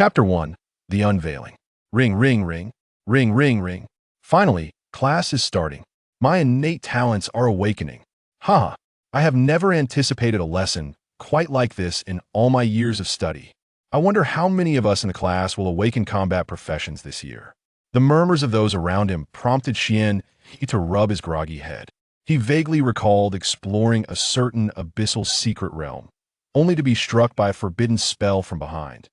Chapter 1. The Unveiling. Ring, ring, ring. Ring, ring, ring. Finally, class is starting. My innate talents are awakening. Haha, I have never anticipated a lesson quite like this in all my years of study. I wonder how many of us in the class will awaken combat professions this year. The murmurs of those around him prompted Xian to rub his groggy head. He vaguely recalled exploring a certain abyssal secret realm, only to be struck by a forbidden spell from behind.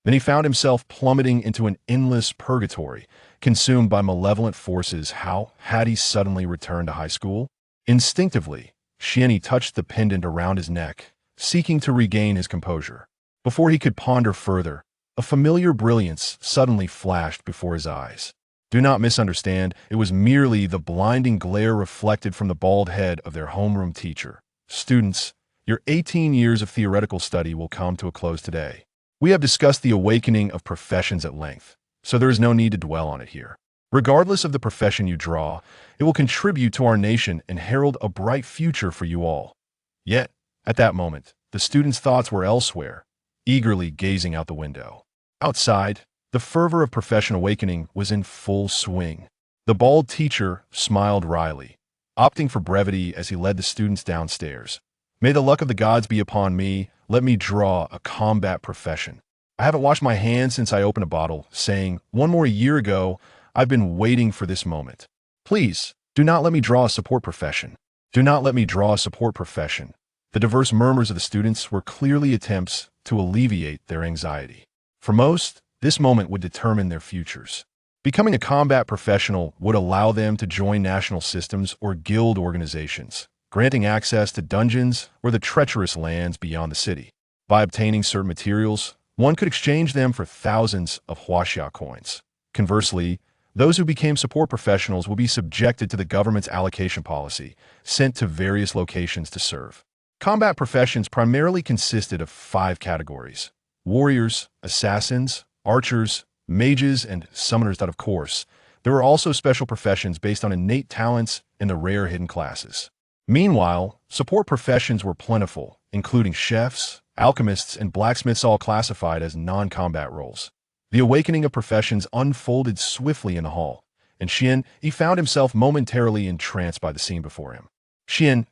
Then he found himself plummeting into an endless purgatory, consumed by malevolent forces. How had he suddenly returned to high school? Instinctively, Xian touched the pendant around his neck, seeking to regain his composure. Before he could ponder further, a familiar brilliance suddenly flashed before his eyes. Do not misunderstand, it was merely the blinding glare reflected from the bald head of their homeroom teacher. Students, your 18 years of theoretical study will come to a close today. We have discussed the awakening of professions at length, so there is no need to dwell on it here. Regardless of the profession you draw, it will contribute to our nation and herald a bright future for you all. Yet, at that moment, the students' thoughts were elsewhere, eagerly gazing out the window. Outside, the fervor of profession awakening was in full swing. The bald teacher smiled wryly, opting for brevity as he led the students downstairs. May the luck of the gods be upon me. Let me draw a combat profession. I haven't washed my hands since I opened a bottle, saying, one more year ago, I've been waiting for this moment. Please, do not let me draw a support profession. Do not let me draw a support profession. The diverse murmurs of the students were clearly attempts to alleviate their anxiety. For most, this moment would determine their futures. Becoming a combat professional would allow them to join national systems or guild organizations, granting access to dungeons or the treacherous lands beyond the city. By obtaining certain materials, one could exchange them for thousands of huaxia coins. Conversely, those who became support professionals will be subjected to the government's allocation policy, sent to various locations to serve. Combat professions primarily consisted of 5 categories: warriors, assassins, archers, mages, and summoners. Of course, there were also special professions based on innate talents and the rare hidden classes. Meanwhile, support professions were plentiful, including chefs, alchemists, and blacksmiths, all classified as non-combat roles. The awakening of professions unfolded swiftly in the hall, and Xian found himself momentarily entranced by the scene before him. Xian,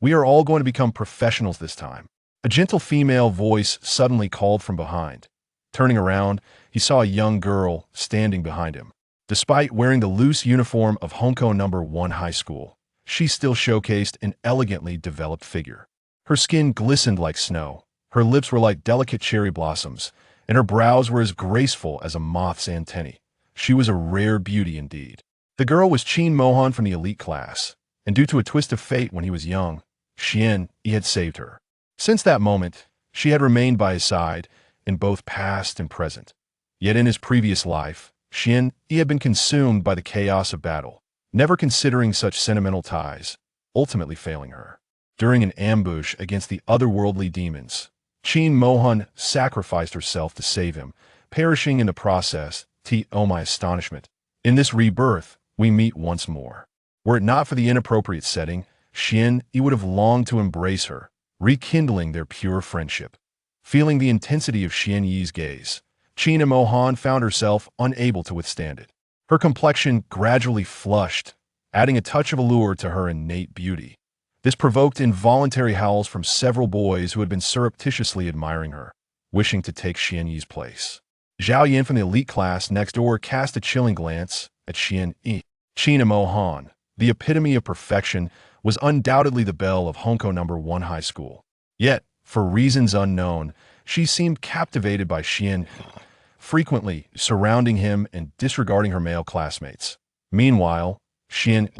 we are all going to become professionals this time. A gentle female voice suddenly called from behind. Turning around, he saw a young girl standing behind him. Despite wearing the loose uniform of Honko No. 1 High School, she still showcased an elegantly developed figure. Her skin glistened like snow, her lips were like delicate cherry blossoms, and her brows were as graceful as a moth's antennae. She was a rare beauty indeed. The girl was Qin Mohan from the elite class, and due to a twist of fate when he was young, Xian had saved her. Since that moment, she had remained by his side in both past and present. Yet in his previous life, Xian had been consumed by the chaos of battle, never considering such sentimental ties, ultimately failing her. During an ambush against the otherworldly demons, Qin Mohan sacrificed herself to save him, perishing in the process. Oh my astonishment. In this rebirth, we meet once more. Were it not for the inappropriate setting, Xian would have longed to embrace her, rekindling their pure friendship. Feeling the intensity of Xian Yi's gaze, Qin Mohan found herself unable to withstand it. Her complexion gradually flushed, adding a touch of allure to her innate beauty. This provoked involuntary howls from several boys who had been surreptitiously admiring her, wishing to take Xian Yi's place. Zhao Yan from the elite class next door cast a chilling glance at Xian Yi. Qin Mohan, the epitome of perfection, was undoubtedly the belle of Honko No. 1 High School. Yet, for reasons unknown, she seemed captivated by Xian, frequently surrounding him and disregarding her male classmates. Meanwhile, Xian,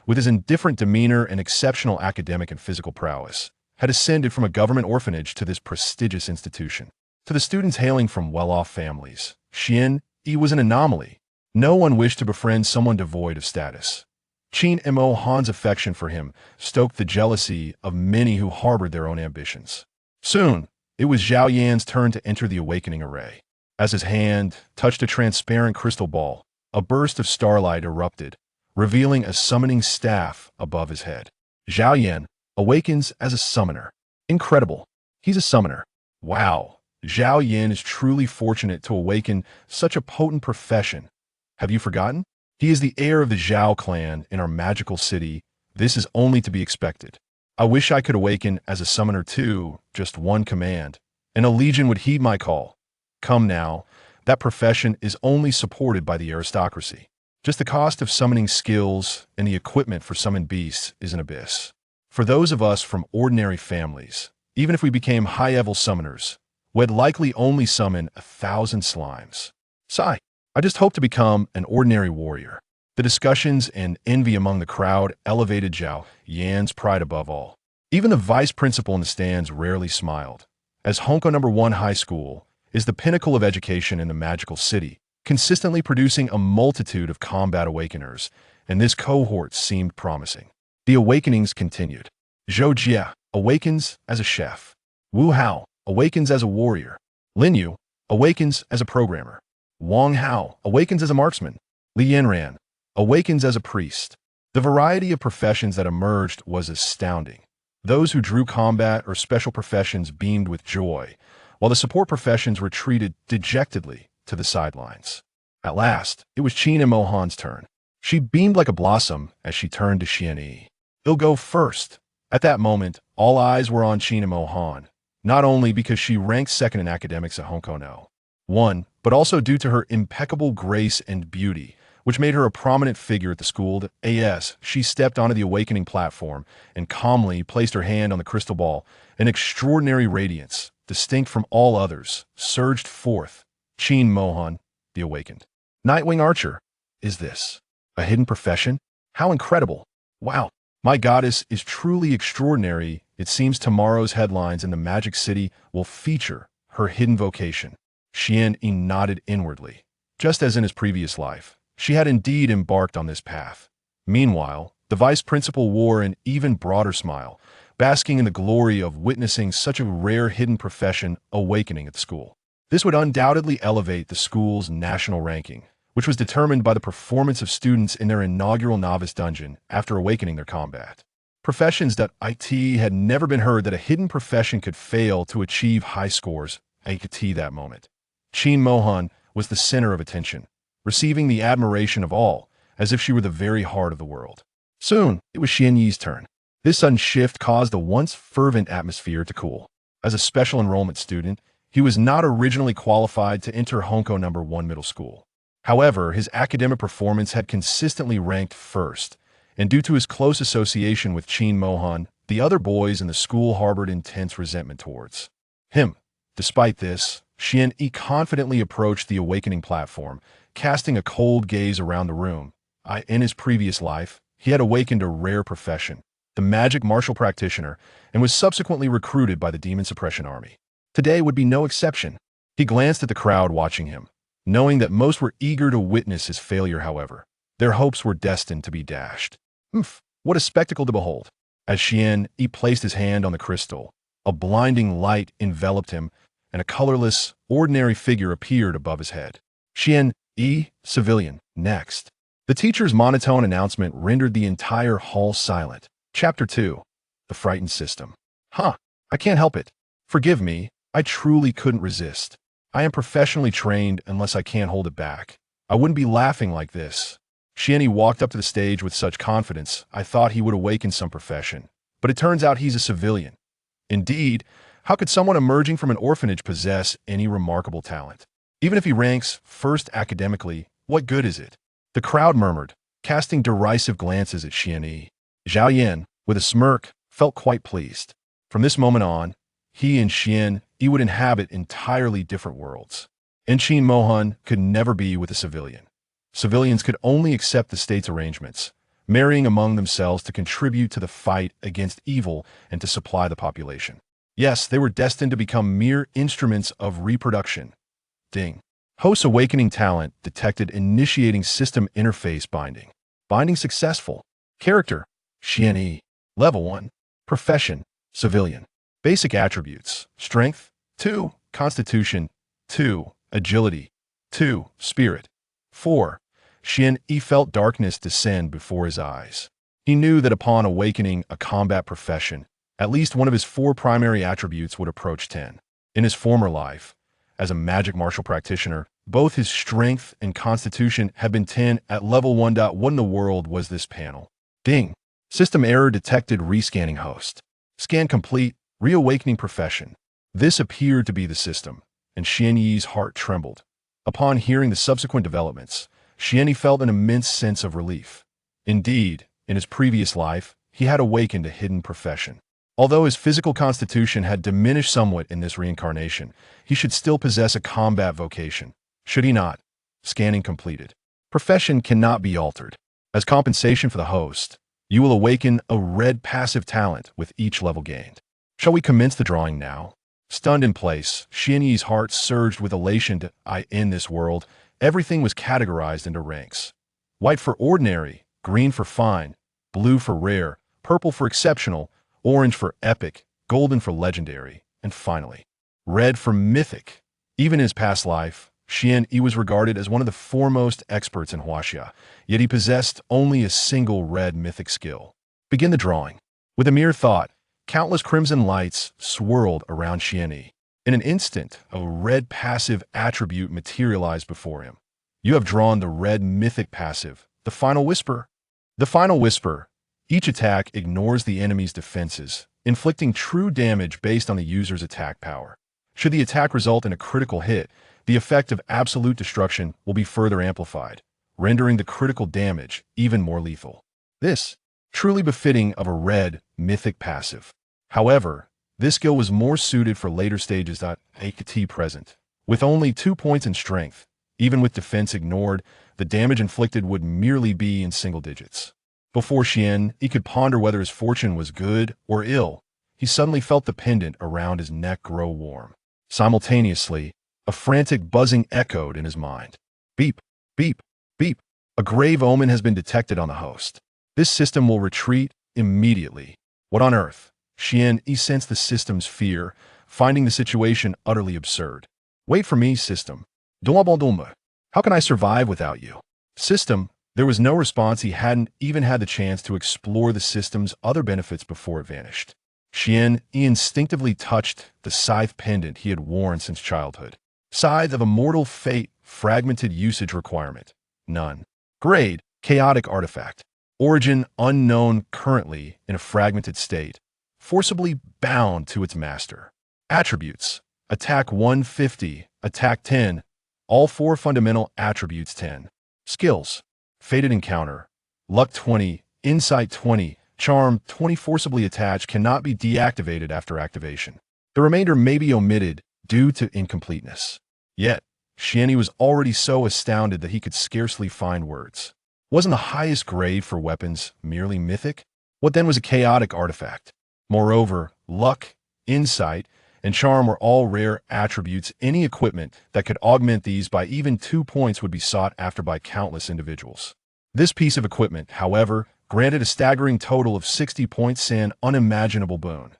with his indifferent demeanor and exceptional academic and physical prowess, had ascended from a government orphanage to this prestigious institution. To the students hailing from well-off families, Xian was an anomaly. No one wished to befriend someone devoid of status. Qin Mohan's affection for him stoked the jealousy of many who harbored their own ambitions. Soon, it was Zhao Yan's turn to enter the awakening array. As his hand touched a transparent crystal ball, a burst of starlight erupted, revealing a summoning staff above his head. Zhao Yan awakens as a summoner. Incredible. He's a summoner. Wow. Zhao Yin is truly fortunate to awaken such a potent profession. Have you forgotten? He is the heir of the Zhao clan in our magical city. This is only to be expected. I wish I could awaken as a summoner too, just one command, and a legion would heed my call. Come now, that profession is only supported by the aristocracy. Just the cost of summoning skills and the equipment for summoned beasts is an abyss. For those of us from ordinary families, even if we became high-level summoners, we'd likely only summon 1,000 slimes. Sigh, I just hope to become an ordinary warrior. The discussions and envy among the crowd elevated Zhao Yan's pride above all. Even the vice principal in the stands rarely smiled. As Honko No. 1 High School is the pinnacle of education in the magical city, consistently producing a multitude of combat awakeners, and this cohort seemed promising. The awakenings continued. Zhou Jia awakens as a chef. Wu Hao awakens as a warrior. Lin Yu awakens as a programmer. Wang Hao awakens as a marksman. Li Yanran awakens as a priest. The variety of professions that emerged was astounding. Those who drew combat or special professions beamed with joy, while the support professions retreated dejectedly to the sidelines. At last, it was Qin and Mohan's turn. She beamed like a blossom as she turned to Xian Yi. "You'll go first." At that moment, all eyes were on Qin and Mohan, not only because she ranked second in academics at Honko No. 1, but also due to her impeccable grace and beauty, which made her a prominent figure at the school. As she stepped onto the awakening platform and calmly placed her hand on the crystal ball, an extraordinary radiance, distinct from all others, surged forth. Qin Mohan, the awakened. Nightwing Archer. Is this a hidden profession? How incredible. Wow, my goddess is truly extraordinary. It seems tomorrow's headlines in the Magic City will feature her hidden vocation. Xian Yi nodded inwardly. Just as in his previous life, she had indeed embarked on this path. Meanwhile, the vice principal wore an even broader smile, basking in the glory of witnessing such a rare hidden profession awakening at the school. This would undoubtedly elevate the school's national ranking, which was determined by the performance of students in their inaugural novice dungeon after awakening their combat. Professions that it had never been heard that a hidden profession could fail to achieve high scores at that moment. Qin Mohan was the center of attention, receiving the admiration of all, as if she were the very heart of the world. Soon, it was Xian Yi's turn. This sudden shift caused the once fervent atmosphere to cool. As a special enrollment student, he was not originally qualified to enter Honko No. 1 middle school. However, his academic performance had consistently ranked first, and due to his close association with Qin Mohan, the other boys in the school harbored intense resentment towards him. Despite this, Xian Yi confidently approached the awakening platform, casting a cold gaze around the room. In his previous life, he had awakened a rare profession, the magic martial practitioner, and was subsequently recruited by the Demon Suppression Army. Today would be no exception. He glanced at the crowd watching him, knowing that most were eager to witness his failure. However, their hopes were destined to be dashed. What a spectacle to behold! As Xian Yi placed his hand on the crystal, a blinding light enveloped him, and a colorless, ordinary figure appeared above his head. Xian Yi, civilian, next. The teacher's monotone announcement rendered the entire hall silent. Chapter 2. The Frightened System. I can't help it. Forgive me, I truly couldn't resist. I am professionally trained unless I can't hold it back. I wouldn't be laughing like this. Xian Yi walked up to the stage with such confidence, I thought he would awaken some profession. But it turns out he's a civilian. Indeed, how could someone emerging from an orphanage possess any remarkable talent? Even if he ranks first academically, what good is it? The crowd murmured, casting derisive glances at Xian Yi. Zhao Yan, with a smirk, felt quite pleased. From this moment on, he and Xian Yi would inhabit entirely different worlds. And Qin Mohan could never be with a civilian. Civilians could only accept the state's arrangements, marrying among themselves to contribute to the fight against evil and to supply the population. Yes, they were destined to become mere instruments of reproduction. Ding. Host's awakening talent detected initiating system interface binding. Binding successful. Character, Xian Yi. Level 1. Profession, civilian. Basic attributes, strength, 2, constitution, 2, agility, 2, spirit. 4. Xian Yi felt darkness descend before his eyes. He knew that upon awakening a combat profession, at least one of his 4 primary attributes would approach 10. In his former life, as a magic martial practitioner, both his strength and constitution had been 10 at level 1. What in the world was this panel? Ding. System error detected. Rescanning host. Scan complete. Reawakening profession. This appeared to be the system, and Xian Yi's heart trembled. Upon hearing the subsequent developments, Xian Yi felt an immense sense of relief. Indeed, in his previous life, he had awakened a hidden profession. Although his physical constitution had diminished somewhat in this reincarnation, he should still possess a combat vocation. Should he not? Scanning completed. Profession cannot be altered. As compensation for the host, you will awaken a red passive talent with each level gained. Shall we commence the drawing now? Stunned in place, Xian Yi's heart surged with elation. In this world, everything was categorized into ranks. White for ordinary, green for fine, blue for rare, purple for exceptional, orange for epic, golden for legendary, and finally, red for mythic. Even in his past life, Xian Yi was regarded as one of the foremost experts in Huaxia, yet he possessed only a single red mythic skill. Begin the drawing. With a mere thought, countless crimson lights swirled around Xian Yi. In an instant, a red passive attribute materialized before him. You have drawn the red mythic passive, the Final Whisper. The Final Whisper. Each attack ignores the enemy's defenses, inflicting true damage based on the user's attack power. Should the attack result in a critical hit, the effect of absolute destruction will be further amplified, rendering the critical damage even more lethal. This, truly befitting of a red mythic passive. However, this skill was more suited for later stages. AKT present. With only 2 points in strength, even with defense ignored, the damage inflicted would merely be in single digits. Before Xian Yi could ponder whether his fortune was good or ill, he suddenly felt the pendant around his neck grow warm. Simultaneously, a frantic buzzing echoed in his mind. Beep, beep, beep. A grave omen has been detected on the host. This system will retreat immediately. What on earth? Xian Yi sensed the system's fear, finding the situation utterly absurd. Wait for me, system. How can I survive without you? System. There was no response. He hadn't even had the chance to explore the system's other benefits before it vanished. Xian Yi instinctively touched the scythe pendant he had worn since childhood. Scythe of Immortal Fate, fragmented usage requirement. None. Grade, chaotic artifact. Origin unknown, currently in a fragmented state. Forcibly bound to its master. Attributes. Attack 150, attack 10. All 4 fundamental attributes 10. Skills. Fated Encounter. Luck 20, Insight 20, Charm 20. Forcibly attached, cannot be deactivated after activation. The remainder may be omitted due to incompleteness. Yet, Xian Yi was already so astounded that he could scarcely find words. Wasn't the highest grade for weapons merely mythic? What then was a chaotic artifact? Moreover, luck, insight, and charm were all rare attributes. Any equipment that could augment these by even 2 points would be sought after by countless individuals. This piece of equipment, however, granted a staggering total of 60 points, an unimaginable boon.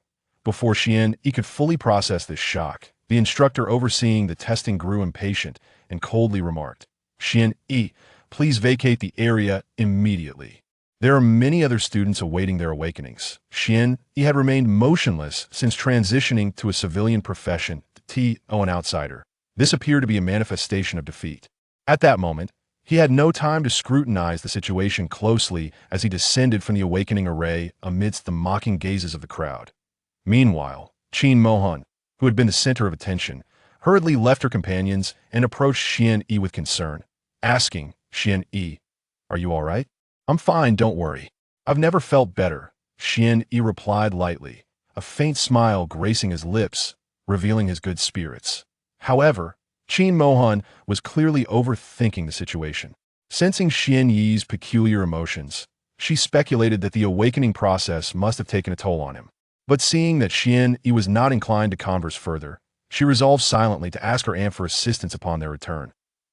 Before Xian Yi could fully process this shock, the instructor overseeing the testing grew impatient and coldly remarked, "Xian Yi, please vacate the area immediately." There are many other students awaiting their awakenings. Xian Yi had remained motionless since transitioning to a civilian profession, an outsider. This appeared to be a manifestation of defeat. At that moment, he had no time to scrutinize the situation closely as he descended from the awakening array amidst the mocking gazes of the crowd. Meanwhile, Qin Mohan, who had been the center of attention, hurriedly left her companions and approached Xian Yi with concern, asking, "Xian Yi, are you all right?" "I'm fine, don't worry. I've never felt better," Xian Yi replied lightly, a faint smile gracing his lips, revealing his good spirits. However, Qin Mohan was clearly overthinking the situation. Sensing Xian Yi's peculiar emotions, she speculated that the awakening process must have taken a toll on him. But seeing that Xian Yi was not inclined to converse further, she resolved silently to ask her aunt for assistance upon their return.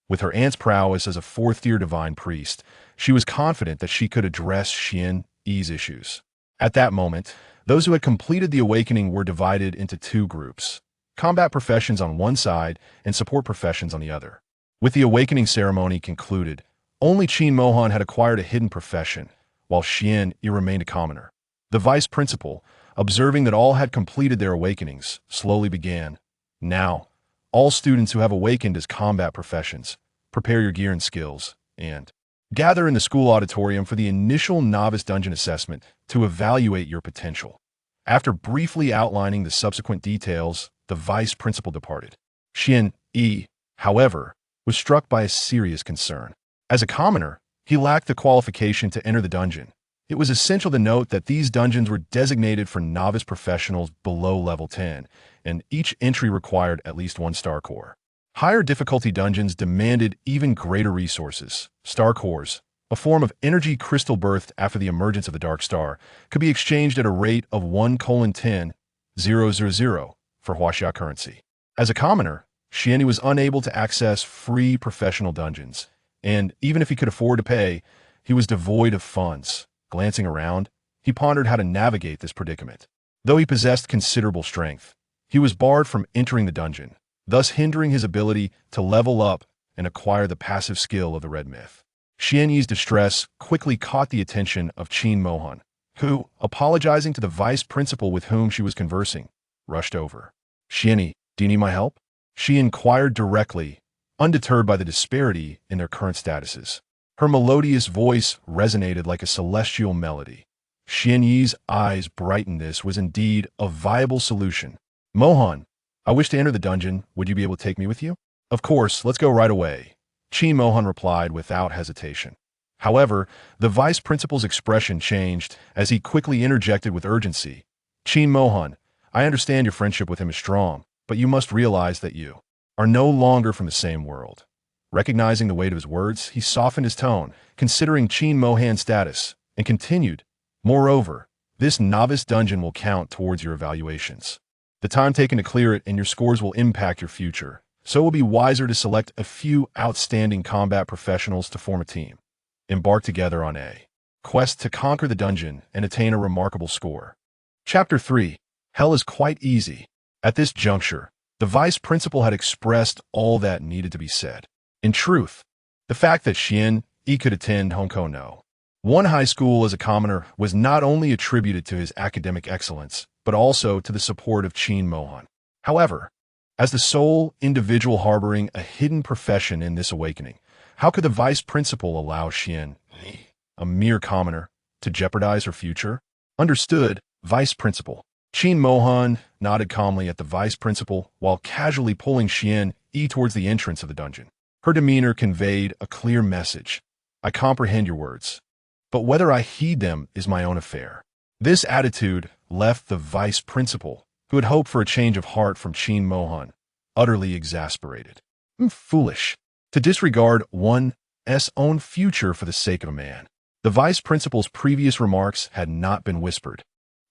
With her aunt's prowess as a 4th-tier divine priest, she was confident that she could address Xian Yi's issues. At that moment, those who had completed the awakening were divided into 2 groups: combat professions on one side and support professions on the other. With the awakening ceremony concluded, only Qin Mohan had acquired a hidden profession, while Xian Yi remained a commoner. The vice principal, observing that all had completed their awakenings, slowly began, Now, all students who have awakened as combat professions, prepare your gear and skills, and gather in the school auditorium for the initial novice dungeon assessment to evaluate your potential. After briefly outlining the subsequent details, the vice principal departed. Xian Yi, however, was struck by a serious concern. As a commoner, he lacked the qualification to enter the dungeon. It was essential to note that these dungeons were designated for novice professionals below level 10, and each entry required at least 1 star core. Higher difficulty dungeons demanded even greater resources. Star cores, a form of energy crystal birthed after the emergence of the Dark Star, could be exchanged at a rate of 1:10,000 for Huaxia currency. As a commoner, Xian was unable to access free professional dungeons, and even if he could afford to pay, he was devoid of funds. Glancing around, he pondered how to navigate this predicament. Though he possessed considerable strength, he was barred from entering the dungeon, thus hindering his ability to level up and acquire the passive skill of the Red Myth. Xian Yi's distress quickly caught the attention of Qin Mohan, who, apologizing to the vice principal with whom she was conversing, rushed over. "Xian Yi, do you need my help?" She inquired directly, undeterred by the disparity in their current statuses. Her melodious voice resonated like a celestial melody. Xian Yi's eyes brightened. This was indeed a viable solution. "Mohan, I wish to enter the dungeon. Would you be able to take me with you?" "Of course, let's go right away," Qin Mohan replied without hesitation. However, the vice principal's expression changed as he quickly interjected with urgency. "Qin Mohan, I understand your friendship with him is strong, but you must realize that you are no longer from the same world." Recognizing the weight of his words, he softened his tone, considering Qin Mohan's status, and continued, "Moreover, this novice dungeon will count towards your evaluations. The time taken to clear it and your scores will impact your future, so it will be wiser to select a few outstanding combat professionals to form a team. Embark together on a quest to conquer the dungeon and attain a remarkable score." Chapter 3. Hell is quite easy. At this juncture, the vice principal had expressed all that needed to be said. In truth, the fact that Xian Yi could attend Hongkou No. 1 high school as a commoner was not only attributed to his academic excellence, but also to the support of Qin Mohan. However, as the sole individual harboring a hidden profession in this awakening, how could the vice principal allow Xian Yi, a mere commoner, to jeopardize her future? Understood, vice principal. Qin Mohan nodded calmly at the vice principal while casually pulling Xian Yi towards the entrance of the dungeon. Her demeanor conveyed a clear message. "I comprehend your words, but whether I heed them is my own affair." This attitude left the vice principal, who had hoped for a change of heart from Qin Mohan, utterly exasperated. Foolish. To disregard one's own future for the sake of a man. The vice principal's previous remarks had not been whispered.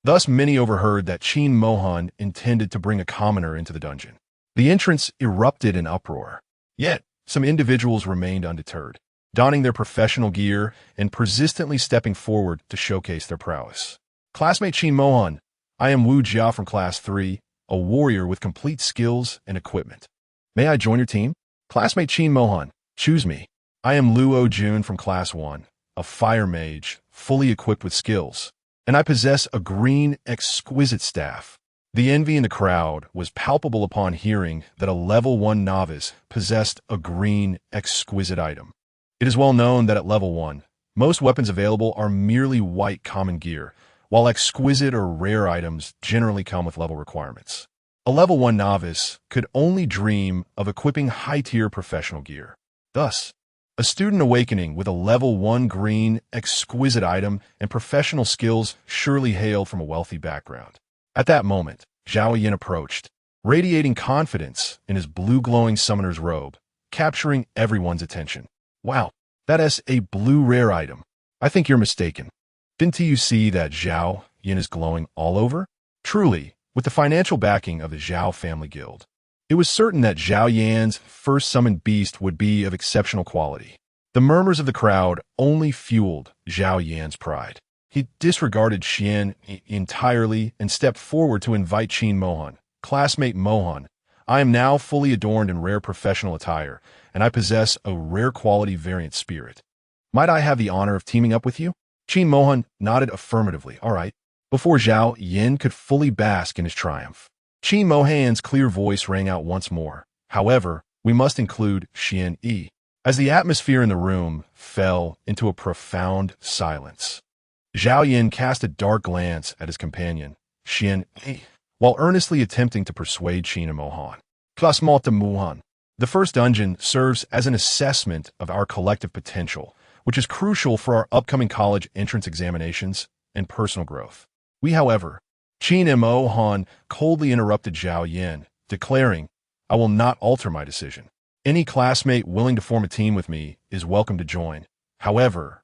Thus many overheard that Qin Mohan intended to bring a commoner into the dungeon. The entrance erupted in uproar. Yet, some individuals remained undeterred, donning their professional gear and persistently stepping forward to showcase their prowess. "Classmate Qin Mohan, I am Wu Jia from Class 3, a warrior with complete skills and equipment. May I join your team?" "Classmate Qin Mohan, choose me. I am Luo Jun from Class 1, a fire mage, fully equipped with skills, and I possess a green, exquisite staff." The envy in the crowd was palpable upon hearing that a level 1 novice possessed a green, exquisite item. It is well known that at level 1, most weapons available are merely white common gear, while exquisite or rare items generally come with level requirements. A level 1 novice could only dream of equipping high-tier professional gear. Thus, a student awakening with a level 1 green, exquisite item and professional skills surely hailed from a wealthy background. At that moment, Zhao Yin approached, radiating confidence in his blue-glowing summoner's robe, capturing everyone's attention. "Wow, that is a blue rare item. I think you're mistaken. Didn't you see that Zhao Yin is glowing all over?" Truly, with the financial backing of the Zhao family guild, it was certain that Zhao Yan's first summoned beast would be of exceptional quality. The murmurs of the crowd only fueled Zhao Yan's pride. He disregarded Xian entirely and stepped forward to invite Qin Mohan. "Classmate Mohan, I am now fully adorned in rare professional attire, and I possess a rare quality variant spirit. Might I have the honor of teaming up with you?" Qin Mohan nodded affirmatively. "All right." Before Zhao Yin could fully bask in his triumph, Qin Mohan's clear voice rang out once more. However, we must include Xian Yi. As the atmosphere in the room fell into a profound silence, Zhao Yin cast a dark glance at his companion, Xian Yi, while earnestly attempting to persuade Qin and Mohan. Classement de Mohan. The first dungeon serves as an assessment of our collective potential, which is crucial for our upcoming college entrance examinations and personal growth. However, Qin and Mohan coldly interrupted Zhao Yin, declaring, "I will not alter my decision. Any classmate willing to form a team with me is welcome to join. However,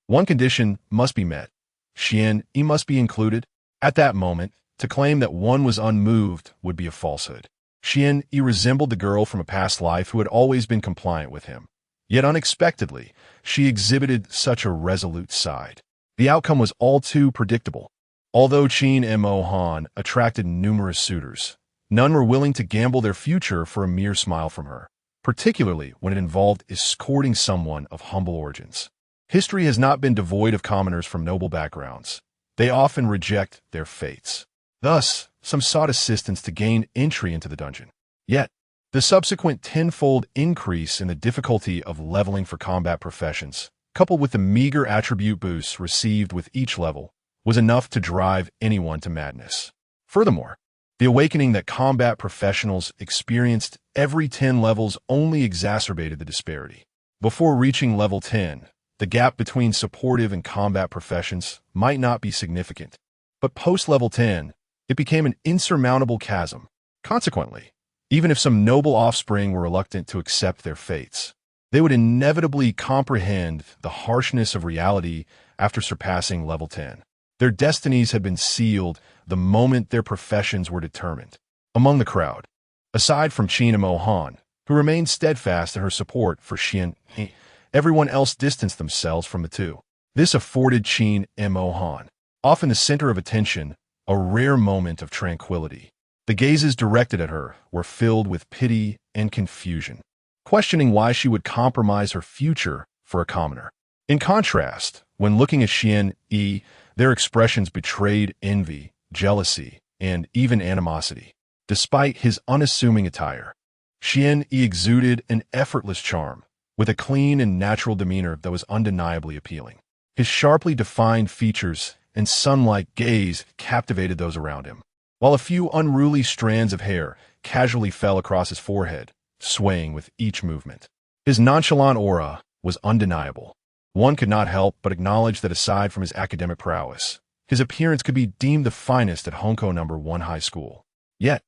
one condition must be met. Xian Yi must be included." At that moment, to claim that one was unmoved would be a falsehood. Xian Yi resembled the girl from a past life who had always been compliant with him. Yet unexpectedly, she exhibited such a resolute side. The outcome was all too predictable. Although Qin and Mohan attracted numerous suitors, none were willing to gamble their future for a mere smile from her, particularly when it involved escorting someone of humble origins. History has not been devoid of commoners from noble backgrounds. They often reject their fates. Thus, some sought assistance to gain entry into the dungeon. Yet, the subsequent tenfold increase in the difficulty of leveling for combat professions, coupled with the meager attribute boosts received with each level, was enough to drive anyone to madness. Furthermore, the awakening that combat professionals experienced every 10 levels only exacerbated the disparity. Before reaching level 10, the gap between supportive and combat professions might not be significant, but post-level 10, it became an insurmountable chasm. Consequently, even if some noble offspring were reluctant to accept their fates, they would inevitably comprehend the harshness of reality after surpassing level 10. Their destinies had been sealed the moment their professions were determined. Among the crowd, aside from Qin and Mohan, who remained steadfast in her support for Xian Yi, everyone else distanced themselves from the two. This afforded Qin and Mohan, often the center of attention, a rare moment of tranquility. The gazes directed at her were filled with pity and confusion, questioning why she would compromise her future for a commoner. In contrast, when looking at Xian Yi, their expressions betrayed envy, jealousy, and even animosity. Despite his unassuming attire, Xian Yi exuded an effortless charm, with a clean and natural demeanor that was undeniably appealing. His sharply defined features and sun-like gaze captivated those around him, while a few unruly strands of hair casually fell across his forehead, swaying with each movement. His nonchalant aura was undeniable. One could not help but acknowledge that aside from his academic prowess, his appearance could be deemed the finest at Honko No. 1 High School. Yet,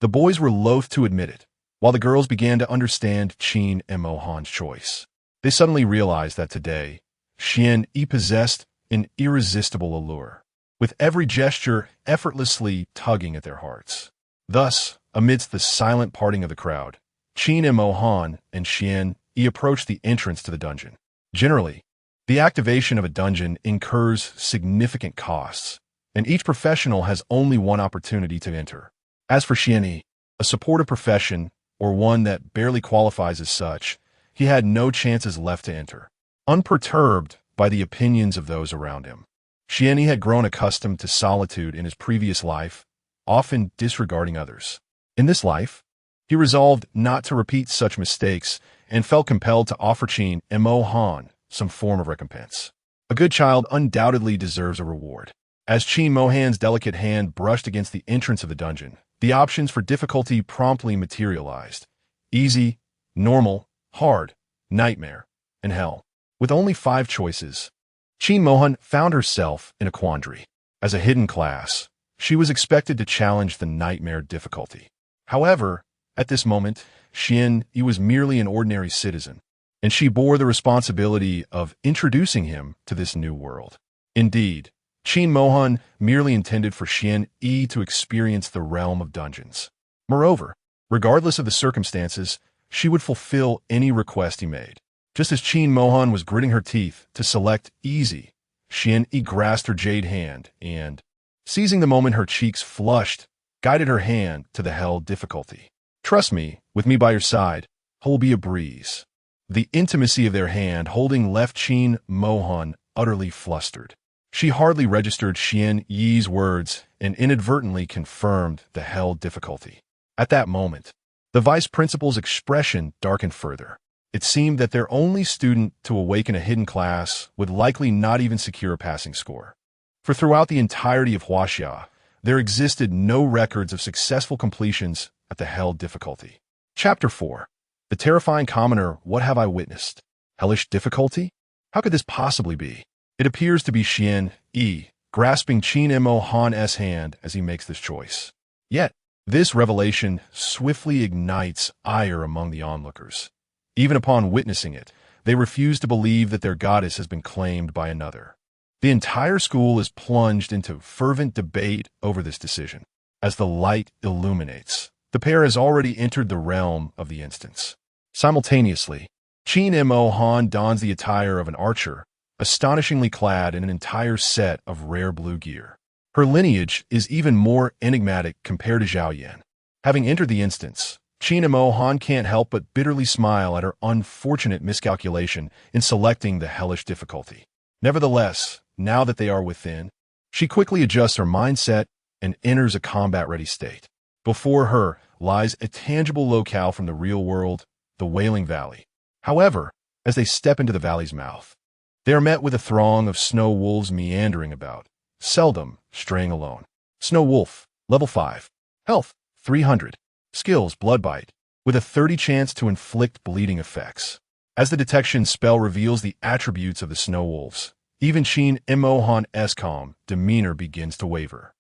the boys were loath to admit it, while the girls began to understand Qin and Mohan's choice. They suddenly realized that today, Xian Yi possessed an irresistible allure, with every gesture effortlessly tugging at their hearts. Thus, amidst the silent parting of the crowd, Qin and Mohan and Xian Yi approached the entrance to the dungeon. Generally, the activation of a dungeon incurs significant costs, and each professional has only one opportunity to enter. As for Xian Yi, a supportive profession, or one that barely qualifies as such, he had no chances left to enter. Unperturbed by the opinions of those around him, Xian Yi had grown accustomed to solitude in his previous life, often disregarding others. In this life, he resolved not to repeat such mistakes and felt compelled to offer Qin and Mohan some form of recompense. A good child undoubtedly deserves a reward. As Qin Mohan's delicate hand brushed against the entrance of the dungeon, the options for difficulty promptly materialized: easy, normal, hard, nightmare, and hell. With only 5 choices, Qin Mohan found herself in a quandary. As a hidden class, she was expected to challenge the nightmare difficulty. However, at this moment, Xian Yi was merely an ordinary citizen, and she bore the responsibility of introducing him to this new world. Indeed, Qin Mohan merely intended for Xian Yi to experience the realm of dungeons. Moreover, regardless of the circumstances, she would fulfill any request he made. Just as Qin Mohan was gritting her teeth to select easy, Xian Yi grasped her jade hand and, seizing the moment her cheeks flushed, guided her hand to the hell difficulty. Trust me, with me by your side, will be a breeze. The intimacy of their hand holding left Qin Mohan utterly flustered. She hardly registered Xian Yi's words and inadvertently confirmed the hell difficulty. At that moment, the vice principal's expression darkened further. It seemed that their only student to awaken a hidden class would likely not even secure a passing score. For throughout the entirety of Huaxia, there existed no records of successful completions at the hell difficulty. Chapter 4. The terrifying commoner. What have I witnessed? Hellish difficulty? How could this possibly be? It appears to be Xian Yi, grasping Qin Mo Han's hand as he makes this choice. Yet, this revelation swiftly ignites ire among the onlookers. Even upon witnessing it, they refuse to believe that their goddess has been claimed by another. The entire school is plunged into fervent debate over this decision. As the light illuminates, the pair has already entered the realm of the instance. Simultaneously, Qin Mo Han dons the attire of an archer, astonishingly clad in an entire set of rare blue gear. Her lineage is even more enigmatic compared to Zhao Yan. Having entered the instance, Qin Mo Han can't help but bitterly smile at her unfortunate miscalculation in selecting the hellish difficulty. Nevertheless, now that they are within, she quickly adjusts her mindset and enters a combat-ready state. Before her lies a tangible locale from the real world, the Wailing Valley. However, as they step into the valley's mouth, they are met with a throng of snow wolves meandering about, seldom straying alone. Snow Wolf, Level 5. Health, 300. Skills, Blood Bite, with a 30 chance to inflict bleeding effects. As the detection spell reveals the attributes of the snow wolves, even Qin Mo Han's calm demeanor begins to waver.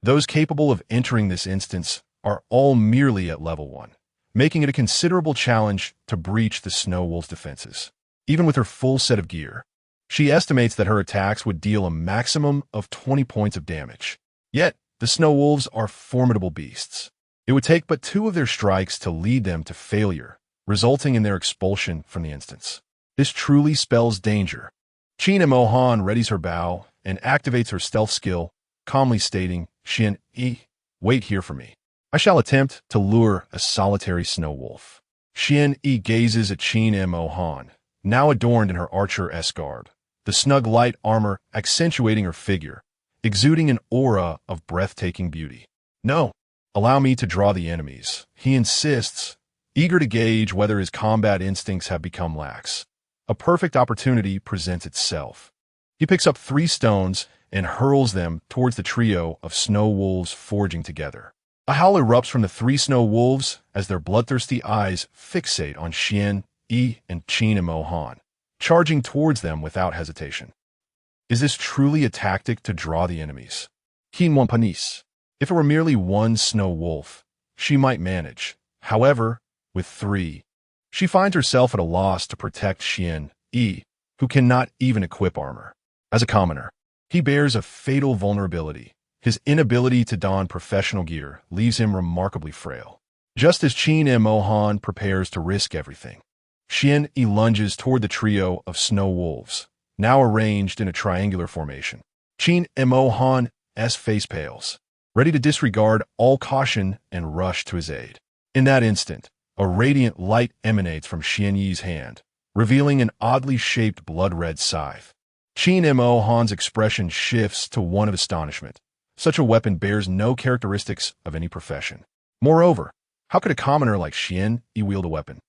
Those capable of entering this instance are all merely at Level 1, making it a considerable challenge to breach the snow wolf's defenses. Even with her full set of gear, she estimates that her attacks would deal a maximum of 20 points of damage. Yet, the snow wolves are formidable beasts. It would take but 2 of their strikes to lead them to failure, resulting in their expulsion from the instance. This truly spells danger. Qin Mo Han readies her bow and activates her stealth skill, calmly stating, Xian Yi, wait here for me. I shall attempt to lure a solitary snow wolf. Xian Yi gazes at Qin Mo Han, now adorned in her archer-esque garb, the snug light armor accentuating her figure, exuding an aura of breathtaking beauty. No. Allow me to draw the enemies, he insists, eager to gauge whether his combat instincts have become lax. A perfect opportunity presents itself. He picks up 3 stones and hurls them towards the trio of snow wolves forging together. A howl erupts from the 3 snow wolves as their bloodthirsty eyes fixate on Xian Yi and Qin Mo Han, charging towards them without hesitation. Is this truly a tactic to draw the enemies? Qin Panis. If it were merely 1 snow wolf, she might manage. However, with 3, she finds herself at a loss to protect Xian Yi, who cannot even equip armor. As a commoner, he bears a fatal vulnerability. His inability to don professional gear leaves him remarkably frail. Just as Qin Mo Han prepares to risk everything, Xian Yi lunges toward the trio of snow wolves, now arranged in a triangular formation. Qin Mo Han's face pales, ready to disregard all caution and rush to his aid. In that instant, a radiant light emanates from Xian Yi's hand, revealing an oddly shaped blood-red scythe. Qin Mo Han's expression shifts to one of astonishment. Such a weapon bears no characteristics of any profession. Moreover, how could a commoner like Xian Yi wield a weapon?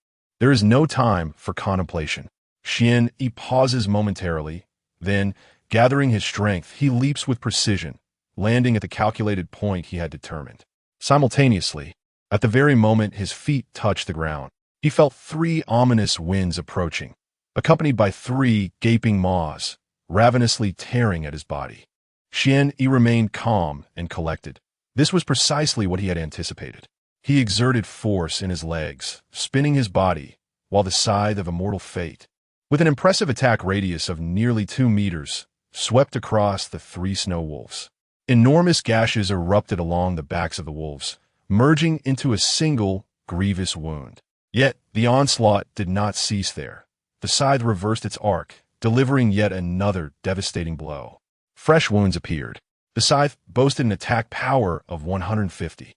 There is no time for contemplation. Xian Yi pauses momentarily, then, gathering his strength, he leaps with precision, landing at the calculated point he had determined. Simultaneously, at the very moment his feet touched the ground, he felt 3 ominous winds approaching, accompanied by 3 gaping maws, ravenously tearing at his body. Xian Yi remained calm and collected. This was precisely what he had anticipated. He exerted force in his legs, spinning his body, while the scythe of immortal fate, with an impressive attack radius of nearly 2 meters, swept across the 3 snow wolves. Enormous gashes erupted along the backs of the wolves, merging into a single, grievous wound. Yet, the onslaught did not cease there. The scythe reversed its arc, delivering yet another devastating blow. Fresh wounds appeared. The scythe boasted an attack power of 150,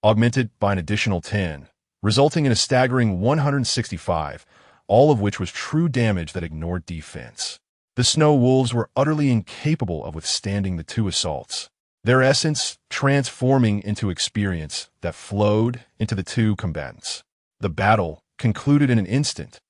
augmented by an additional 10, resulting in a staggering 165, all of which was true damage that ignored defense. The snow wolves were utterly incapable of withstanding the two assaults, their essence transforming into experience that flowed into the two combatants. The battle, concluded in an instant,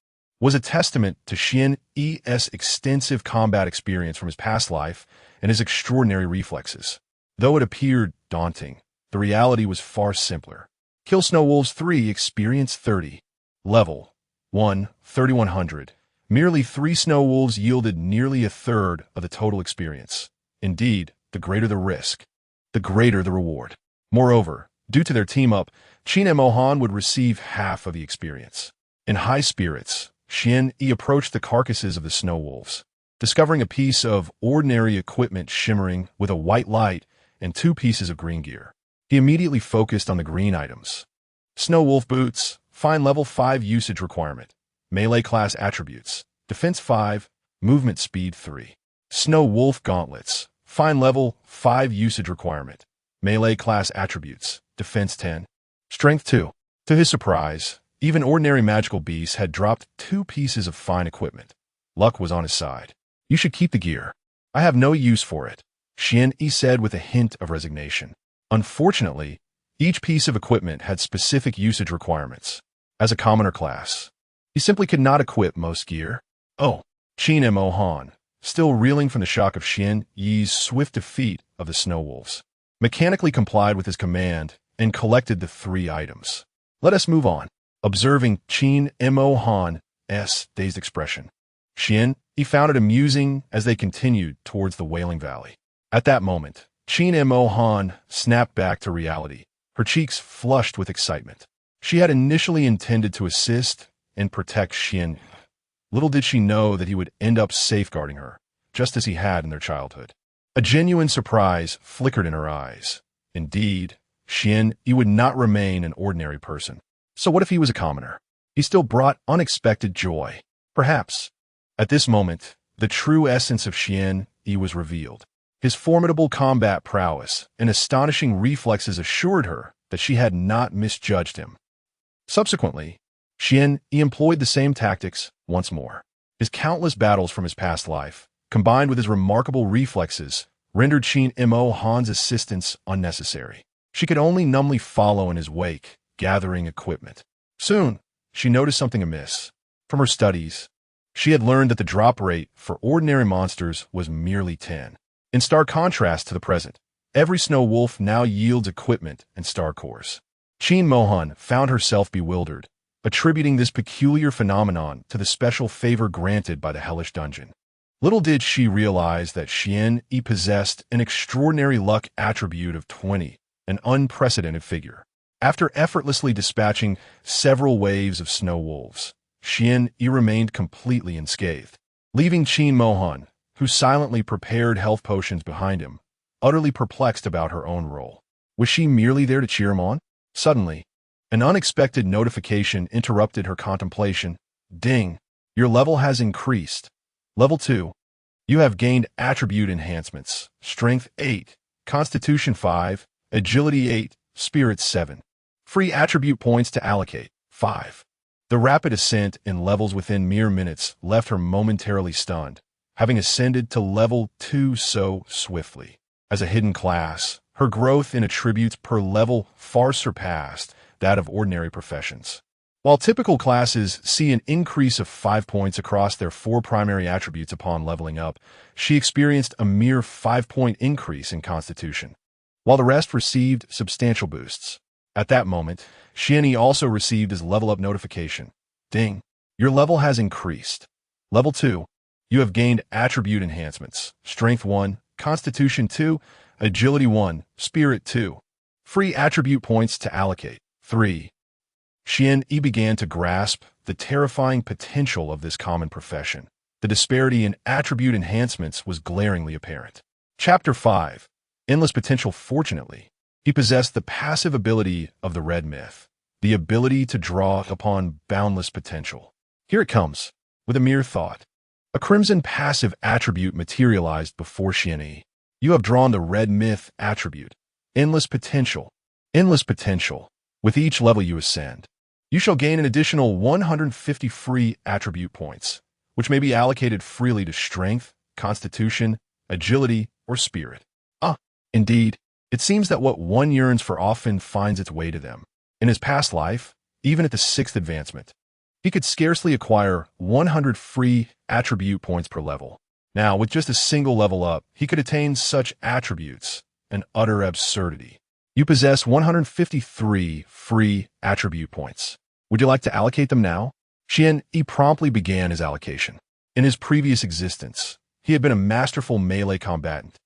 was a testament to Xian Yi's extensive combat experience from his past life and his extraordinary reflexes. Though it appeared daunting, the reality was far simpler. Kill Snow Wolves 3 Experience 30. Level 1, 3100. Merely 3 Snow Wolves yielded nearly a third of the total experience. Indeed, the greater the risk, the greater the reward. Moreover, due to their team-up, Qin and Mohan would receive half of the experience. In high spirits, Xian Yi approached the carcasses of the Snow Wolves. Discovering a piece of ordinary equipment shimmering with a white light and 2 pieces of green gear, he immediately focused on the green items. Snow Wolf Boots, Fine Level 5 Usage Requirement, Melee Class Attributes, Defense 5, Movement Speed 3. Snow Wolf Gauntlets, Fine Level 5 Usage Requirement, Melee Class Attributes, Defense 10, Strength 2. To his surprise, even ordinary magical beasts had dropped 2 pieces of fine equipment. Luck was on his side. You should keep the gear. I have no use for it, Xian Yi said with a hint of resignation. Unfortunately, each piece of equipment had specific usage requirements. As a commoner class, he simply could not equip most gear. Oh, Qin and Mohan, still reeling from the shock of Xian Yi's swift defeat of the Snow Wolves, mechanically complied with his command and collected the 3 items. Let us move on. Observing Qin and Mohan's dazed expression, Xian Yi found it amusing as they continued towards the Wailing Valley. At that moment, Qin and Mohan snapped back to reality, her cheeks flushed with excitement. She had initially intended to assist and protect Xian. Little did she know that he would end up safeguarding her, just as he had in their childhood. A genuine surprise flickered in her eyes. Indeed, Xian Yi would not remain an ordinary person. So what if he was a commoner? He still brought unexpected joy. Perhaps. At this moment, the true essence of Xian Yi was revealed. His formidable combat prowess and astonishing reflexes assured her that she had not misjudged him. Subsequently, Xian Yi employed the same tactics once more. His countless battles from his past life, combined with his remarkable reflexes, rendered Qin and Mohan's assistance unnecessary. She could only numbly follow in his wake, gathering equipment. Soon, she noticed something amiss. From her studies, she had learned that the drop rate for ordinary monsters was merely 10. In stark contrast to the present, every Snow Wolf now yields equipment and star cores. Qin Mohan found herself bewildered, attributing this peculiar phenomenon to the special favor granted by the hellish dungeon. Little did she realize that Xian Yi possessed an extraordinary luck attribute of 20, an unprecedented figure. After effortlessly dispatching several waves of Snow Wolves, Xian Yi remained completely unscathed, leaving Qin Mohan, who silently prepared health potions behind him, utterly perplexed about her own role. Was she merely there to cheer him on? Suddenly, an unexpected notification interrupted her contemplation. Ding! Your level has increased. Level 2. You have gained attribute enhancements. Strength 8, Constitution 5, Agility 8, Spirit 7. Free attribute points to allocate. 5. The rapid ascent in levels within mere minutes left her momentarily stunned, having ascended to level 2 so swiftly. As a hidden class, her growth in attributes per level far surpassed that of ordinary professions. While typical classes see an increase of 5 points across their 4 primary attributes upon leveling up, she experienced a mere 5-point increase in Constitution, while the rest received substantial boosts. At that moment, Xian Yi also received his level-up notification. Ding! Your level has increased. Level 2. You have gained attribute enhancements. Strength 1, Constitution 2, Agility 1, Spirit 2. Free attribute points to allocate. 3. Xian Yi began to grasp the terrifying potential of this common profession. The disparity in attribute enhancements was glaringly apparent. Chapter 5. Endless Potential. Fortunately, he possessed the passive ability of the Red Myth, the ability to draw upon boundless potential. Here it comes, with a mere thought. A crimson passive attribute materialized before Xian Yi. You have drawn the Red Myth attribute. Endless Potential. Endless Potential. With each level you ascend, you shall gain an additional 150 free attribute points. which may be allocated freely to strength, constitution, agility, or spirit. Indeed, it seems that what one yearns for often finds its way to them. In his past life, even at the 6th advancement, he could scarcely acquire 100 free attribute points per level. Now, with just a single level up, he could attain such attributes, an utter absurdity. You possess 153 free attribute points. Would you like to allocate them now? Xian Yi promptly began his allocation. In his previous existence, he had been a masterful melee combatant,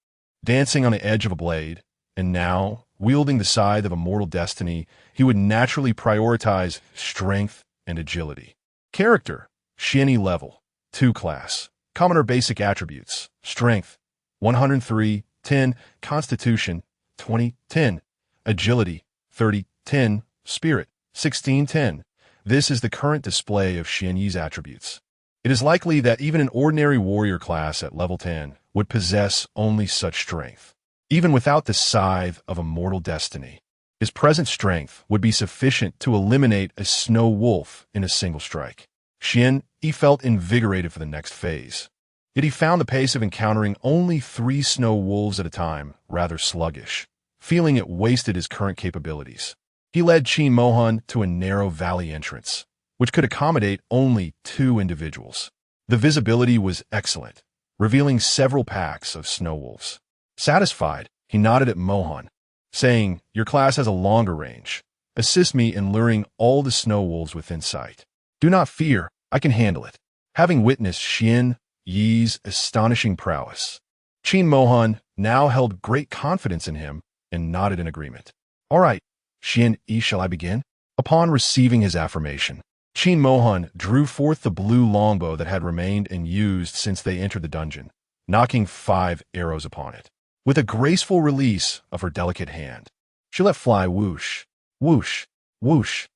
dancing on the edge of a blade, and now, wielding the scythe of immortal destiny, he would naturally prioritize strength and agility. Character, Xian Yi level, 2 class. Commoner basic attributes, strength, 103, 10, constitution, 20, 10, agility, 30, 10, spirit, 16, 10. This is the current display of Xian Yi's attributes. It is likely that even an ordinary warrior class at level 10 would possess only such strength. Even without the scythe of immortal destiny, his present strength would be sufficient to eliminate a snow wolf in a single strike. Xian Yi felt invigorated for the next phase. Yet he found the pace of encountering only 3 snow wolves at a time rather sluggish, feeling it wasted his current capabilities. He led Qin Mohan to a narrow valley entrance, which could accommodate only 2 individuals. The visibility was excellent, revealing several packs of snow wolves. Satisfied, he nodded at Mohan, saying, "Your class has a longer range. Assist me in luring all the snow wolves within sight." "Do not fear, I can handle it." Having witnessed Xian Yi's astonishing prowess, Qin Mohan now held great confidence in him and nodded in agreement. "All right, Xian Yi, shall I begin?" Upon receiving his affirmation, Qin Mohan drew forth the blue longbow that had remained unused since they entered the dungeon, knocking 5 arrows upon it. With a graceful release of her delicate hand, she let fly whoosh, whoosh, whoosh.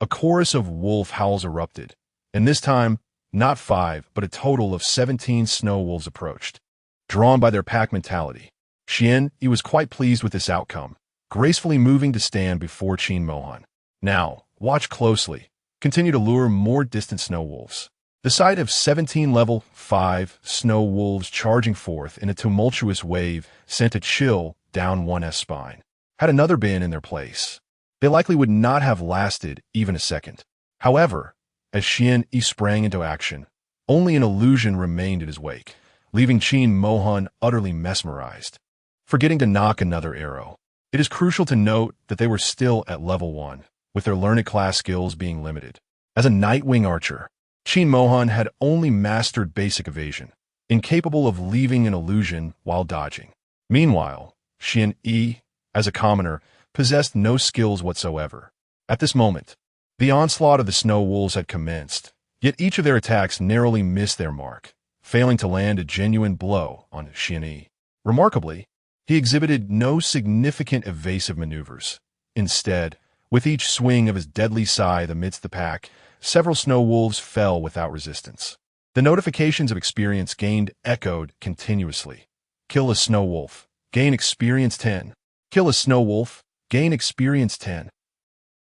A chorus of wolf howls erupted, and this time, not 5, but a total of 17 snow wolves approached. Drawn by their pack mentality, Xian Yi was quite pleased with this outcome, gracefully moving to stand before Qin Mohan. "Now, watch closely. Continue to lure more distant snow wolves." The sight of 17 level 5 snow wolves charging forth in a tumultuous wave sent a chill down one's spine. Had another been in their place, they likely would not have lasted even a second. However, as Xian Yi sprang into action, only an illusion remained in his wake, leaving Qin Mohan utterly mesmerized. Forgetting to knock another arrow, it is crucial to note that they were still at level 1, with their learned class skills being limited. As a Nightwing archer, Qin Mohan had only mastered basic evasion, incapable of leaving an illusion while dodging. Meanwhile, Xian Yi, as a commoner, possessed no skills whatsoever. At this moment, the onslaught of the snow wolves had commenced, yet each of their attacks narrowly missed their mark, failing to land a genuine blow on Xian Yi. Remarkably, he exhibited no significant evasive maneuvers. Instead, with each swing of his deadly scythe amidst the pack, several snow wolves fell without resistance. The notifications of experience gained echoed continuously. Kill a snow wolf, gain experience 10. Kill a snow wolf, gain experience 10.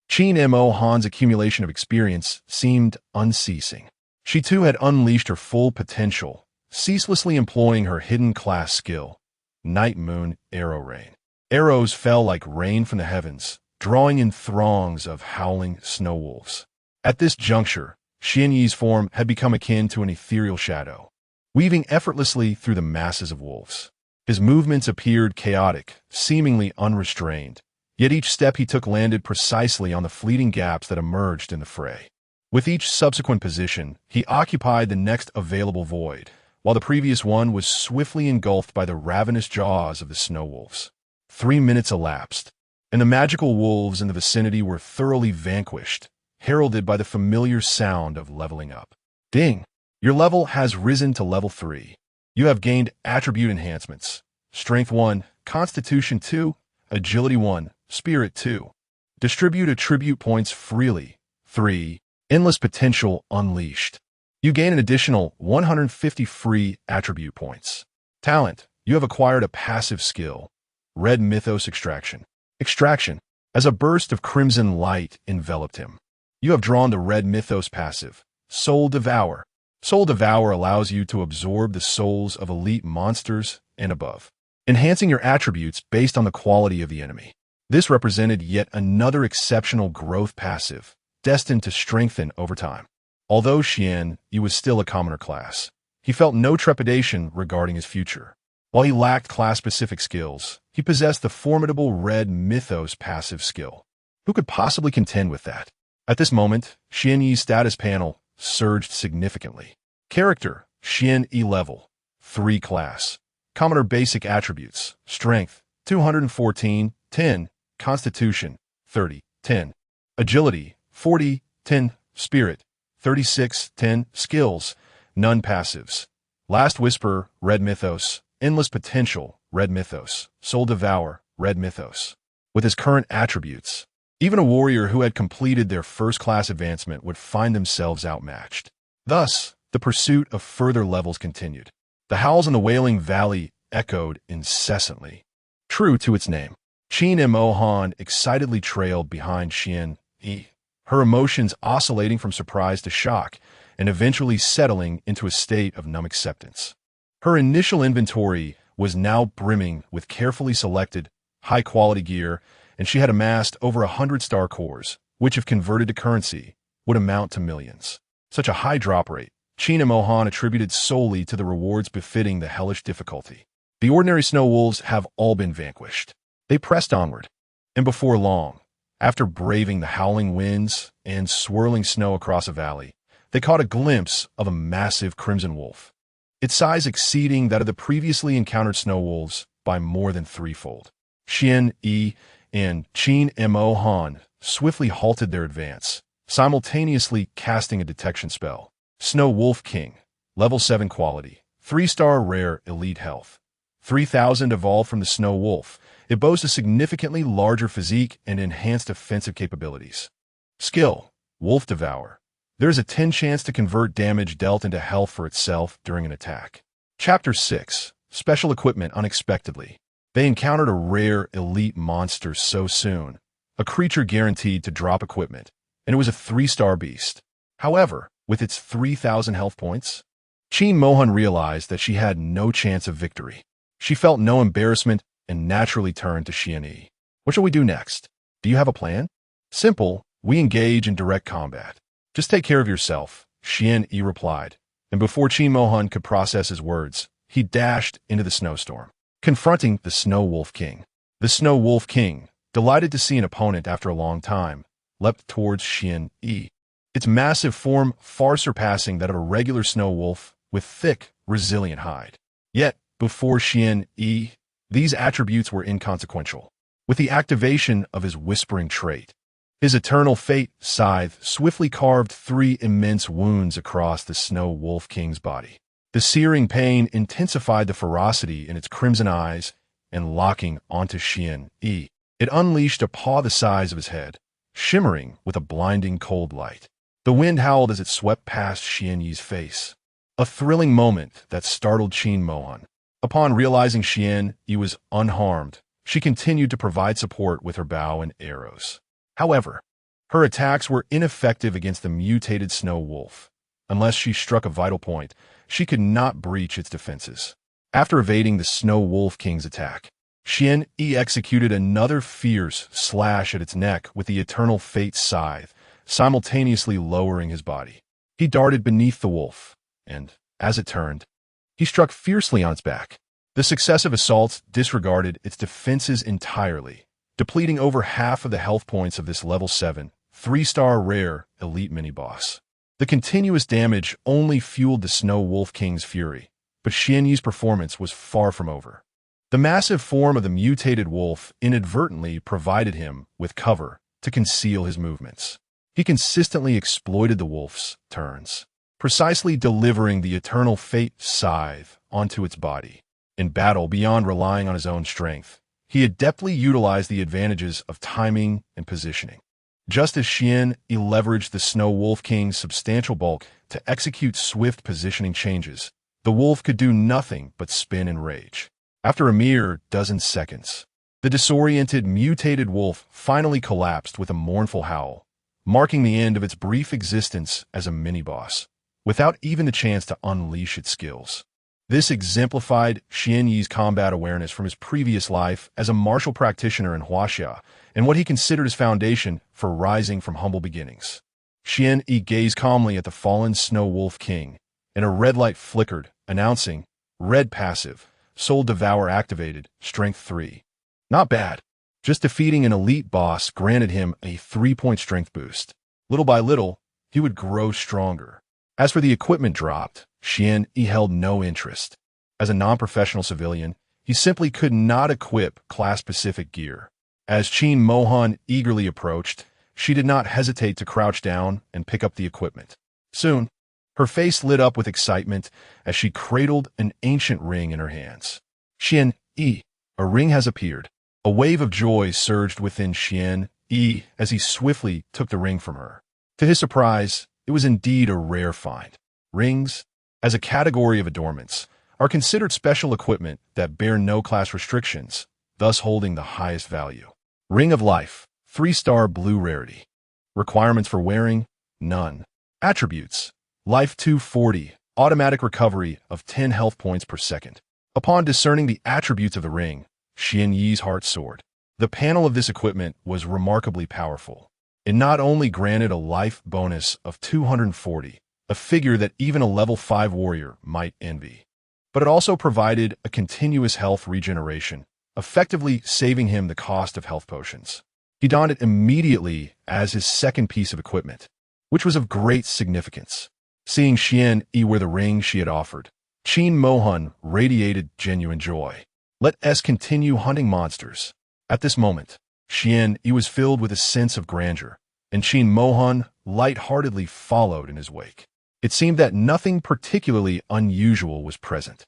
Qin Mohan's accumulation of experience seemed unceasing. She too had unleashed her full potential, ceaselessly employing her hidden class skill, Night Moon Arrow Rain. Arrows fell like rain from the heavens, drawing in throngs of howling snow wolves. At this juncture, Xian Yi's form had become akin to an ethereal shadow, weaving effortlessly through the masses of wolves. His movements appeared chaotic, seemingly unrestrained, yet each step he took landed precisely on the fleeting gaps that emerged in the fray. With each subsequent position, he occupied the next available void, while the previous one was swiftly engulfed by the ravenous jaws of the snow wolves. 3 minutes elapsed, and the magical wolves in the vicinity were thoroughly vanquished, heralded by the familiar sound of leveling up. Ding! Your level has risen to level 3. You have gained attribute enhancements. Strength 1, Constitution 2, Agility 1, Spirit 2. Distribute attribute points freely. 3. Endless potential unleashed. You gain an additional 150 free attribute points. Talent. You have acquired a passive skill. Red Mythos Extraction. Extraction. As a burst of crimson light enveloped him, you have drawn the Red Mythos passive, Soul Devour. Soul Devour allows you to absorb the souls of elite monsters and above, enhancing your attributes based on the quality of the enemy. This represented yet another exceptional growth passive, destined to strengthen over time. Although Xian Yi was still a commoner class, he felt no trepidation regarding his future. While he lacked class-specific skills, he possessed the formidable Red Mythos passive skill. Who could possibly contend with that? At this moment, Xian Yi's status panel surged significantly. Character, Xian Yi level, 3 class. Commoner basic attributes, Strength, 214, 10, Constitution, 30, 10. Agility, 40, 10, Spirit, 36, 10, Skills, none passives. Last Whisper, Red Mythos, Endless Potential, Red Mythos, Soul Devour, Red Mythos. With his current attributes, even a warrior who had completed their first-class advancement would find themselves outmatched. Thus, the pursuit of further levels continued. The howls in the Wailing Valley echoed incessantly. True to its name, Qin Mo Han excitedly trailed behind Xian Yi, her emotions oscillating from surprise to shock and eventually settling into a state of numb acceptance. Her initial inventory was now brimming with carefully selected, high-quality gear, and she had amassed over 100 star cores, which if converted to currency, would amount to millions. Such a high drop rate, Qin Mo Han attributed solely to the rewards befitting the hellish difficulty. The ordinary snow wolves have all been vanquished. They pressed onward, and before long, after braving the howling winds and swirling snow across a valley, they caught a glimpse of a massive crimson wolf, its size exceeding that of the previously encountered snow wolves by more than threefold. Xian Yi and Qin Mo Han swiftly halted their advance, simultaneously casting a detection spell. Snow Wolf King, level 7 quality, 3-star rare elite health. 3000 evolved from the Snow Wolf. It boasts a significantly larger physique and enhanced offensive capabilities. Skill, Wolf Devour. There is a 10 chance to convert damage dealt into health for itself during an attack. Chapter 6, Special Equipment Unexpectedly. They encountered a rare elite monster so soon, a creature guaranteed to drop equipment, and it was a 3-star beast. However, with its 3,000 health points, Qin Mohan realized that she had no chance of victory. She felt no embarrassment and naturally turned to Xian Yi. What shall we do next? Do you have a plan? Simple, we engage in direct combat. Just take care of yourself, Xian Yi replied, and before Qin Mohan could process his words, he dashed into the snowstorm, confronting the Snow Wolf King. The Snow Wolf King, delighted to see an opponent after a long time, leapt towards Xian Yi, its massive form far surpassing that of a regular snow wolf with thick, resilient hide. Yet, before Xian Yi, these attributes were inconsequential. With the activation of his whispering trait, his eternal fate scythe swiftly carved 3 immense wounds across the Snow Wolf King's body. The searing pain intensified the ferocity in its crimson eyes, and locking onto Xian Yi, it unleashed a paw the size of his head, shimmering with a blinding cold light. The wind howled as it swept past Xian Yi's face, a thrilling moment that startled Qin Mohan. Upon realizing Xian Yi was unharmed, she continued to provide support with her bow and arrows. However, her attacks were ineffective against the mutated snow wolf. Unless she struck a vital point, she could not breach its defenses. After evading the Snow Wolf King's attack, Xian Yi executed another fierce slash at its neck with the Eternal Fate Scythe, simultaneously lowering his body. He darted beneath the wolf, and, as it turned, he struck fiercely on its back. The successive assaults disregarded its defenses entirely, depleting over half of the health points of this level 7, 3-star rare elite mini-boss. The continuous damage only fueled the Snow Wolf King's fury, but Xian Yi's performance was far from over. The massive form of the mutated wolf inadvertently provided him with cover to conceal his movements. He consistently exploited the wolf's turns, precisely delivering the Eternal Fate Scythe onto its body. In battle, beyond relying on his own strength, he adeptly utilized the advantages of timing and positioning. Just as Xian Yi leveraged the Snow Wolf King's substantial bulk to execute swift positioning changes, the wolf could do nothing but spin in rage. After a mere dozen seconds, the disoriented, mutated wolf finally collapsed with a mournful howl, marking the end of its brief existence as a mini-boss. without even the chance to unleash its skills. This exemplified Xian Yi's combat awareness from his previous life as a martial practitioner in Huaxia and what he considered his foundation for rising from humble beginnings. Xian Yi gazed calmly at the fallen Snow Wolf King, and a red light flickered, announcing, Red passive, Soul Devour activated, Strength 3. Not bad. Just defeating an elite boss granted him a 3-point strength boost. Little by little, he would grow stronger. As for the equipment dropped, Xian Yi held no interest. As a non-professional civilian, he simply could not equip class-specific gear. As Qin Mohan eagerly approached, she did not hesitate to crouch down and pick up the equipment. Soon, her face lit up with excitement as she cradled an ancient ring in her hands. Xian Yi, a ring has appeared. A wave of joy surged within Xian Yi as he swiftly took the ring from her. To his surprise, it was indeed a rare find. Rings, as a category of adornments, are considered special equipment that bear no class restrictions, thus holding the highest value. Ring of Life, 3-star blue rarity. Requirements for wearing, none. Attributes, Life 240, automatic recovery of 10 health points per second. Upon discerning the attributes of the ring, Xian Yi's heart soared. The panel of this equipment was remarkably powerful. It not only granted a life bonus of 240, a figure that even a level 5 warrior might envy, but it also provided a continuous health regeneration, effectively saving him the cost of health potions. He donned it immediately as his second piece of equipment, which was of great significance. Seeing Xian Yi wear the ring she had offered, Qin Mohan radiated genuine joy. Let us continue hunting monsters. At this moment, Xian Yi was filled with a sense of grandeur, and Qin Mohan light-heartedly followed in his wake. It seemed that nothing particularly unusual was present.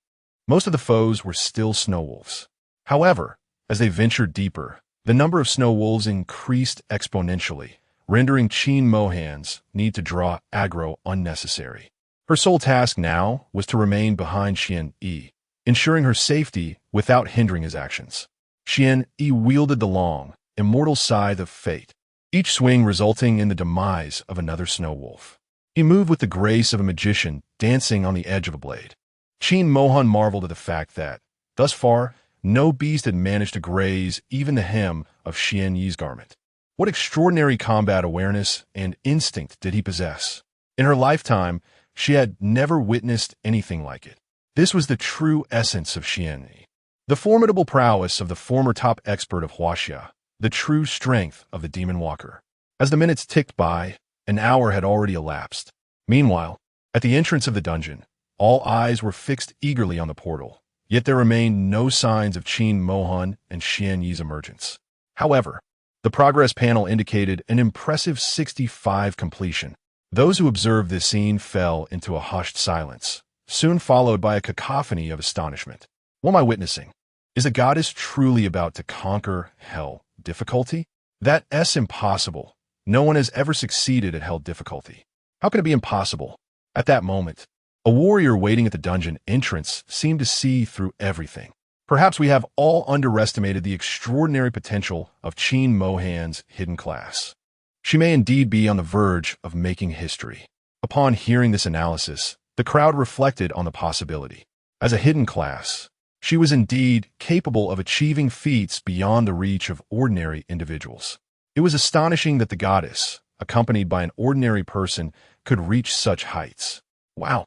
Most of the foes were still snow wolves. However, as they ventured deeper, the number of snow wolves increased exponentially, rendering Qin Mohan's need to draw aggro unnecessary. Her sole task now was to remain behind Xian Yi, ensuring her safety without hindering his actions. Xian Yi wielded the long, immortal scythe of fate, each swing resulting in the demise of another snow wolf. He moved with the grace of a magician dancing on the edge of a blade. Qin Mohan marveled at the fact that, thus far, no beast had managed to graze even the hem of Xian Yi's garment. What extraordinary combat awareness and instinct did he possess? In her lifetime, she had never witnessed anything like it. This was the true essence of Xian Yi. The formidable prowess of the former top expert of Huaxia, the true strength of the Demon Walker. As the minutes ticked by, an hour had already elapsed. Meanwhile, at the entrance of the dungeon, all eyes were fixed eagerly on the portal, yet there remained no signs of Qin Mohan and Xian Yi's emergence. However, the progress panel indicated an impressive 65 completion. Those who observed this scene fell into a hushed silence, soon followed by a cacophony of astonishment. What am I witnessing? Is the goddess truly about to conquer hell difficulty? That's impossible. No one has ever succeeded at hell difficulty. How can it be impossible? At that moment, a warrior waiting at the dungeon entrance seemed to see through everything. Perhaps we have all underestimated the extraordinary potential of Qin Mohan's hidden class. She may indeed be on the verge of making history. Upon hearing this analysis, the crowd reflected on the possibility. As a hidden class, she was indeed capable of achieving feats beyond the reach of ordinary individuals. It was astonishing that the goddess, accompanied by an ordinary person, could reach such heights. Wow,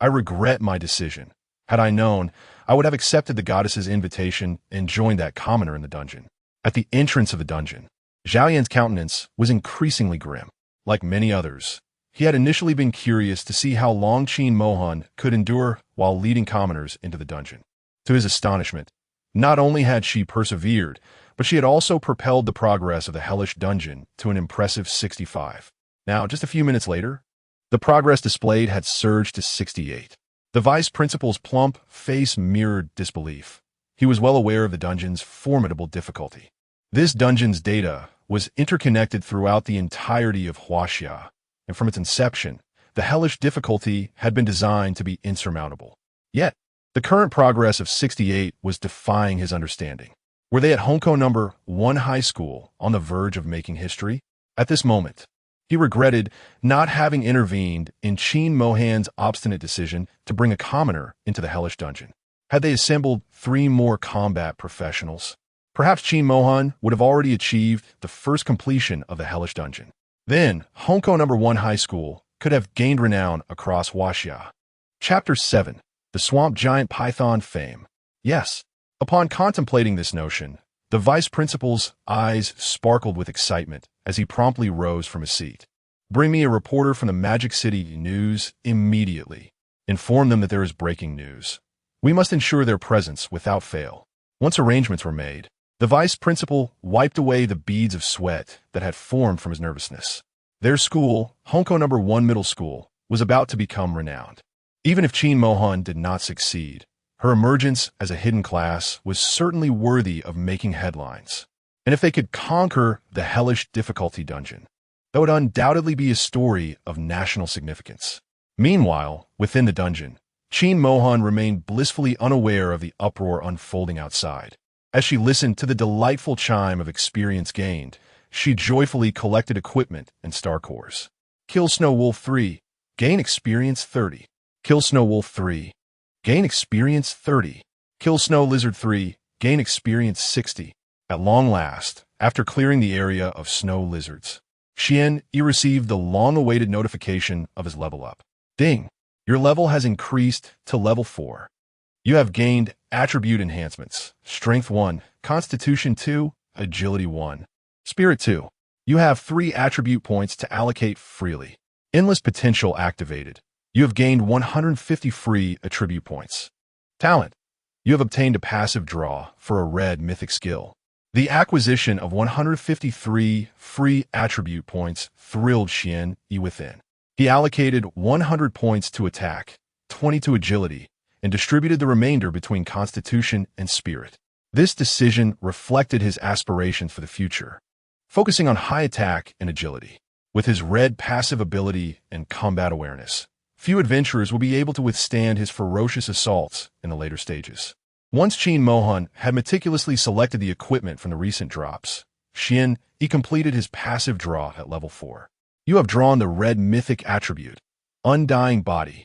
I regret my decision. Had I known, I would have accepted the goddess's invitation and joined that commoner in the dungeon. At the entrance of the dungeon, Zhao Yan's countenance was increasingly grim. Like many others, he had initially been curious to see how long Qin Mohan could endure while leading commoners into the dungeon. To his astonishment, not only had she persevered, but she had also propelled the progress of the hellish dungeon to an impressive 65. Now, just a few minutes later, the progress displayed had surged to 68. The vice principal's plump face mirrored disbelief. He was well aware of the dungeon's formidable difficulty. This dungeon's data was interconnected throughout the entirety of Huaxia, and from its inception, the hellish difficulty had been designed to be insurmountable. Yet, the current progress of 68 was defying his understanding. Were they at Honko number 1 high school on the verge of making history? At this moment, He regretted not having intervened in Qin Mohan's obstinate decision to bring a commoner into the hellish dungeon. Had they assembled 3 more combat professionals, perhaps Qin Mohan would have already achieved the first completion of the hellish dungeon. Then, Honko No. 1 High School could have gained renown across Wuxia. Chapter 7. The Swamp Giant Python Fame. Yes. Upon contemplating this notion, the vice principal's eyes sparkled with excitement as he promptly rose from his seat. Bring me a reporter from the Magic City News immediately. Inform them that there is breaking news. We must ensure their presence without fail. Once arrangements were made, the vice principal wiped away the beads of sweat that had formed from his nervousness. Their school, Honko No. 1 Middle School, was about to become renowned. Even if Qin Mohan did not succeed, her emergence as a hidden class was certainly worthy of making headlines. And if they could conquer the hellish difficulty dungeon, that would undoubtedly be a story of national significance. Meanwhile, within the dungeon, Qin Mohan remained blissfully unaware of the uproar unfolding outside. As she listened to the delightful chime of experience gained, she joyfully collected equipment and star cores. Kill Snow Wolf 3, gain experience 30. Kill Snow Wolf 3, gain experience 30. Kill Snow Lizard 3, gain experience 60. At long last, after clearing the area of snow lizards, Xian Yi received the long-awaited notification of his level up. Ding! Your level has increased to level 4. You have gained attribute enhancements. Strength 1, Constitution 2, Agility 1, Spirit 2. You have 3 attribute points to allocate freely. Endless potential activated. You have gained 150 free attribute points. Talent. You have obtained a passive draw for a red mythic skill. The acquisition of 153 free attribute points thrilled Xian Yi within. He allocated 100 points to attack, 20 to agility, and distributed the remainder between constitution and spirit. This decision reflected his aspirations for the future, focusing on high attack and agility. With his red passive ability and combat awareness, few adventurers will be able to withstand his ferocious assaults in the later stages. Once Qin Mohan had meticulously selected the equipment from the recent drops, Xian Yi completed his passive draw at level 4. You have drawn the red mythic attribute, Undying Body.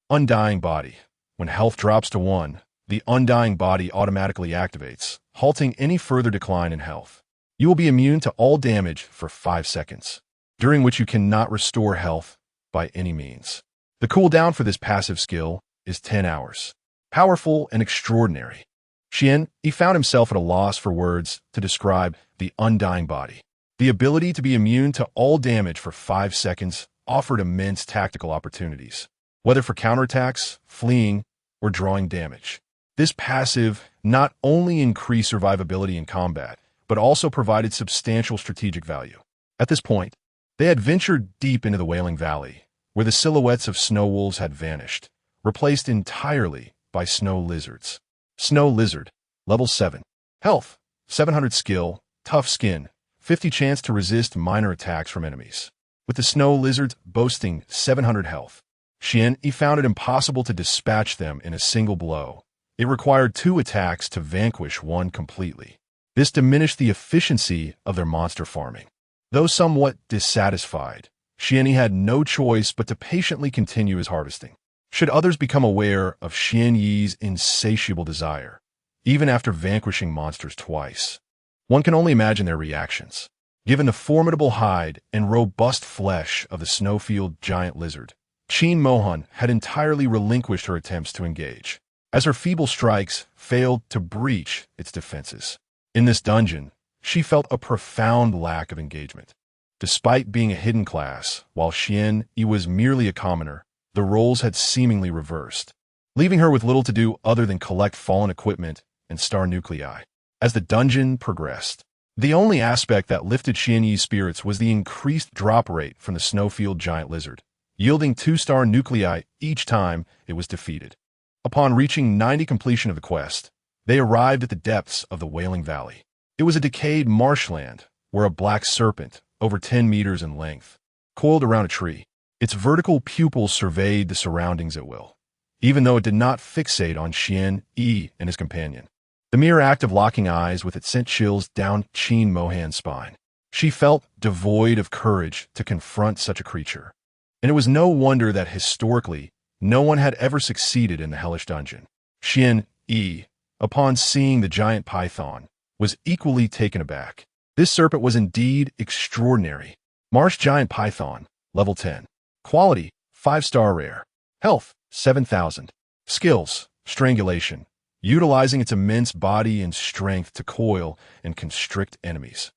Undying Body. When health drops to 1, the Undying Body automatically activates, halting any further decline in health. You will be immune to all damage for 5 seconds, during which you cannot restore health by any means. The cooldown for this passive skill is 10 hours. Powerful and extraordinary. Xian Yi found himself at a loss for words to describe the Undying Body. The ability to be immune to all damage for 5 seconds offered immense tactical opportunities, whether for counterattacks, fleeing, or drawing damage. This passive not only increased survivability in combat, but also provided substantial strategic value. At this point, they had ventured deep into the Wailing Valley, where the silhouettes of snow wolves had vanished, replaced entirely by snow lizards. Snow Lizard, level 7. Health, 700 skill, tough skin, 50 chance to resist minor attacks from enemies. With the snow lizards boasting 700 health, Xian Yi found it impossible to dispatch them in a single blow. It required 2 attacks to vanquish one completely. This diminished the efficiency of their monster farming. Though somewhat dissatisfied, Xian Yi had no choice but to patiently continue his harvesting. Should others become aware of Xian Yi's insatiable desire, even after vanquishing monsters twice, one can only imagine their reactions. Given the formidable hide and robust flesh of the snowfield giant lizard, Qin Mohan had entirely relinquished her attempts to engage, as her feeble strikes failed to breach its defenses. In this dungeon, she felt a profound lack of engagement. Despite being a hidden class, while Xian Yi was merely a commoner, the roles had seemingly reversed, leaving her with little to do other than collect fallen equipment and star nuclei. As the dungeon progressed, the only aspect that lifted Xian Yi's spirits was the increased drop rate from the snowfield giant lizard, yielding 2-star nuclei each time it was defeated. Upon reaching 90 completion of the quest, they arrived at the depths of the Wailing Valley. It was a decayed marshland where a black serpent, over 10 meters in length, coiled around a tree. Its vertical pupils surveyed the surroundings at will, even though it did not fixate on Xian Yi and his companion. The mere act of locking eyes with it sent chills down Qin Mohan's spine. She felt devoid of courage to confront such a creature. And it was no wonder that historically, no one had ever succeeded in the hellish dungeon. Xian Yi, upon seeing the giant python, was equally taken aback. This serpent was indeed extraordinary. Marsh giant python, level 10. Quality, 5-star rare. Health, 7,000. Skills, strangulation, utilizing its immense body and strength to coil and constrict enemies.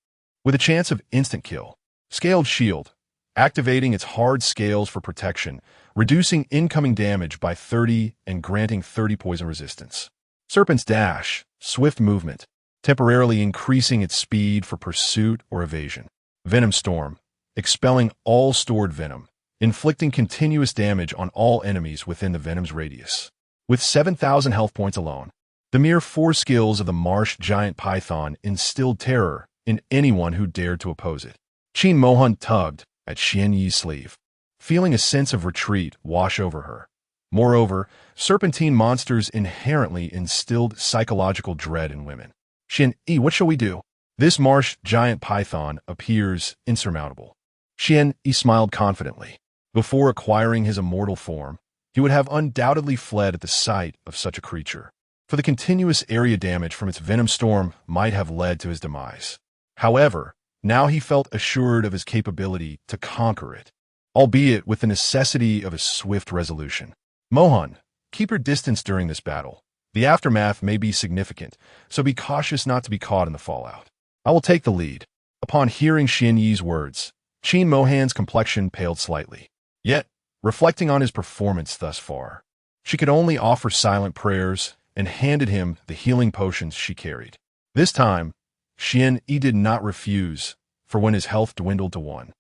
With a chance of instant kill. Scaled shield, activating its hard scales for protection, reducing incoming damage by 30 and granting 30 poison resistance. Serpent's dash, swift movement, temporarily increasing its speed for pursuit or evasion. Venom storm, expelling all stored venom, inflicting continuous damage on all enemies within the venom's radius. With 7,000 health points alone, the mere 4 skills of the marsh giant python instilled terror in anyone who dared to oppose it. Qin Mohan tugged at Xian Yi's sleeve, feeling a sense of retreat wash over her. Moreover, serpentine monsters inherently instilled psychological dread in women. Xian Yi, what shall we do? This marsh giant python appears insurmountable. Xian Yi smiled confidently. Before acquiring his immortal form, he would have undoubtedly fled at the sight of such a creature, for the continuous area damage from its venom storm might have led to his demise. However, now he felt assured of his capability to conquer it, albeit with the necessity of a swift resolution. Mohan, keep your distance during this battle. The aftermath may be significant, so be cautious not to be caught in the fallout. I will take the lead. Upon hearing Xian Yi's words, Qin Mohan's complexion paled slightly. Yet, reflecting on his performance thus far, she could only offer silent prayers and handed him the healing potions she carried. This time, Xian Yi did not refuse, for when his health dwindled to 1,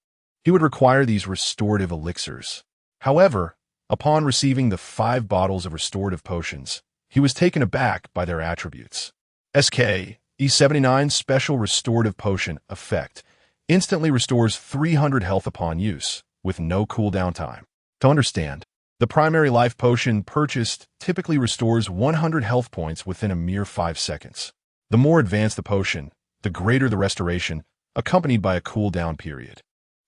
he would require these restorative elixirs. However, upon receiving the 5 bottles of restorative potions, he was taken aback by their attributes. SK E79 Special Restorative Potion Effect instantly restores 300 health upon use, with no cooldown time. To understand, the primary life potion purchased typically restores 100 health points within a mere 5 seconds. The more advanced the potion, the greater the restoration, accompanied by a cooldown period.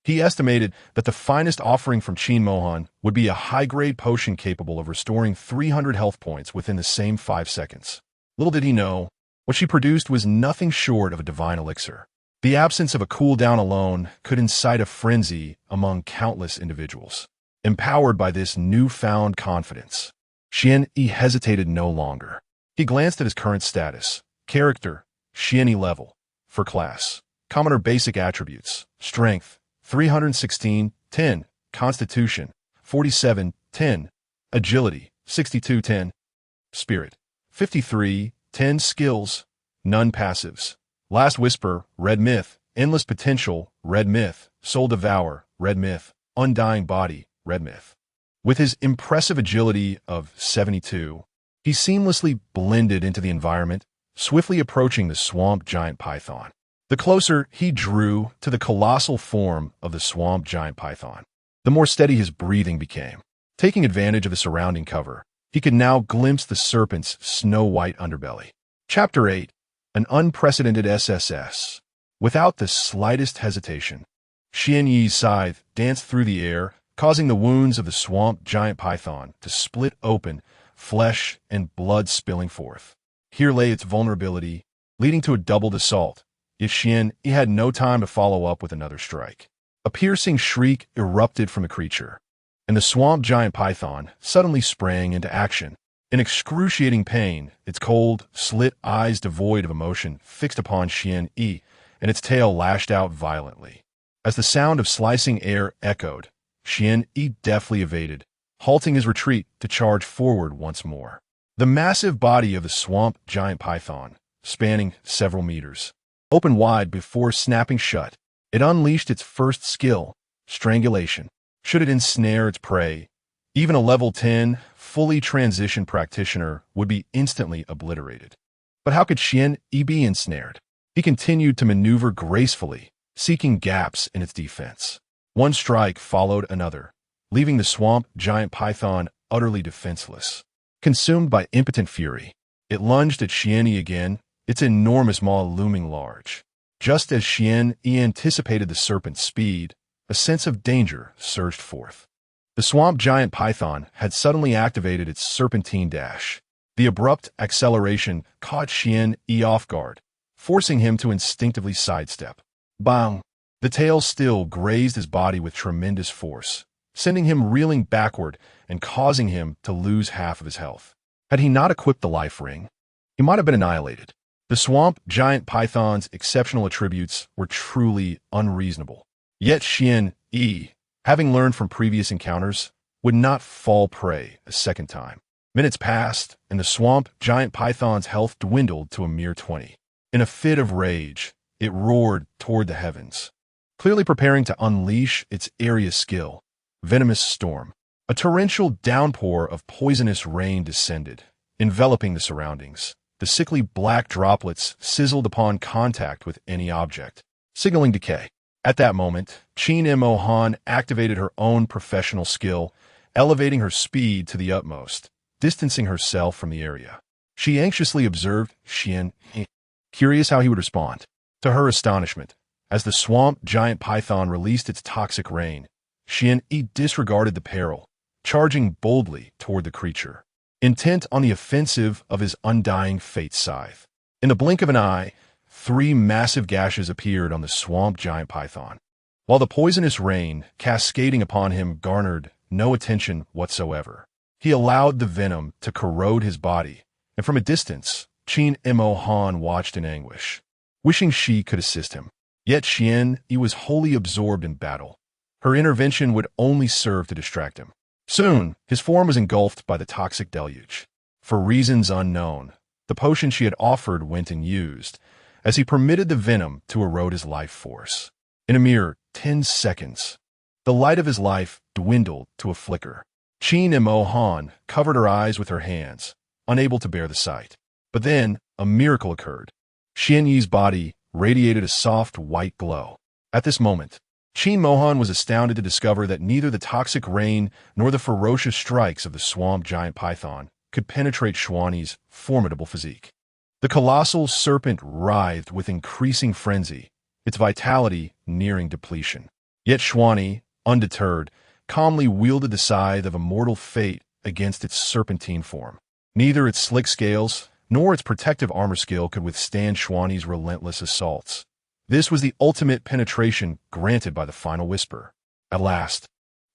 He estimated that the finest offering from Qin Mohan would be a high-grade potion capable of restoring 300 health points within the same 5 seconds. Little did he know, what she produced was nothing short of a divine elixir. The absence of a cooldown alone could incite a frenzy among countless individuals. Empowered by this newfound confidence, Xian Yi hesitated no longer. He glanced at his current status, character, Xian Yi level, for class, commoner basic attributes, strength, 316, 10, constitution, 47, 10, agility, 62, 10, spirit, 53, 10, skills, none passives, last whisper, red myth, endless potential, red myth, soul devour, red myth, undying body, red myth. With his impressive agility of 72, he seamlessly blended into the environment, swiftly approaching the swamp giant python. The closer he drew to the colossal form of the swamp giant python, the more steady his breathing became. Taking advantage of the surrounding cover, he could now glimpse the serpent's snow-white underbelly. Chapter 8. An Unprecedented SSS. Without the slightest hesitation, Xian Yi's scythe danced through the air, causing the wounds of the swamp giant python to split open, flesh and blood spilling forth. Here lay its vulnerability, leading to a doubled assault. Yet Xian Yi had no time to follow up with another strike. A piercing shriek erupted from the creature, and the swamp giant python suddenly sprang into action. In excruciating pain, its cold, slit eyes devoid of emotion fixed upon Xian Yi, and its tail lashed out violently. As the sound of slicing air echoed, Xian Yi deftly evaded, halting his retreat to charge forward once more. The massive body of the swamp giant python, spanning several meters, opened wide before snapping shut. It unleashed its first skill, strangulation. Should it ensnare its prey, even a level 10, fully transitioned practitioner would be instantly obliterated. But how could Xian Yi be ensnared? He continued to maneuver gracefully, seeking gaps in its defense. One strike followed another, leaving the swamp giant python utterly defenseless. Consumed by impotent fury, it lunged at Xian Yi again, its enormous maw looming large. Just as Xian Yi anticipated the serpent's speed, a sense of danger surged forth. The swamp giant python had suddenly activated its serpentine dash. The abrupt acceleration caught Xian Yi off guard, forcing him to instinctively sidestep. Bang! The tail still grazed his body with tremendous force, sending him reeling backward and causing him to lose half of his health. Had he not equipped the life ring, he might have been annihilated. The swamp giant python's exceptional attributes were truly unreasonable. Yet Xian Yi, having learned from previous encounters, would not fall prey a second time. Minutes passed, and the swamp giant python's health dwindled to a mere 20. In a fit of rage, it roared toward the heavens, clearly preparing to unleash its area skill, Venomous Storm. A torrential downpour of poisonous rain descended, enveloping the surroundings. The sickly black droplets sizzled upon contact with any object, signaling decay. At that moment, Qin Mo Han activated her own professional skill, elevating her speed to the utmost, distancing herself from the area. She anxiously observed Xian Yi, curious how he would respond. To her astonishment, as the swamp giant python released its toxic rain, Xian Yi disregarded the peril, charging boldly toward the creature, intent on the offensive of his undying fate scythe. In the blink of an eye, 3 massive gashes appeared on the swamp giant python. While the poisonous rain cascading upon him garnered no attention whatsoever, he allowed the venom to corrode his body, and from a distance, Qin Mo Han watched in anguish, wishing she could assist him. Yet Xian Yi was wholly absorbed in battle. Her intervention would only serve to distract him. Soon, his form was engulfed by the toxic deluge. For reasons unknown, the potion she had offered went unused, as he permitted the venom to erode his life force. In a mere 10 seconds, the light of his life dwindled to a flicker. Qin Mo Han covered her eyes with her hands, unable to bear the sight. But then, a miracle occurred. Xian Yi's body radiated a soft white glow. At this moment, Qin Mohan was astounded to discover that neither the toxic rain nor the ferocious strikes of the swamp giant python could penetrate Xuani's formidable physique. The colossal serpent writhed with increasing frenzy, its vitality nearing depletion. Yet Xuani, undeterred, calmly wielded the scythe of immortal fate against its serpentine form. Neither its slick scales nor its protective armor skill could withstand Xuani's relentless assaults. This was the ultimate penetration granted by the final whisper. At last,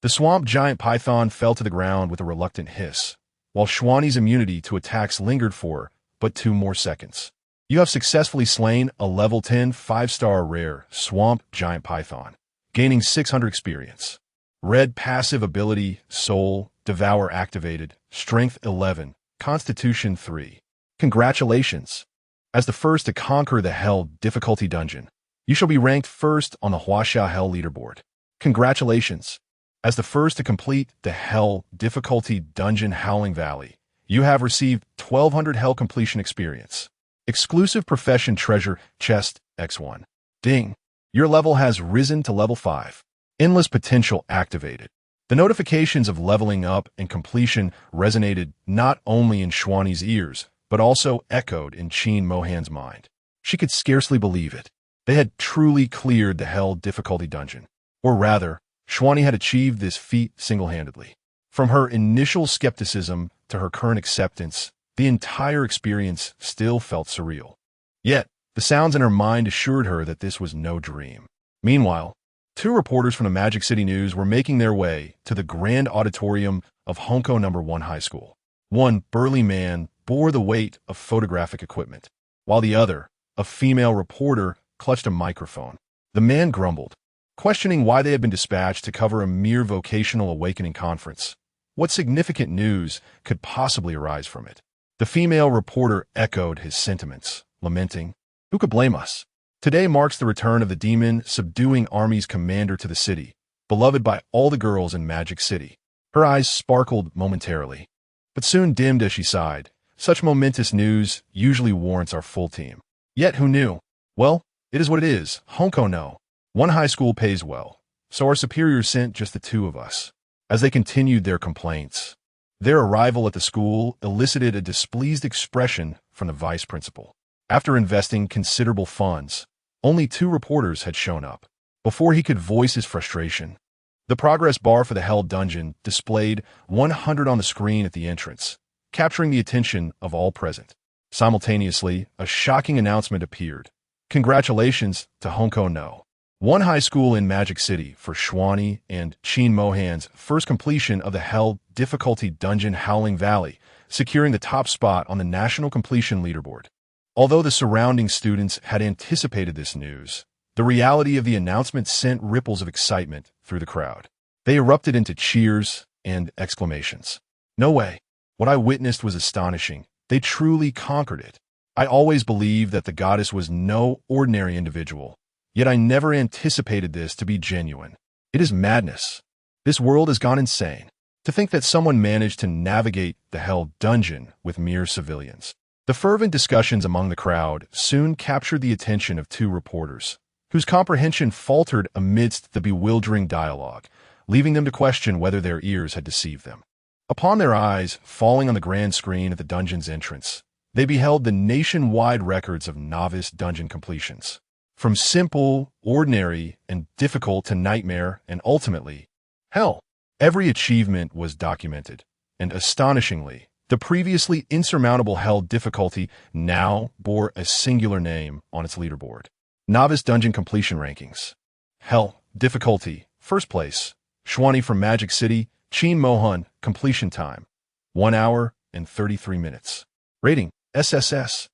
the swamp giant python fell to the ground with a reluctant hiss, while Xuani's immunity to attacks lingered for but 2 more seconds. You have successfully slain a level 10 5-star rare swamp giant python, gaining 600 experience. Red passive ability, Soul, Devour activated, Strength 11, Constitution 3. Congratulations! As the first to conquer the Hell difficulty dungeon, you shall be ranked first on the Huaxia Hell leaderboard. Congratulations! As the first to complete the Hell difficulty dungeon Howling Valley, you have received 1200 Hell completion experience. Exclusive profession treasure chest X1. Ding! Your level has risen to level 5. Endless potential activated. The notifications of leveling up and completion resonated not only in Xuani's ears, but also echoed in Qin Mohan's mind. She could scarcely believe it. They had truly cleared the Hell difficulty dungeon. Or rather, Xuani had achieved this feat single-handedly. From her initial skepticism to her current acceptance, the entire experience still felt surreal. Yet, the sounds in her mind assured her that this was no dream. Meanwhile, 2 reporters from the Magic City News were making their way to the grand auditorium of Honko No. 1 High School. One burly man bore the weight of photographic equipment, while the other, a female reporter, clutched a microphone. The man grumbled, questioning why they had been dispatched to cover a mere vocational awakening conference. What significant news could possibly arise from it? The female reporter echoed his sentiments, lamenting, "Who could blame us? Today marks the return of the demon subduing army's commander to the city, beloved by all the girls in Magic City." Her eyes sparkled momentarily, but soon dimmed as she sighed. Such momentous news usually warrants our full team. Yet who knew? Well, it is what it is. Honko no. 1 high school pays well, so our superiors sent just the 2 of us. As they continued their complaints, their arrival at the school elicited a displeased expression from the vice principal. After investing considerable funds, Only 2 reporters had shown up. Before he could voice his frustration, the progress bar for the Hell Dungeon displayed 100 on the screen at the entrance, capturing the attention of all present. Simultaneously, a shocking announcement appeared. Congratulations to Honko no One high school in Magic City for Shwani and Chin Mohan's first completion of the Hell difficulty dungeon Howling Valley, securing the top spot on the national completion leaderboard. Although the surrounding students had anticipated this news, the reality of the announcement sent ripples of excitement through the crowd. They erupted into cheers and exclamations. No way. What I witnessed was astonishing. They truly conquered it. I always believed that the goddess was no ordinary individual, yet I never anticipated this to be genuine. It is madness. This world has gone insane. To think that someone managed to navigate the Hell Dungeon with mere civilians. The fervent discussions among the crowd soon captured the attention of 2 reporters, whose comprehension faltered amidst the bewildering dialogue, leaving them to question whether their ears had deceived them. Upon their eyes falling on the grand screen at the dungeon's entrance, they beheld the nationwide records of novice dungeon completions. From simple, ordinary, and difficult to nightmare and ultimately, hell. Every achievement was documented, and astonishingly, the previously insurmountable Hell difficulty now bore a singular name on its leaderboard. Novice Dungeon Completion Rankings. Hell difficulty, first place, Shwani from Magic City, Chin Mohan, completion time, 1 hour and 33 minutes. Rating, SSS.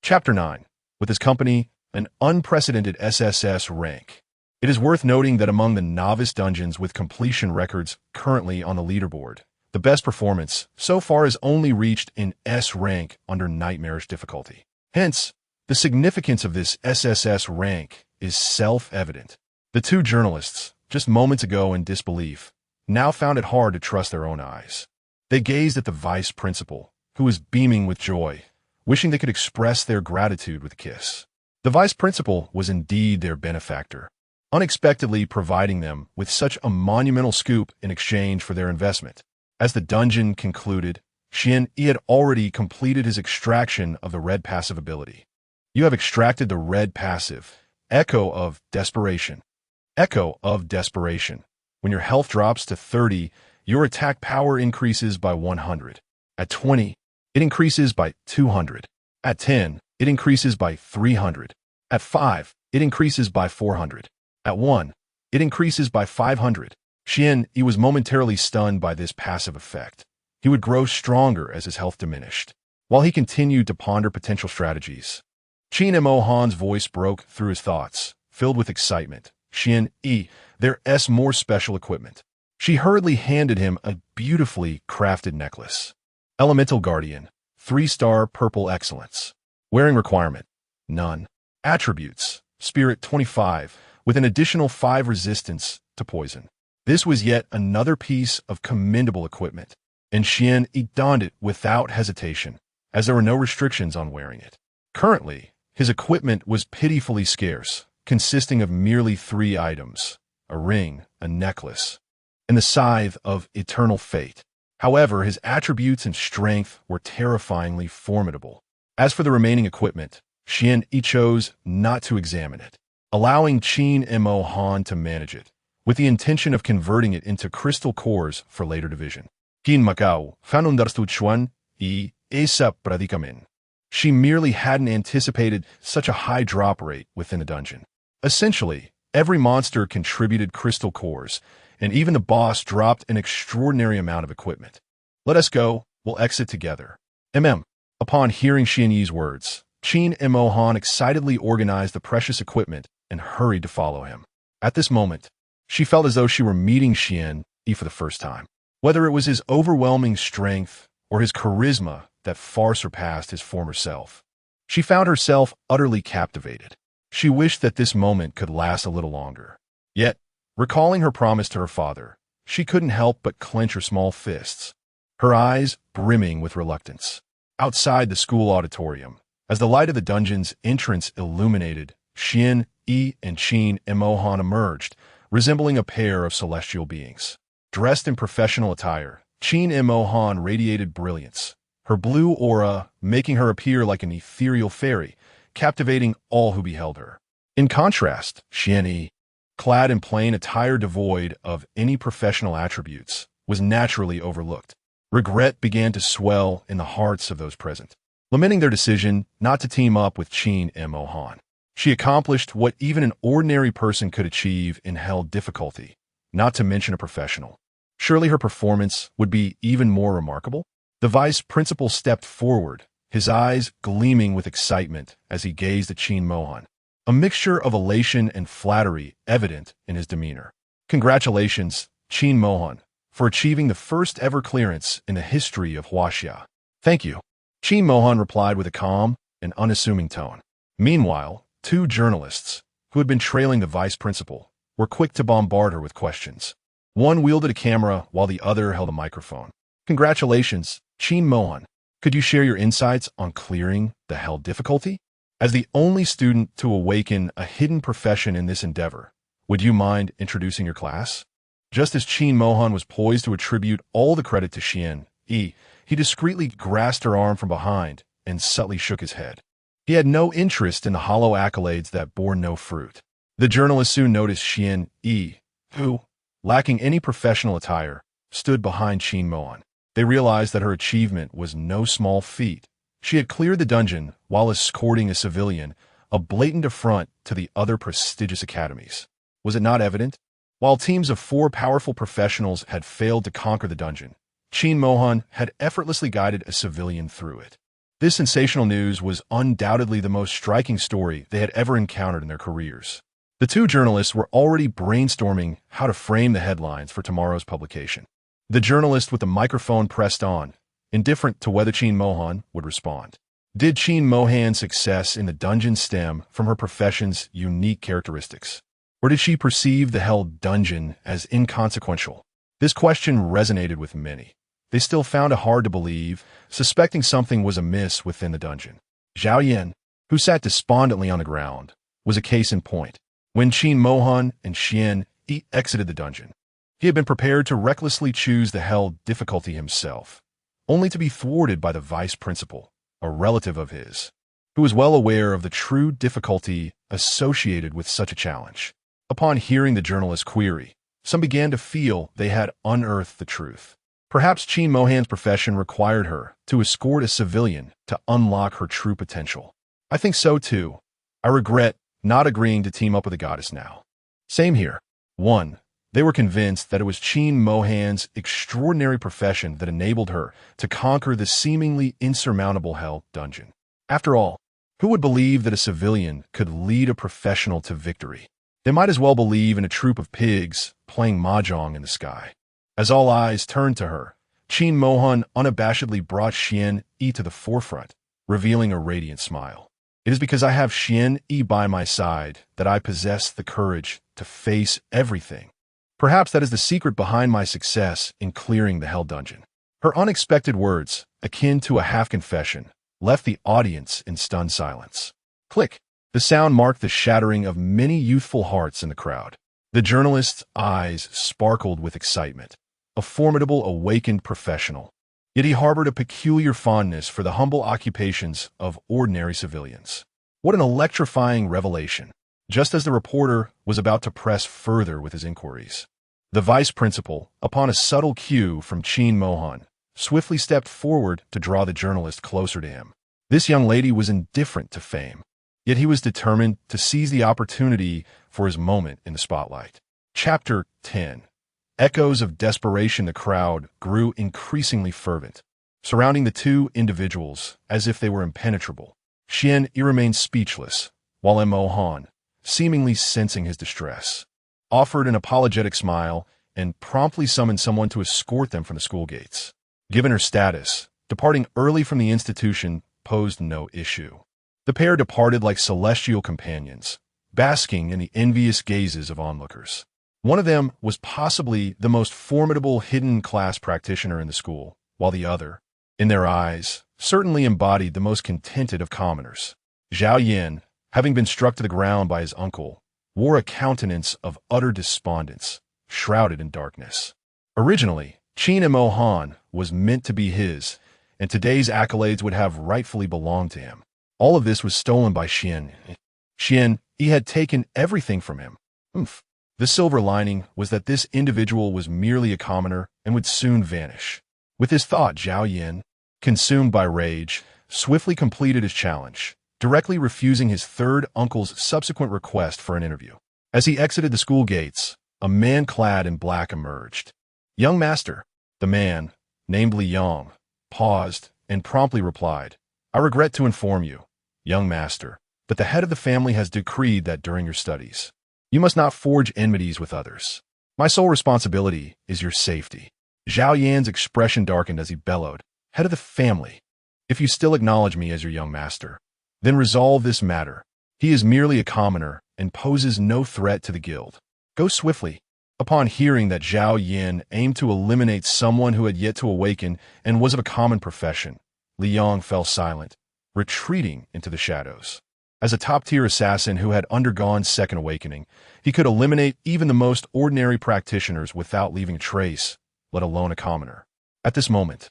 Chapter 9. With his company, an unprecedented SSS rank. It is worth noting that among the novice dungeons with completion records currently on the leaderboard, the best performance so far has only reached an S rank under nightmarish difficulty. Hence, the significance of this SSS rank is self-evident. The 2 journalists, just moments ago in disbelief, now found it hard to trust their own eyes. They gazed at the vice principal, who was beaming with joy, wishing they could express their gratitude with a kiss. The vice principal was indeed their benefactor, unexpectedly providing them with such a monumental scoop in exchange for their investment. As the dungeon concluded, Xian Yi had already completed his extraction of the red passive ability. You have extracted the red passive, Echo of Desperation. Echo of Desperation. When your health drops to 30, your attack power increases by 100. At 20, it increases by 200. At 10, it increases by 300. At 5, it increases by 400. At 1, it increases by 500. Xian Yi was momentarily stunned by this passive effect. He would grow stronger as his health diminished. While he continued to ponder potential strategies, Chin Mohan's voice broke through his thoughts, filled with excitement. Xian Yi, their more special equipment. She hurriedly handed him a beautifully crafted necklace. Elemental Guardian, 3-star purple excellence. Wearing requirement, none. Attributes, Spirit 25, with an additional 5 resistance to poison. This was yet another piece of commendable equipment, and Xian Yi donned it without hesitation, as there were no restrictions on wearing it. Currently, his equipment was pitifully scarce, consisting of merely 3 items, a ring, a necklace, and the scythe of eternal fate. However, his attributes and strength were terrifyingly formidable. As for the remaining equipment, Xian Yi chose not to examine it, allowing Chin Mohan to manage it, with the intention of converting it into crystal cores for later division. Kin Macau found understood Chuan y esa predicamen. She merely hadn't anticipated such a high drop rate within the dungeon. Essentially, every monster contributed crystal cores, and even the boss dropped an extraordinary amount of equipment. Let us go, we'll exit together. Upon hearing Xian Yi's words, Chin Mohan excitedly organized the precious equipment and hurried to follow him. At this moment, she felt as though she were meeting Xian Yi for the first time. Whether it was his overwhelming strength or his charisma that far surpassed his former self, she found herself utterly captivated. She wished that this moment could last a little longer. Yet, recalling her promise to her father, she couldn't help but clench her small fists, her eyes brimming with reluctance. Outside the school auditorium, as the light of the dungeon's entrance illuminated, Xian Yi and Chin Mohan emerged, resembling a pair of celestial beings. Dressed in professional attire, Chin Mohan radiated brilliance, her blue aura making her appear like an ethereal fairy, captivating all who beheld her. In contrast, Xian Yi, clad in plain attire devoid of any professional attributes, was naturally overlooked. Regret began to swell in the hearts of those present, lamenting their decision not to team up with Qin and Mohan. She accomplished what even an ordinary person could achieve in hell difficulty, not to mention a professional. Surely her performance would be even more remarkable? The vice principal stepped forward, his eyes gleaming with excitement as he gazed at Qin Mohan, a mixture of elation and flattery evident in his demeanor. Congratulations, Qin Mohan, for achieving the first ever clearance in the history of Huaxia. Thank you. Qin Mohan replied with a calm and unassuming tone. Meanwhile, two journalists, who had been trailing the vice principal, were quick to bombard her with questions. One wielded a camera while the other held a microphone. Congratulations, Qin Mohan. Could you share your insights on clearing the hell difficulty? As the only student to awaken a hidden profession in this endeavor, would you mind introducing your class? Just as Qin Mohan was poised to attribute all the credit to Xian Yi, he discreetly grasped her arm from behind and subtly shook his head. He had no interest in the hollow accolades that bore no fruit. The journalist soon noticed Xian Yi, who, lacking any professional attire, stood behind Qin Mohan. They realized that her achievement was no small feat. She had cleared the dungeon while escorting a civilian, a blatant affront to the other prestigious academies. Was it not evident? While teams of 4 powerful professionals had failed to conquer the dungeon, Qin Mohan had effortlessly guided a civilian through it. This sensational news was undoubtedly the most striking story they had ever encountered in their careers. The two journalists were already brainstorming how to frame the headlines for tomorrow's publication. The journalist with the microphone pressed on, indifferent to whether Qin Mohan would respond. Did Qin Mohan's success in the dungeon stem from her profession's unique characteristics? Or did she perceive the hell dungeon as inconsequential? This question resonated with many. They still found it hard to believe, suspecting something was amiss within the dungeon. Zhao Yan, who sat despondently on the ground, was a case in point. When Qin Mohan and Xian Yi exited the dungeon, he had been prepared to recklessly choose the hell difficulty himself, only to be thwarted by the vice principal, a relative of his, who was well aware of the true difficulty associated with such a challenge. Upon hearing the journalist's query, some began to feel they had unearthed the truth. Perhaps Qin Mohan's profession required her to escort a civilian to unlock her true potential. I think so too. I regret not agreeing to team up with a goddess now. Same here. 1. They were convinced that it was Qin Mohan's extraordinary profession that enabled her to conquer the seemingly insurmountable hell dungeon. After all, who would believe that a civilian could lead a professional to victory? They might as well believe in a troop of pigs playing mahjong in the sky. As all eyes turned to her, Qin Mohan unabashedly brought Xian Yi to the forefront, revealing a radiant smile. It is because I have Xian Yi by my side that I possess the courage to face everything. Perhaps that is the secret behind my success in clearing the hell dungeon. Her unexpected words, akin to a half-confession, left the audience in stunned silence. Click. The sound marked the shattering of many youthful hearts in the crowd. The journalist's eyes sparkled with excitement. A formidable awakened professional. Yet he harbored a peculiar fondness for the humble occupations of ordinary civilians. What an electrifying revelation. Just as the reporter was about to press further with his inquiries, the vice principal, upon a subtle cue from Qin Mohan, swiftly stepped forward to draw the journalist closer to him. This young lady was indifferent to fame, yet he was determined to seize the opportunity for his moment in the spotlight. Chapter 10. Echoes of desperation. The crowd grew increasingly fervent, surrounding the two individuals as if they were impenetrable. Xian Yi remained speechless, while Mohan, seemingly sensing his distress, offered an apologetic smile and promptly summoned someone to escort them from the school gates. Given her status, departing early from the institution posed no issue. The pair departed like celestial companions, basking in the envious gazes of onlookers. One of them was possibly the most formidable hidden class practitioner in the school, while the other, in their eyes, certainly embodied the most contented of commoners. Zhao Yan, having been struck to the ground by his uncle, wore a countenance of utter despondence, shrouded in darkness. Originally, Qin Mohan was meant to be his, and today's accolades would have rightfully belonged to him. All of this was stolen by Xian. Xian Yi had taken everything from him. Oomph. The silver lining was that this individual was merely a commoner and would soon vanish. With this thought, Zhao Yin, consumed by rage, swiftly completed his challenge, directly refusing his third uncle's subsequent request for an interview. As he exited the school gates, a man clad in black emerged. "Young master," the man, named Li Yong, paused and promptly replied, "I regret to inform you, young master, that the head of the family has decreed that during your studies, you must not forge enmities with others. My sole responsibility is your safety." Zhao Yan's expression darkened as he bellowed, "Head of the family, if you still acknowledge me as your young master, then resolve this matter. He is merely a commoner and poses no threat to the guild. Go swiftly." Upon hearing that Zhao Yin aimed to eliminate someone who had yet to awaken and was of a common profession, Li Yong fell silent, retreating into the shadows. As a top-tier assassin who had undergone second awakening, he could eliminate even the most ordinary practitioners without leaving a trace, let alone a commoner. At this moment,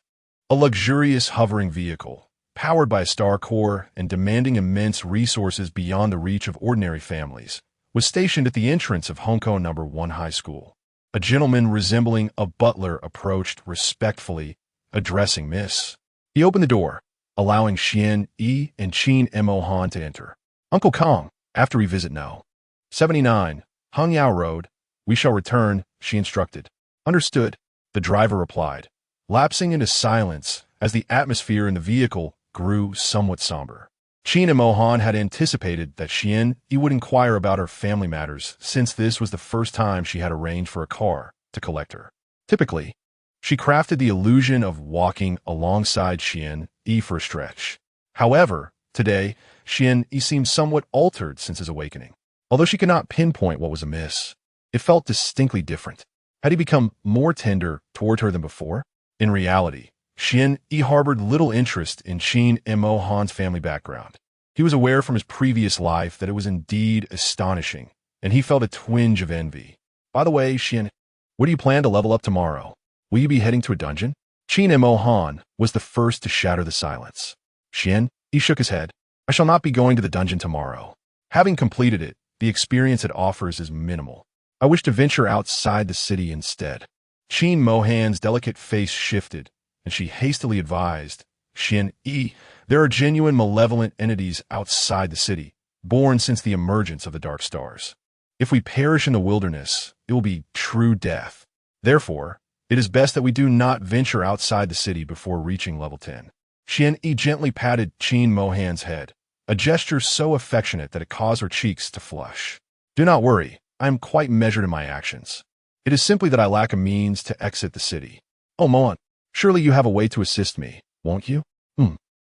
a luxurious hovering vehicle, powered by a star core and demanding immense resources beyond the reach of ordinary families, was stationed at the entrance of Hongkou No. 1 High School. A gentleman resembling a butler approached respectfully, addressing Miss. He opened the door, allowing Xian Yi and Qin Mo Han to enter. "Uncle Kong, after we visit No. 79, Hongyao Road, we shall return," she instructed. "Understood," the driver replied, lapsing into silence as the atmosphere in the vehicle grew somewhat somber. Qin Mo Han had anticipated that Xian Yi would inquire about her family matters since this was the first time she had arranged for a car to collect her. Typically, she crafted the illusion of walking alongside Xian Yi for a stretch. However, today, Xian Yi seemed somewhat altered since his awakening. Although she could not pinpoint what was amiss, it felt distinctly different. Had he become more tender toward her than before? In reality, Xian Yi harbored little interest in Qin Mo Han's family background. He was aware from his previous life that it was indeed astonishing, and he felt a twinge of envy. "By the way, Xian, what do you plan to level up tomorrow? Will you be heading to a dungeon?" Qin Mo Han was the first to shatter the silence. Xian Yi shook his head. "I shall not be going to the dungeon tomorrow. Having completed it, the experience it offers is minimal. I wish to venture outside the city instead." Qin Mo Han's delicate face shifted, and she hastily advised, "Xian Yi, there are genuine malevolent entities outside the city, born since the emergence of the dark stars. If we perish in the wilderness, it will be true death. Therefore, it is best that we do not venture outside the city before reaching level 10. Xian Yi gently patted Qin Mo Han's head, a gesture so affectionate that it caused her cheeks to flush. "Do not worry, I am quite measured in my actions. It is simply that I lack a means to exit the city. Oh, Moan, surely you have a way to assist me, won't you?"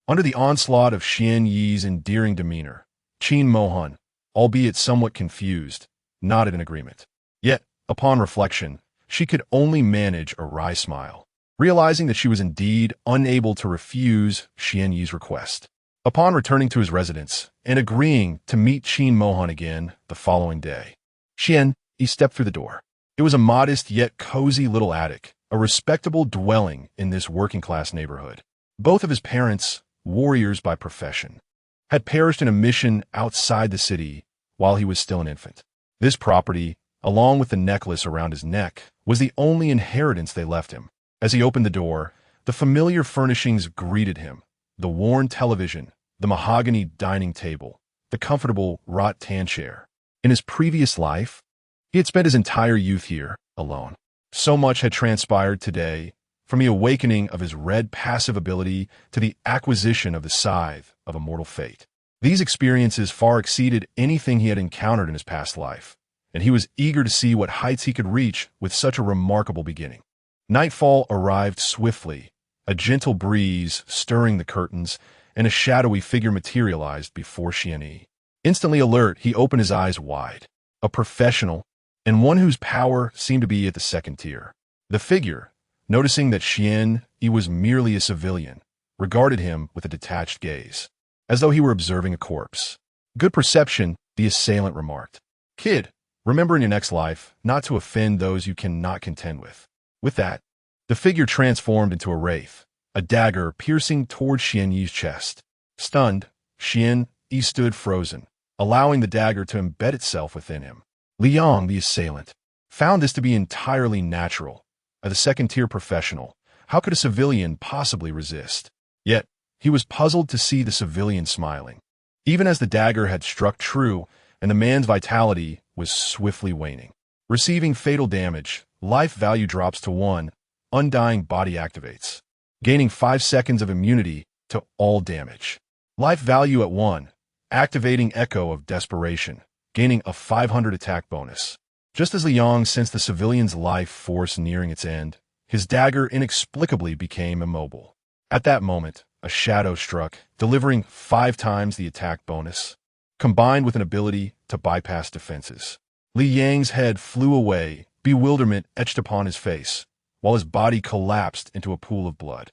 Under the onslaught of Xian Yi's endearing demeanor, Qin Mo Han, albeit somewhat confused, nodded in agreement. Yet, upon reflection, she could only manage a wry smile, realizing that she was indeed unable to refuse Xian Yi's request. Upon returning to his residence and agreeing to meet Qin Mo Han again the following day, Xian Yi stepped through the door. It was a modest yet cozy little attic, a respectable dwelling in this working-class neighborhood. Both of his parents, warriors by profession, had perished in a mission outside the city while he was still an infant. This property, along with the necklace around his neck, was the only inheritance they left him. As he opened the door, the familiar furnishings greeted him: the worn television, the mahogany dining table, the comfortable rattan chair. In his previous life, he had spent his entire youth here, alone. So much had transpired today, from the awakening of his red passive ability to the acquisition of the scythe of immortal fate. These experiences far exceeded anything he had encountered in his past life, and he was eager to see what heights he could reach with such a remarkable beginning. Nightfall arrived swiftly, a gentle breeze stirring the curtains, and a shadowy figure materialized before Xian Yi. Instantly alert, he opened his eyes wide. A professional, and one whose power seemed to be at the second tier. The figure, noticing that Xian Yi was merely a civilian, regarded him with a detached gaze, as though he were observing a corpse. "Good perception," the assailant remarked. "Kid, remember in your next life not to offend those you cannot contend with." With that, the figure transformed into a wraith, a dagger piercing toward Xian Yi's chest. Stunned, Xian Yi stood frozen, allowing the dagger to embed itself within him. Liang, the assailant, found this to be entirely natural. As a second-tier professional, how could a civilian possibly resist? Yet, he was puzzled to see the civilian smiling. Even as the dagger had struck true, and the man's vitality was swiftly waning. Receiving fatal damage, life value drops to 1, undying body activates, gaining 5 seconds of immunity to all damage. Life value at 1, activating Echo of Desperation, gaining a 500 attack bonus. Just as Liang sensed the civilian's life force nearing its end, his dagger inexplicably became immobile. At that moment, a shadow struck, delivering 5 times the attack bonus, combined with an ability to bypass defenses. Li Yang's head flew away, bewilderment etched upon his face, while his body collapsed into a pool of blood.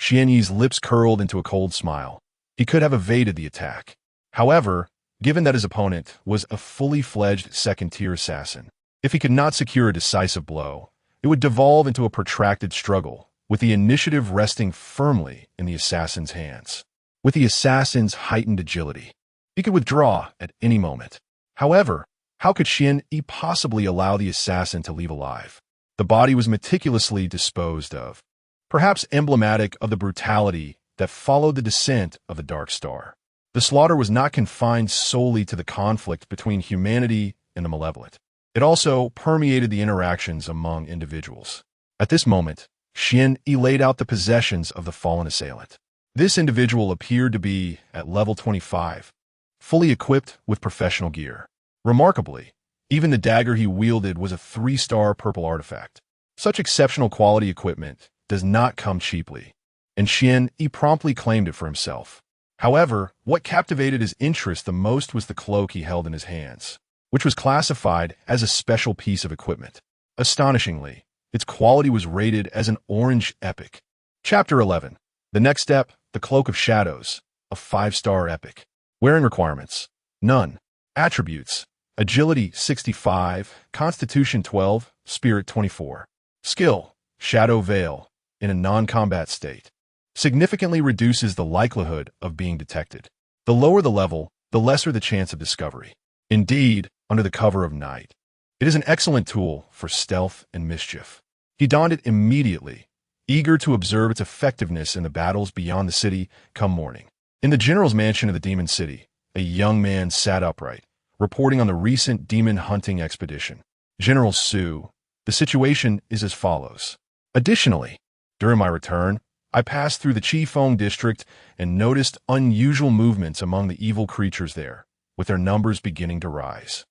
Xian Yi's lips curled into a cold smile. He could have evaded the attack. However, given that his opponent was a fully fledged second-tier assassin, if he could not secure a decisive blow, it would devolve into a protracted struggle, with the initiative resting firmly in the assassin's hands. With the assassin's heightened agility, he could withdraw at any moment. However, how could Xian Yi possibly allow the assassin to leave alive? The body was meticulously disposed of, perhaps emblematic of the brutality that followed the descent of the Dark Star. The slaughter was not confined solely to the conflict between humanity and the malevolent. It also permeated the interactions among individuals. At this moment, Xian Yi laid out the possessions of the fallen assailant. This individual appeared to be at level 25, fully equipped with professional gear. Remarkably, even the dagger he wielded was a 3-star purple artifact. Such exceptional quality equipment does not come cheaply, and Xian Yi promptly claimed it for himself. However, what captivated his interest the most was the cloak he held in his hands, which was classified as a special piece of equipment. Astonishingly, its quality was rated as an orange epic. Chapter 11. The next step, the Cloak of Shadows, a 5-star epic. Wearing requirements: none. Attributes: Agility 65, Constitution 12, Spirit 24. Skill: Shadow Veil, in a non-combat state. Significantly reduces the likelihood of being detected. The lower the level, the lesser the chance of discovery. Indeed, under the cover of night, it is an excellent tool for stealth and mischief. He donned it immediately, eager to observe its effectiveness in the battles beyond the city come morning. In the general's mansion of the Demon City, a young man sat upright, reporting on the recent demon hunting expedition. General Su, the situation is as follows. Additionally, during my return, I passed through the Qifeng district and noticed unusual movements among the evil creatures there, with their numbers beginning to rise.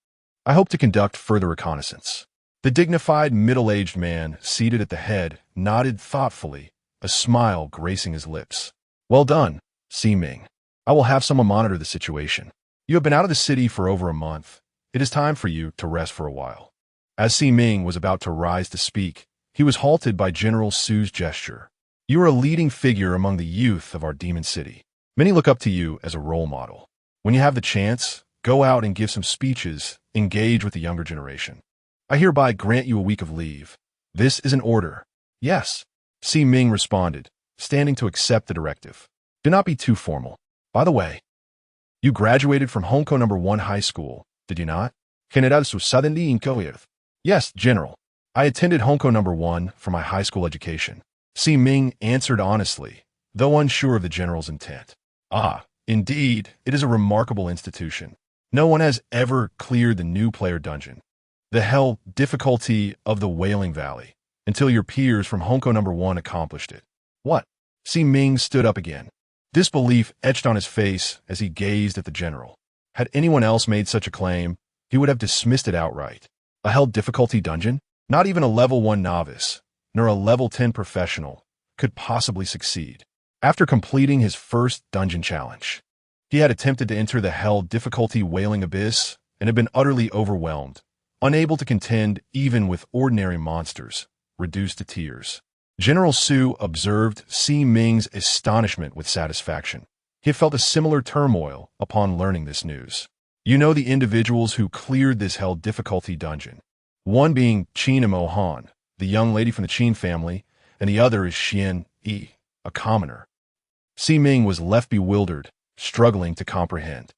I hope to conduct further reconnaissance. The dignified middle-aged man seated at the head nodded thoughtfully, a smile gracing his lips. Well done, Si Ming. I will have someone monitor the situation. You have been out of the city for over a month. It is time for you to rest for a while. As Si Ming was about to rise to speak, he was halted by General Su's gesture. You are a leading figure among the youth of our Demon City. Many look up to you as a role model. When you have the chance, go out and give some speeches, engage with the younger generation. I hereby grant you a week of leave. This is an order. Yes, Si Ming responded, standing to accept the directive. Do not be too formal. By the way, you graduated from Honko No. 1 High School, did you not? General Su suddenly inquired. Yes, General. I attended Honko No. 1 for my high school education. Si Ming answered honestly, though unsure of the general's intent. Ah, indeed, it is a remarkable institution. No one has ever cleared the new player dungeon, the hell difficulty of the Wailing Valley, until your peers from Honko No. 1 accomplished it. What? Si Ming stood up again. Disbelief etched on his face as he gazed at the general. Had anyone else made such a claim, he would have dismissed it outright. A hell difficulty dungeon? Not even a level 1 novice, nor a level 10 professional, could possibly succeed. After completing his first dungeon challenge, he had attempted to enter the hell difficulty Wailing Abyss and had been utterly overwhelmed, unable to contend even with ordinary monsters, reduced to tears. General Su observed Si Ming's astonishment with satisfaction. He felt a similar turmoil upon learning this news. You know the individuals who cleared this hell difficulty dungeon, one being Qin Mohan, the young lady from the Qin family, and the other is Xian Yi, a commoner. Si Ming was left bewildered, struggling to comprehend.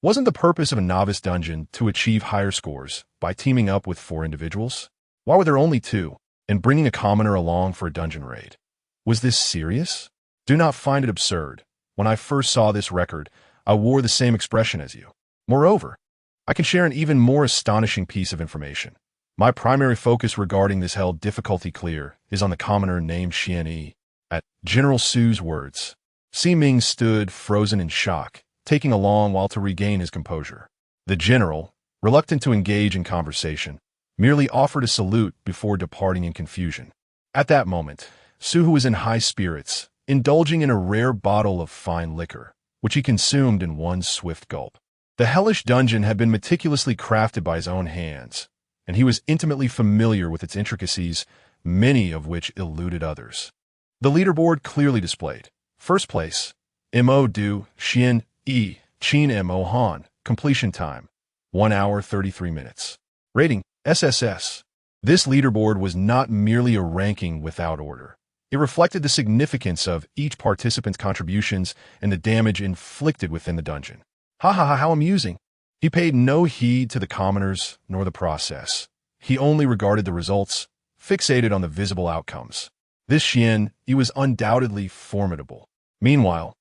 Wasn't the purpose of a novice dungeon to achieve higher scores by teaming up with 4 individuals? Why were there only 2, and bringing a commoner along for a dungeon raid? Was this serious? Do not find it absurd. When I first saw this record, I wore the same expression as you. Moreover, I can share an even more astonishing piece of information. My primary focus regarding this held difficulty clear is on the commoner named Xian Yi. At General Su's words, Si Ming stood frozen in shock, taking a long while to regain his composure. The general, reluctant to engage in conversation, merely offered a salute before departing in confusion. At that moment, Su, who was in high spirits, indulging in a rare bottle of fine liquor, which he consumed in one swift gulp. The hellish dungeon had been meticulously crafted by his own hands, and he was intimately familiar with its intricacies, many of which eluded others. The leaderboard clearly displayed: first place, Mo Du Xian Yi Qin Mo Han, completion time, 1 hour 33 minutes. Rating, SSS. This leaderboard was not merely a ranking without order. It reflected the significance of each participant's contributions and the damage inflicted within the dungeon. Ha ha ha, how amusing. He paid no heed to the commoners nor the process. He only regarded the results, fixated on the visible outcomes. This Xian Yi was undoubtedly formidable. Meanwhile,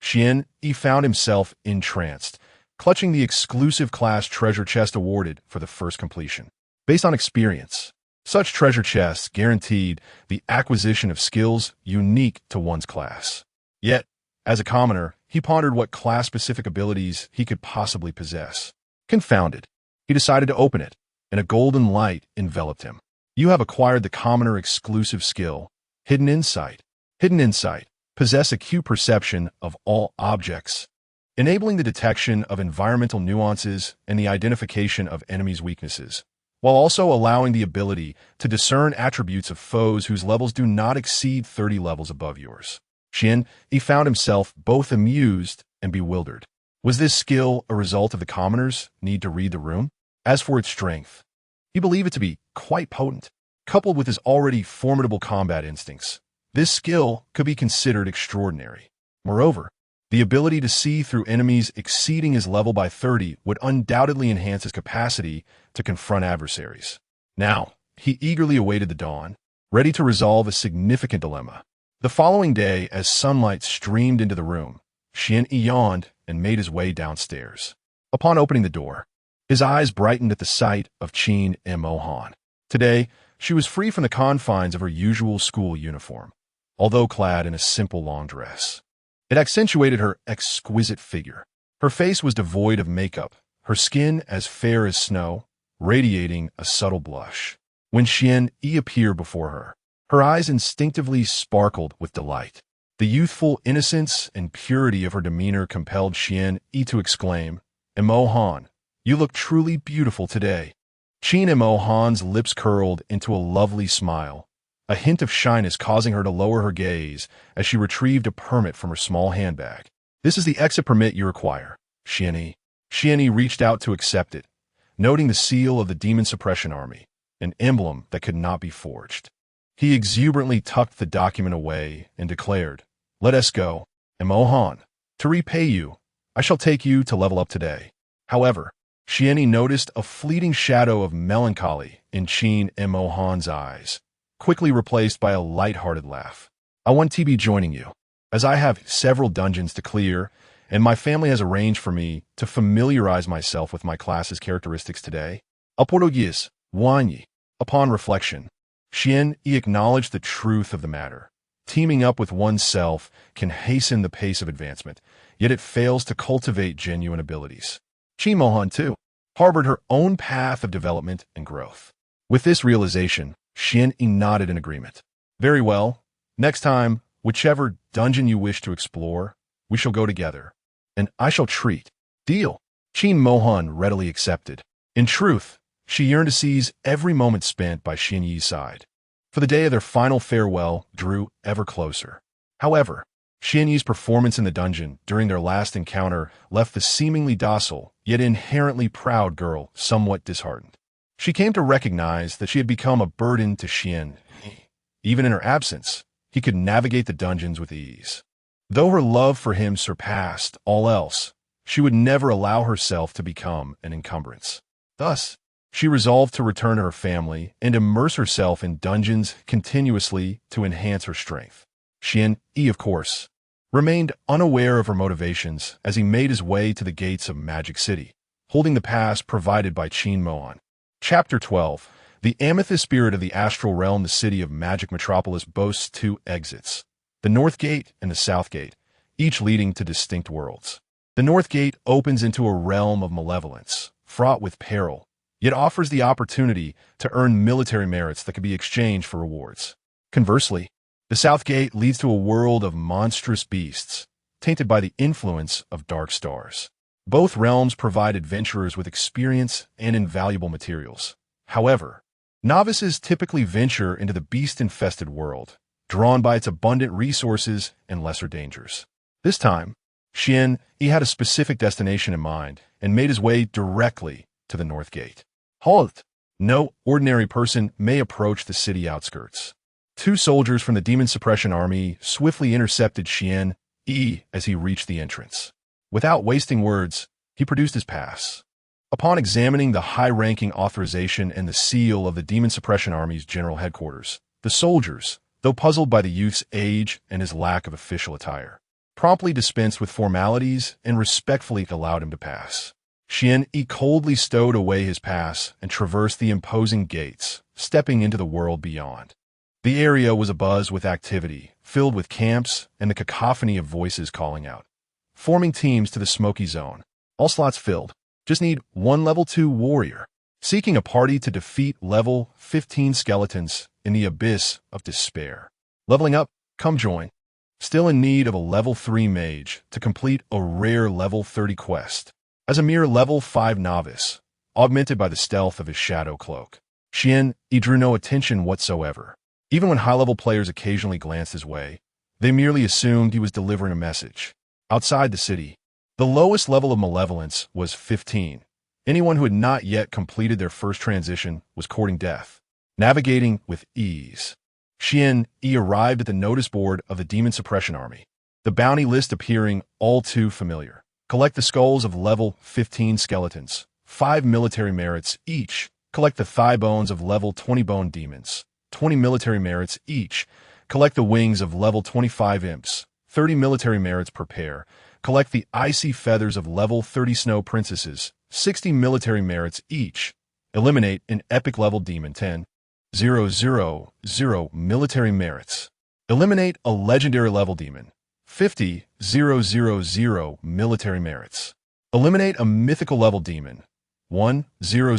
Xian Yi found himself entranced, clutching the exclusive class treasure chest awarded for the first completion. Based on experience, such treasure chests guaranteed the acquisition of skills unique to one's class. Yet, as a commoner, he pondered what class-specific abilities he could possibly possess. Confounded, he decided to open it, and a golden light enveloped him. You have acquired the commoner exclusive skill, Hidden Insight. Hidden Insight possess acute perception of all objects, enabling the detection of environmental nuances and the identification of enemies' weaknesses, while also allowing the ability to discern attributes of foes whose levels do not exceed 30 levels above yours. Xian Yi found himself both amused and bewildered. Was this skill a result of the commoner's need to read the room? As for its strength, he believed it to be quite potent. Coupled with his already formidable combat instincts, this skill could be considered extraordinary. Moreover, the ability to see through enemies exceeding his level by 30 would undoubtedly enhance his capacity to confront adversaries. Now, he eagerly awaited the dawn, ready to resolve a significant dilemma. The following day, as sunlight streamed into the room, Xian Yi yawned and made his way downstairs. Upon opening the door, his eyes brightened at the sight of Qin Mo Han. Today, she was free from the confines of her usual school uniform, although clad in a simple long dress. It accentuated her exquisite figure. Her face was devoid of makeup, her skin as fair as snow, radiating a subtle blush. When Xian Yi appeared before her, her eyes instinctively sparkled with delight. The youthful innocence and purity of her demeanor compelled Xian Yi to exclaim, Mo Han, you look truly beautiful today. Qin Mo Han's lips curled into a lovely smile, a hint of shyness causing her to lower her gaze as she retrieved a permit from her small handbag. This is the exit permit you require, Xian Yi. Xian Yi reached out to accept it, noting the seal of the Demon Suppression Army, an emblem that could not be forged. He exuberantly tucked the document away and declared, Let us go, Mo Han. To repay you, I shall take you to level up today. However, Xian Yi noticed a fleeting shadow of melancholy in Qin Mo Han's eyes, quickly replaced by a light-hearted laugh. I want to be joining you, as I have several dungeons to clear, and my family has arranged for me to familiarize myself with my class's characteristics today. Portuguese, Wanyi. Upon reflection, Xian Yi acknowledged the truth of the matter. Teaming up with oneself can hasten the pace of advancement, yet it fails to cultivate genuine abilities. Qin Mohan, too, harbored her own path of development and growth. With this realization, Xian Yi nodded in agreement. Very well. Next time, whichever dungeon you wish to explore, we shall go together, and I shall treat. Deal. Qin Mohan readily accepted. In truth, she yearned to seize every moment spent by Xian Yi's side, for the day of their final farewell drew ever closer. However, Xian Yi's performance in the dungeon during their last encounter left the seemingly docile, yet inherently proud girl somewhat disheartened. She came to recognize that she had become a burden to Xian Yi. Even in her absence, he could navigate the dungeons with ease. Though her love for him surpassed all else, she would never allow herself to become an encumbrance. Thus, she resolved to return to her family and immerse herself in dungeons continuously to enhance her strength. Xian Yi, of course, remained unaware of her motivations as he made his way to the gates of Magic City, holding the pass provided by Qin Moan. Chapter 12. The Amethyst Spirit of the Astral Realm. The city of Magic Metropolis boasts two exits, the North Gate and the South Gate, each leading to distinct worlds. The North Gate opens into a realm of malevolence, fraught with peril, yet offers the opportunity to earn military merits that can be exchanged for rewards. Conversely, the South Gate leads to a world of monstrous beasts, tainted by the influence of dark stars. Both realms provide adventurers with experience and invaluable materials. However, novices typically venture into the beast-infested world, drawn by its abundant resources and lesser dangers. This time, Xian Yi had a specific destination in mind and made his way directly to the North Gate. Halt! No ordinary person may approach the city outskirts. Two soldiers from the Demon Suppression Army swiftly intercepted Xian Yi as he reached the entrance. Without wasting words, he produced his pass. Upon examining the high-ranking authorization and the seal of the Demon Suppression Army's general headquarters, the soldiers, though puzzled by the youth's age and his lack of official attire, promptly dispensed with formalities and respectfully allowed him to pass. Xian Yi coldly stowed away his pass and traversed the imposing gates, stepping into the world beyond. The area was abuzz with activity, filled with camps and the cacophony of voices calling out, forming teams to the smoky zone. All slots filled. Just need one level 2 warrior. Seeking a party to defeat level 15 skeletons in the abyss of despair. Leveling up? Come join. Still in need of a level 3 mage to complete a rare level 30 quest. As a mere level 5 novice, augmented by the stealth of his shadow cloak, Xian Yi drew no attention whatsoever. Even when high-level players occasionally glanced his way, they merely assumed he was delivering a message. Outside the city, the lowest level of malevolence was 15. Anyone who had not yet completed their first transition was courting death, navigating with ease. Xian Yi arrived at the notice board of the Demon Suppression Army, the bounty list appearing all too familiar. Collect the skulls of level 15 skeletons, 5 military merits each. Collect the thigh bones of level 20 bone demons, 20 military merits each. Collect the wings of level 25 imps, 30 military merits per pair. Collect the icy feathers of level 30 snow princesses, 60 military merits each. Eliminate an epic level demon 10, 000 military merits. Eliminate a legendary level demon, 50, 000 military merits. Eliminate a mythical level demon, 1, 000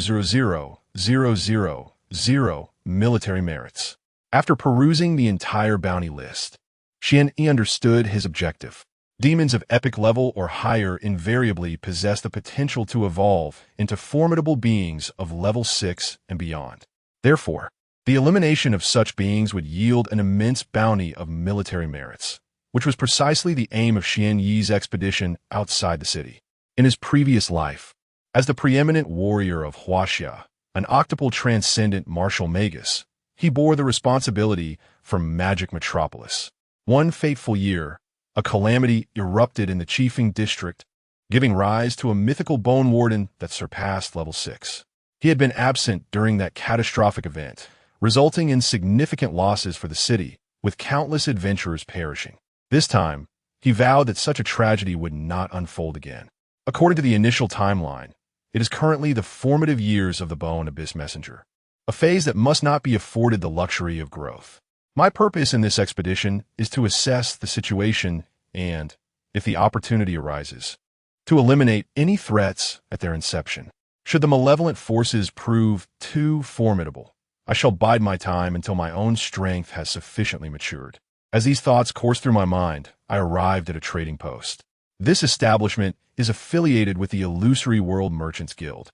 military merits. After perusing the entire bounty list, Xian Yi understood his objective. Demons of epic level or higher invariably possess the potential to evolve into formidable beings of level 6 and beyond. Therefore, the elimination of such beings would yield an immense bounty of military merits, which was precisely the aim of Xian Yi's expedition outside the city. In his previous life, as the preeminent warrior of Huaxia, an octuple transcendent martial magus, he bore the responsibility for Magic Metropolis. One fateful year, a calamity erupted in the Chiefing District, giving rise to a mythical bone warden that surpassed level 6. He had been absent during that catastrophic event, resulting in significant losses for the city, with countless adventurers perishing. This time, he vowed that such a tragedy would not unfold again. According to the initial timeline, it is currently the formative years of the Bone Abyss Messenger, a phase that must not be afforded the luxury of growth. My purpose in this expedition is to assess the situation and, if the opportunity arises, to eliminate any threats at their inception. Should the malevolent forces prove too formidable, I shall bide my time until my own strength has sufficiently matured. As these thoughts coursed through my mind, I arrived at a trading post. This establishment is affiliated with the Illusory World Merchants Guild,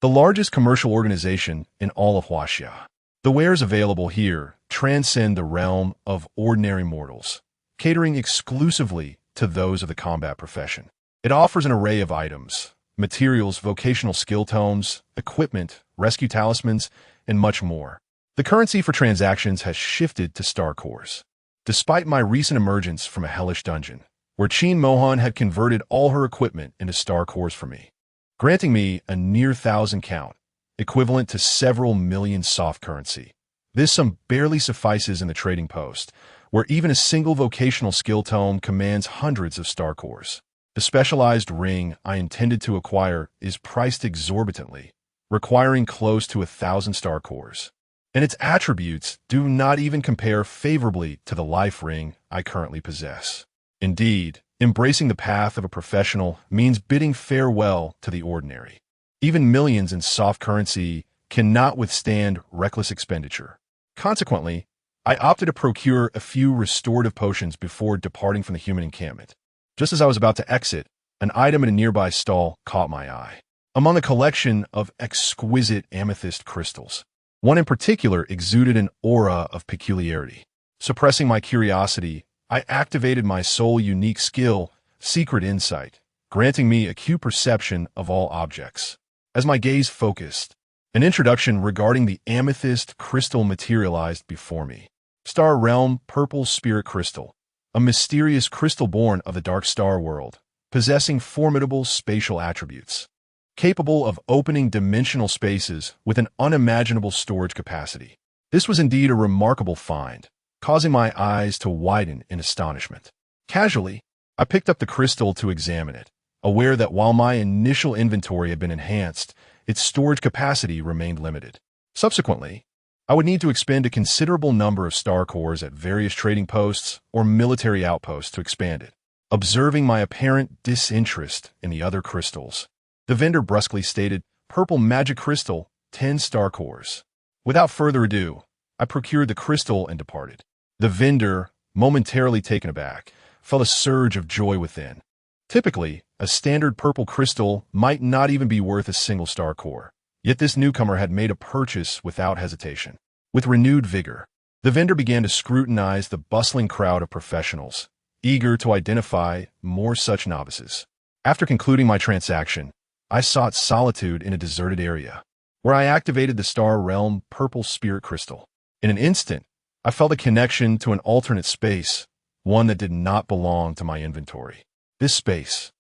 the largest commercial organization in all of Huaxia. The wares available here transcend the realm of ordinary mortals, catering exclusively to those of the combat profession. It offers an array of items, materials, vocational skill tomes, equipment, rescue talismans, and much more. The currency for transactions has shifted to star cores. Despite my recent emergence from a hellish dungeon, where Chin Mohan had converted all her equipment into star cores for me, granting me a near 1,000 count, equivalent to several million soft currency. This sum barely suffices in the trading post, where even a single vocational skill tome commands hundreds of star cores. The specialized ring I intended to acquire is priced exorbitantly, requiring close to 1,000 star cores, and its attributes do not even compare favorably to the life ring I currently possess. Indeed, embracing the path of a professional means bidding farewell to the ordinary. Even millions in soft currency cannot withstand reckless expenditure. Consequently, I opted to procure a few restorative potions before departing from the human encampment. Just as I was about to exit, an item in a nearby stall caught my eye. Among a collection of exquisite amethyst crystals, one in particular exuded an aura of peculiarity. Suppressing my curiosity, I activated my sole unique skill, Secret Insight, granting me acute perception of all objects. As my gaze focused, an introduction regarding the amethyst crystal materialized before me. Star Realm Purple Spirit Crystal, a mysterious crystal born of the dark star world, possessing formidable spatial attributes, capable of opening dimensional spaces with an unimaginable storage capacity. This was indeed a remarkable find, causing my eyes to widen in astonishment. Casually, I picked up the crystal to examine it, aware that while my initial inventory had been enhanced, its storage capacity remained limited. Subsequently, I would need to expend a considerable number of star cores at various trading posts or military outposts to expand it. Observing my apparent disinterest in the other crystals, the vendor brusquely stated, "Purple magic crystal, 10 star cores." Without further ado, I procured the crystal and departed. The vendor, momentarily taken aback, felt a surge of joy within. Typically, a standard purple crystal might not even be worth a single star core. Yet this newcomer had made a purchase without hesitation. With renewed vigor, the vendor began to scrutinize the bustling crowd of professionals, eager to identify more such novices. After concluding my transaction, I sought solitude in a deserted area, where I activated the Star Realm Purple Spirit Crystal. In an instant, I felt a connection to an alternate space, one that did not belong to my inventory. This space,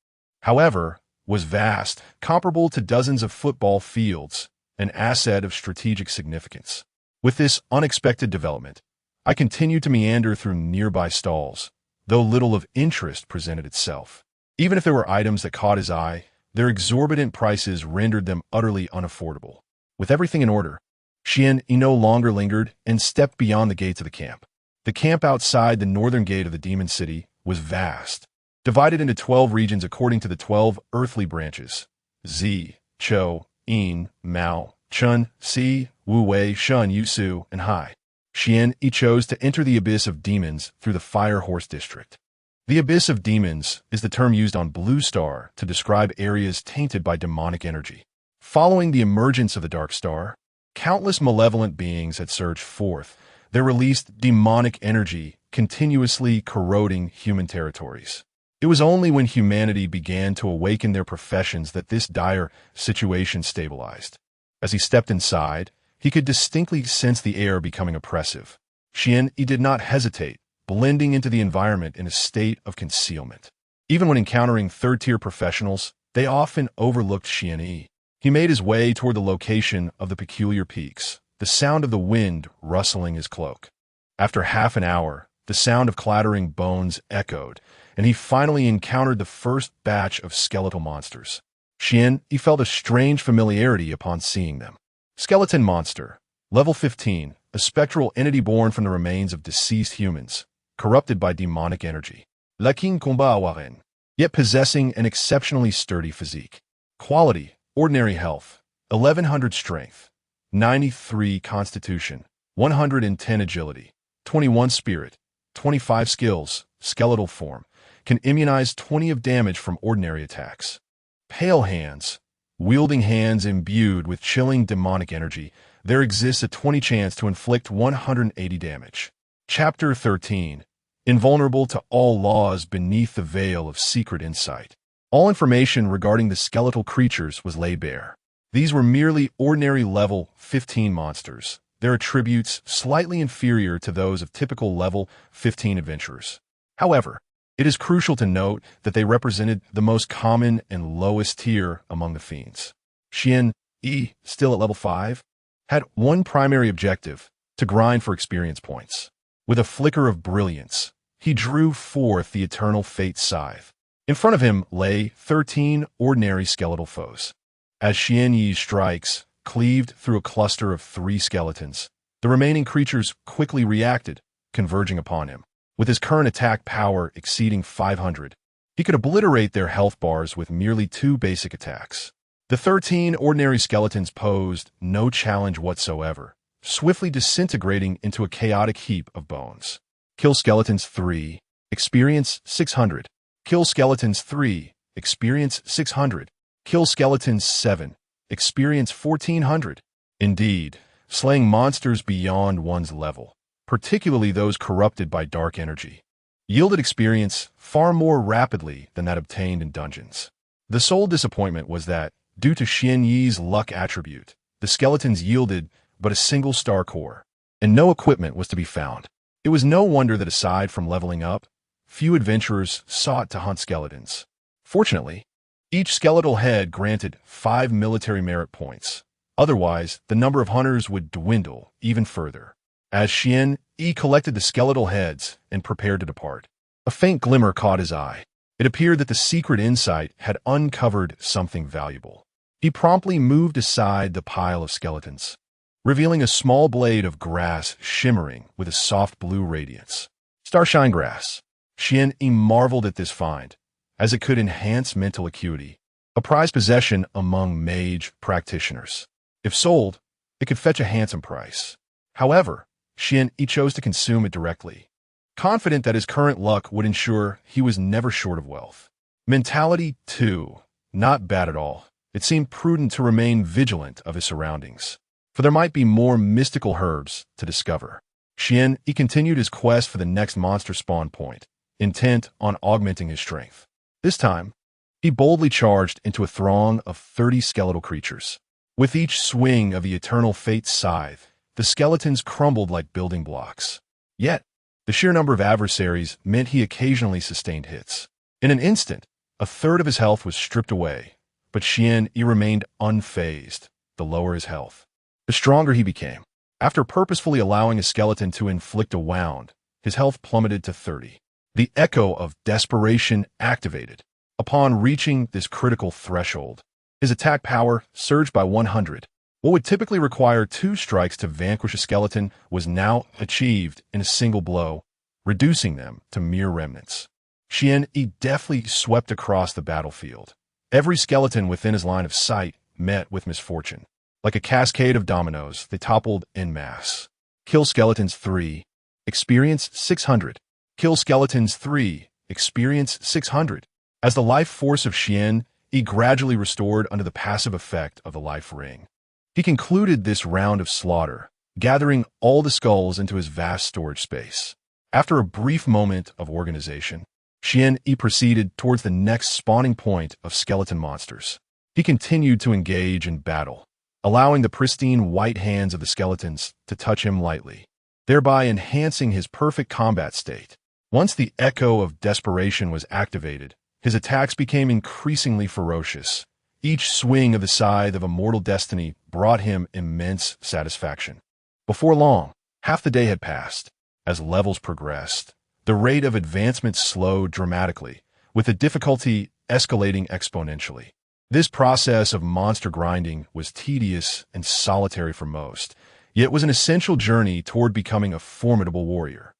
however, was vast, comparable to dozens of football fields, an asset of strategic significance. With this unexpected development, I continued to meander through nearby stalls, though little of interest presented itself. Even if there were items that caught his eye, their exorbitant prices rendered them utterly unaffordable. With everything in order, Xian Yi no longer lingered and stepped beyond the gates of the camp. The camp outside the northern gate of the demon city was vast, divided into 12 regions according to the 12 earthly branches: Zi, Chou, Yin, Mao, Chun, Si, Wu Wei, Shun, Yusu, and Hai. Xian Yi chose to enter the Abyss of Demons through the Fire Horse District. The Abyss of Demons is the term used on Blue Star to describe areas tainted by demonic energy. Following the emergence of the Dark Star, countless malevolent beings had surged forth, their released demonic energy continuously corroding human territories. It was only when humanity began to awaken their professions that this dire situation stabilized. As he stepped inside, he could distinctly sense the air becoming oppressive. Xian Yi did not hesitate, blending into the environment in a state of concealment. Even when encountering third-tier professionals, they often overlooked Xian Yi. He made his way toward the location of the peculiar peaks, the sound of the wind rustling his cloak. After half an hour, the sound of clattering bones echoed, and he finally encountered the first batch of skeletal monsters. Xian Yi felt a strange familiarity upon seeing them. Skeleton Monster, Level 15, a spectral entity born from the remains of deceased humans, corrupted by demonic energy. La King Combat Waren, yet possessing an exceptionally sturdy physique. Quality, ordinary health, 1100 strength, 93 constitution, 110 agility, 21 spirit, 25 skills, skeletal form, can immunize 20 of damage from ordinary attacks. Pale Hands, wielding hands imbued with chilling demonic energy, there exists a 20 chance to inflict 180 damage. Chapter 13. Invulnerable to all laws beneath the veil of secret insight. All information regarding the skeletal creatures was laid bare. These were merely ordinary level 15 monsters, their attributes slightly inferior to those of typical level 15 adventurers. However, It is crucial to note that they represented the most common and lowest tier among the fiends. Xian Yi, still at level 5, had one primary objective: to grind for experience points. With a flicker of brilliance, he drew forth the eternal fate scythe. In front of him lay 13 ordinary skeletal foes. As Xian Yi's strikes cleaved through a cluster of 3 skeletons, the remaining creatures quickly reacted, converging upon him. With his current attack power exceeding 500, he could obliterate their health bars with merely 2 basic attacks. The 13 ordinary skeletons posed no challenge whatsoever, swiftly disintegrating into a chaotic heap of bones. Kill Skeletons 3, experience 600. Kill Skeletons 3, experience 600. Kill Skeletons 7, experience 1400. Indeed, slaying monsters beyond one's level, particularly those corrupted by dark energy, yielded experience far more rapidly than that obtained in dungeons. The sole disappointment was that, due to Xian Yi's luck attribute, the skeletons yielded but a single star core, and no equipment was to be found. It was no wonder that aside from leveling up, few adventurers sought to hunt skeletons. Fortunately, each skeletal head granted 5 military merit points. Otherwise, the number of hunters would dwindle even further. As Xian Yi collected the skeletal heads and prepared to depart, a faint glimmer caught his eye. It appeared that the secret insight had uncovered something valuable. He promptly moved aside the pile of skeletons, revealing a small blade of grass shimmering with a soft blue radiance. Starshine grass. Xian Yi marveled at this find, as it could enhance mental acuity, a prized possession among mage practitioners. If sold, it could fetch a handsome price. However, Xian Yi chose to consume it directly, confident that his current luck would ensure he was never short of wealth. Mentality 2. Not bad at all. It seemed prudent to remain vigilant of his surroundings, for there might be more mystical herbs to discover. Xian Yi continued his quest for the next monster spawn point, intent on augmenting his strength. This time, he boldly charged into a throng of 30 skeletal creatures. With each swing of the eternal fate scythe, the skeletons crumbled like building blocks. Yet, the sheer number of adversaries meant he occasionally sustained hits. In an instant, a third of his health was stripped away, but Xian Yi remained unfazed, the lower his health, the stronger he became. After purposefully allowing a skeleton to inflict a wound, his health plummeted to 30. The echo of desperation activated. Upon reaching this critical threshold, his attack power surged by 100. What would typically require 2 strikes to vanquish a skeleton was now achieved in a single blow, reducing them to mere remnants. Xian Yi deftly swept across the battlefield. Every skeleton within his line of sight met with misfortune. Like a cascade of dominoes, they toppled en masse. Kill Skeletons 3, experience 600. Kill Skeletons 3, experience 600. As the life force of Xian Yi gradually restored under the passive effect of the life ring, he concluded this round of slaughter, gathering all the skulls into his vast storage space. After a brief moment of organization, Xian Yi proceeded towards the next spawning point of skeleton monsters. He continued to engage in battle, allowing the pristine white hands of the skeletons to touch him lightly, thereby enhancing his perfect combat state. Once the echo of desperation was activated, his attacks became increasingly ferocious. Each swing of the scythe of immortal destiny brought him immense satisfaction. Before long, half the day had passed. As levels progressed, the rate of advancement slowed dramatically, with the difficulty escalating exponentially. This process of monster grinding was tedious and solitary for most, yet was an essential journey toward becoming a formidable warrior.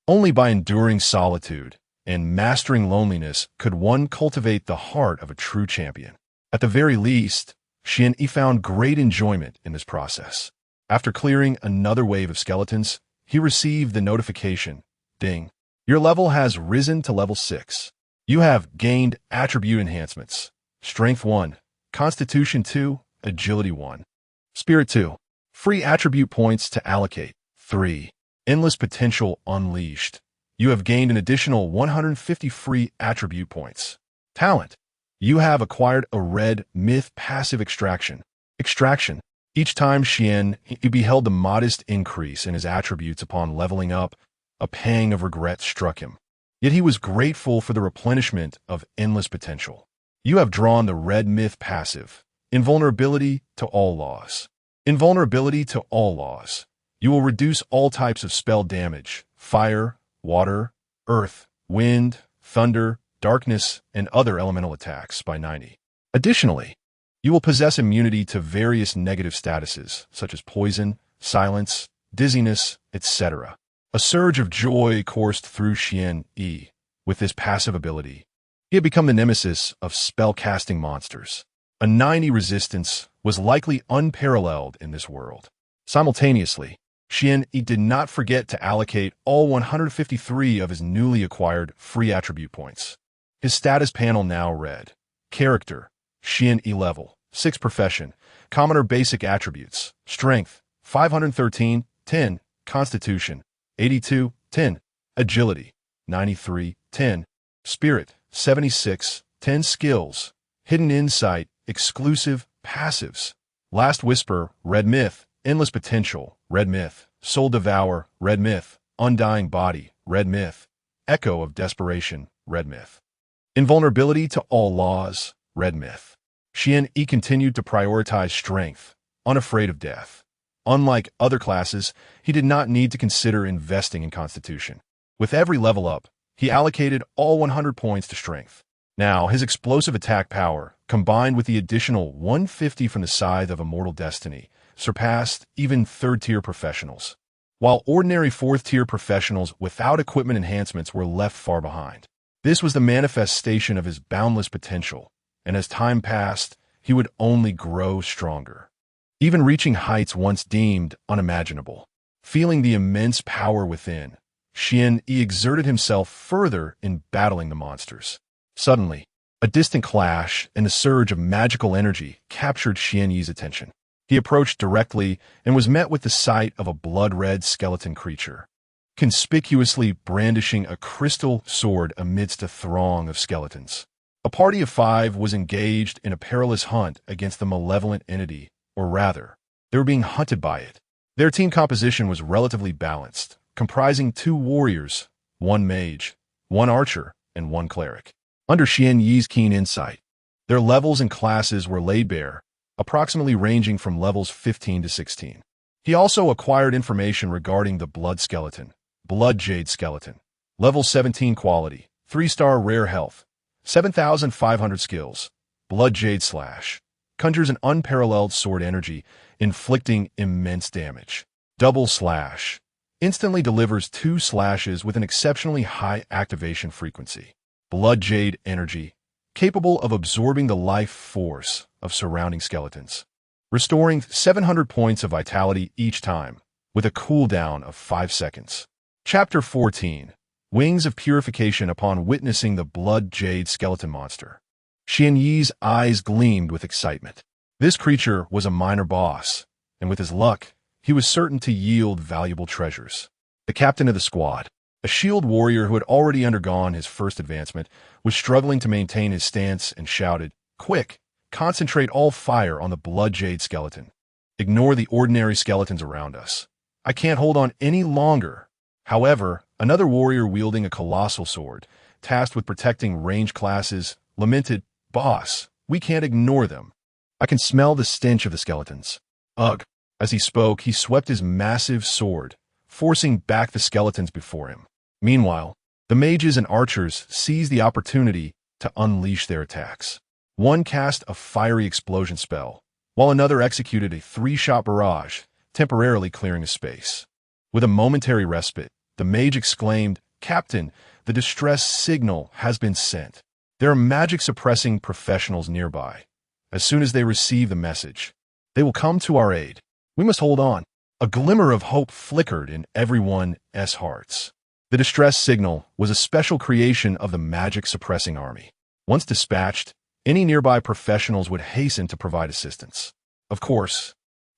Only by enduring solitude and mastering loneliness could one cultivate the heart of a true champion. At the very least, Xian Yi found great enjoyment in this process. After clearing another wave of skeletons, he received the notification, "Ding. Your level has risen to level 6. You have gained attribute enhancements. Strength 1, Constitution 2, Agility 1, Spirit 2. Free attribute points to allocate. 3. Endless potential unleashed. You have gained an additional 150 free attribute points. Talent. You have acquired a red myth passive extraction. Extraction. Each time Xian Yi beheld the modest increase in his attributes upon leveling up, a pang of regret struck him. Yet he was grateful for the replenishment of endless potential. You have drawn the red myth passive. Invulnerability to all laws. Invulnerability to all laws. You will reduce all types of spell damage, fire, water, earth, wind, thunder, darkness, and other elemental attacks by 90. Additionally, you will possess immunity to various negative statuses, such as poison, silence, dizziness, etc. A surge of joy coursed through Xian Yi. With this passive ability, he had become the nemesis of spell-casting monsters. A 90 resistance was likely unparalleled in this world. Simultaneously, Xian Yi did not forget to allocate all 153 of his newly acquired free attribute points. His status panel now read: Character, Xian Yi level, 6 profession, commoner basic attributes, strength, 513, 10, constitution, 82, 10, agility, 93, 10, spirit, 76, 10 skills, hidden insight, exclusive, passives, last whisper, red myth, endless potential, red myth, soul devour, red myth, undying body, red myth, echo of desperation, red myth, invulnerability to all laws, red myth. Xian Yi continued to prioritize strength, unafraid of death. Unlike other classes, he did not need to consider investing in constitution. With every level up, he allocated all 100 points to strength. Now, his explosive attack power, combined with the additional 150 from the Scythe of Immortal Destiny, surpassed even third-tier professionals, while ordinary fourth-tier professionals without equipment enhancements were left far behind. This was the manifestation of his boundless potential, and as time passed, he would only grow stronger, even reaching heights once deemed unimaginable. Feeling the immense power within, Xian Yi exerted himself further in battling the monsters. Suddenly, a distant clash and a surge of magical energy captured Xian Yi's attention. He approached directly and was met with the sight of a blood-red skeleton creature, conspicuously brandishing a crystal sword amidst a throng of skeletons. A party of 5 was engaged in a perilous hunt against the malevolent entity, or rather, they were being hunted by it. Their team composition was relatively balanced, comprising 2 warriors, 1 mage, 1 archer, and 1 cleric. Under Xian Yi's keen insight, their levels and classes were laid bare, approximately ranging from levels 15 to 16. He also acquired information regarding the blood skeleton, blood jade skeleton, level 17 quality, 3-star rare health, 7,500 skills, blood jade slash, conjures an unparalleled sword energy, inflicting immense damage. Double slash, instantly delivers 2 slashes with an exceptionally high activation frequency. Blood jade energy, capable of absorbing the life force of surrounding skeletons, restoring 700 points of vitality each time, with a cooldown of 5 seconds. Chapter 14. Wings of Purification. Upon witnessing the blood jade skeleton monster, Xian Yi's eyes gleamed with excitement. This creature was a minor boss, and with his luck, he was certain to yield valuable treasures. The captain of the squad, a shield warrior who had already undergone his first advancement, was struggling to maintain his stance and shouted, "Quick! Concentrate all fire on the blood jade skeleton. Ignore the ordinary skeletons around us. I can't hold on any longer." However, another warrior wielding a colossal sword, tasked with protecting range classes, lamented, "Boss, we can't ignore them. I can smell the stench of the skeletons." Ugh! As he spoke, he swept his massive sword, forcing back the skeletons before him. Meanwhile, the mages and archers seized the opportunity to unleash their attacks. One cast a fiery explosion spell, while another executed a 3-shot barrage, temporarily clearing a space. With a momentary respite, the mage exclaimed, "Captain, the distress signal has been sent. There are magic-suppressing professionals nearby. As soon as they receive the message, they will come to our aid. We must hold on." A glimmer of hope flickered in everyone's hearts. The distress signal was a special creation of the magic-suppressing army. Once dispatched, any nearby professionals would hasten to provide assistance. Of course,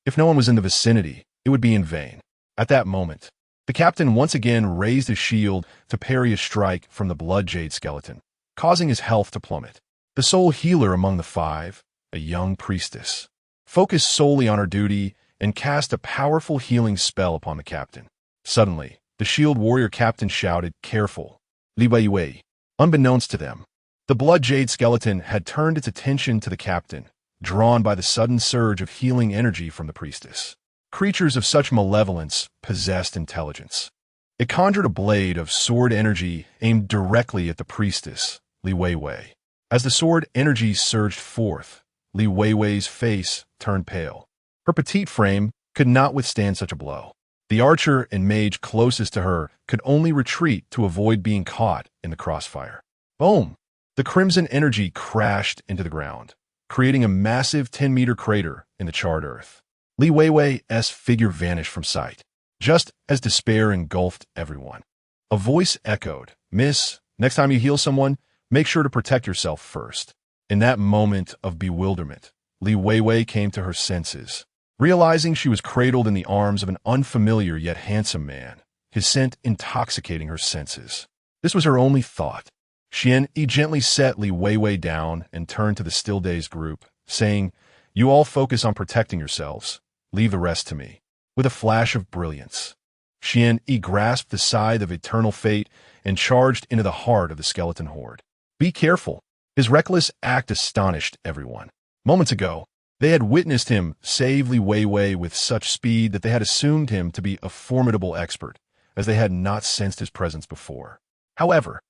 if no one was in the vicinity, it would be in vain. At that moment, the captain once again raised his shield to parry a strike from the blood jade skeleton, causing his health to plummet. The sole healer among the 5, a young priestess, focused solely on her duty and cast a powerful healing spell upon the captain. Suddenly, the shield warrior captain shouted, "Careful! Li Weiwei. Unbeknownst to them, the blood jade skeleton had turned its attention to the captain, drawn by the sudden surge of healing energy from the priestess. Creatures of such malevolence possessed intelligence. It conjured a blade of sword energy aimed directly at the priestess, Li Weiwei. As the sword energy surged forth, Li Weiwei's face turned pale. Her petite frame could not withstand such a blow. The archer and mage closest to her could only retreat to avoid being caught in the crossfire. Boom! The crimson energy crashed into the ground, creating a massive 10-meter crater in the charred earth. Li Weiwei's figure vanished from sight, just as despair engulfed everyone. A voice echoed, "Miss, next time you heal someone, make sure to protect yourself first." In that moment of bewilderment, Li Weiwei came to her senses, realizing she was cradled in the arms of an unfamiliar yet handsome man, his scent intoxicating her senses. This was her only thought. Xian-Yi gently set Li Weiwei down and turned to the still-dazed group, saying, "You all focus on protecting yourselves. Leave the rest to me." With a flash of brilliance, Xian-Yi grasped the scythe of eternal fate and charged into the heart of the skeleton horde. Be careful. His reckless act astonished everyone. Moments ago, they had witnessed him save Li Weiwei with such speed that they had assumed him to be a formidable expert, as they had not sensed his presence before. However,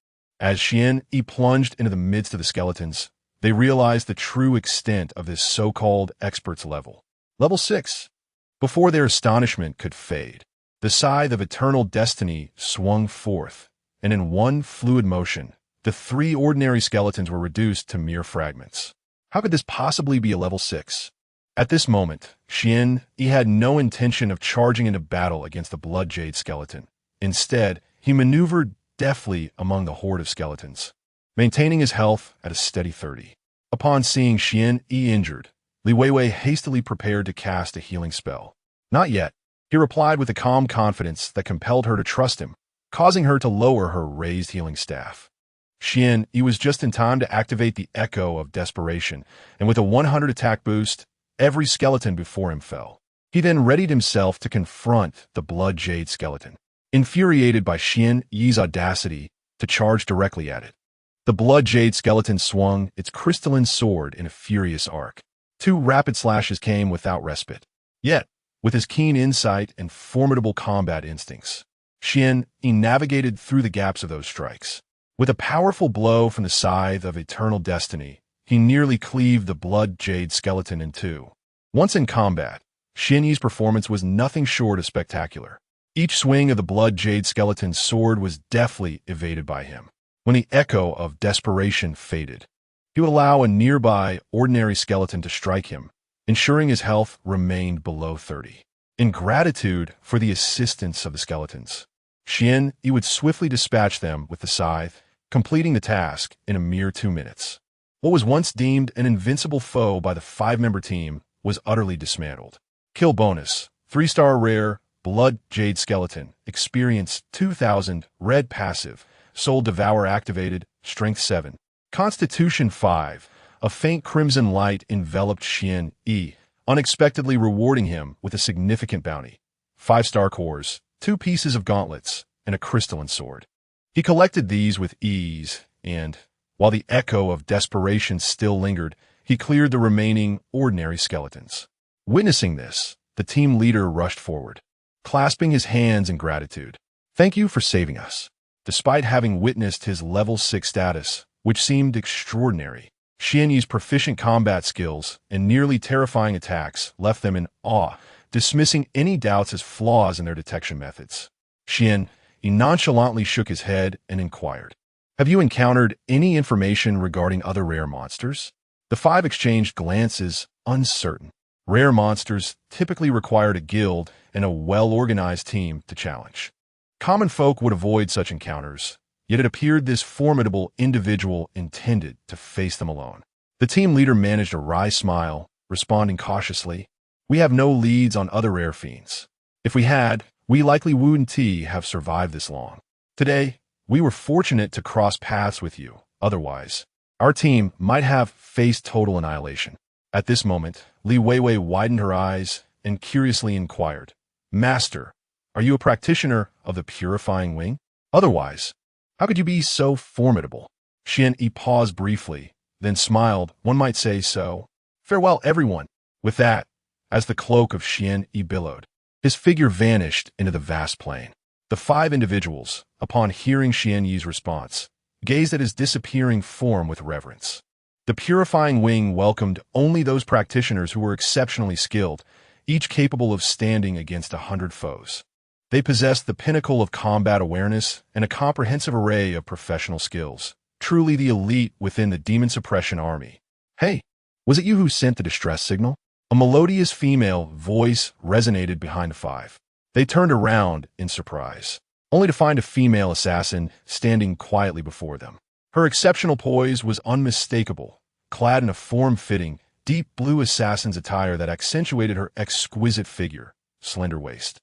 as Xian-Yi plunged into the midst of the skeletons, they realized the true extent of this so-called expert's level. Level 6. Before their astonishment could fade, the scythe of eternal destiny swung forth, and in one fluid motion, the 3 ordinary skeletons were reduced to mere fragments. How could this possibly be a level 6? At this moment, Xian-Yi had no intention of charging into battle against the blood jade skeleton. Instead, he maneuvered deftly among the horde of skeletons, maintaining his health at a steady 30. Upon seeing Xian-Yi injured, Li Weiwei hastily prepared to cast a healing spell. "Not yet," he replied with a calm confidence that compelled her to trust him, causing her to lower her raised healing staff. Xian-Yi was just in time to activate the Echo of Desperation, and with a 100 attack boost, every skeleton before him fell. He then readied himself to confront the blood jade skeleton, infuriated by Xian-Yi's audacity to charge directly at it. The blood jade skeleton swung its crystalline sword in a furious arc. 2 rapid slashes came without respite. Yet, with his keen insight and formidable combat instincts, Xian-Yi navigated through the gaps of those strikes. With a powerful blow from the scythe of eternal destiny, he nearly cleaved the blood jade skeleton in 2. Once in combat, Xian-Yi's performance was nothing short of spectacular. Each swing of the blood jade skeleton's sword was deftly evaded by him. When the Echo of Desperation faded, he would allow a nearby ordinary skeleton to strike him, ensuring his health remained below 30. In gratitude for the assistance of the skeletons, Xian-Yi would swiftly dispatch them with the scythe, completing the task in a mere 2 minutes. What was once deemed an invincible foe by the 5-member team was utterly dismantled. Kill bonus, 3-star rare, blood jade skeleton, experience 2000, red passive, soul devour activated, strength 7. Constitution 5. A faint crimson light enveloped Xian-Yi, unexpectedly rewarding him with a significant bounty. 5-star cores, 2 pieces of gauntlets, and a crystalline sword. He collected these with ease, and, while the Echo of Desperation still lingered, he cleared the remaining ordinary skeletons. Witnessing this, the team leader rushed forward, clasping his hands in gratitude. "Thank you for saving us." Despite having witnessed his level 6 status, which seemed extraordinary, Xian-Yi's proficient combat skills and nearly terrifying attacks left them in awe, dismissing any doubts as flaws in their detection methods. Xian-Yi nonchalantly shook his head and inquired, "Have you encountered any information regarding other rare monsters?" The 5 exchanged glances, uncertain. Rare monsters typically required a guild and a well-organized team to challenge. Common folk would avoid such encounters, yet it appeared this formidable individual intended to face them alone. The team leader managed a wry smile, responding cautiously, "We have no leads on other rare fiends. If we had, we likely wouldn't have survived this long. Today, we were fortunate to cross paths with you. Otherwise, our team might have faced total annihilation." At this moment, Li Weiwei widened her eyes and curiously inquired, "Master, are you a practitioner of the purifying wing? Otherwise, How could you be so formidable? Xian Yi paused briefly, then smiled. One might say so. Farewell, everyone. With that, as the cloak of Xian Yi billowed, his figure vanished into the vast plain. The 5 individuals, upon hearing Xian Yi's response, gazed at his disappearing form with reverence. The purifying wing welcomed only those practitioners who were exceptionally skilled, each capable of standing against 100 foes. They possessed the pinnacle of combat awareness and a comprehensive array of professional skills, truly the elite within the demon suppression army. Hey, was it you who sent the distress signal? A melodious female voice resonated behind the 5. They turned around in surprise, only to find a female assassin standing quietly before them. Her exceptional poise was unmistakable, clad in a form-fitting, deep blue assassin's attire that accentuated her exquisite figure, slender waist,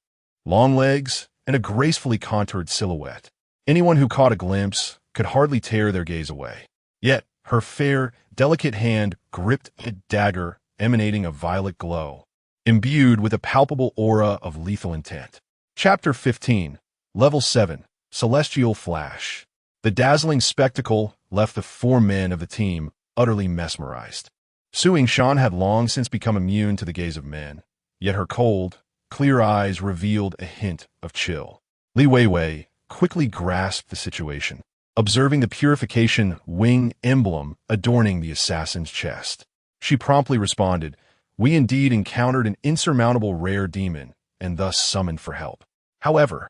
long legs, and a gracefully contoured silhouette. Anyone who caught a glimpse could hardly tear their gaze away. Yet, her fair, delicate hand gripped a dagger emanating a violet glow, imbued with a palpable aura of lethal intent. Chapter 15, Level 7, Celestial Flash. The dazzling spectacle left the 4 men of the team utterly mesmerized. Su Yingshan had long since become immune to the gaze of men, yet her cold, clear eyes revealed a hint of chill. Li Weiwei quickly grasped the situation, observing the purification wing emblem adorning the assassin's chest. She promptly responded, "We indeed encountered an insurmountable rare demon, and thus summoned for help. However,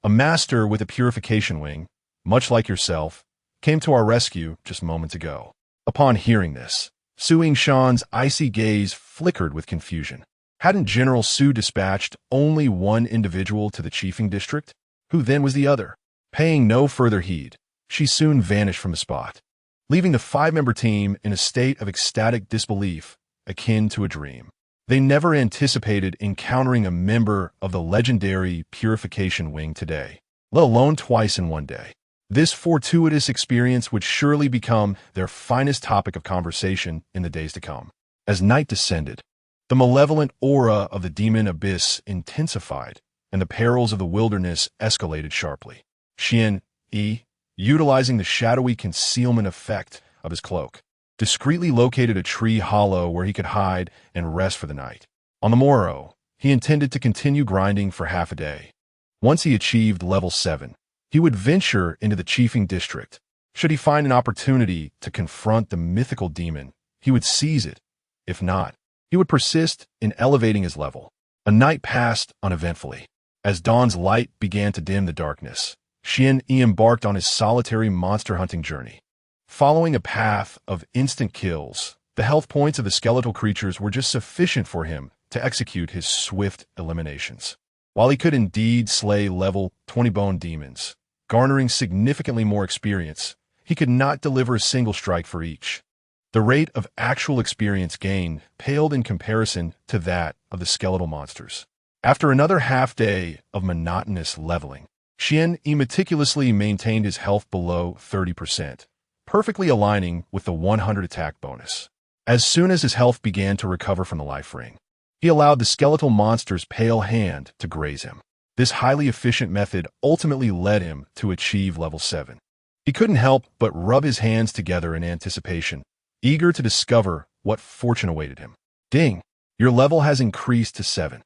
a master with a purification wing, much like yourself, came to our rescue just moments ago." Upon hearing this, Su Yingshan's icy gaze flickered with confusion. Hadn't General Su dispatched only one individual to the chiefing district? Who then was the other? Paying no further heed, she soon vanished from the spot, leaving the 5-member team in a state of ecstatic disbelief akin to a dream. They never anticipated encountering a member of the legendary Purification Wing today, let alone twice in one day. This fortuitous experience would surely become their finest topic of conversation in the days to come. As night descended, the malevolent aura of the demon abyss intensified, and the perils of the wilderness escalated sharply. Xian Yi, utilizing the shadowy concealment effect of his cloak, discreetly located a tree hollow where he could hide and rest for the night. On the morrow, he intended to continue grinding for half a day. Once he achieved level 7, he would venture into the chiefing district. Should he find an opportunity to confront the mythical demon, he would seize it. If not, he would persist in elevating his level. A night passed uneventfully. As dawn's light began to dim the darkness, Xian Yi embarked on his solitary monster hunting journey. Following a path of instant kills, the health points of the skeletal creatures were just sufficient for him to execute his swift eliminations. While he could indeed slay level 20 bone demons, garnering significantly more experience, he could not deliver a single strike for each. The rate of actual experience gain paled in comparison to that of the skeletal monsters. After another half-day of monotonous leveling, Xian Yi meticulously maintained his health below 30%, perfectly aligning with the 100 attack bonus. As soon as his health began to recover from the life ring, he allowed the skeletal monster's pale hand to graze him. This highly efficient method ultimately led him to achieve level 7. He couldn't help but rub his hands together in anticipation, eager to discover what fortune awaited him. Ding! Your level has increased to 7.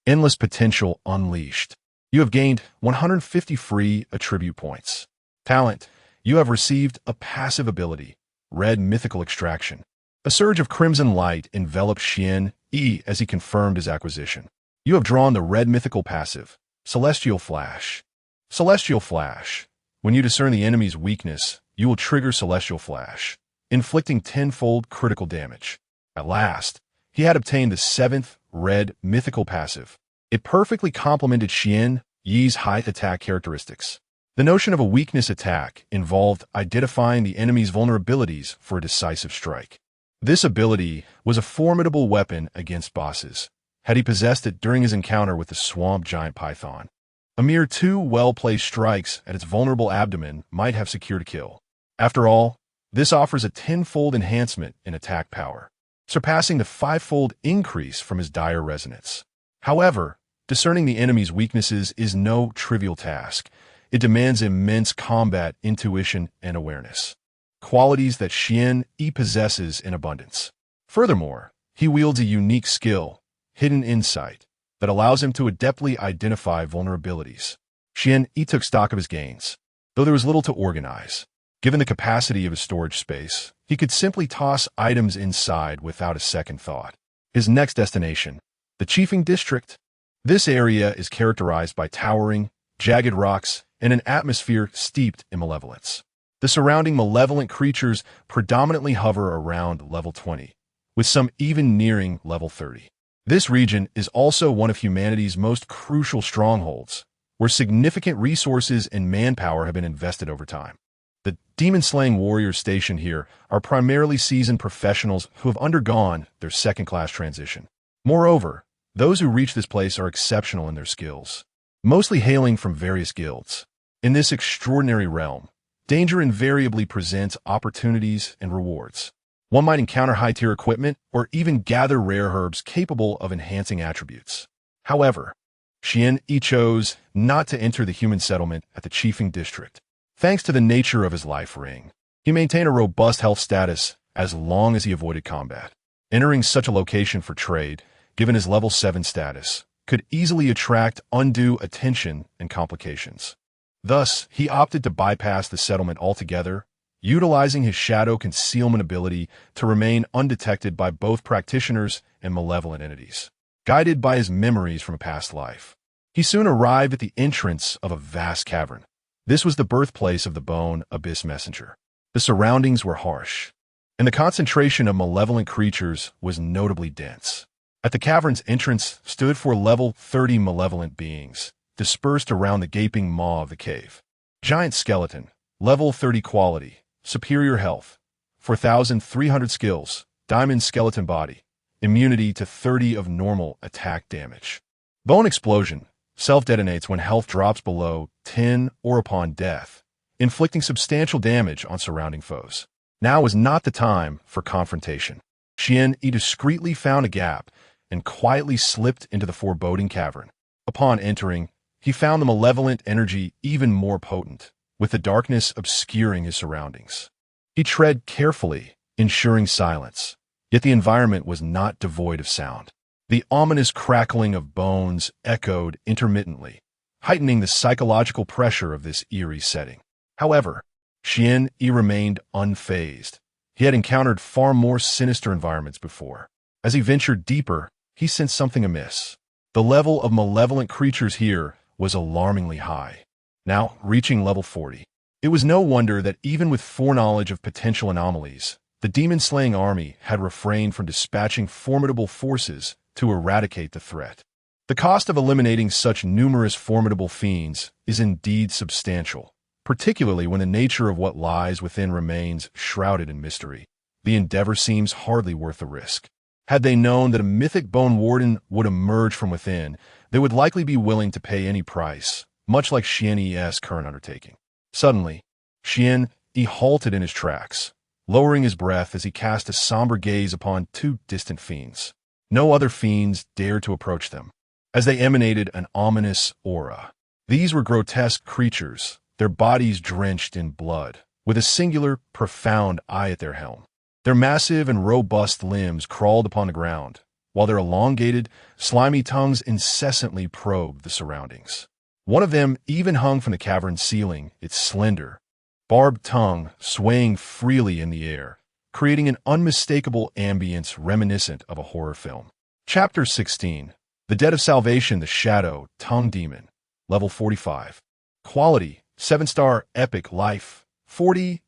Endless potential unleashed. You have gained 150 free attribute points. Talent. You have received a passive ability, Red Mythical Extraction. A surge of crimson light enveloped Xian Yi as he confirmed his acquisition. You have drawn the Red Mythical passive, Celestial Flash. Celestial Flash. When you discern the enemy's weakness, you will trigger Celestial Flash, inflicting 10-fold critical damage. At last, he had obtained the 7th Red Mythical passive. It perfectly complemented Xian Yi's high attack characteristics. The notion of a weakness attack involved identifying the enemy's vulnerabilities for a decisive strike. This ability was a formidable weapon against bosses, had he possessed it during his encounter with the swamp giant python. A mere 2 well-placed strikes at its vulnerable abdomen might have secured a kill. After all, this offers a 10-fold enhancement in attack power, surpassing the 5-fold increase from his dire resonance. However, discerning the enemy's weaknesses is no trivial task, It demands immense combat intuition and awareness, qualities that Xian-Yi possesses in abundance. Furthermore, he wields a unique skill, hidden insight, that allows him to adeptly identify vulnerabilities. Xian-Yi took stock of his gains, though there was little to organize. Given the capacity of his storage space, he could simply toss items inside without a second thought. His next destination, the Chiefing District. This area is characterized by towering, jagged rocks and an atmosphere steeped in malevolence. The surrounding malevolent creatures predominantly hover around level 20, with some even nearing level 30. This region is also one of humanity's most crucial strongholds, where significant resources and manpower have been invested over time. The demon-slaying warriors stationed here are primarily seasoned professionals who have undergone their second-class transition. Moreover, those who reach this place are exceptional in their skills, mostly hailing from various guilds. In this extraordinary realm, danger invariably presents opportunities and rewards. One might encounter high-tier equipment or even gather rare herbs capable of enhancing attributes. However, Xian-Yi chose not to enter the human settlement at the Chiefing District. Thanks to the nature of his life ring, he maintained a robust health status as long as he avoided combat. Entering such a location for trade, given his level 7 status, could easily attract undue attention and complications. Thus, he opted to bypass the settlement altogether, utilizing his shadow concealment ability to remain undetected by both practitioners and malevolent entities. Guided by his memories from a past life, he soon arrived at the entrance of a vast cavern. This was the birthplace of the Bone Abyss Messenger. The surroundings were harsh, and the concentration of malevolent creatures was notably dense. At the cavern's entrance stood 4 level 30 malevolent beings, dispersed around the gaping maw of the cave. Giant skeleton, level 30 quality, superior health, 4,300 skills, diamond skeleton body, immunity to 30 of normal attack damage. Bone explosion, self-detonates when health drops below 10 or upon death, inflicting substantial damage on surrounding foes. Now was not the time for confrontation. Xian-Yi discreetly found a gap and quietly slipped into the foreboding cavern. Upon entering, he found the malevolent energy even more potent, with the darkness obscuring his surroundings. He tread carefully, ensuring silence, yet the environment was not devoid of sound. The ominous crackling of bones echoed intermittently, heightening the psychological pressure of this eerie setting. However, Xian-Yi remained unfazed. He had encountered far more sinister environments before. As he ventured deeper, he sensed something amiss. The level of malevolent creatures here was alarmingly high, now reaching level 40. It was no wonder that even with foreknowledge of potential anomalies, the demon-slaying army had refrained from dispatching formidable forces to eradicate the threat. The cost of eliminating such numerous formidable fiends is indeed substantial, particularly when the nature of what lies within remains shrouded in mystery. The endeavor seems hardly worth the risk. Had they known that a mythic bone warden would emerge from within, they would likely be willing to pay any price, much like Xian-Yi's current undertaking. Suddenly, Xian-Yi halted in his tracks, lowering his breath as he cast a somber gaze upon 2 distant fiends. No other fiends dared to approach them, as they emanated an ominous aura. These were grotesque creatures, their bodies drenched in blood, with a singular, profound eye at their helm. Their massive and robust limbs crawled upon the ground, while their elongated, slimy tongues incessantly probed the surroundings. One of them even hung from the cavern's ceiling, its slender, barbed tongue swaying freely in the air, creating an unmistakable ambience reminiscent of a horror film. Chapter 16. The Dead of Salvation, the Shadow, Tongue Demon. Level 45. Quality, 7-star Epic Life, 40,000.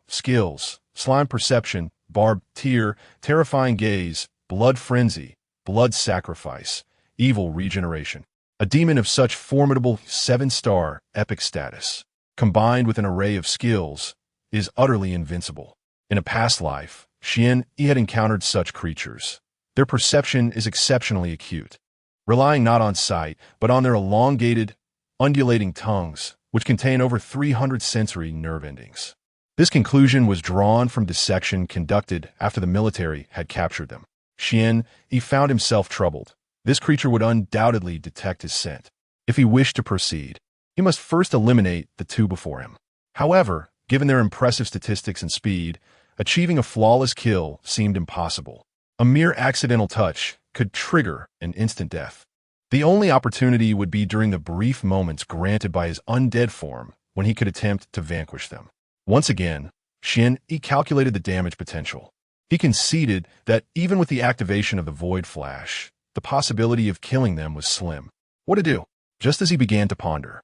Skills, Slime Perception, Barb Tear, Terrifying Gaze, Blood Frenzy, Blood Sacrifice, Evil Regeneration. A demon of such formidable 7-star Epic status, combined with an array of skills, is utterly invincible. In a past life, Xian-Yi had encountered such creatures. Their perception is exceptionally acute, relying not on sight, but on their elongated, undulating tongues, which contain over 300 sensory nerve endings. This conclusion was drawn from dissection conducted after the military had captured them. Xian-Yi found himself troubled. This creature would undoubtedly detect his scent. If he wished to proceed, he must first eliminate the two before him. However, given their impressive statistics and speed, achieving a flawless kill seemed impossible. A mere accidental touch could trigger an instant death. The only opportunity would be during the brief moments granted by his undead form when he could attempt to vanquish them. Once again, He calculated the damage potential. He conceded that even with the activation of the Void Flash, the possibility of killing them was slim. What to do? Just as he began to ponder,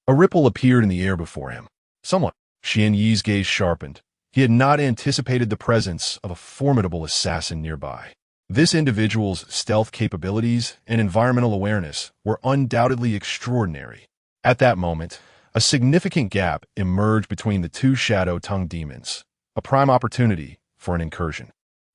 a ripple appeared in the air before him. Someone. Xian Yi's gaze sharpened. He had not anticipated the presence of a formidable assassin nearby. This individual's stealth capabilities and environmental awareness were undoubtedly extraordinary. At that moment, a significant gap emerged between the two shadow-tongued demons, a prime opportunity for an incursion.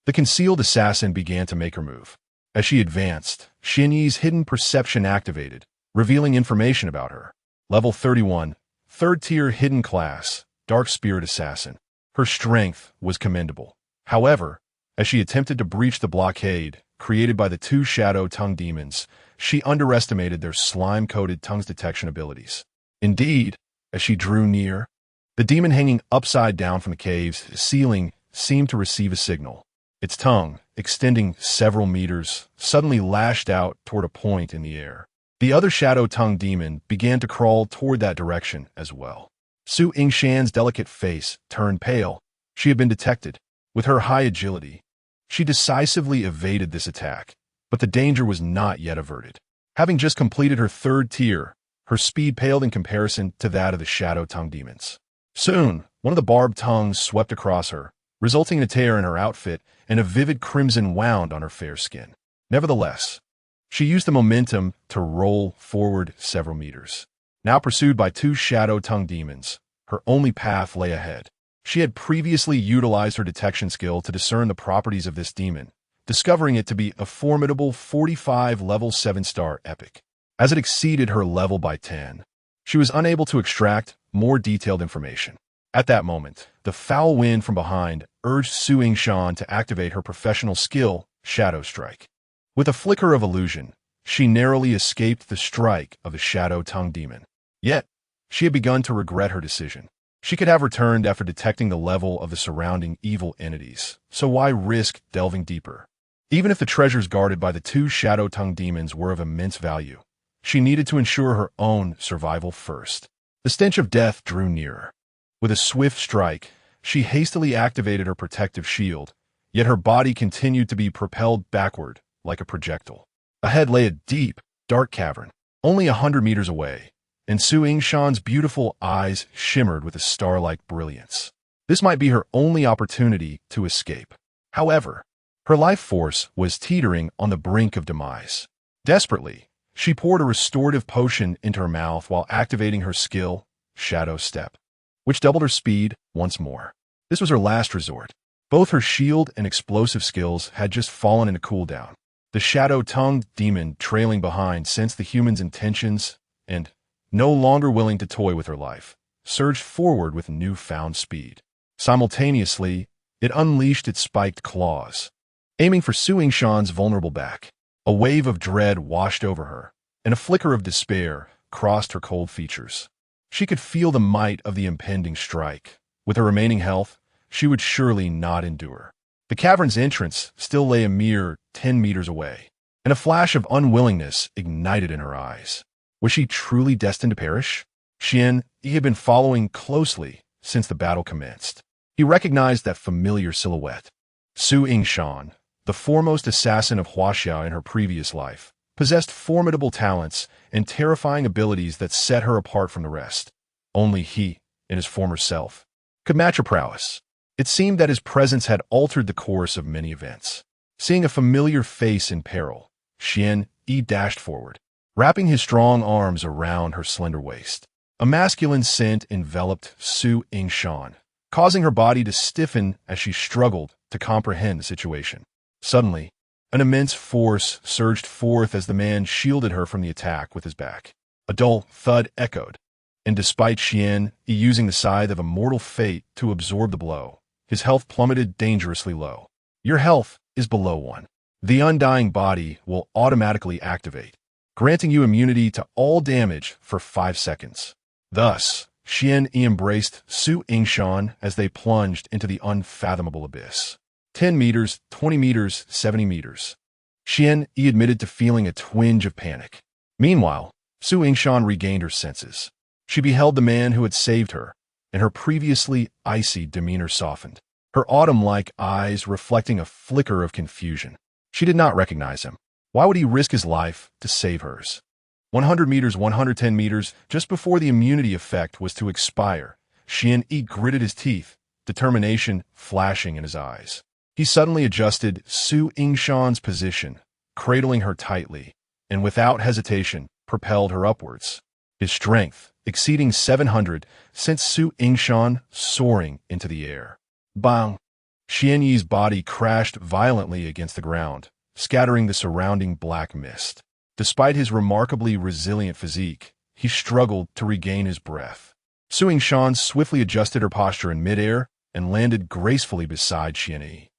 The concealed assassin began to make her move. As she advanced, Xian Yi's hidden perception activated, revealing information about her. Level 31, third-tier hidden class, Dark Spirit Assassin. Her strength was commendable. However, as she attempted to breach the blockade created by the two shadow-tongued demons, she underestimated their slime-coated tongue's detection abilities. Indeed, as she drew near, the demon hanging upside down from the cave's ceiling seemed to receive a signal. Its tongue, extending several meters, suddenly lashed out toward a point in the air. The other shadow-tongued demon began to crawl toward that direction as well. Su Yingshan's delicate face turned pale. She had been detected. With her high agility, she decisively evaded this attack, but the danger was not yet averted. Having just completed her third tier, her speed paled in comparison to that of the shadow-tongued demons. Soon, one of the barbed tongues swept across her, resulting in a tear in her outfit and a vivid crimson wound on her fair skin. Nevertheless, she used the momentum to roll forward several meters. Now pursued by two shadow-tongued demons, her only path lay ahead. She had previously utilized her detection skill to discern the properties of this demon, discovering it to be a formidable 45 level 7-star epic. As it exceeded her level by 10, she was unable to extract more detailed information. At that moment, the foul wind from behind urged Su Yingshan to activate her professional skill, Shadow Strike. With a flicker of illusion, she narrowly escaped the strike of the shadow-tongued demon. Yet, she had begun to regret her decision. She could have returned after detecting the level of the surrounding evil entities, so why risk delving deeper? Even if the treasures guarded by the two shadow-tongued demons were of immense value, she needed to ensure her own survival first. The stench of death drew nearer. With a swift strike, she hastily activated her protective shield, yet her body continued to be propelled backward like a projectile. Ahead lay a deep, dark cavern, only 100 meters away, and Su Yingshan's beautiful eyes shimmered with a star-like brilliance. This might be her only opportunity to escape. However, her life force was teetering on the brink of demise. Desperately, she poured a restorative potion into her mouth while activating her skill, Shadow Step, which doubled her speed once more. This was her last resort. Both her shield and explosive skills had just fallen into cooldown. The shadow-tongued demon trailing behind sensed the human's intentions and, no longer willing to toy with her life, surged forward with newfound speed. Simultaneously, it unleashed its spiked claws, aiming for Su Yingshan's vulnerable back. A wave of dread washed over her, and a flicker of despair crossed her cold features. She could feel the might of the impending strike. With her remaining health, she would surely not endure. The cavern's entrance still lay a mere 10 meters away, and a flash of unwillingness ignited in her eyes. Was she truly destined to perish? Xian Yi had been following closely since the battle commenced. He recognized that familiar silhouette. Su Yingshan, the foremost assassin of Huaxia in her previous life, possessed formidable talents and terrifying abilities that set her apart from the rest. Only he, in his former self, could match her prowess. It seemed that his presence had altered the course of many events. Seeing a familiar face in peril, Xian Yi dashed forward, wrapping his strong arms around her slender waist. A masculine scent enveloped Su Yingshan, causing her body to stiffen as she struggled to comprehend the situation. Suddenly, an immense force surged forth as the man shielded her from the attack with his back. A dull thud echoed, and despite Xian Yi using the scythe of immortal fate to absorb the blow, his health plummeted dangerously low. Your health is below 1. The undying body will automatically activate, granting you immunity to all damage for 5 seconds. Thus, Xian Yi embraced Su Yingshan as they plunged into the unfathomable abyss. 10 meters, 20 meters, 70 meters. Xian Yi admitted to feeling a twinge of panic. Meanwhile, Su Yingshan regained her senses. She beheld the man who had saved her, and her previously icy demeanor softened, her autumn-like eyes reflecting a flicker of confusion. She did not recognize him. Why would he risk his life to save hers? 100 meters, 110 meters, just before the immunity effect was to expire, Xian Yi gritted his teeth, determination flashing in his eyes. He suddenly adjusted Su Yingshan's position, cradling her tightly, and without hesitation propelled her upwards. His strength, exceeding 700, sent Su Yingshan soaring into the air. Bang! Xian Yi's body crashed violently against the ground, scattering the surrounding black mist. Despite his remarkably resilient physique, he struggled to regain his breath. Su Yingshan swiftly adjusted her posture in midair and landed gracefully beside Xian Yi.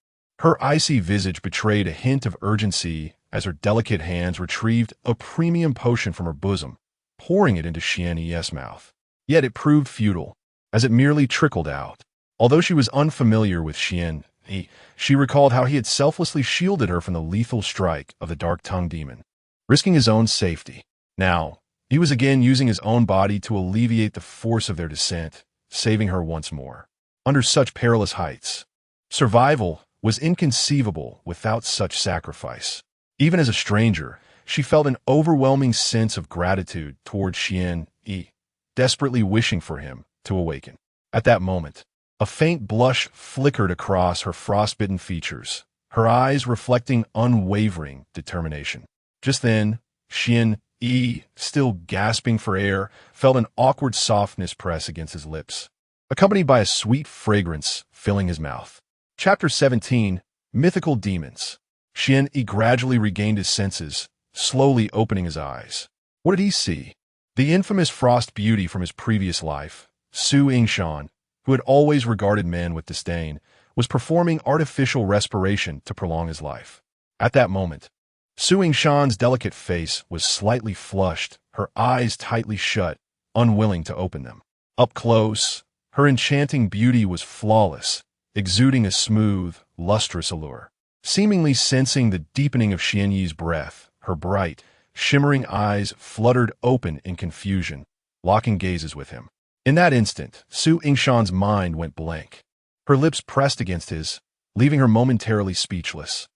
Her icy visage betrayed a hint of urgency as her delicate hands retrieved a premium potion from her bosom, pouring it into Xian Yi's mouth. Yet it proved futile, as it merely trickled out. Although she was unfamiliar with Xian Yi, she recalled how he had selflessly shielded her from the lethal strike of the dark-tongued demon, risking his own safety. Now, he was again using his own body to alleviate the force of their descent, saving her once more. Under such perilous heights, survival was inconceivable without such sacrifice. Even as a stranger, she felt an overwhelming sense of gratitude toward Xian Yi, desperately wishing for him to awaken. At that moment, a faint blush flickered across her frostbitten features, her eyes reflecting unwavering determination. Just then, Xian Yi, still gasping for air, felt an awkward softness press against his lips, accompanied by a sweet fragrance filling his mouth. Chapter 17, Mythical Demons. Xian Yi gradually regained his senses, slowly opening his eyes. What did he see? The infamous frost beauty from his previous life, Su Yingshan, who had always regarded men with disdain, was performing artificial respiration to prolong his life. At that moment, Su Yingshan's delicate face was slightly flushed, her eyes tightly shut, unwilling to open them. Up close, her enchanting beauty was flawless, exuding a smooth, lustrous allure. Seemingly sensing the deepening of Xian Yi's breath, her bright, shimmering eyes fluttered open in confusion, locking gazes with him. In that instant, Su Yingshan's mind went blank. Her lips pressed against his, leaving her momentarily speechless.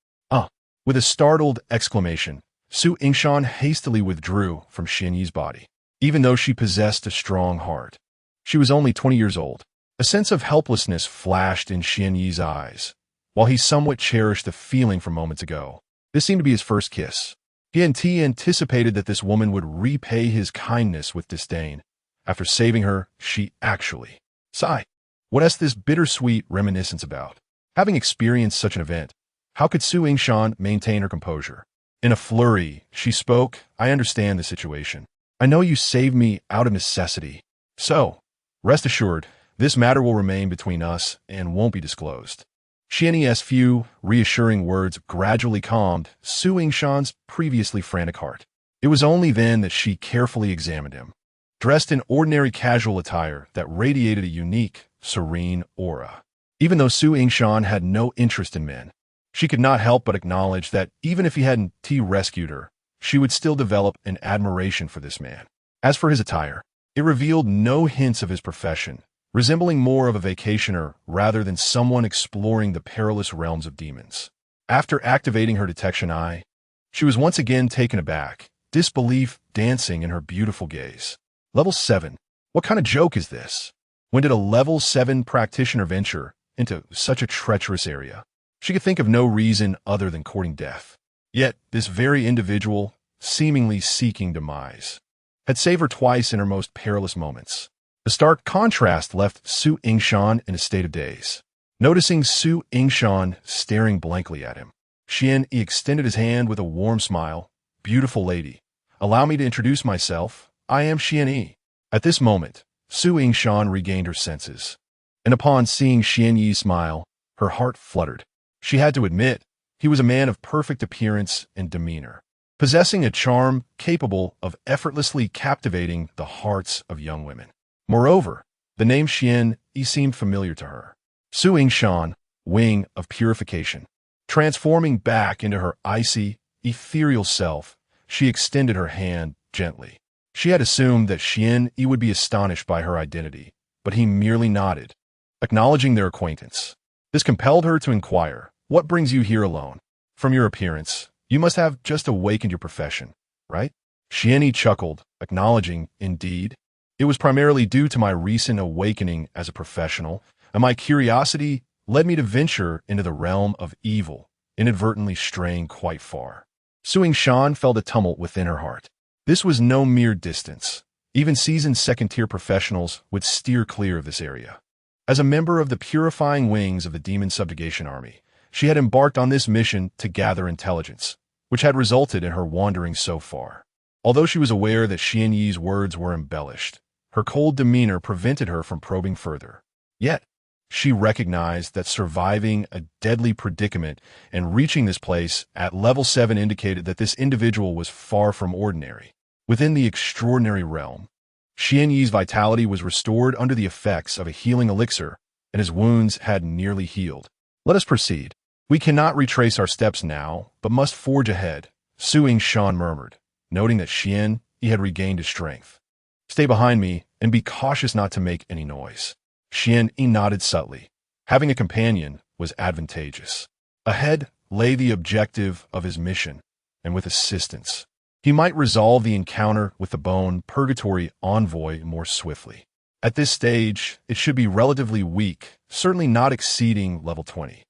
With a startled exclamation, Su Yingshan hastily withdrew from Xian Yi's body. Even though she possessed a strong heart, she was only 20 years old. A sense of helplessness flashed in Xian Yi's eyes, while he somewhat cherished the feeling from moments ago. This seemed to be his first kiss. He anticipated that this woman would repay his kindness with disdain. After saving her, she actually sighed. What is this bittersweet reminiscence about? Having experienced such an event, how could Su Yingshan maintain her composure? In a flurry, she spoke, "I understand the situation. I know you saved me out of necessity. So, rest assured, this matter will remain between us and won't be disclosed." Xian Yi's few, reassuring words gradually calmed Su Yingshan's previously frantic heart. It was only then that she carefully examined him. Dressed in ordinary casual attire that radiated a unique, serene aura. Even though Su Yingshan had no interest in men, she could not help but acknowledge that even if he hadn't rescued her, she would still develop an admiration for this man. As for his attire, it revealed no hints of his profession, resembling more of a vacationer rather than someone exploring the perilous realms of demons. After activating her detection eye, she was once again taken aback, disbelief dancing in her beautiful gaze. Level 7. What kind of joke is this? When did a level 7 practitioner venture into such a treacherous area? She could think of no reason other than courting death. Yet, this very individual, seemingly seeking demise, had saved her twice in her most perilous moments. The stark contrast left Su Yingshan in a state of daze. Noticing Su Yingshan staring blankly at him, Xian Yi extended his hand with a warm smile. "Beautiful lady, allow me to introduce myself. I am Xian Yi." At this moment, Su Yingshan regained her senses, and upon seeing Xian Yi smile, her heart fluttered. She had to admit, he was a man of perfect appearance and demeanor, possessing a charm capable of effortlessly captivating the hearts of young women. Moreover, the name Xian Yi seemed familiar to her. Su Yingshan, wing of purification. Transforming back into her icy, ethereal self, she extended her hand gently. She had assumed that Xian Yi would be astonished by her identity, but he merely nodded, acknowledging their acquaintance. This compelled her to inquire, "What brings you here alone? From your appearance, you must have just awakened your profession, right?" Xian Yi chuckled, acknowledging, "Indeed. It was primarily due to my recent awakening as a professional, and my curiosity led me to venture into the realm of evil, inadvertently straying quite far." Su Yingshan felt a tumult within her heart. This was no mere distance. Even seasoned second-tier professionals would steer clear of this area. As a member of the purifying wings of the Demon Subjugation Army, she had embarked on this mission to gather intelligence, which had resulted in her wandering so far. Although she was aware that Xian Yi's words were embellished, her cold demeanor prevented her from probing further. Yet, she recognized that surviving a deadly predicament and reaching this place at level 7 indicated that this individual was far from ordinary. Within the extraordinary realm, Xian Yi's vitality was restored under the effects of a healing elixir, and his wounds had nearly healed. "Let us proceed. We cannot retrace our steps now, but must forge ahead," Su Yingshan murmured, noting that Xian Yi had regained his strength. "Stay behind me, and be cautious not to make any noise." Xian Yi nodded subtly. Having a companion was advantageous. Ahead lay the objective of his mission, and with assistance, he might resolve the encounter with the Bone Purgatory envoy more swiftly. At this stage, it should be relatively weak, certainly not exceeding level 20.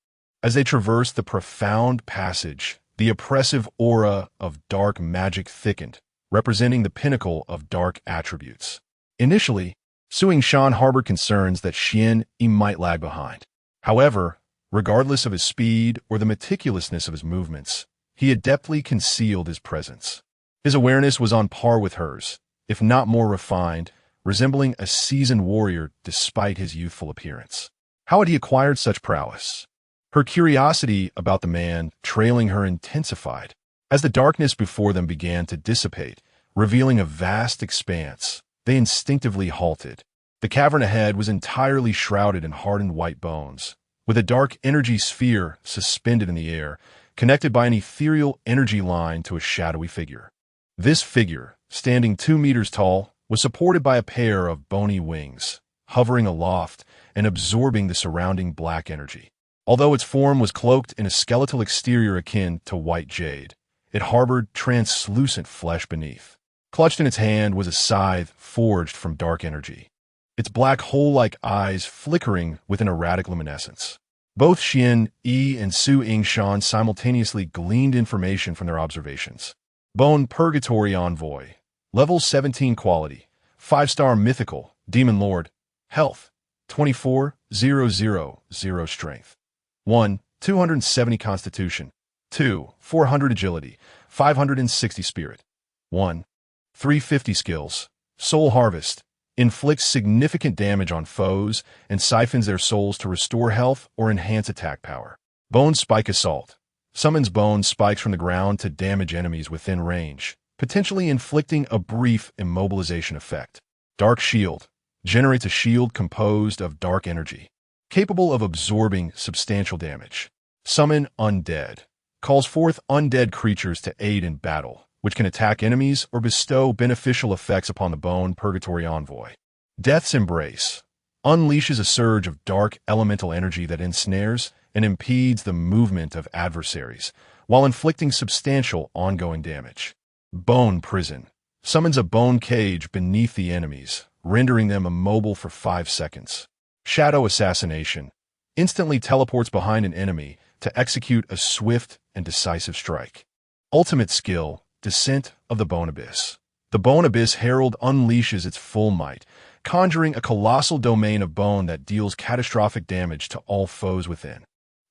As they traversed the profound passage, the oppressive aura of dark magic thickened, representing the pinnacle of dark attributes. Initially, Su Yingshan harbored concerns that Xian Yi might lag behind. However, regardless of his speed or the meticulousness of his movements, he adeptly concealed his presence. His awareness was on par with hers, if not more refined, resembling a seasoned warrior despite his youthful appearance. How had he acquired such prowess? Her curiosity about the man trailing her intensified as the darkness before them began to dissipate, revealing a vast expanse. They instinctively halted. The cavern ahead was entirely shrouded in hardened white bones, with a dark energy sphere suspended in the air, connected by an ethereal energy line to a shadowy figure. This figure, standing 2 meters tall, was supported by a pair of bony wings, hovering aloft and absorbing the surrounding black energy. Although its form was cloaked in a skeletal exterior akin to white jade, it harbored translucent flesh beneath. Clutched in its hand was a scythe forged from dark energy, its black hole-like eyes flickering with an erratic luminescence. Both Xian Yi and Su Yingshan simultaneously gleaned information from their observations. Bone Purgatory Envoy, level 17 quality, 5-star mythical, demon lord, health, 24,000 strength, 1, 270 constitution, 2, 400 agility, 560 spirit, 1, 350 skills, soul harvest, inflicts significant damage on foes and siphons their souls to restore health or enhance attack power. Bone Spike Assault, summons bone spikes from the ground to damage enemies within range, potentially inflicting a brief immobilization effect. Dark Shield, generates a shield composed of dark energy, capable of absorbing substantial damage. Summon Undead, calls forth undead creatures to aid in battle, which can attack enemies or bestow beneficial effects upon the Bone Purgatory Envoy. Death's Embrace, unleashes a surge of dark elemental energy that ensnares and impedes the movement of adversaries, while inflicting substantial ongoing damage. Bone Prison, summons a bone cage beneath the enemies, rendering them immobile for 5 seconds. Shadow Assassination, instantly teleports behind an enemy to execute a swift and decisive strike. Ultimate skill, Descent of the Bone Abyss. The Bone Abyss Herald unleashes its full might, conjuring a colossal domain of bone that deals catastrophic damage to all foes within,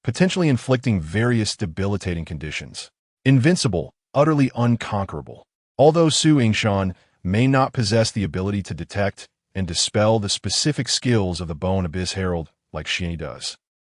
potentially inflicting various debilitating conditions. Invincible, utterly unconquerable. Although Su Yingshan may not possess the ability to detect and dispel the specific skills of the Bone Abyss Herald like Xian does,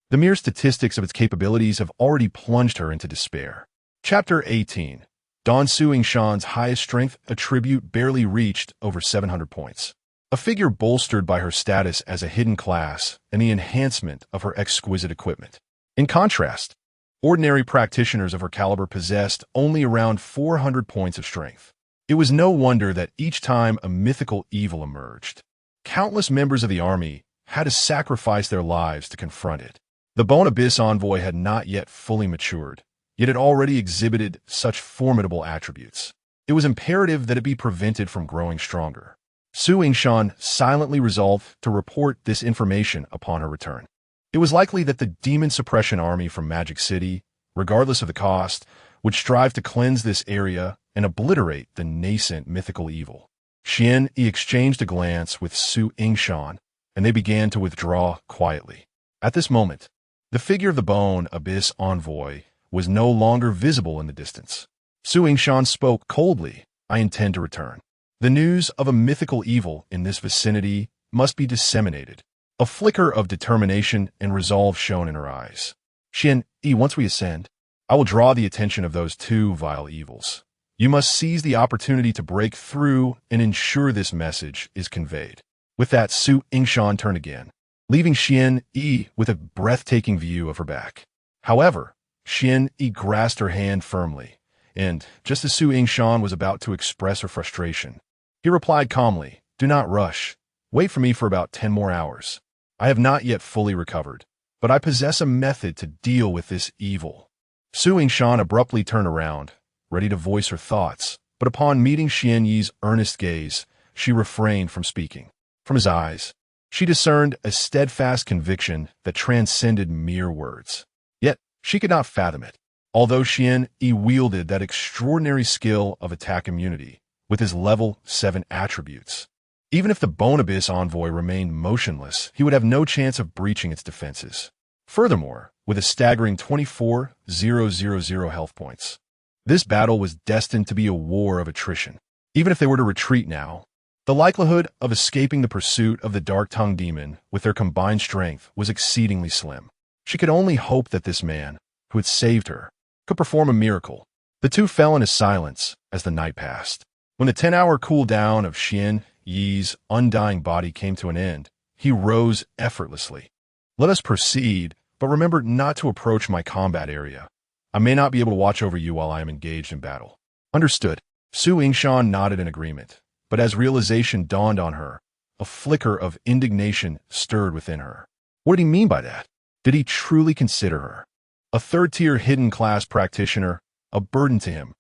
the mere statistics of its capabilities have already plunged her into despair. Chapter 18. Don Su Yingshan's highest strength attribute barely reached over 700 points. a figure bolstered by her status as a hidden class and the enhancement of her exquisite equipment. In contrast, ordinary practitioners of her caliber possessed only around 400 points of strength. It was no wonder that each time a mythical evil emerged, countless members of the army had to sacrifice their lives to confront it. The Bone Abyss envoy had not yet fully matured, yet it already exhibited such formidable attributes. It was imperative that it be prevented from growing stronger. Su Yingshan silently resolved to report this information upon her return. It was likely that the demon suppression army from Magic City, regardless of the cost, would strive to cleanse this area and obliterate the nascent mythical evil. Xian Yi exchanged a glance with Su Yingshan, and they began to withdraw quietly. At this moment, the figure of the Bone Abyss envoy was no longer visible in the distance. Su Yingshan spoke coldly, "I intend to return. The news of a mythical evil in this vicinity must be disseminated." A flicker of determination and resolve shone in her eyes. "Xian Yi, once we ascend, I will draw the attention of those two vile evils. You must seize the opportunity to break through and ensure this message is conveyed." With that, Su Yingshan turned again, leaving Xian Yi with a breathtaking view of her back. However, Xian Yi grasped her hand firmly, and, just as Su Yingshan was about to express her frustration, he replied calmly, "Do not rush. Wait for me for about 10 more hours. I have not yet fully recovered, but I possess a method to deal with this evil." Su Yingshan abruptly turned around, ready to voice her thoughts, but upon meeting Xian Yi's earnest gaze, she refrained from speaking. From his eyes, she discerned a steadfast conviction that transcended mere words. Yet, she could not fathom it. Although Xian Yi wielded that extraordinary skill of attack immunity, with his level 7 attributes, even if the Bone Abyss envoy remained motionless, he would have no chance of breaching its defenses. Furthermore, with a staggering 24,000 health points, this battle was destined to be a war of attrition. Even if they were to retreat now, the likelihood of escaping the pursuit of the Dark-Tongued Demon with their combined strength was exceedingly slim. She could only hope that this man, who had saved her, could perform a miracle. The two fell into silence as the night passed. When the 10-hour cool-down of Xian Yi's undying body came to an end, he rose effortlessly. "Let us proceed, but remember not to approach my combat area. I may not be able to watch over you while I am engaged in battle." "Understood." Su Yingshan nodded in agreement, but as realization dawned on her, a flicker of indignation stirred within her. What did he mean by that? Did he truly consider her a third-tier hidden class practitioner, a burden to him?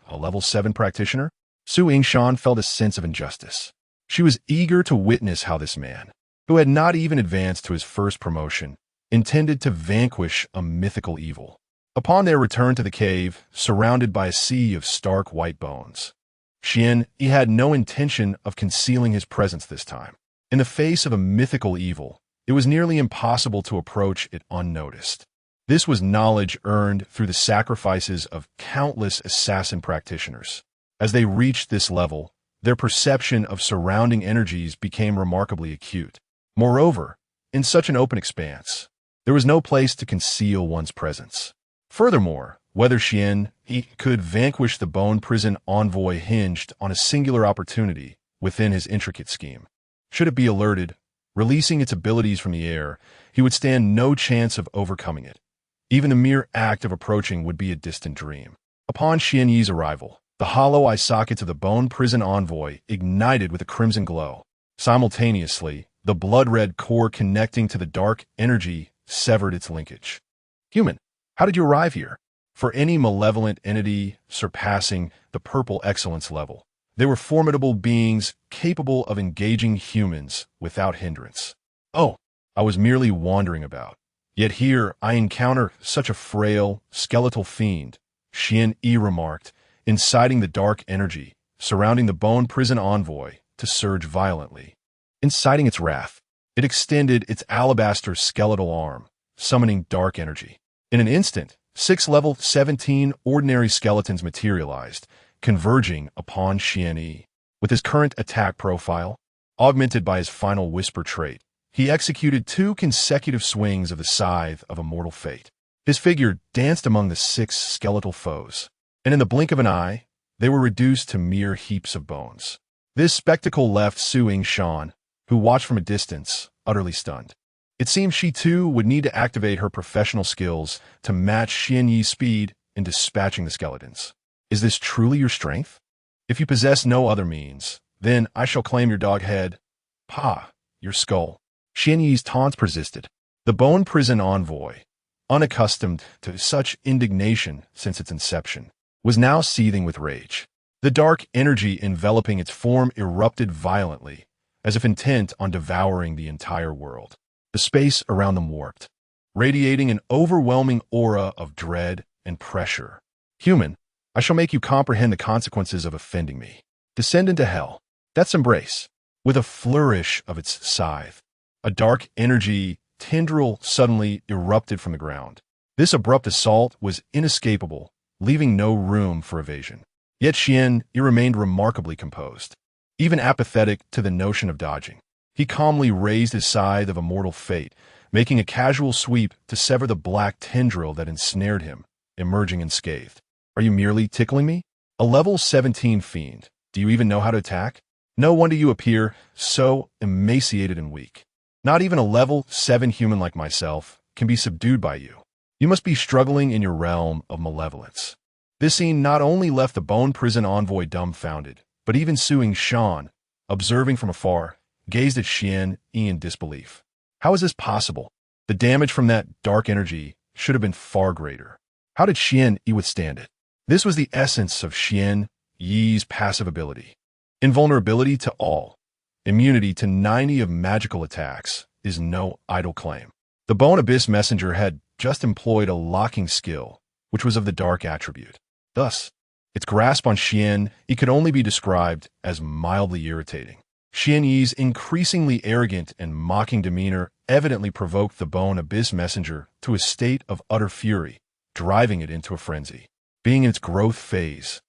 A level 7 practitioner? Su Yingshan felt a sense of injustice. She was eager to witness how this man, who had not even advanced to his first promotion, intended to vanquish a mythical evil. Upon their return to the cave, surrounded by a sea of stark white bones, Xian Yi had no intention of concealing his presence this time. In the face of a mythical evil, it was nearly impossible to approach it unnoticed. This was knowledge earned through the sacrifices of countless assassin practitioners. As they reached this level, their perception of surrounding energies became remarkably acute. Moreover, in such an open expanse, there was no place to conceal one's presence. Furthermore, whether Xian Yi could vanquish the Bone Prison envoy hinged on a singular opportunity within his intricate scheme. Should it be alerted, releasing its abilities from the air, he would stand no chance of overcoming it. Even the mere act of approaching would be a distant dream. Upon Xian Yi's arrival, the hollow eye sockets of the Bone Prison envoy ignited with a crimson glow. Simultaneously, the blood-red core connecting to the dark energy severed its linkage. "Human, how did you arrive here?" For any malevolent entity surpassing the purple excellence level, they were formidable beings capable of engaging humans without hindrance. "Oh, I was merely wandering about. Yet here I encounter such a frail, skeletal fiend," Xian Yi remarked, inciting the dark energy surrounding the Bone Prison envoy to surge violently. Inciting its wrath, it extended its alabaster skeletal arm, summoning dark energy. In an instant, 6 level 17 ordinary skeletons materialized, converging upon Xian Yi. With his current attack profile, augmented by his final whisper trait, he executed 2 consecutive swings of the scythe of immortal fate. His figure danced among the 6 skeletal foes, and in the blink of an eye, they were reduced to mere heaps of bones. This spectacle left Su Shan, who watched from a distance, utterly stunned. It seemed she too would need to activate her professional skills to match Xian Yi's speed in dispatching the skeletons. Is this truly your strength? If you possess no other means, then I shall claim your dog head. Pa, your skull. Xian Yi's taunts persisted. The bone prison envoy, unaccustomed to such indignation since its inception, was now seething with rage. The dark energy enveloping its form erupted violently, as if intent on devouring the entire world. The space around them warped, radiating an overwhelming aura of dread and pressure. Human, I shall make you comprehend the consequences of offending me. Descend into hell. Death's embrace. With a flourish of its scythe, a dark energy tendril suddenly erupted from the ground. This abrupt assault was inescapable, leaving no room for evasion. Yet Xian Yi remained remarkably composed, even apathetic to the notion of dodging. He calmly raised his scythe of immortal fate, making a casual sweep to sever the black tendril that ensnared him, emerging unscathed. Are you merely tickling me? A level 17 fiend. Do you even know how to attack? No wonder you appear so emaciated and weak. Not even a level 7 human like myself can be subdued by you. You must be struggling in your realm of malevolence. This scene not only left the bone prison envoy dumbfounded, but even Su Shan, observing from afar, gazed at Xian Yi in disbelief. How is this possible? The damage from that dark energy should have been far greater. How did Xian Yi withstand it? This was the essence of Xian Yi's passive ability. Invulnerability to all, immunity to 90 of magical attacks, is no idle claim. The Bone Abyss Messenger had just employed a locking skill, which was of the dark attribute. Thus, its grasp on Xian Yi could only be described as mildly irritating. Xian Yi's increasingly arrogant and mocking demeanor evidently provoked the Bone Abyss Messenger to a state of utter fury, driving it into a frenzy. Being in its growth phase,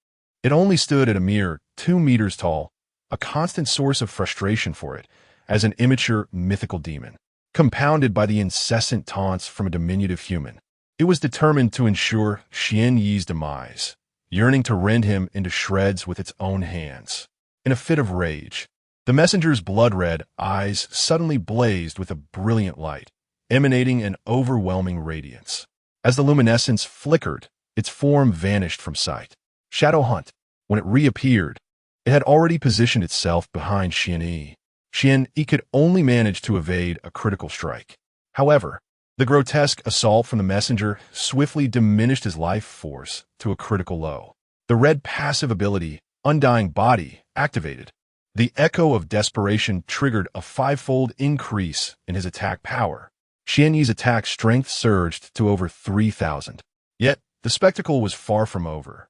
it only stood at a mere 2 meters tall, a constant source of frustration for it as an immature mythical demon, compounded by the incessant taunts from a diminutive human. It was determined to ensure Xian Yi's demise, yearning to rend him into shreds with its own hands. In a fit of rage, the messenger's blood-red eyes suddenly blazed with a brilliant light, emanating an overwhelming radiance. As the luminescence flickered, its form vanished from sight. Shadow Hunt. When it reappeared, it had already positioned itself behind Xian Yi. Xian Yi could only manage to evade a critical strike. However, the grotesque assault from the messenger swiftly diminished his life force to a critical low. The red passive ability, Undying Body, activated. The echo of desperation triggered a 5-fold increase in his attack power. Xian Yi's attack strength surged to over 3,000. Yet, the spectacle was far from over.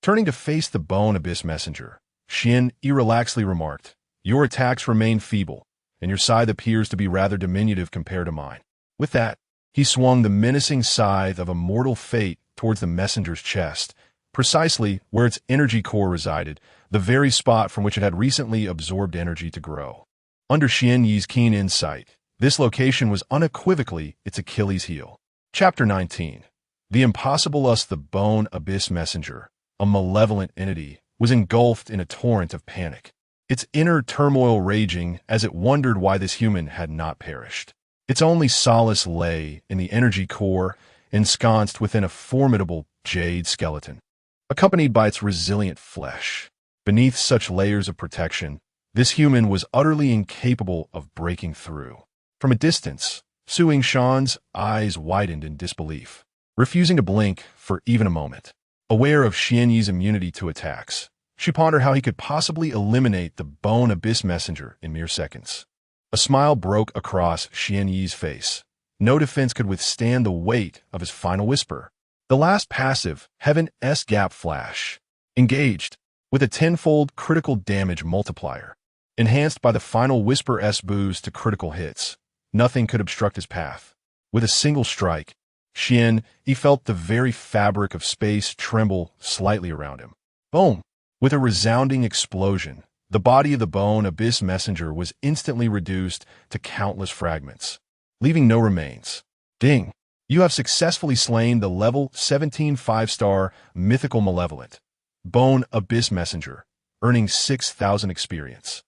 Turning to face the Bone Abyss Messenger, Xian Yi relaxedly remarked, "Your attacks remain feeble, and your scythe appears to be rather diminutive compared to mine." With that, he swung the menacing scythe of immortal fate towards the messenger's chest, precisely where its energy core resided, the very spot from which it had recently absorbed energy to grow. Under Xian Yi's keen insight, this location was unequivocally its Achilles heel. Chapter 19. The impossible us the Bone Abyss Messenger, a malevolent entity, was engulfed in a torrent of panic, its inner turmoil raging as it wondered why this human had not perished. Its only solace lay in the energy core ensconced within a formidable jade skeleton, accompanied by its resilient flesh. Beneath such layers of protection, this human was utterly incapable of breaking through. From a distance, Su Shan's eyes widened in disbelief, refusing to blink for even a moment. Aware of Xian Yi's immunity to attacks, she pondered how he could possibly eliminate the Bone Abyss Messenger in mere seconds. A smile broke across Xian Yi's face. No defense could withstand the weight of his final whisper. The last passive, Heaven S Gap Flash, engaged with a 10-fold critical damage multiplier. Enhanced by the final Whisper S boost to critical hits, nothing could obstruct his path. With a single strike, Xian Yi felt the very fabric of space tremble slightly around him. Boom! With a resounding explosion, the body of the Bone Abyss Messenger was instantly reduced to countless fragments, leaving no remains. Ding! You have successfully slain the level 17 5-star mythical malevolent Bone Abyss Messenger. earning 6,000 experience.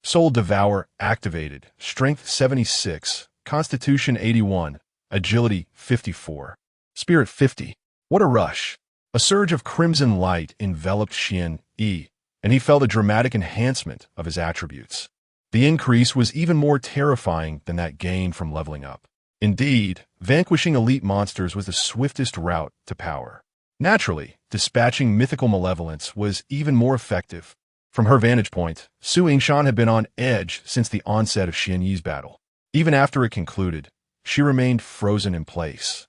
Soul Devour activated, Strength 76, Constitution 81, Agility 54, Spirit 50. What a rush! A surge of crimson light enveloped Xian Yi, and he felt a dramatic enhancement of his attributes. The increase was even more terrifying than that gain from leveling up. Indeed, vanquishing elite monsters was the swiftest route to power. Naturally, dispatching mythical malevolence was even more effective. From her vantage point, Su Yingshan had been on edge since the onset of Xian Yi's battle. Even after it concluded, she remained frozen in place.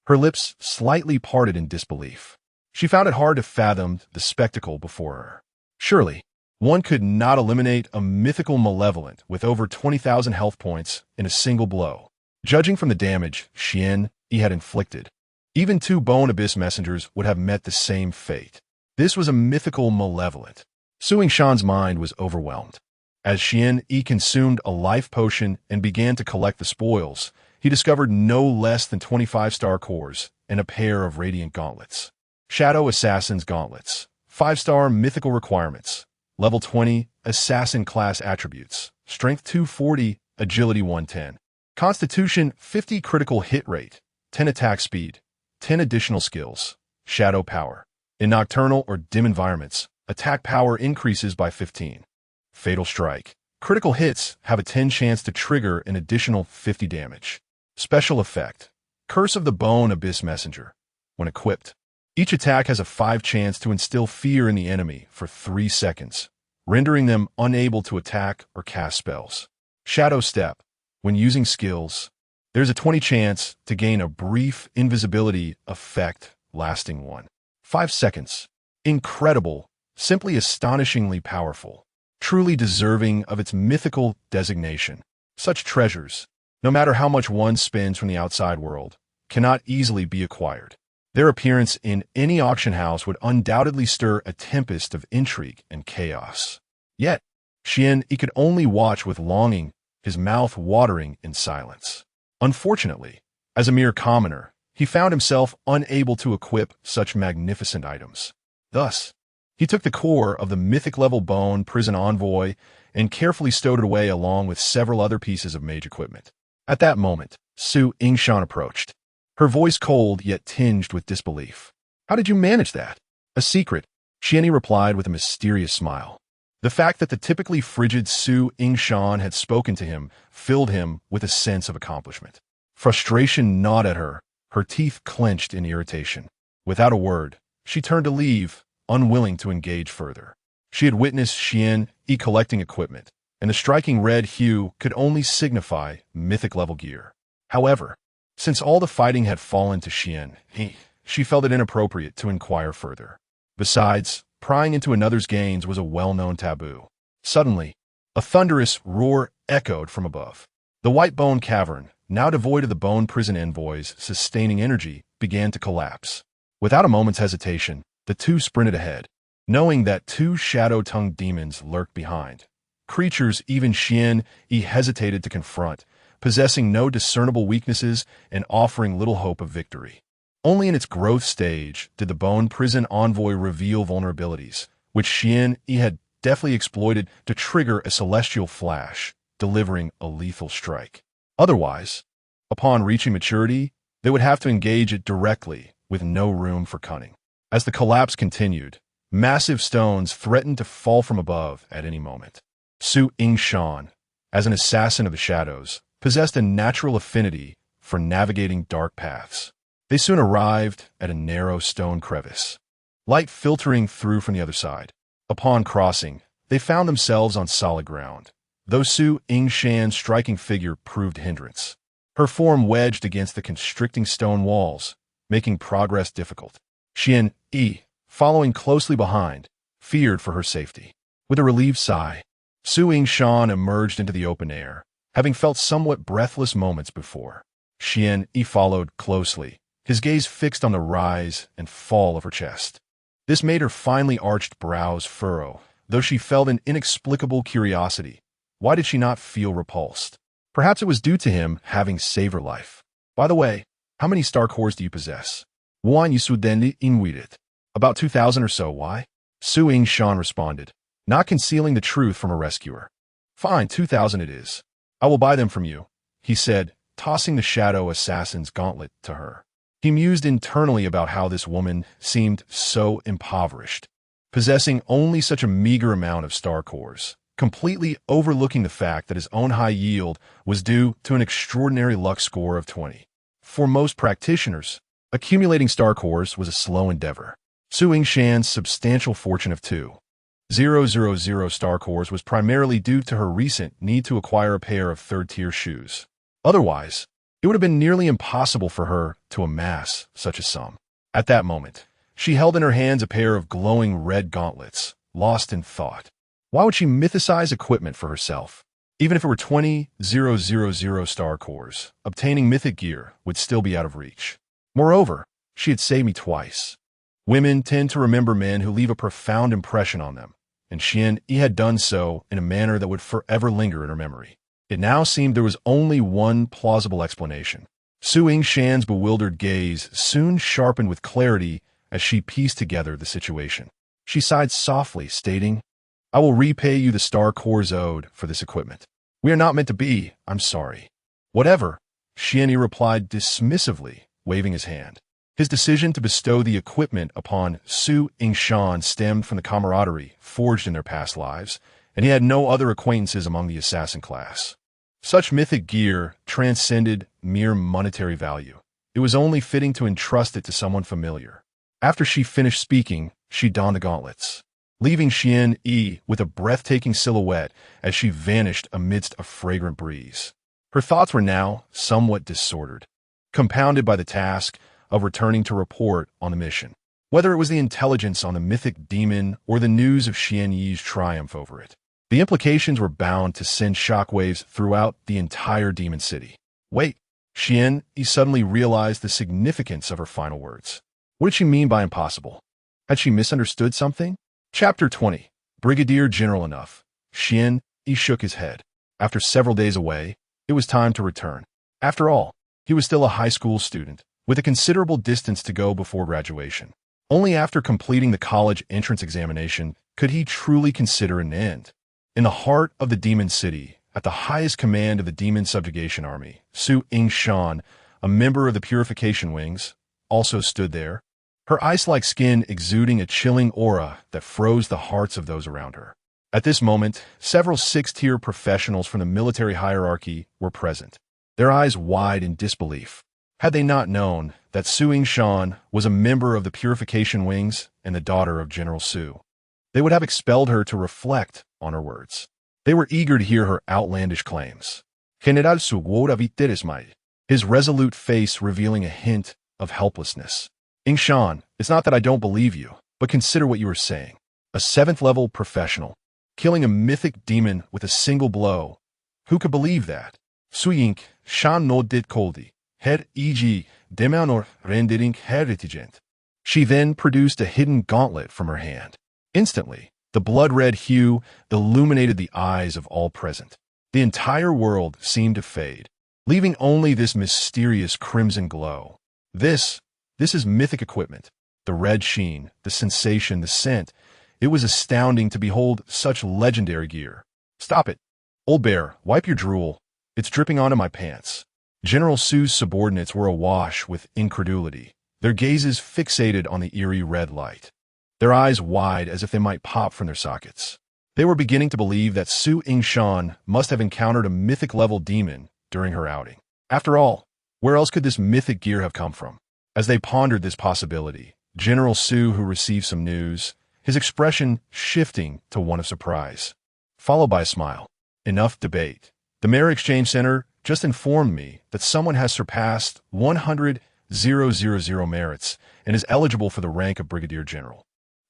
Her lips slightly parted in disbelief. She found it hard to fathom the spectacle before her. Surely, one could not eliminate a mythical malevolent with over 20,000 health points in a single blow. Judging from the damage Xian Yi had inflicted, even 2 Bone Abyss messengers would have met the same fate. This was a mythical malevolent. Su Yingshan's mind was overwhelmed. As Xian Yi consumed a life potion and began to collect the spoils, he discovered no less than 25 star cores and a pair of radiant gauntlets. Shadow Assassin's Gauntlets. 5-star mythical requirements. Level 20, Assassin class attributes. Strength 240, Agility 110. Constitution 50 critical hit rate. 10 attack speed. 10 additional skills. Shadow power. In nocturnal or dim environments, attack power increases by 15. Fatal Strike. Critical hits have a 10 chance to trigger an additional 50 damage. Special effect. Curse of the Bone Abyss Messenger. When equipped, each attack has a 5 chance to instill fear in the enemy for 3 seconds, rendering them unable to attack or cast spells. Shadow Step. When using skills, there's a 20 chance to gain a brief invisibility effect lasting 5 seconds. Incredible, simply astonishingly powerful, truly deserving of its mythical designation. Such treasures, no matter how much one spends from the outside world, cannot easily be acquired. Their appearance in any auction house would undoubtedly stir a tempest of intrigue and chaos. Yet, Xian Yi could only watch with longing, his mouth watering in silence. Unfortunately, as a mere commoner, he found himself unable to equip such magnificent items. Thus, he took the core of the mythic-level bone prison envoy and carefully stowed it away along with several other pieces of mage equipment. At that moment, Su Yingshan approached, her voice cold yet tinged with disbelief. "How did you manage that?" "A secret," Xian Yi replied with a mysterious smile. The fact that the typically frigid Su Yingshan had spoken to him filled him with a sense of accomplishment. Frustration gnawed at her, her teeth clenched in irritation. Without a word, she turned to leave, unwilling to engage further. She had witnessed Xian Yi collecting equipment, and the striking red hue could only signify mythic-level gear. However, since all the fighting had fallen to Xian Yi, she felt it inappropriate to inquire further. Besides, prying into another's gains was a well-known taboo. Suddenly, a thunderous roar echoed from above. The White Bone Cavern, now devoid of the Bone Prison envoy's sustaining energy, began to collapse. Without a moment's hesitation, the two sprinted ahead, knowing that 2 shadow-tongued demons lurked behind. Creatures even Xian Yi hesitated to confront, possessing no discernible weaknesses and offering little hope of victory. Only in its growth stage did the Bone Prison Envoy reveal vulnerabilities, which Xian Yi had deftly exploited to trigger a celestial flash, delivering a lethal strike. Otherwise, upon reaching maturity, they would have to engage it directly, with no room for cunning. As the collapse continued, massive stones threatened to fall from above at any moment. Su Yingshan, as an assassin of the shadows, possessed a natural affinity for navigating dark paths. They soon arrived at a narrow stone crevice, light filtering through from the other side. Upon crossing, they found themselves on solid ground, though Su Yingshan's striking figure proved a hindrance. Her form wedged against the constricting stone walls, making progress difficult. Xian Yi, following closely behind, feared for her safety. With a relieved sigh, Su Yingshan emerged into the open air, having felt somewhat breathless moments before. Xian Yi followed closely, his gaze fixed on the rise and fall of her chest. This made her finely arched brows furrow, though she felt an inexplicable curiosity. Why did she not feel repulsed? Perhaps it was due to him having saved her life. By the way, how many star cores do you possess? One Yusudendi Inwidet. About 2,000 or so, why? Su Yingshan responded, not concealing the truth from a rescuer. Fine, 2,000 it is. I will buy them from you, he said, tossing the shadow assassin's gauntlet to her. He mused internally about how this woman seemed so impoverished, possessing only such a meager amount of star cores, completely overlooking the fact that his own high yield was due to an extraordinary luck score of 20. For most practitioners, accumulating star cores was a slow endeavor. Su Yingshan's substantial fortune of 2,000 star cores was primarily due to her recent need to acquire a pair of third-tier shoes. Otherwise, it would have been nearly impossible for her to amass such a sum. At that moment, she held in her hands a pair of glowing red gauntlets, lost in thought. Why would she mythicize equipment for herself? Even if it were 20,000 star cores, obtaining mythic gear would still be out of reach. Moreover, she had saved me twice. Women tend to remember men who leave a profound impression on them, and Xian Yi had done so in a manner that would forever linger in her memory. It now seemed there was only one plausible explanation. Su Yingshan's bewildered gaze soon sharpened with clarity as she pieced together the situation. She sighed softly, stating, I will repay you the star cores owed for this equipment. We are not meant to be, I'm sorry. Whatever, Xian Yi replied dismissively, waving his hand. His decision to bestow the equipment upon Su Yingshan stemmed from the camaraderie forged in their past lives, and he had no other acquaintances among the assassin class. Such mythic gear transcended mere monetary value. It was only fitting to entrust it to someone familiar. After she finished speaking, she donned the gauntlets, leaving Xian Yi with a breathtaking silhouette as she vanished amidst a fragrant breeze. Her thoughts were now somewhat disordered, compounded by the task of returning to report on the mission. Whether it was the intelligence on the mythic demon or the news of Xian Yi's triumph over it, the implications were bound to send shockwaves throughout the entire demon city. Wait, Xian Yi suddenly realized the significance of her final words. What did she mean by impossible? Had she misunderstood something? Chapter 20. Brigadier General enough. Xian Yi shook his head. After several days away, it was time to return. After all, he was still a high school student, with a considerable distance to go before graduation. Only after completing the college entrance examination could he truly consider an end. In the heart of the demon city, at the highest command of the demon subjugation army, Su Yingshan, a member of the purification wings, also stood there, her ice-like skin exuding a chilling aura that froze the hearts of those around her. At this moment, several six-tier professionals from the military hierarchy were present, their eyes wide in disbelief. Had they not known that Su Yingshan was a member of the purification wings and the daughter of General Su, they would have expelled her to reflect on her words. They were eager to hear her outlandish claims. General Su guora viteresmai, his resolute face revealing a hint of helplessness. Yingshan, it's not that I don't believe you, but consider what you are saying. A 7th-level professional, killing a mythic demon with a single blow. Who could believe that? Su Yingshan no dit koldi, her eg demanor rendering heritigent. She then produced a hidden gauntlet from her hand. Instantly, the blood-red hue illuminated the eyes of all present. The entire world seemed to fade, leaving only this mysterious crimson glow. This is mythic equipment. The red sheen, the sensation, the scent. It was astounding to behold such legendary gear. Stop it. Old bear, wipe your drool. It's dripping onto my pants. General Su's subordinates were awash with incredulity, their gazes fixated on the eerie red light, their eyes wide as if they might pop from their sockets. They were beginning to believe that Su Yingshan must have encountered a mythic-level demon during her outing. After all, where else could this mythic gear have come from? As they pondered this possibility, General Su, who received some news, his expression shifting to one of surprise, followed by a smile. Enough debate. The Merit Exchange Center just informed me that someone has surpassed 100,000 merits and is eligible for the rank of Brigadier General.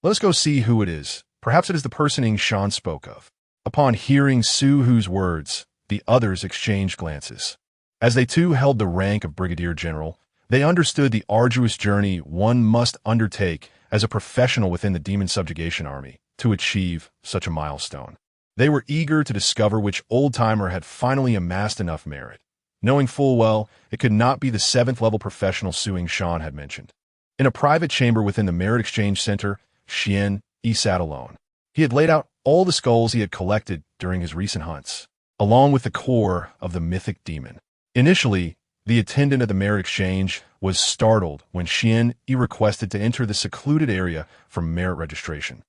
Let us go see who it is. Perhaps it is the person Yingshan spoke of. Upon hearing Su Hu's words, the others exchanged glances. As they too held the rank of Brigadier General, they understood the arduous journey one must undertake as a professional within the demon subjugation army to achieve such a milestone. They were eager to discover which old-timer had finally amassed enough merit, knowing full well it could not be the 7th-level professional Su Yingshan had mentioned. In a private chamber within the Merit Exchange Center, Xian Yi sat alone. He had laid out all the skulls he had collected during his recent hunts, along with the core of the mythic demon. Initially, the attendant at the merit exchange was startled when Xian Yi requested to enter the secluded area for merit registration.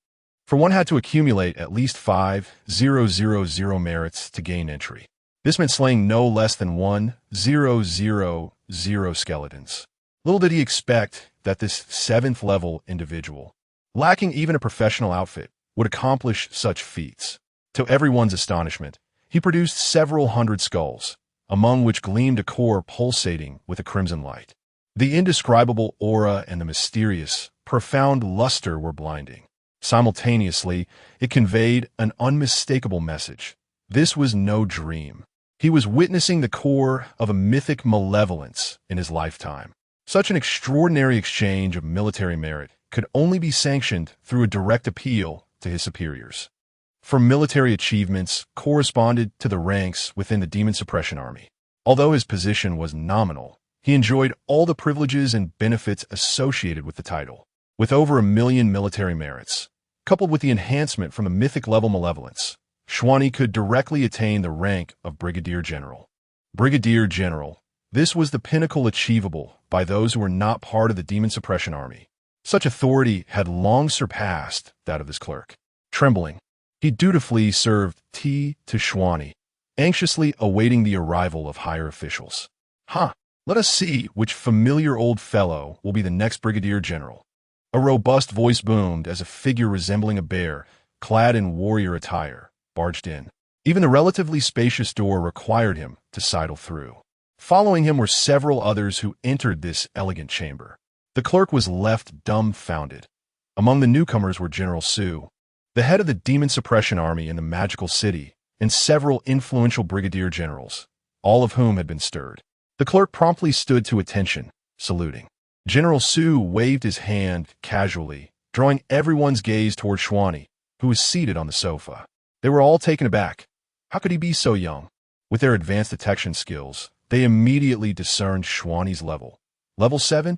For one had to accumulate at least 5,000 merits to gain entry. This meant slaying no less than 1,000 skeletons. Little did he expect that this 7th-level individual, lacking even a professional outfit, would accomplish such feats. To everyone's astonishment, he produced several hundred skulls, among which gleamed a core pulsating with a crimson light. The indescribable aura and the mysterious, profound luster were blinding. Simultaneously, it conveyed an unmistakable message. This was no dream. He was witnessing the core of a mythic malevolence in his lifetime. Such an extraordinary exchange of military merit could only be sanctioned through a direct appeal to his superiors. For military achievements corresponded to the ranks within the Demon Suppression Army. Although his position was nominal, he enjoyed all the privileges and benefits associated with the title. With over 1 million military merits, coupled with the enhancement from the mythic-level malevolence, Xuan Yi could directly attain the rank of Brigadier General. Brigadier General, this was the pinnacle achievable by those who were not part of the Demon Suppression Army. Such authority had long surpassed that of his clerk. Trembling, he dutifully served tea to Xuan Yi, anxiously awaiting the arrival of higher officials. Let us see which familiar old fellow will be the next Brigadier General. A robust voice boomed as a figure resembling a bear, clad in warrior attire, barged in. Even the relatively spacious door required him to sidle through. Following him were several others who entered this elegant chamber. The clerk was left dumbfounded. Among the newcomers were General Su, the head of the Demon Suppression Army in the Magical City, and several influential brigadier generals, all of whom had been stirred. The clerk promptly stood to attention, saluting. General Su waved his hand casually, drawing everyone's gaze toward Xuan Yi, who was seated on the sofa. They were all taken aback. How could he be so young? With their advanced detection skills, they immediately discerned Xuan Yi's level. Level 7?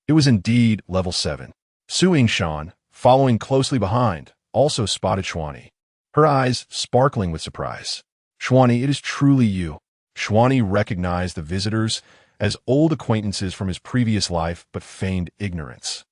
It was indeed level 7. Su Yingshan, following closely behind, also spotted Xuan Yi, her eyes sparkling with surprise. Xuan Yi, it is truly you. Xuan Yi recognized the visitors as old acquaintances from his previous life but feigned ignorance.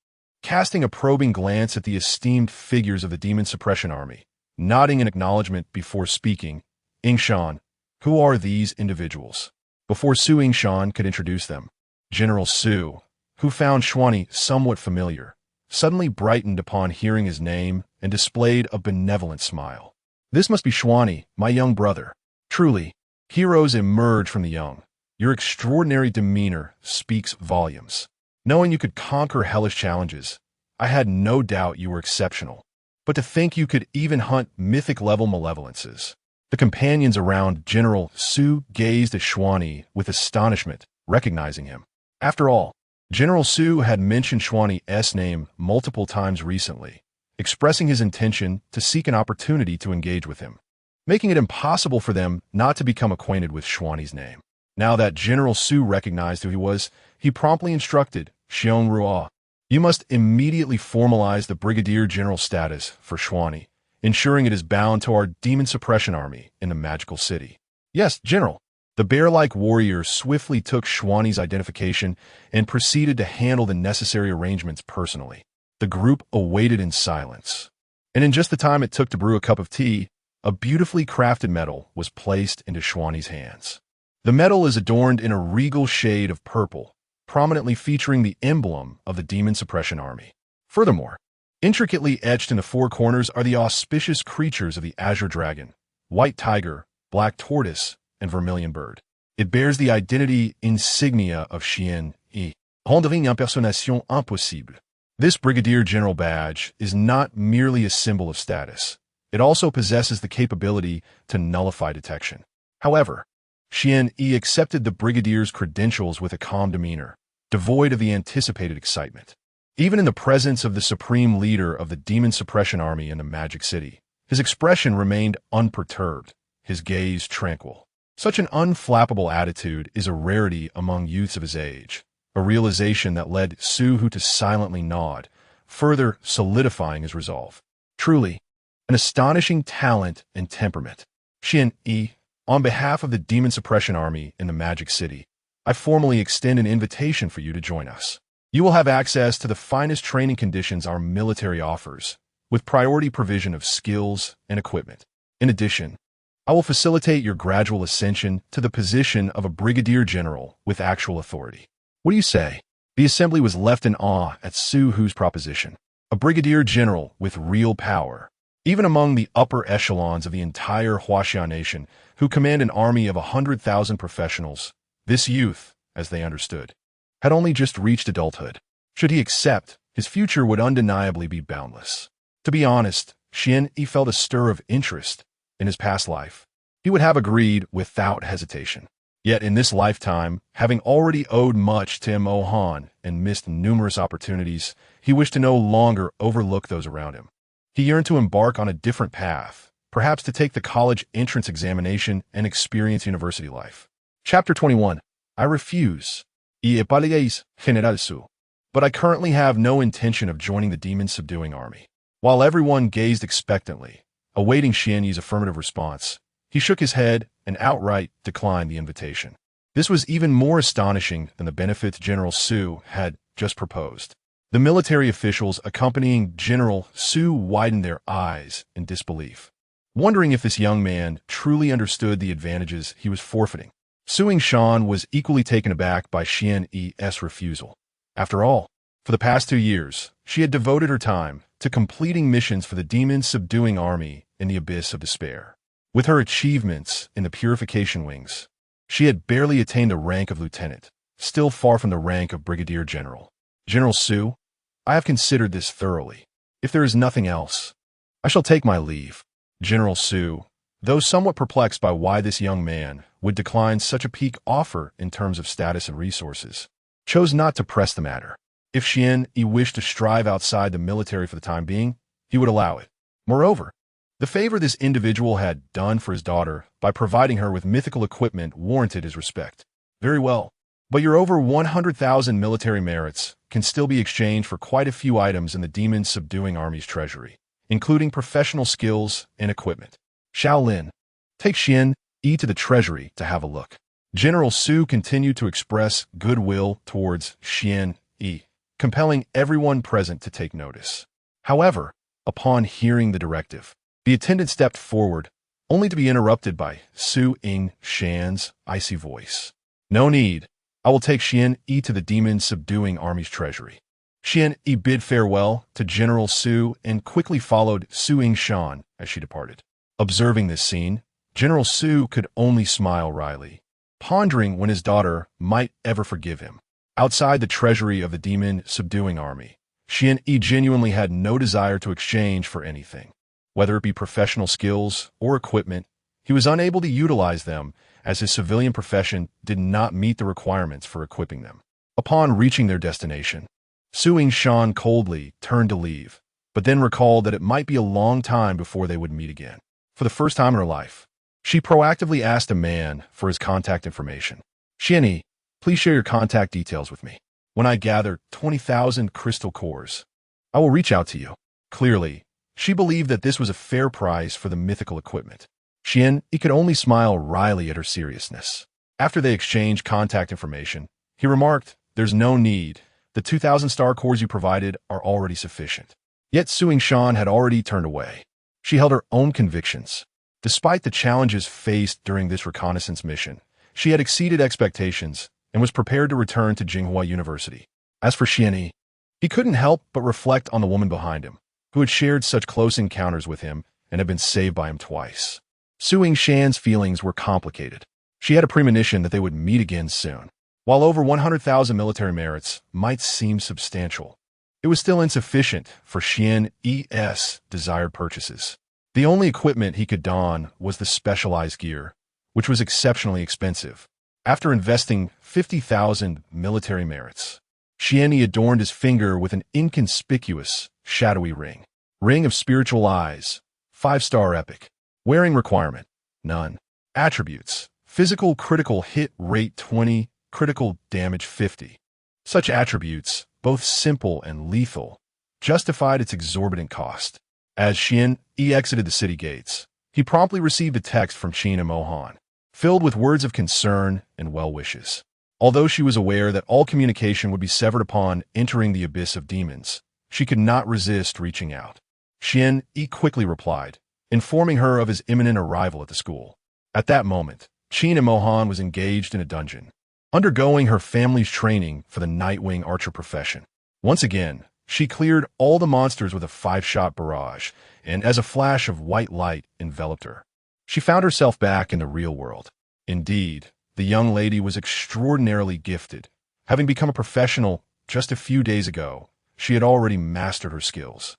Casting a probing glance at the esteemed figures of the Demon Suppression Army, nodding in acknowledgement before speaking, Yingshan, who are these individuals? Before Su Yingshan could introduce them, General Su, who found Xuan Yi somewhat familiar, suddenly brightened upon hearing his name and displayed a benevolent smile. This must be Xuan Yi, my young brother. Truly, heroes emerge from the young. Your extraordinary demeanor speaks volumes. Knowing you could conquer hellish challenges, I had no doubt you were exceptional. But to think you could even hunt mythic-level malevolences. The companions around General Su gazed at Xuan Yi with astonishment, recognizing him. After all, General Su had mentioned Xuan Yi's name multiple times recently, expressing his intention to seek an opportunity to engage with him, making it impossible for them not to become acquainted with Xuan Yi's name. Now that General Su recognized who he was, he promptly instructed Xiong Ruo, you must immediately formalize the Brigadier General status for Xuan Yi, ensuring it is bound to our Demon Suppression Army in the Magical City. Yes, General. The bear-like warrior swiftly took Xuan Yi's identification and proceeded to handle the necessary arrangements personally. The group awaited in silence. And in just the time it took to brew a cup of tea, a beautifully crafted medal was placed into Xuan Yi's hands. The medal is adorned in a regal shade of purple, prominently featuring the emblem of the Demon Suppression Army. Furthermore, intricately etched in the four corners are the auspicious creatures of the Azure Dragon, White Tiger, Black Tortoise, and Vermilion Bird. It bears the identity insignia of Xian Yi, rendering impersonnation impossible. This Brigadier General badge is not merely a symbol of status. It also possesses the capability to nullify detection. However, Xian Yi accepted the Brigadier's credentials with a calm demeanor, devoid of the anticipated excitement. Even in the presence of the supreme leader of the Demon Suppression Army in the Magic City, his expression remained unperturbed, his gaze tranquil. Such an unflappable attitude is a rarity among youths of his age, a realization that led Su Hu to silently nod, further solidifying his resolve. Truly, an astonishing talent and temperament. Xian-yi, on behalf of the Demon Suppression Army in the Magic City, I formally extend an invitation for you to join us. You will have access to the finest training conditions our military offers, with priority provision of skills and equipment. In addition, I will facilitate your gradual ascension to the position of a brigadier general with actual authority. What do you say? The assembly was left in awe at Su Hu's proposition. A brigadier general with real power. Even among the upper echelons of the entire Huaxia nation, who command an army of 100,000 professionals, this youth, as they understood, had only just reached adulthood. Should he accept, his future would undeniably be boundless. To be honest, Xian-yi felt a stir of interest in his past life. He would have agreed without hesitation. Yet in this lifetime, having already owed much to Mo Han and missed numerous opportunities, he wished to no longer overlook those around him. He yearned to embark on a different path, perhaps to take the college entrance examination and experience university life. Chapter 21. I refuse. Y epaleis, General Su. But I currently have no intention of joining the demon-subduing army. While everyone gazed expectantly, awaiting Xian-yi's affirmative response, he shook his head and outright declined the invitation. This was even more astonishing than the benefits General Su had just proposed. The military officials accompanying General Su widened their eyes in disbelief, wondering if this young man truly understood the advantages he was forfeiting. Su Yingshan was equally taken aback by Xian-yi's refusal. After all, for the past 2 years, she had devoted her time to completing missions for the demon-subduing army in the abyss of despair. With her achievements in the purification wings, she had barely attained the rank of lieutenant, still far from the rank of brigadier general. General Su, I have considered this thoroughly. If there is nothing else, I shall take my leave. General Su, though somewhat perplexed by why this young man would decline such a peak offer in terms of status and resources, chose not to press the matter. If Xian-yi wished to strive outside the military for the time being, he would allow it. Moreover, the favor this individual had done for his daughter by providing her with mythical equipment warranted his respect. Very well, but your over 100,000 military merits can still be exchanged for quite a few items in the demon-subduing army's treasury, including professional skills and equipment. Shaolin, take Xian-yi to the treasury to have a look. General Su continued to express goodwill towards Xian-yi, compelling everyone present to take notice. However, upon hearing the directive, the attendant stepped forward, only to be interrupted by Su Yingshan's icy voice. No need. I will take Xian-yi to the demon-subduing army's treasury. Xian-yi bid farewell to General Su and quickly followed Su Yingshan as she departed. Observing this scene, General Su could only smile wryly, pondering when his daughter might ever forgive him. Outside the treasury of the demon-subduing army, Xian-yi genuinely had no desire to exchange for anything. Whether it be professional skills or equipment, he was unable to utilize them as his civilian profession did not meet the requirements for equipping them. Upon reaching their destination, Su Yingshan coldly turned to leave, but then recalled that it might be a long time before they would meet again. For the first time in her life, she proactively asked a man for his contact information. Xian-yi, please share your contact details with me. When I gather 20,000 crystal cores, I will reach out to you. Clearly, she believed that this was a fair price for the mythical equipment. Xian-yi could only smile wryly at her seriousness. After they exchanged contact information, he remarked, "There's no need. The 2,000 star cores you provided are already sufficient." Yet Su Yingshan had already turned away. She held her own convictions. Despite the challenges faced during this reconnaissance mission, she had exceeded expectations and was prepared to return to Jinghua University. As for Xian-yi, he couldn't help but reflect on the woman behind him, who had shared such close encounters with him and had been saved by him twice. Su Yingshan's feelings were complicated. She had a premonition that they would meet again soon. While over 100,000 military merits might seem substantial, it was still insufficient for Xian-yi's desired purchases. The only equipment he could don was the specialized gear, which was exceptionally expensive. After investing 50,000 military merits, Xian-yi adorned his finger with an inconspicuous, shadowy ring. Ring of Spiritual Eyes, 5-star epic. Wearing requirement, none. Attributes, physical critical hit rate 20, critical damage 50. Such attributes, both simple and lethal, justified its exorbitant cost. As Xian Yi exited the city gates, he promptly received a text from Qin and Mohan, filled with words of concern and well wishes. Although she was aware that all communication would be severed upon entering the abyss of demons, she could not resist reaching out. Xian Yi quickly replied, informing her of his imminent arrival at the school. At that moment, Qin and Mohan was engaged in a dungeon, undergoing her family's training for the Nightwing Archer profession. Once again, she cleared all the monsters with a 5-shot barrage, and as a flash of white light enveloped her, she found herself back in the real world. Indeed, the young lady was extraordinarily gifted. Having become a professional just a few days ago, she had already mastered her skills.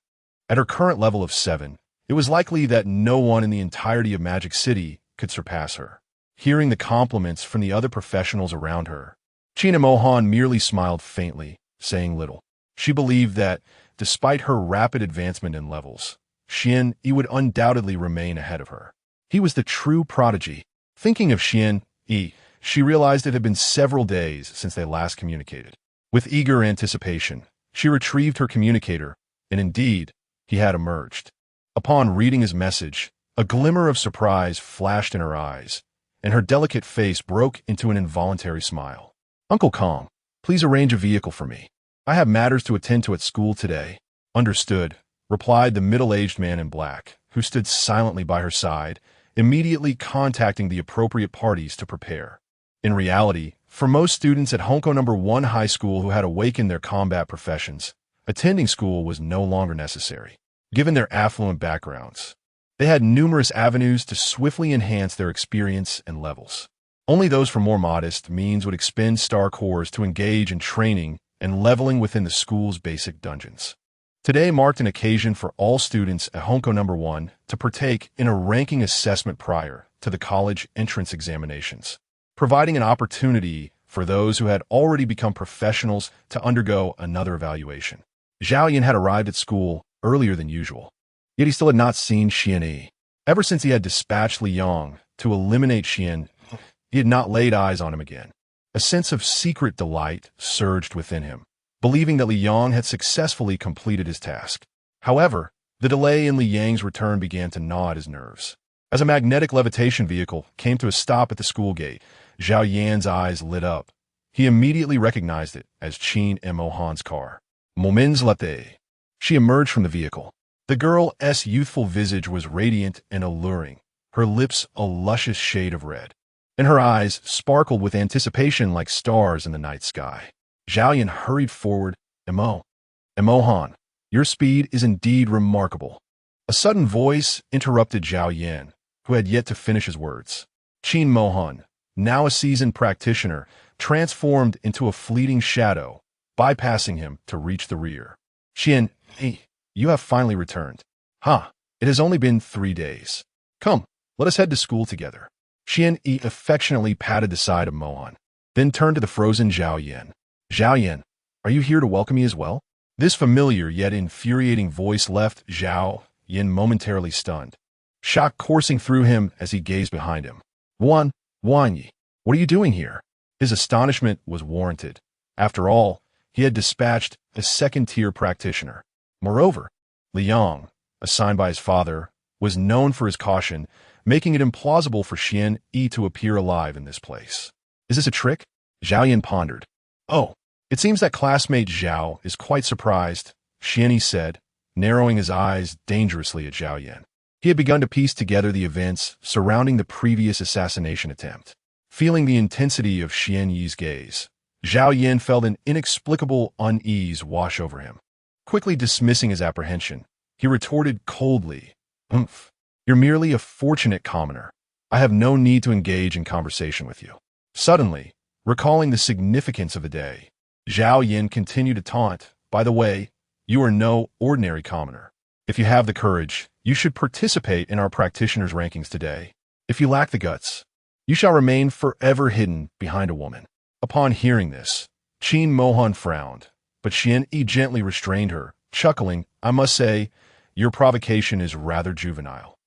At her current level of 7, it was likely that no one in the entirety of Magic City could surpass her. Hearing the compliments from the other professionals around her, Qin and Mohan merely smiled faintly, saying little. She believed that, despite her rapid advancement in levels, Xian Yi would undoubtedly remain ahead of her. He was the true prodigy. Thinking of Xian Yi, she realized it had been several days since they last communicated. With eager anticipation, she retrieved her communicator, and indeed, he had emerged. Upon reading his message, a glimmer of surprise flashed in her eyes, and her delicate face broke into an involuntary smile. "Uncle Kong, please arrange a vehicle for me. I have matters to attend to at school today." "Understood," replied the middle-aged man in black, who stood silently by her side, immediately contacting the appropriate parties to prepare. In reality, for most students at Honko No. 1 High School who had awakened their combat professions, attending school was no longer necessary. Given their affluent backgrounds, they had numerous avenues to swiftly enhance their experience and levels. Only those from more modest means would expend star cores to engage in training and leveling within the school's basic dungeons. Today marked an occasion for all students at Honko No. 1 to partake in a ranking assessment prior to the college entrance examinations, providing an opportunity for those who had already become professionals to undergo another evaluation. Zhao Yan had arrived at school earlier than usual, yet he still had not seen Xian Yi. Ever since he had dispatched Li Yong to eliminate Xian, he had not laid eyes on him again. A sense of secret delight surged within him, believing that Li Yong had successfully completed his task. However, the delay in Li Yang's return began to gnaw at his nerves. As a magnetic levitation vehicle came to a stop at the school gate, Zhao Yan's eyes lit up. He immediately recognized it as Qin and Mohan's car. "Moments latte." She emerged from the vehicle. The girl's youthful visage was radiant and alluring, her lips a luscious shade of red, and her eyes sparkled with anticipation like stars in the night sky. Zhao Yan hurried forward. Mohan, your speed is indeed remarkable." A sudden voice interrupted Zhao Yan, who had yet to finish his words. Qin Mohan, now a seasoned practitioner, transformed into a fleeting shadow, bypassing him to reach the rear. "Xian Yi, you have finally returned. It has only been 3 days. Come, let us head to school together." Xian Yi affectionately patted the side of Mohan, then turned to the frozen Zhao Yan. "Zhao Yan, are you here to welcome me as well?" This familiar yet infuriating voice left Zhao Yan momentarily stunned, shock coursing through him as he gazed behind him. Wan Yi, what are you doing here?" His astonishment was warranted. After all, he had dispatched a second-tier practitioner. Moreover, Li Yong, assigned by his father, was known for his caution, making it implausible for Xian Yi to appear alive in this place. "Is this a trick?" Zhao Yan pondered. "Oh, it seems that classmate Zhao is quite surprised," Xian Yi said, narrowing his eyes dangerously at Zhao Yan. He had begun to piece together the events surrounding the previous assassination attempt. Feeling the intensity of Xian Yi's gaze, Zhao Yan felt an inexplicable unease wash over him. Quickly dismissing his apprehension, he retorted coldly, "You're merely a fortunate commoner. I have no need to engage in conversation with you." Suddenly, recalling the significance of the day, Zhao Yan continued to taunt, "By the way, you are no ordinary commoner. If you have the courage, you should participate in our practitioners' rankings today. If you lack the guts, you shall remain forever hidden behind a woman." Upon hearing this, Qin Mohan frowned, but Xian Yi gently restrained her, chuckling, "I must say, your provocation is rather juvenile."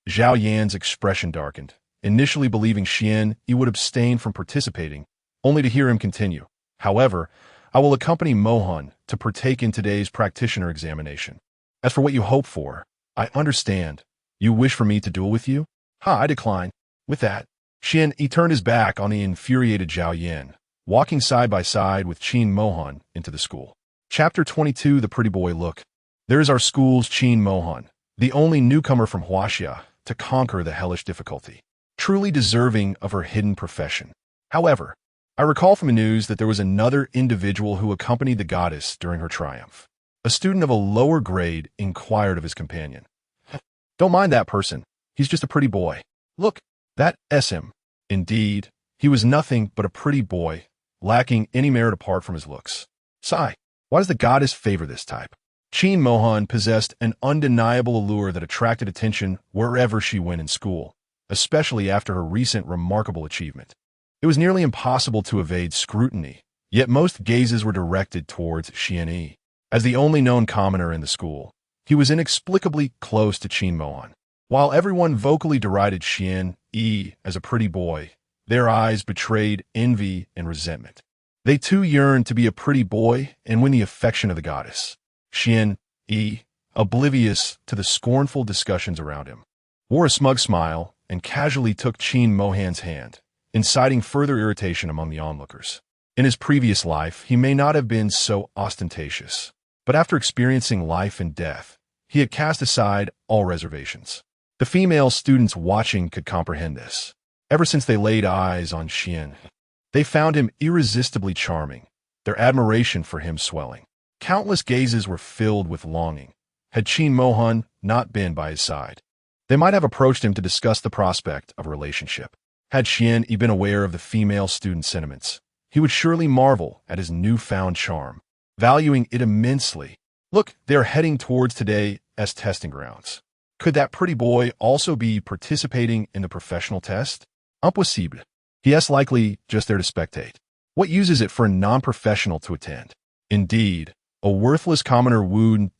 Zhao Yan's expression darkened, initially believing Xian Yi would abstain from participating, only to hear him continue. "However, I will accompany Mohan to partake in today's practitioner examination. As for what you hope for, I understand. You wish for me to duel with you? Ha, I decline. With that, Qian turned his back on the infuriated Zhao Yin, walking side by side with Qin Mohan into the school. Chapter 22, The Pretty Boy Look. There is our school's Qin Mohan, the only newcomer from Huaxia to conquer the hellish difficulty, truly deserving of her hidden profession. However, I recall from the news that there was another individual who accompanied the goddess during her triumph. A student of a lower grade inquired of his companion. Don't mind that person. He's just a pretty boy. Look, that SM. Indeed, he was nothing but a pretty boy, lacking any merit apart from his looks. Sigh, why does the goddess favor this type? Qin Mohan possessed an undeniable allure that attracted attention wherever she went in school, especially after her recent remarkable achievement. It was nearly impossible to evade scrutiny, yet most gazes were directed towards Qian. As the only known commoner in the school, he was inexplicably close to Qin Mohan. While everyone vocally derided Qian as a pretty boy, their eyes betrayed envy and resentment. They too yearned to be a pretty boy and win the affection of the goddess. Qian, oblivious to the scornful discussions around him, wore a smug smile and casually took Qin Mohan's hand, inciting further irritation among the onlookers. In his previous life, he may not have been so ostentatious, but after experiencing life and death, he had cast aside all reservations. The female students watching could comprehend this. Ever since they laid eyes on Qian, they found him irresistibly charming, their admiration for him swelling. Countless gazes were filled with longing. Had Qin Mohan not been by his side, they might have approached him to discuss the prospect of a relationship. Had Qian been aware of the female student sentiments, he would surely marvel at his newfound charm, valuing it immensely. Look, they're heading towards today's testing grounds. Could that pretty boy also be participating in the professional test? Impossible. He likely just there to spectate. What use is it for a non-professional to attend? Indeed, a worthless commoner would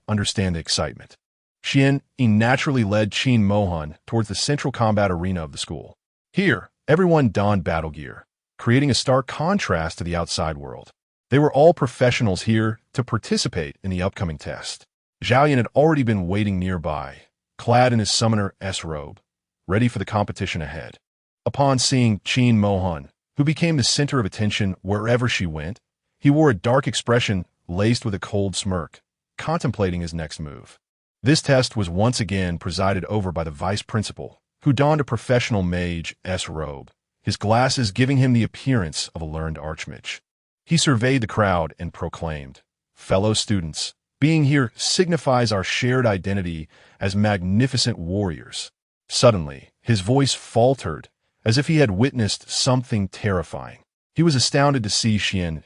understand the excitement. Qian naturally led Qin Mohan towards the central combat arena of the school. Here, everyone donned battle gear, creating a stark contrast to the outside world. They were all professionals here to participate in the upcoming test. Zhao Yan had already been waiting nearby, clad in his summoner's robe, ready for the competition ahead. Upon seeing Qin Mohan, who became the center of attention wherever she went, he wore a dark expression laced with a cold smirk, contemplating his next move. This test was once again presided over by the vice principal, who donned a professional mage's robe, his glasses giving him the appearance of a learned archmage. He surveyed the crowd and proclaimed, "Fellow students, being here signifies our shared identity as magnificent warriors." Suddenly, his voice faltered, as if he had witnessed something terrifying. He was astounded to see Qian,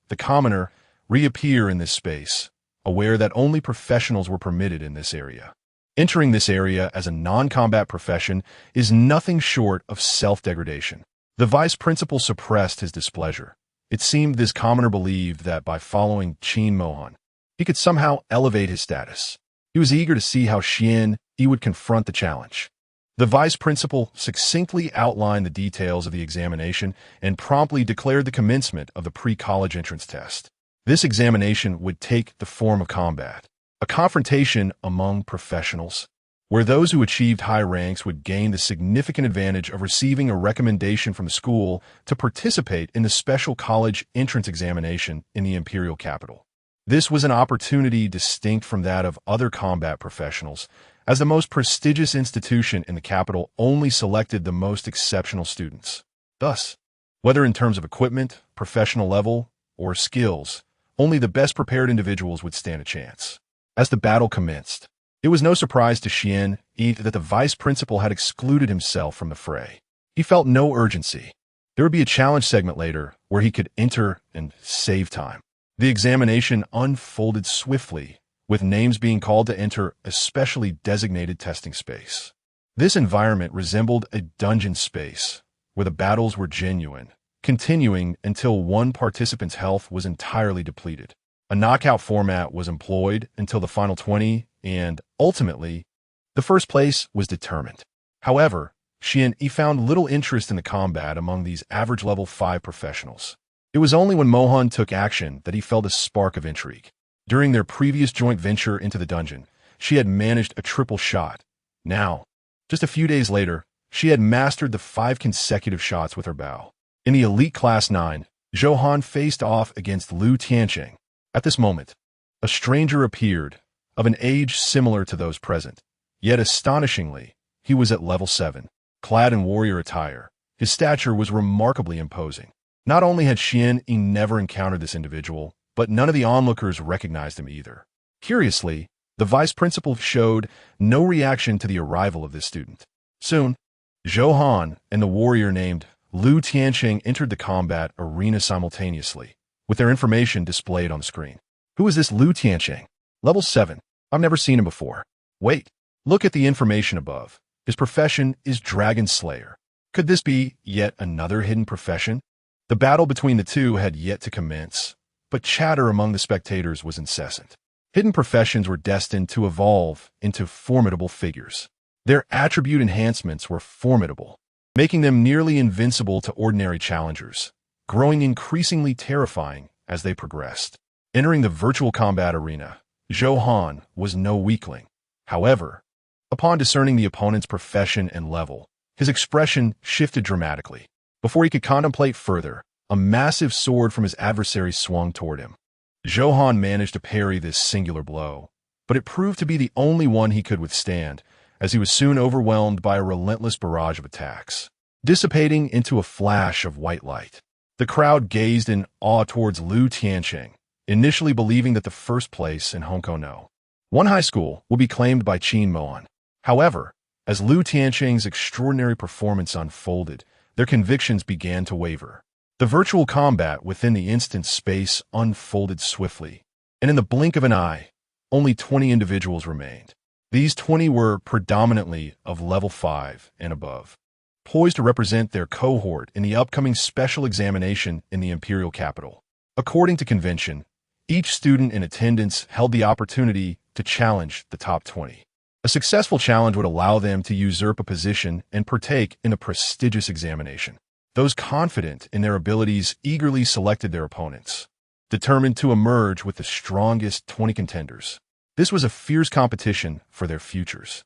the commoner, reappear in this space, aware that only professionals were permitted in this area. Entering this area as a non-combat profession is nothing short of self-degradation. The vice principal suppressed his displeasure. It seemed this commoner believed that by following Qin Mohan, he could somehow elevate his status. He was eager to see how Qian would confront the challenge. The vice principal succinctly outlined the details of the examination and promptly declared the commencement of the pre-college entrance test. This examination would take the form of combat, a confrontation among professionals, where those who achieved high ranks would gain the significant advantage of receiving a recommendation from the school to participate in the special college entrance examination in the imperial capital. This was an opportunity distinct from that of other combat professionals, as the most prestigious institution in the capital only selected the most exceptional students. Thus, whether in terms of equipment, professional level, or skills, only the best prepared individuals would stand a chance. As the battle commenced, it was no surprise to Qian that the vice principal had excluded himself from the fray. He felt no urgency. There would be a challenge segment later where he could enter and save time. The examination unfolded swiftly, with names being called to enter a specially designated testing space. This environment resembled a dungeon space, where the battles were genuine, continuing until one participant's health was entirely depleted. A knockout format was employed until the final 20, and, ultimately, the first place was determined. However, Qian found little interest in the combat among these average level 5 professionals. It was only when Mohan took action that he felt a spark of intrigue. During their previous joint venture into the dungeon, she had managed a triple shot. Now, just a few days later, she had mastered the 5 consecutive shots with her bow. In the elite Class 9, Zhou Han faced off against Liu Tianqing. At this moment, a stranger appeared, of an age similar to those present. Yet astonishingly, he was at level 7. Clad in warrior attire, his stature was remarkably imposing. Not only had Xian Yi never encountered this individual, but none of the onlookers recognized him either. Curiously, the vice principal showed no reaction to the arrival of this student. Soon, Zhou Han and the warrior named Liu Tianqing entered the combat arena simultaneously, with their information displayed on the screen. Who is this Liu Tianqing? Level 7. I've never seen him before. Wait, look at the information above. His profession is Dragon Slayer. Could this be yet another hidden profession? The battle between the two had yet to commence, but chatter among the spectators was incessant. Hidden professions were destined to evolve into formidable figures. Their attribute enhancements were formidable, making them nearly invincible to ordinary challengers, growing increasingly terrifying as they progressed. Entering the virtual combat arena, Zhou Han was no weakling. However, upon discerning the opponent's profession and level, his expression shifted dramatically. Before he could contemplate further, a massive sword from his adversary swung toward him. Zhou Han managed to parry this singular blow, but it proved to be the only one he could withstand, as he was soon overwhelmed by a relentless barrage of attacks, dissipating into a flash of white light. The crowd gazed in awe towards Liu Tianqing, initially believing that the first place in Hongkou One high school would be claimed by Qin Moan. However, as Liu Tianqing's extraordinary performance unfolded, their convictions began to waver. The virtual combat within the instant space unfolded swiftly, and in the blink of an eye, only 20 individuals remained. These 20 were predominantly of level 5 and above, poised to represent their cohort in the upcoming special examination in the imperial capital. According to convention, each student in attendance held the opportunity to challenge the top 20. A successful challenge would allow them to usurp a position and partake in a prestigious examination. Those confident in their abilities eagerly selected their opponents, determined to emerge with the strongest 20 contenders. This was a fierce competition for their futures,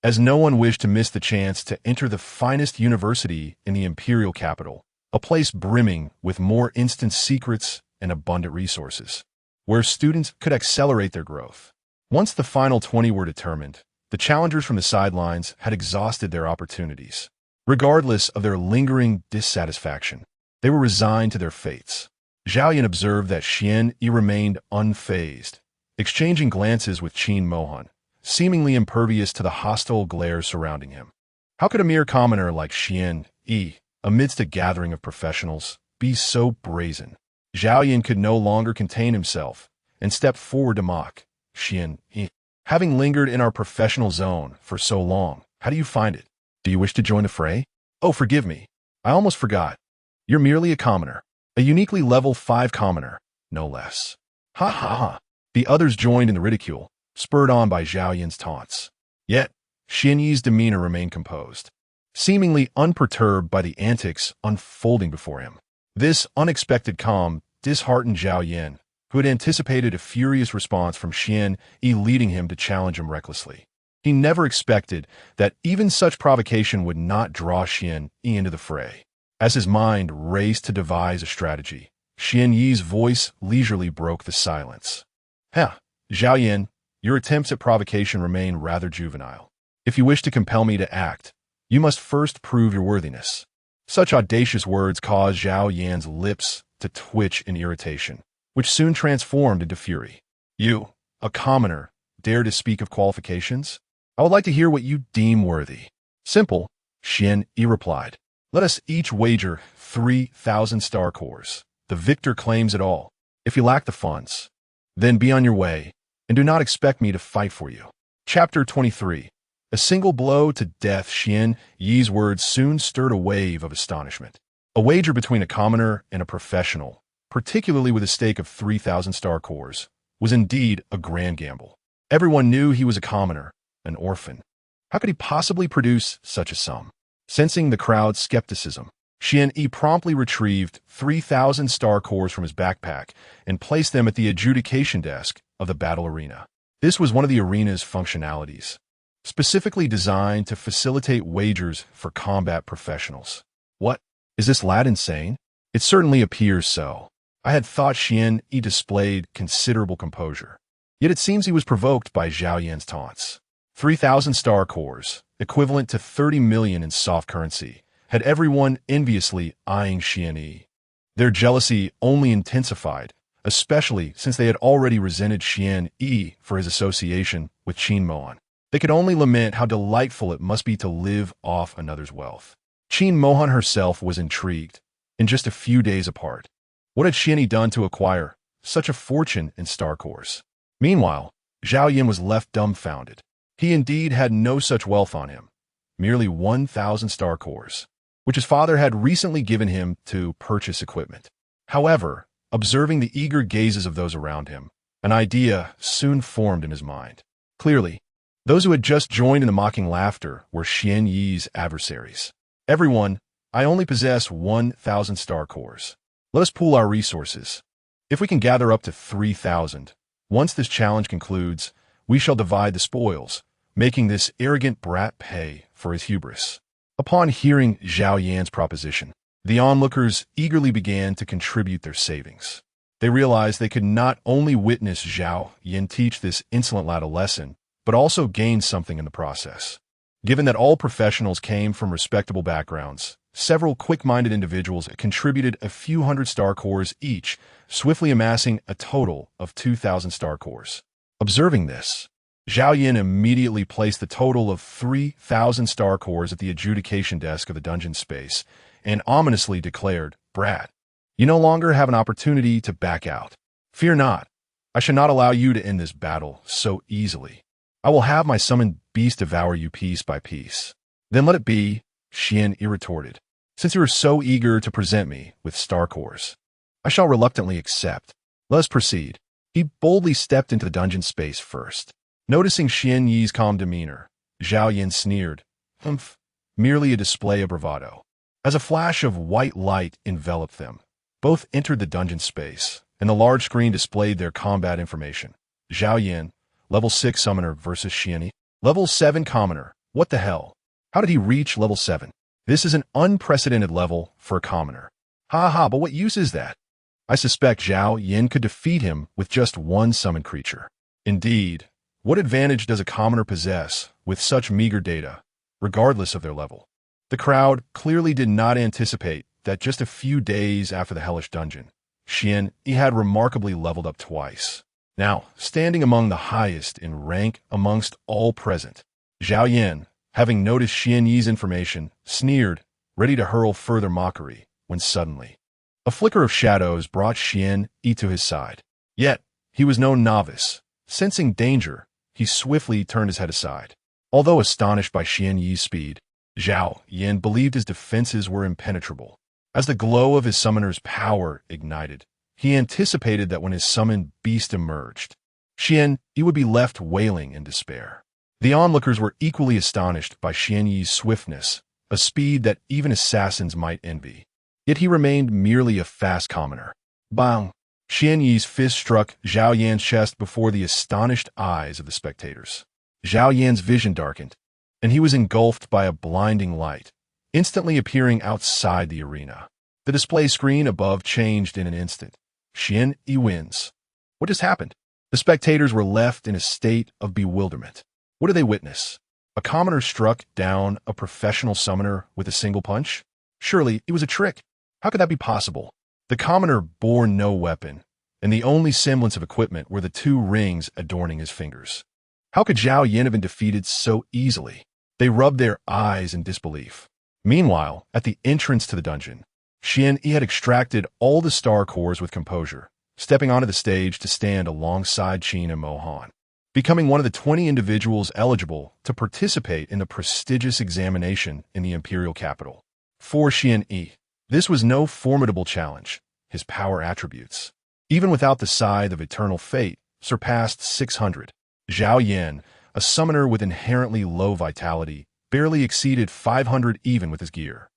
as no one wished to miss the chance to enter the finest university in the imperial capital, a place brimming with more instant secrets and abundant resources, where students could accelerate their growth. Once the final 20 were determined, the challengers from the sidelines had exhausted their opportunities. Regardless of their lingering dissatisfaction, they were resigned to their fates. Zhao Yan observed that Xian Yi remained unfazed, exchanging glances with Qin Mohan, seemingly impervious to the hostile glare surrounding him. How could a mere commoner like Xian Yi, amidst a gathering of professionals, be so brazen? Zhao Yan could no longer contain himself and stepped forward to mock. Xian Yi, having lingered in our professional zone for so long, how do you find it? Do you wish to join the fray? Oh, forgive me. I almost forgot. You're merely a commoner. A uniquely level 5 commoner, no less. Ha ha ha. The others joined in the ridicule, spurred on by Zhao Yan's taunts. Yet, Xian Yi's demeanor remained composed, seemingly unperturbed by the antics unfolding before him. This unexpected calm disheartened Zhao Yan, who had anticipated a furious response from Xian Yi leading him to challenge him recklessly. He never expected that even such provocation would not draw Xian Yi into the fray. As his mind raced to devise a strategy, Xian Yi's voice leisurely broke the silence. Zhao Yan, your attempts at provocation remain rather juvenile. If you wish to compel me to act, you must first prove your worthiness. Such audacious words caused Zhao Yan's lips to twitch in irritation, which soon transformed into fury. You, a commoner, dare to speak of qualifications? I would like to hear what you deem worthy. Simple, Xian Yi replied. Let us each wager 3,000 star cores. The victor claims it all. If you lack the funds, then be on your way, and do not expect me to fight for you. Chapter 23. A single blow to death. Xian Yi's words soon stirred a wave of astonishment. A wager between a commoner and a professional, particularly with a stake of 3,000 star cores, was indeed a grand gamble. Everyone knew he was a commoner, an orphan. How could he possibly produce such a sum? Sensing the crowd's skepticism, Xian Yi promptly retrieved 3,000 star cores from his backpack and placed them at the adjudication desk of the battle arena. This was one of the arena's functionalities, specifically designed to facilitate wagers for combat professionals. What? Is this lad insane? It certainly appears so. I had thought Xian Yi displayed considerable composure. Yet it seems he was provoked by Zhao Yan's taunts. 3,000 star cores, equivalent to 30 million in soft currency, had everyone enviously eyeing Xian Yi. Their jealousy only intensified, especially since they had already resented Xian Yi for his association with Qin Mohan. They could only lament how delightful it must be to live off another's wealth. Qin Mohan herself was intrigued, in just a few days apart. What had Xian Yi done to acquire such a fortune in star cores? Meanwhile, Zhao Yan was left dumbfounded. He indeed had no such wealth on him, merely 1,000 star cores, which his father had recently given him to purchase equipment. However, observing the eager gazes of those around him, an idea soon formed in his mind. Clearly, those who had just joined in the mocking laughter were Xian Yi's adversaries. Everyone, I only possess 1,000 star cores. Let us pool our resources. If we can gather up to 3,000, once this challenge concludes, we shall divide the spoils, making this arrogant brat pay for his hubris. Upon hearing Zhao Yan's proposition, the onlookers eagerly began to contribute their savings. They realized they could not only witness Zhao Yan teach this insolent lad a lesson, but also gain something in the process. Given that all professionals came from respectable backgrounds, several quick-minded individuals contributed a few hundred star cores each, swiftly amassing a total of 2,000 star cores. Observing this, Zhao Yan immediately placed the total of 3,000 star cores at the adjudication desk of the dungeon space and ominously declared, "Brat, you no longer have an opportunity to back out. Fear not. I shall not allow you to end this battle so easily. I will have my summoned beast devour you piece by piece." "Then let it be," Xian Yi retorted. "Since you are so eager to present me with star cores, I shall reluctantly accept. Let us proceed." He boldly stepped into the dungeon space first. Noticing Xian Yi's calm demeanor, Zhao Yan sneered, "Humph, merely a display of bravado." As a flash of white light enveloped them, both entered the dungeon space, and the large screen displayed their combat information. Zhao Yan, level 6 summoner versus Xian Yi. Level 7 commoner. What the hell? How did he reach level 7? This is an unprecedented level for a commoner. But what use is that? I suspect Zhao Yan could defeat him with just one summoned creature. Indeed, what advantage does a commoner possess with such meager data, regardless of their level? The crowd clearly did not anticipate that just a few days after the hellish dungeon, Xian Yi had remarkably leveled up twice. Now, standing among the highest in rank amongst all present, Zhao Yan, having noticed Xian Yi's information, sneered, ready to hurl further mockery, when suddenly, a flicker of shadows brought Xian Yi to his side. Yet, he was no novice. Sensing danger, he swiftly turned his head aside. Although astonished by Xian Yi's speed, Zhao Yan believed his defenses were impenetrable. As the glow of his summoner's power ignited, he anticipated that when his summoned beast emerged, Xian Yi would be left wailing in despair. The onlookers were equally astonished by Xian Yi's swiftness, a speed that even assassins might envy. Yet he remained merely a fast commoner. Bang! Xian Yi's fist struck Zhao Yan's chest before the astonished eyes of the spectators. Zhao Yan's vision darkened, and he was engulfed by a blinding light, instantly appearing outside the arena. The display screen above changed in an instant. Xian Yi wins. What just happened? The spectators were left in a state of bewilderment. What did they witness? A commoner struck down a professional summoner with a single punch? Surely it was a trick. How could that be possible? The commoner bore no weapon, and the only semblance of equipment were the 2 rings adorning his fingers. How could Zhao Yan have been defeated so easily? They rubbed their eyes in disbelief. Meanwhile, at the entrance to the dungeon, Xian Yi had extracted all the star cores with composure, stepping onto the stage to stand alongside Qin and Mohan, becoming one of the 20 individuals eligible to participate in the prestigious examination in the imperial capital. For Xian Yi, this was no formidable challenge. His power attributes, even without the scythe of eternal fate, surpassed 600. Zhao Yan, a summoner with inherently low vitality, barely exceeded 500 even with his gear.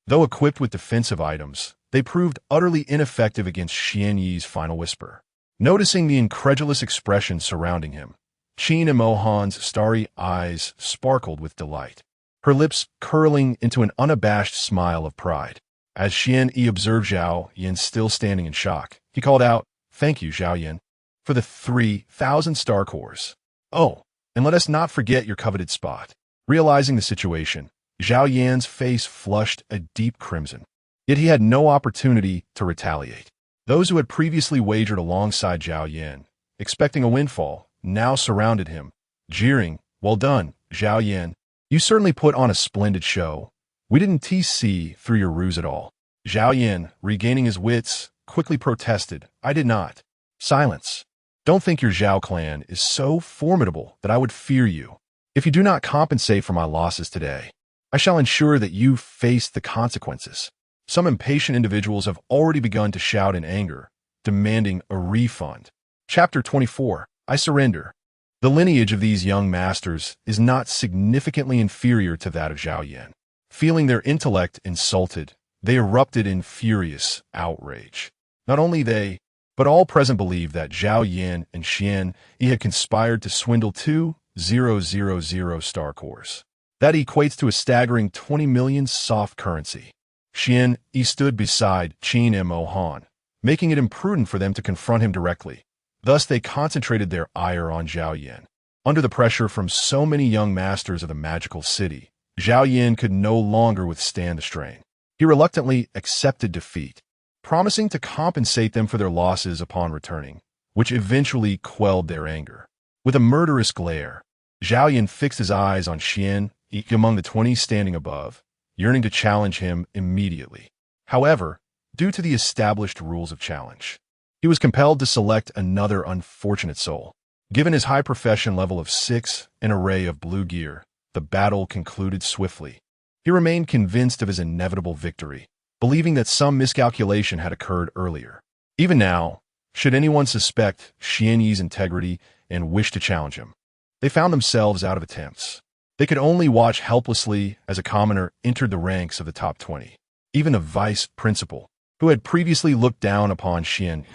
Though equipped with defensive items, they proved utterly ineffective against Xian Yi's final whisper. Noticing the incredulous expression surrounding him, Qin Mohan's starry eyes sparkled with delight, her lips curling into an unabashed smile of pride. As Xian Yi observed Zhao Yin still standing in shock, he called out, "Thank you, Zhao Yin, for the 3,000 star cores. Oh, and let us not forget your coveted spot." Realizing the situation, Zhao Yan's face flushed a deep crimson. Yet he had no opportunity to retaliate. Those who had previously wagered alongside Zhao Yan, expecting a windfall, now surrounded him, jeering, "Well done, Zhao Yan. You certainly put on a splendid show. We didn't see through your ruse at all." Zhao Yan, regaining his wits, quickly protested, "I did not." "Silence. Don't think your Zhao clan is so formidable that I would fear you. If you do not compensate for my losses today, I shall ensure that you face the consequences." Some impatient individuals have already begun to shout in anger, demanding a refund. Chapter 24. I surrender. The lineage of these young masters is not significantly inferior to that of Zhao Yan. Feeling their intellect insulted, they erupted in furious outrage. Not only they, but all present believed that Zhao Yan and Xian Yi had conspired to swindle 2,000 star cores. That equates to a staggering 20 million soft currency. Xian Yi stood beside Qin Mohan, making it imprudent for them to confront him directly. Thus they concentrated their ire on Zhao Yan. Under the pressure from so many young masters of the magical city, Zhao Yan could no longer withstand the strain. He reluctantly accepted defeat, promising to compensate them for their losses upon returning, which eventually quelled their anger. With a murderous glare, Zhao Yan fixed his eyes on Xian Yi among the 20 standing above, yearning to challenge him immediately. However, due to the established rules of challenge, he was compelled to select another unfortunate soul. Given his high profession level of 6 and array of blue gear, the battle concluded swiftly. He remained convinced of his inevitable victory, believing that some miscalculation had occurred earlier. Even now, should anyone suspect Xian Yi's integrity and wish to challenge him, they found themselves out of attempts. They could only watch helplessly as a commoner entered the ranks of the top 20. Even the vice principal, who had previously looked down upon Xian,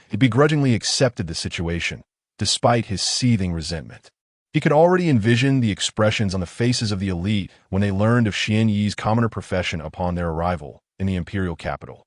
he begrudgingly accepted the situation, despite his seething resentment. He could already envision the expressions on the faces of the elite when they learned of Xian Yi's commoner profession upon their arrival in the imperial capital.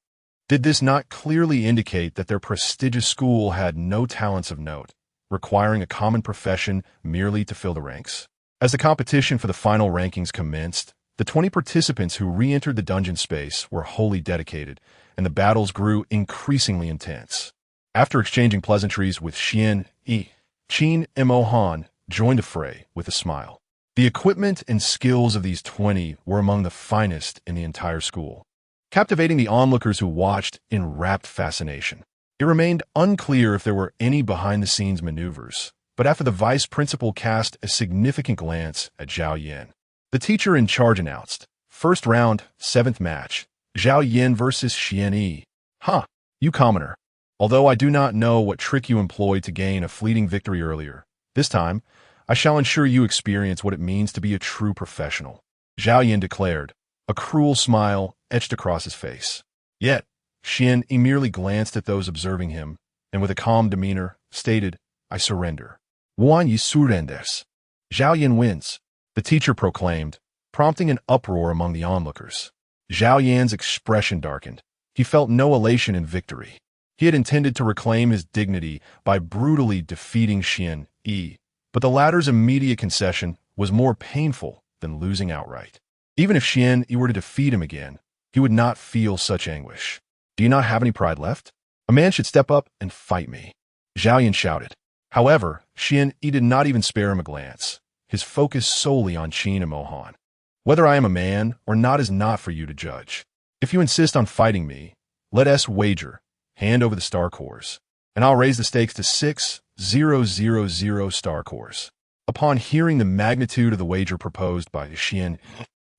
Did this not clearly indicate that their prestigious school had no talents of note, requiring a common profession merely to fill the ranks? As the competition for the final rankings commenced, the 20 participants who re-entered the dungeon space were wholly dedicated, and the battles grew increasingly intense. After exchanging pleasantries with Xian Yi, Qin Mohan joined the fray with a smile. The equipment and skills of these 20 were among the finest in the entire school, captivating the onlookers who watched in rapt fascination. It remained unclear if there were any behind-the-scenes maneuvers, but after the vice principal cast a significant glance at Zhao Yan, the teacher in charge announced, "First round, 7th match, Zhao Yan versus Xian Yi." "Huh, you commoner. Although I do not know what trick you employed to gain a fleeting victory earlier, this time, I shall ensure you experience what it means to be a true professional," Zhao Yan declared, a cruel smile etched across his face. Yet, Xian Yi merely glanced at those observing him, and with a calm demeanor, stated, "I surrender." "Wuan Yi surrenders." "Zhao Yan wins," the teacher proclaimed, prompting an uproar among the onlookers. Zhao Yan's expression darkened. He felt no elation in victory. He had intended to reclaim his dignity by brutally defeating Xian Yi, but the latter's immediate concession was more painful than losing outright. Even if Xian Yi were to defeat him again, he would not feel such anguish. "Do you not have any pride left? A man should step up and fight me," Zhao Yan shouted. However, Xian Yi did not even spare him a glance, his focus solely on Qin Mohan. "Whether I am a man or not is not for you to judge. If you insist on fighting me, let us wager, hand over the star cores, and I'll raise the stakes to 6,000 star cores." Upon hearing the magnitude of the wager proposed by Xian,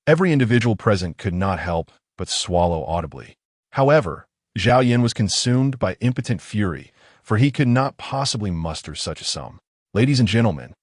every individual present could not help but swallow audibly. However, Zhao Yan was consumed by impotent fury, for he could not possibly muster such a sum. "Ladies and gentlemen,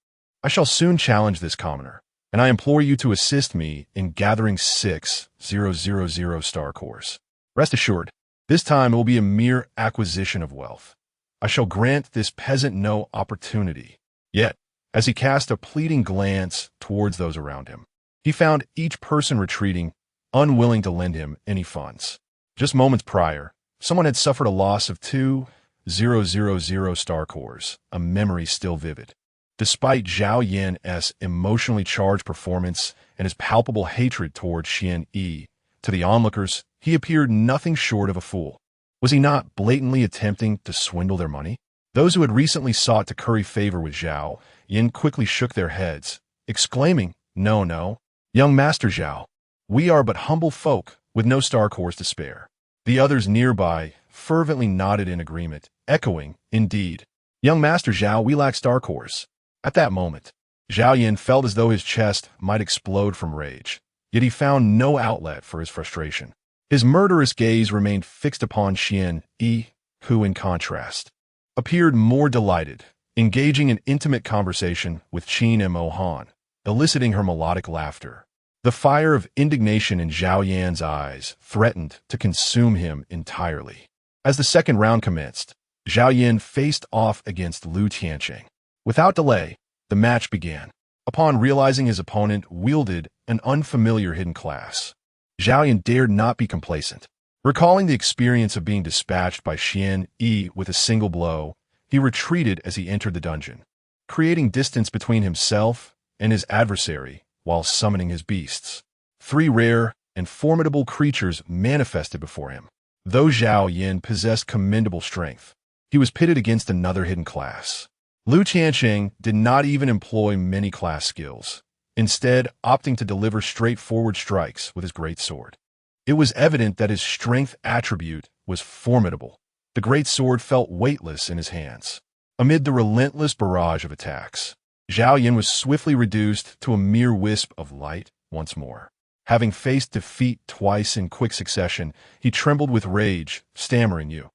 I shall soon challenge this commoner, and I implore you to assist me in gathering 6,000 star cores. Rest assured, this time it will be a mere acquisition of wealth. I shall grant this peasant no opportunity. Yet, as he cast a pleading glance towards those around him. He found each person retreating, unwilling to lend him any funds. Just moments prior, someone had suffered a loss of 2,000 star cores, a memory still vivid. Despite Zhao Yan's emotionally charged performance and his palpable hatred toward Xian Yi, to the onlookers, he appeared nothing short of a fool. Was he not blatantly attempting to swindle their money? Those who had recently sought to curry favor with Zhao Yan quickly shook their heads, exclaiming, "No, no, young Master Zhao, we are but humble folk with no star cores to spare." The others nearby fervently nodded in agreement, echoing, "Indeed, young Master Zhao, we lack star cores." At that moment, Zhao Yan felt as though his chest might explode from rage, yet he found no outlet for his frustration. His murderous gaze remained fixed upon Xian Yi, who, in contrast, appeared more delighted, engaging in intimate conversation with Qin and Mo Han, eliciting her melodic laughter. The fire of indignation in Zhao Yan's eyes threatened to consume him entirely. As the second round commenced, Zhao Yan faced off against Lu Tianqing. Without delay, the match began. Upon realizing his opponent wielded an unfamiliar hidden class, Zhao Yan dared not be complacent. Recalling the experience of being dispatched by Xian Yi with a single blow, he retreated as he entered the dungeon, creating distance between himself and his adversary while summoning his beasts. 3 rare and formidable creatures manifested before him. Though Zhao Yan possessed commendable strength, he was pitted against another hidden class. Lu Tianqing did not even employ many class skills, instead opting to deliver straightforward strikes with his great sword. It was evident that his strength attribute was formidable. The great sword felt weightless in his hands. Amid the relentless barrage of attacks, Zhao Yan was swiftly reduced to a mere wisp of light once more. Having faced defeat twice in quick succession, he trembled with rage, stammering "You."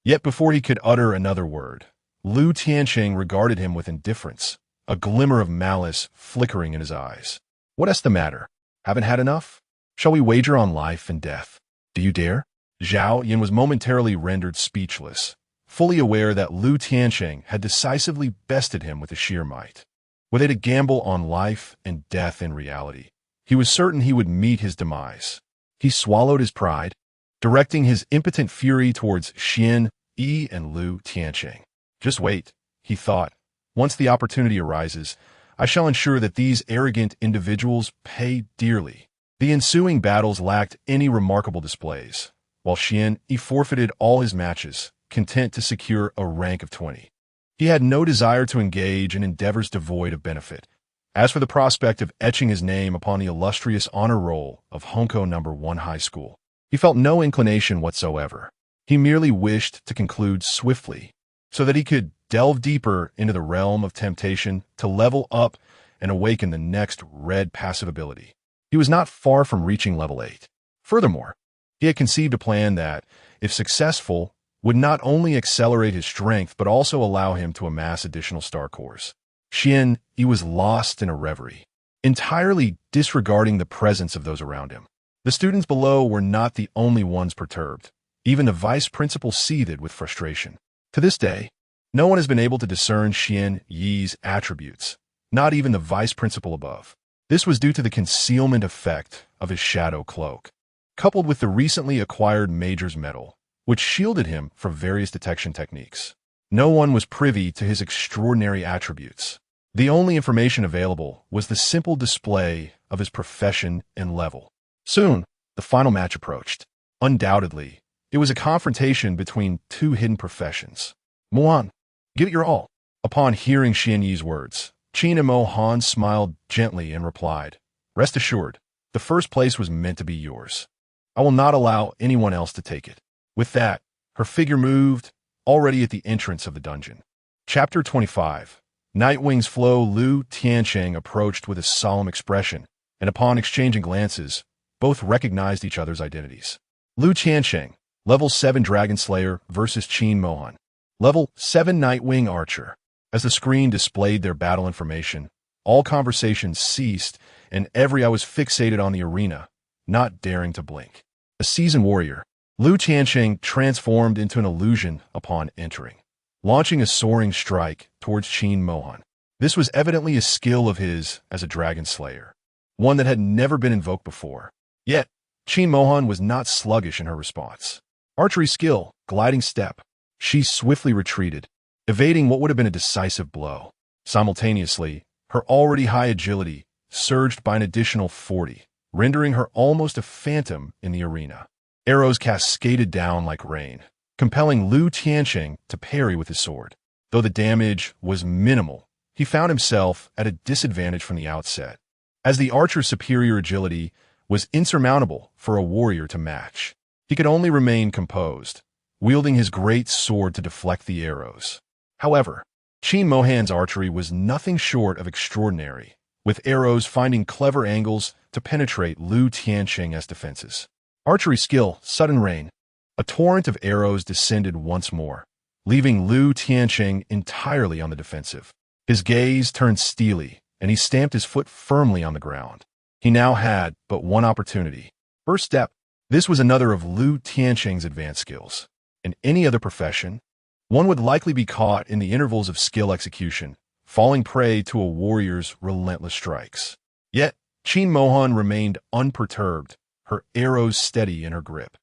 Yet before he could utter another word, Lu Tianqing regarded him with indifference, a glimmer of malice flickering in his eyes. "What's the matter? Haven't had enough? Shall we wager on life and death? Do you dare?" Zhao Yan was momentarily rendered speechless, fully aware that Lu Tianqing had decisively bested him with his sheer might. Were they to gamble on life and death in reality, he was certain he would meet his demise. He swallowed his pride, directing his impotent fury towards Xian Yi and Lu Tianqing. "Just wait," he thought. "Once the opportunity arises, I shall ensure that these arrogant individuals pay dearly." The ensuing battles lacked any remarkable displays, while Xian Yi forfeited all his matches, content to secure a rank of 20. He had no desire to engage in endeavors devoid of benefit. As for the prospect of etching his name upon the illustrious honor roll of Hongkou No. 1 High School, he felt no inclination whatsoever. He merely wished to conclude swiftly, so that he could delve deeper into the realm of temptation to level up and awaken the next red passive ability. He was not far from reaching level 8. Furthermore, he had conceived a plan that, if successful, would not only accelerate his strength but also allow him to amass additional star cores. Xian Yi was lost in a reverie, entirely disregarding the presence of those around him. The students below were not the only ones perturbed. Even the vice principal seethed with frustration. To this day, no one has been able to discern Xian Yi's attributes, not even the vice principal above. This was due to the concealment effect of his shadow cloak, coupled with the recently acquired Major's Medal, which shielded him from various detection techniques. No one was privy to his extraordinary attributes. The only information available was the simple display of his profession and level. Soon, the final match approached. Undoubtedly, it was a confrontation between 2 hidden professions. "Mo Han, give it your all." Upon hearing Xian Yi's words, Qin and Mo Han smiled gently and replied, "Rest assured, the first place was meant to be yours. I will not allow anyone else to take it." With that, her figure moved, already at the entrance of the dungeon. Chapter 25. Nightwing's Flow. Lu Tianqing approached with a solemn expression, and upon exchanging glances, both recognized each other's identities. Lu Tianqing, Level 7 Dragon Slayer versus Qin Mohan, Level 7 Nightwing Archer. As the screen displayed their battle information, all conversations ceased, and every eye was fixated on the arena, not daring to blink. A seasoned warrior, Lu Tianqing transformed into an illusion upon entering, launching a soaring strike towards Qin Mohan. This was evidently a skill of his as a dragon slayer, one that had never been invoked before. Yet, Qin Mohan was not sluggish in her response. Archery skill, gliding step. She swiftly retreated, evading what would have been a decisive blow. Simultaneously, her already high agility surged by an additional 40, rendering her almost a phantom in the arena. Arrows cascaded down like rain, compelling Lu Tianqing to parry with his sword. Though the damage was minimal, he found himself at a disadvantage from the outset, as the archer's superior agility was insurmountable for a warrior to match. He could only remain composed, wielding his great sword to deflect the arrows. However, Qin Mohan's archery was nothing short of extraordinary, with arrows finding clever angles to penetrate Lu Tianqing's defenses. Archery skill, sudden rain. A torrent of arrows descended once more, leaving Lu Tianqing entirely on the defensive. His gaze turned steely, and he stamped his foot firmly on the ground. He now had but one opportunity. First step. This was another of Lu Tianqing's advanced skills. In any other profession, one would likely be caught in the intervals of skill execution, falling prey to a warrior's relentless strikes. Yet, Qin Mohan remained unperturbed, her arrows steady in her grip.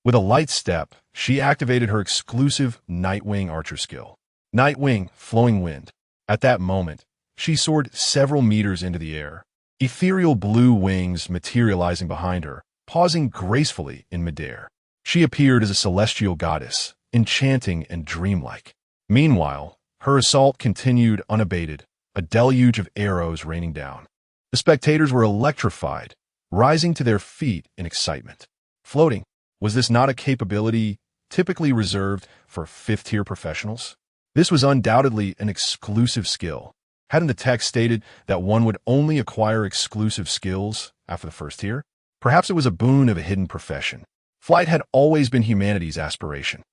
With a light step, she activated her exclusive Nightwing archer skill. Nightwing, flowing wind. At that moment, she soared several meters into the air, ethereal blue wings materializing behind her, pausing gracefully in midair. She appeared as a celestial goddess, enchanting and dreamlike. Meanwhile, her assault continued unabated, a deluge of arrows raining down. The spectators were electrified, rising to their feet in excitement. Floating, was this not a capability typically reserved for fifth-tier professionals? This was undoubtedly an exclusive skill. Hadn't the text stated that one would only acquire exclusive skills after the first tier? Perhaps it was a boon of a hidden profession. Flight had always been humanity's aspiration.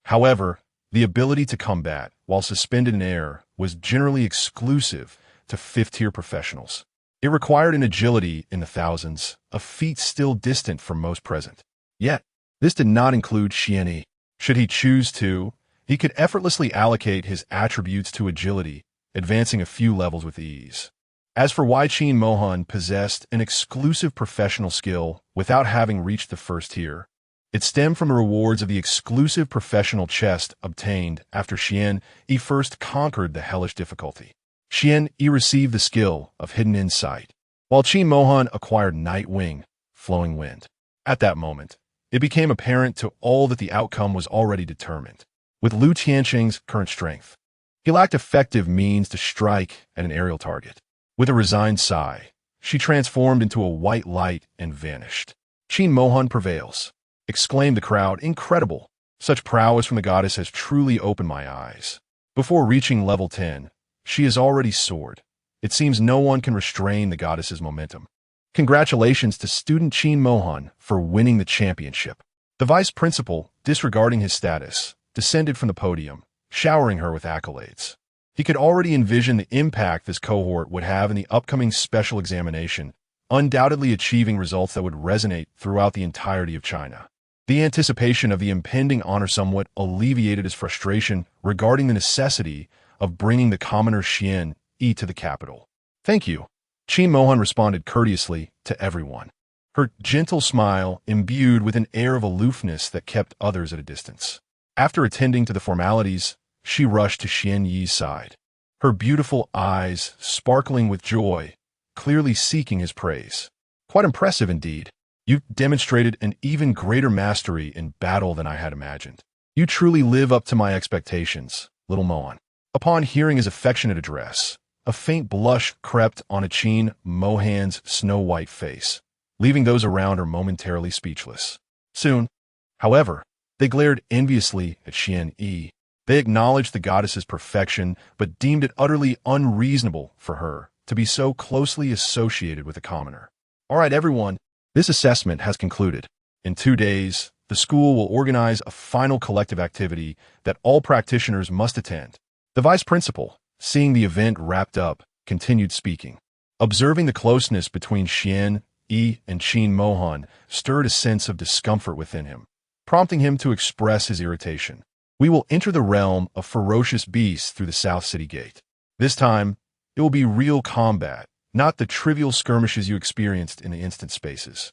However, the ability to combat while suspended in air was generally exclusive to fifth-tier professionals. It required an agility in the thousands, a feat still distant from most present. Yet, this did not include Xian Yi. Should he choose to, he could effortlessly allocate his attributes to agility, advancing a few levels with ease. As for why Qin Mohan possessed an exclusive professional skill without having reached the first tier, it stemmed from the rewards of the exclusive professional chest obtained after Xian Yi first conquered the hellish difficulty. Xian Yi received the skill of hidden insight, while Qin Mohan acquired Nightwing, flowing wind. At that moment, it became apparent to all that the outcome was already determined. With Lu Tianqing's current strength, he lacked effective means to strike at an aerial target. With a resigned sigh, she transformed into a white light and vanished. Qin Mohan prevails, exclaimed the crowd. Incredible! Such prowess from the goddess has truly opened my eyes. Before reaching level 10, she has already soared. It seems no one can restrain the goddess's momentum. Congratulations to student Qin Mohan for winning the championship. The vice principal, disregarding his status, descended from the podium, showering her with accolades. He could already envision the impact this cohort would have in the upcoming special examination, undoubtedly achieving results that would resonate throughout the entirety of China. The anticipation of the impending honor somewhat alleviated his frustration regarding the necessity of bringing the commoner Xian Yi to the capital. Thank you. Qin Mohan responded courteously to everyone, her gentle smile imbued with an air of aloofness that kept others at a distance. After attending to the formalities, she rushed to Xian Yi's side, her beautiful eyes sparkling with joy, clearly seeking his praise. Quite impressive indeed. You demonstrated an even greater mastery in battle than I had imagined. You truly live up to my expectations, little Mohan. Upon hearing his affectionate address, a faint blush crept onto Qin Mohan's snow-white face, leaving those around her momentarily speechless. Soon, however, they glared enviously at Xian Yi. They acknowledged the goddess's perfection, but deemed it utterly unreasonable for her to be so closely associated with a commoner. All right, everyone, this assessment has concluded. In 2 days, the school will organize a final collective activity that all practitioners must attend. The vice principal, seeing the event wrapped up, continued speaking. Observing the closeness between Xian Yi and Qin Mohan stirred a sense of discomfort within him, prompting him to express his irritation. We will enter the realm of ferocious beasts through the South City Gate. This time, It will be real combat, not the trivial skirmishes you experienced in the instant spaces.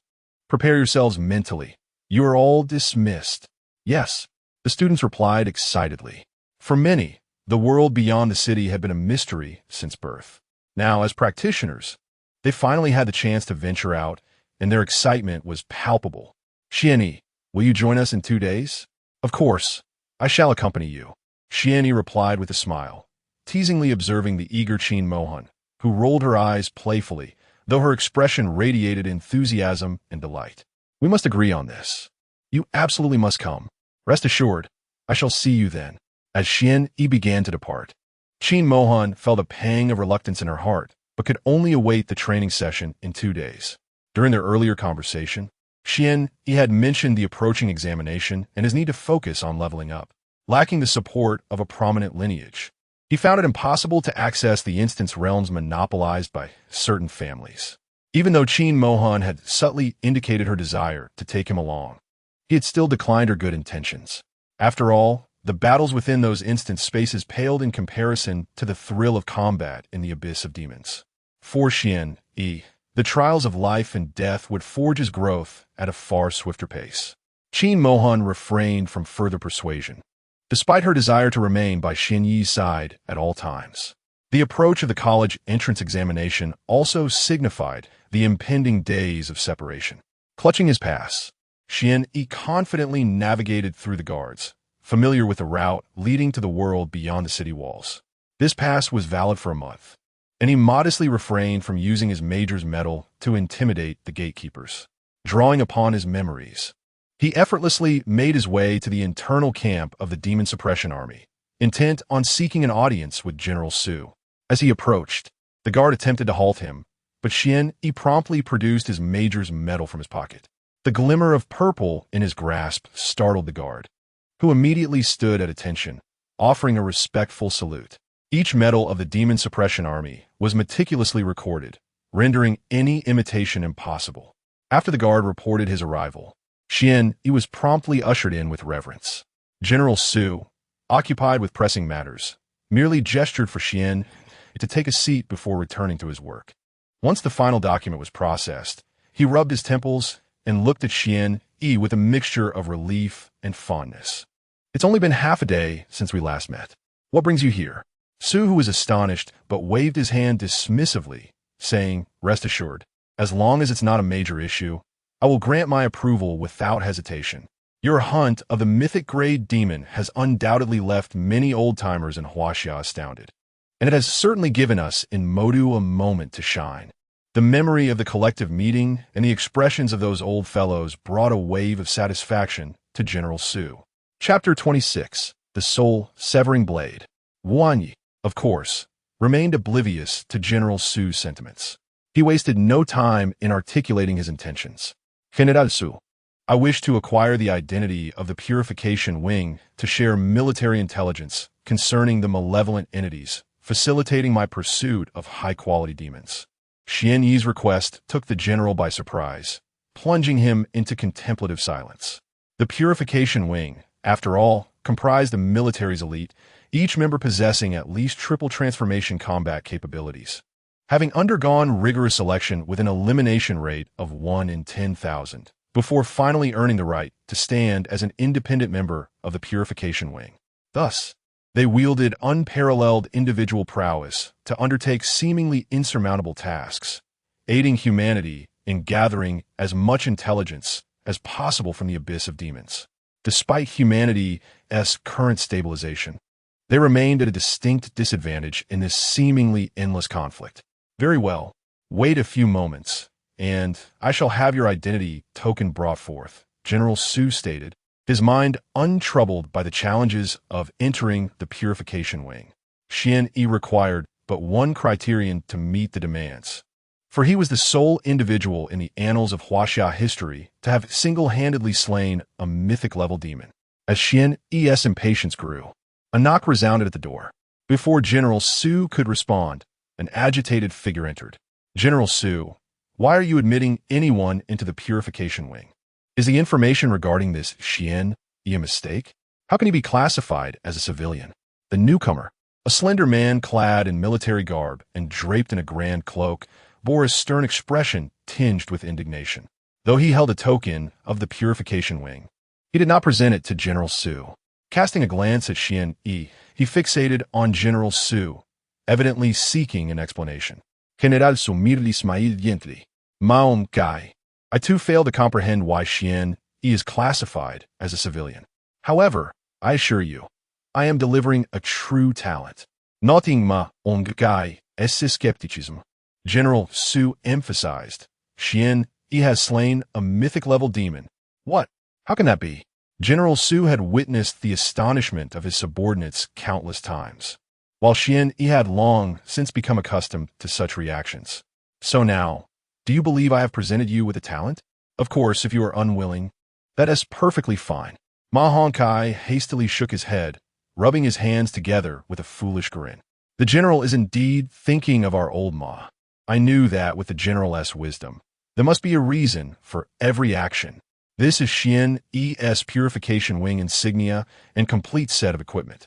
Prepare yourselves mentally. You are all dismissed. Yes, the students replied excitedly. For many, the world beyond the city had been a mystery since birth. Now, as practitioners, they finally had the chance to venture out, and their excitement was palpable. Xianyi, will you join us in 2 days? Of course, I shall accompany you. Xianyi replied with a smile, teasingly observing the eager Qin Mohan, who rolled her eyes playfully, though her expression radiated enthusiasm and delight. We must agree on this. You absolutely must come. Rest assured, I shall see you then. As Xianyi began to depart, Qin Mohan felt a pang of reluctance in her heart, but could only await the training session in 2 days. During their earlier conversation, Xianyi had mentioned the approaching examination and his need to focus on leveling up. Lacking the support of a prominent lineage, he found it impossible to access the instance realms monopolized by certain families. Even though Qin Mohan had subtly indicated her desire to take him along, he had still declined her good intentions. After all, the battles within those instance spaces paled in comparison to the thrill of combat in the abyss of demons. For Xianyi, the trials of life and death would forge his growth at a far swifter pace. Qin Mohan refrained from further persuasion, despite her desire to remain by Xianyi's side at all times. The approach of the college entrance examination also signified the impending days of separation. Clutching his pass, Xianyi confidently navigated through the guards, familiar with the route leading to the world beyond the city walls. This pass was valid for a month, and he modestly refrained from using his major's medal to intimidate the gatekeepers. Drawing upon his memories, he effortlessly made his way to the internal camp of the Demon Suppression Army, intent on seeking an audience with General Su. As he approached, the guard attempted to halt him, but Xianyi promptly produced his major's medal from his pocket. The glimmer of purple in his grasp startled the guard, who immediately stood at attention, offering a respectful salute. Each medal of the Demon Suppression Army was meticulously recorded, rendering any imitation impossible. After the guard reported his arrival, Xianyi was promptly ushered in with reverence. General Su, occupied with pressing matters, merely gestured for Xianyi to take a seat before returning to his work. Once the final document was processed, he rubbed his temples and looked at Xianyi with a mixture of relief and fondness. It's only been half a day since we last met. What brings you here? Su, who was astonished, but waved his hand dismissively, saying, rest assured, as long as it's not a major issue, I will grant my approval without hesitation. Your hunt of the mythic grade demon has undoubtedly left many old-timers in Huaxia astounded, and it has certainly given us in Modu a moment to shine. The memory of the collective meeting and the expressions of those old fellows brought a wave of satisfaction to General Su. Chapter 26. The Soul-Severing Blade. Wanyi, of course, remained oblivious to General Su's sentiments. He wasted no time in articulating his intentions. General Su, I wish to acquire the identity of the Purification Wing to share military intelligence concerning the malevolent entities, facilitating my pursuit of high-quality demons. Xianyi's request took the general by surprise, plunging him into contemplative silence. The Purification Wing, after all, comprised the military's elite, each member possessing at least triple transformation combat capabilities. Having undergone rigorous selection with an elimination rate of 1 in 10,000, before finally earning the right to stand as an independent member of the Purification Wing. Thus, they wielded unparalleled individual prowess to undertake seemingly insurmountable tasks, aiding humanity in gathering as much intelligence as possible from the abyss of demons. Despite humanity's current stabilization, they remained at a distinct disadvantage in this seemingly endless conflict. Very well, wait a few moments, and I shall have your identity token brought forth, General Su stated, his mind untroubled by the challenges of entering the Purification Wing. Xianyi required but one criterion to meet the demands, for he was the sole individual in the annals of Huaxia history to have single-handedly slain a mythic-level demon. As Xianyi's impatience grew, a knock resounded at the door. Before General Su could respond, an agitated figure entered. General Su, why are you admitting anyone into the Purification Wing? Is the information regarding this Xianyi a mistake? How can he be classified as a civilian? The newcomer, A slender man clad in military garb and draped in a grand cloak bore a stern expression tinged with indignation. Though he held a token of the purification wing, he did not present it to General Su. Casting a glance at Xian Yi, he fixated on General Su, evidently seeking an explanation. General Sumir Ismail Yentli, Maom Kai. I too fail to comprehend why Xian Yi is classified as a civilian. However, I assure you, I am delivering a true talent. Noting ma on Kai esse skepticism. General Su emphasized. Xian Yi has slain a mythic-level demon. What? How can that be? General Su had witnessed the astonishment of his subordinates countless times, while Xian Yi had long since become accustomed to such reactions. So now, do you believe I have presented you with a talent? Of course, if you are unwilling, that is perfectly fine. Ma Hongkai hastily shook his head, rubbing his hands together with a foolish grin. The general is indeed thinking of our old Ma. I knew that with the general's wisdom. There must be a reason for every action. This is Xian Yi's purification wing insignia and complete set of equipment.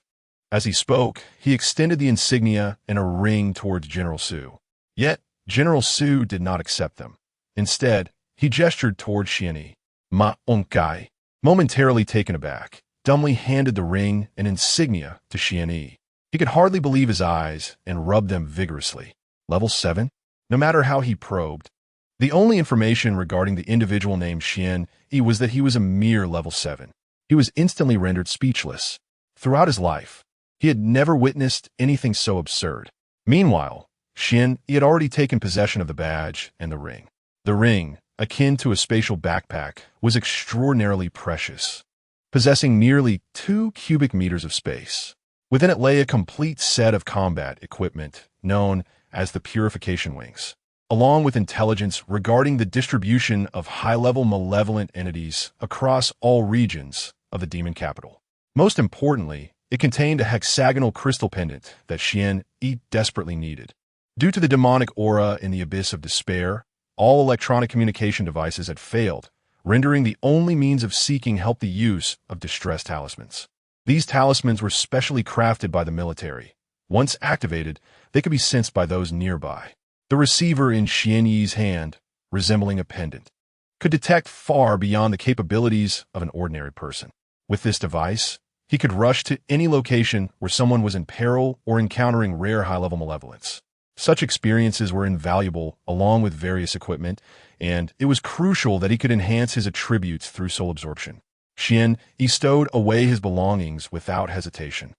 As he spoke, he extended the insignia and a ring towards General Su. Yet, General Su did not accept them. Instead, he gestured towards Xian Yi. Ma Onkai, momentarily taken aback, dumbly handed the ring and insignia to Xian Yi. He could hardly believe his eyes and rubbed them vigorously. Level 7? No matter how he probed, the only information regarding the individual named Xian Yi was that he was a mere level 7. He was instantly rendered speechless. Throughout his life, he had never witnessed anything so absurd. Meanwhile, Xian Yi had already taken possession of the badge and the ring. The ring, akin to a spatial backpack, was extraordinarily precious, possessing nearly 2 cubic meters of space. Within it lay a complete set of combat equipment known as the Purification Wings, along with intelligence regarding the distribution of high-level malevolent entities across all regions of the demon capital. Most importantly, it contained a hexagonal crystal pendant that Xian Yi desperately needed. Due to the demonic aura in the abyss of despair, all electronic communication devices had failed, rendering the only means of seeking help the use of distress talismans. These talismans were specially crafted by the military. Once activated, they could be sensed by those nearby. The receiver in Xian Yi's hand, resembling a pendant, could detect far beyond the capabilities of an ordinary person. With this device, he could rush to any location where someone was in peril or encountering rare high-level malevolence. Such experiences were invaluable along with various equipment, and it was crucial that he could enhance his attributes through soul absorption. Xian Yi stowed away his belongings without hesitation,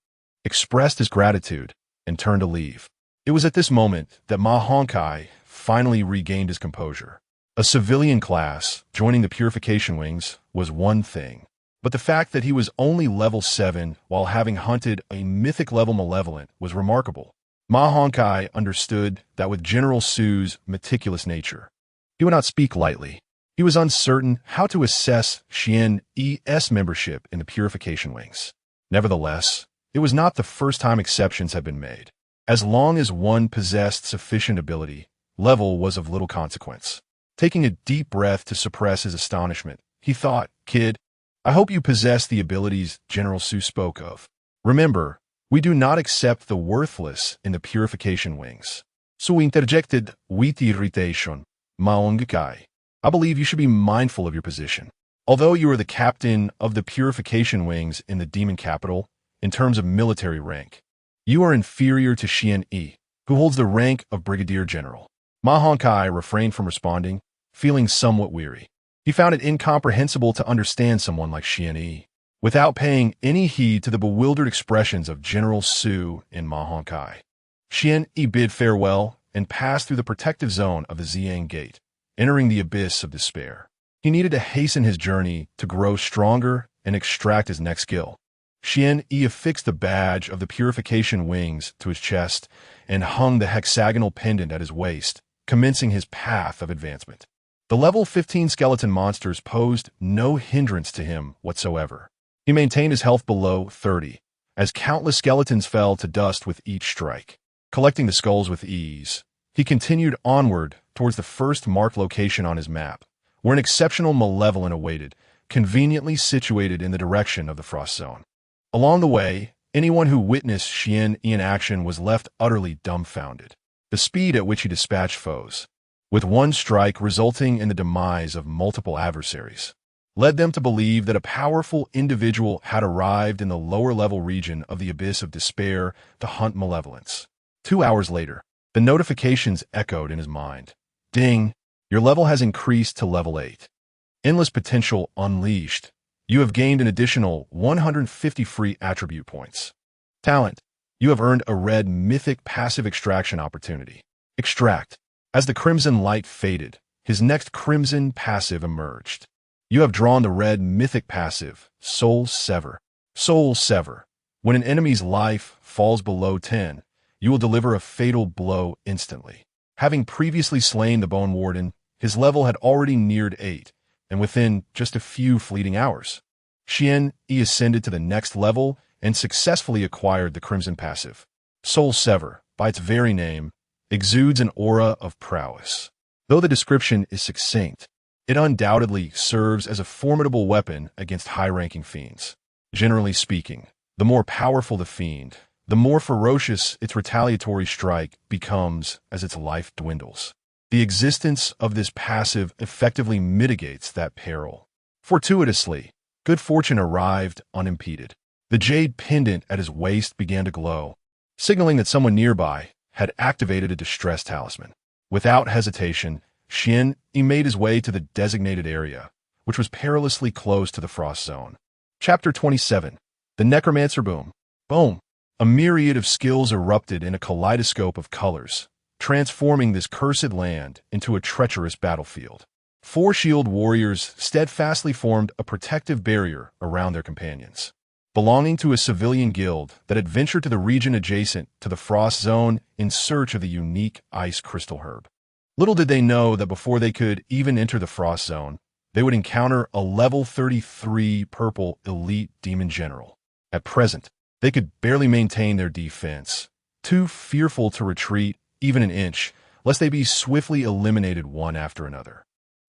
expressed his gratitude, and turned to leave. It was at this moment that Ma Hongkai finally regained his composure. A civilian class joining the Purification Wings was one thing, but the fact that he was only level 7 while having hunted a mythic-level malevolent was remarkable. Ma Hongkai understood that with General Su's meticulous nature, he would not speak lightly. He was uncertain how to assess Xian Yi's membership in the Purification Wings. Nevertheless, it was not the first time exceptions had been made. As long as one possessed sufficient ability, level was of little consequence. Taking a deep breath to suppress his astonishment, he thought, "Kid, I hope you possess the abilities General Su spoke of. Remember, we do not accept the worthless in the Purification Wings." Su interjected with irritation. Maongkai, I believe you should be mindful of your position. Although you are the captain of the Purification Wings in the demon capital, in terms of military rank, you are inferior to Xian Yi, who holds the rank of Brigadier General. Ma Hongkai refrained from responding, feeling somewhat weary. He found it incomprehensible to understand someone like Xian Yi, without paying any heed to the bewildered expressions of General Su and Ma Hongkai. Xian Yi bid farewell and passed through the protective zone of the Ziyang Gate, entering the abyss of despair. He needed to hasten his journey to grow stronger and extract his next skill. Xian Yi affixed the badge of the Purification Wings to his chest and hung the hexagonal pendant at his waist, commencing his path of advancement. The level 15 skeleton monsters posed no hindrance to him whatsoever. He maintained his health below 30, as countless skeletons fell to dust with each strike. Collecting the skulls with ease, he continued onward towards the first marked location on his map, where an exceptional malevolent awaited, conveniently situated in the direction of the Frost Zone. Along the way, Anyone who witnessed Xian in action was left utterly dumbfounded. The speed at which he dispatched foes, with one strike resulting in the demise of multiple adversaries, led them to believe that a powerful individual had arrived in the lower-level region of the abyss of despair to hunt malevolence. 2 hours later, the notifications echoed in his mind. Ding! Your level has increased to level 8. Endless potential unleashed. You have gained an additional 150 free attribute points. Talent. You have earned a red mythic passive extraction opportunity. Extract. As the crimson light faded, his next crimson passive emerged. You have drawn the red mythic passive, Soul Sever. Soul Sever. When an enemy's life falls below 10, you will deliver a fatal blow instantly. Having previously slain the Bone Warden, his level had already neared 8, and within just a few fleeting hours, Xian Yi ascended to the next level and successfully acquired the Crimson Passive. Soul Sever, by its very name, exudes an aura of prowess. Though the description is succinct, it undoubtedly serves as a formidable weapon against high-ranking fiends. Generally speaking, the more powerful the fiend, the more ferocious its retaliatory strike becomes as its life dwindles. The existence of this passive effectively mitigates that peril. Fortuitously, good fortune arrived unimpeded. The jade pendant at his waist began to glow, signaling that someone nearby had activated a distress talisman. Without hesitation, Xian Yi made his way to the designated area, which was perilously close to the frost zone. Chapter 27. The Necromancer Boom. Boom! A myriad of skills erupted in a kaleidoscope of colors, transforming this cursed land into a treacherous battlefield. 4 shield warriors steadfastly formed a protective barrier around their companions, belonging to a civilian guild that had ventured to the region adjacent to the frost zone in search of the unique ice crystal herb. Little did they know that before they could even enter the frost zone, they would encounter a level 33 purple elite demon general. At present, they could barely maintain their defense, too fearful to retreat even an inch, lest they be swiftly eliminated one after another.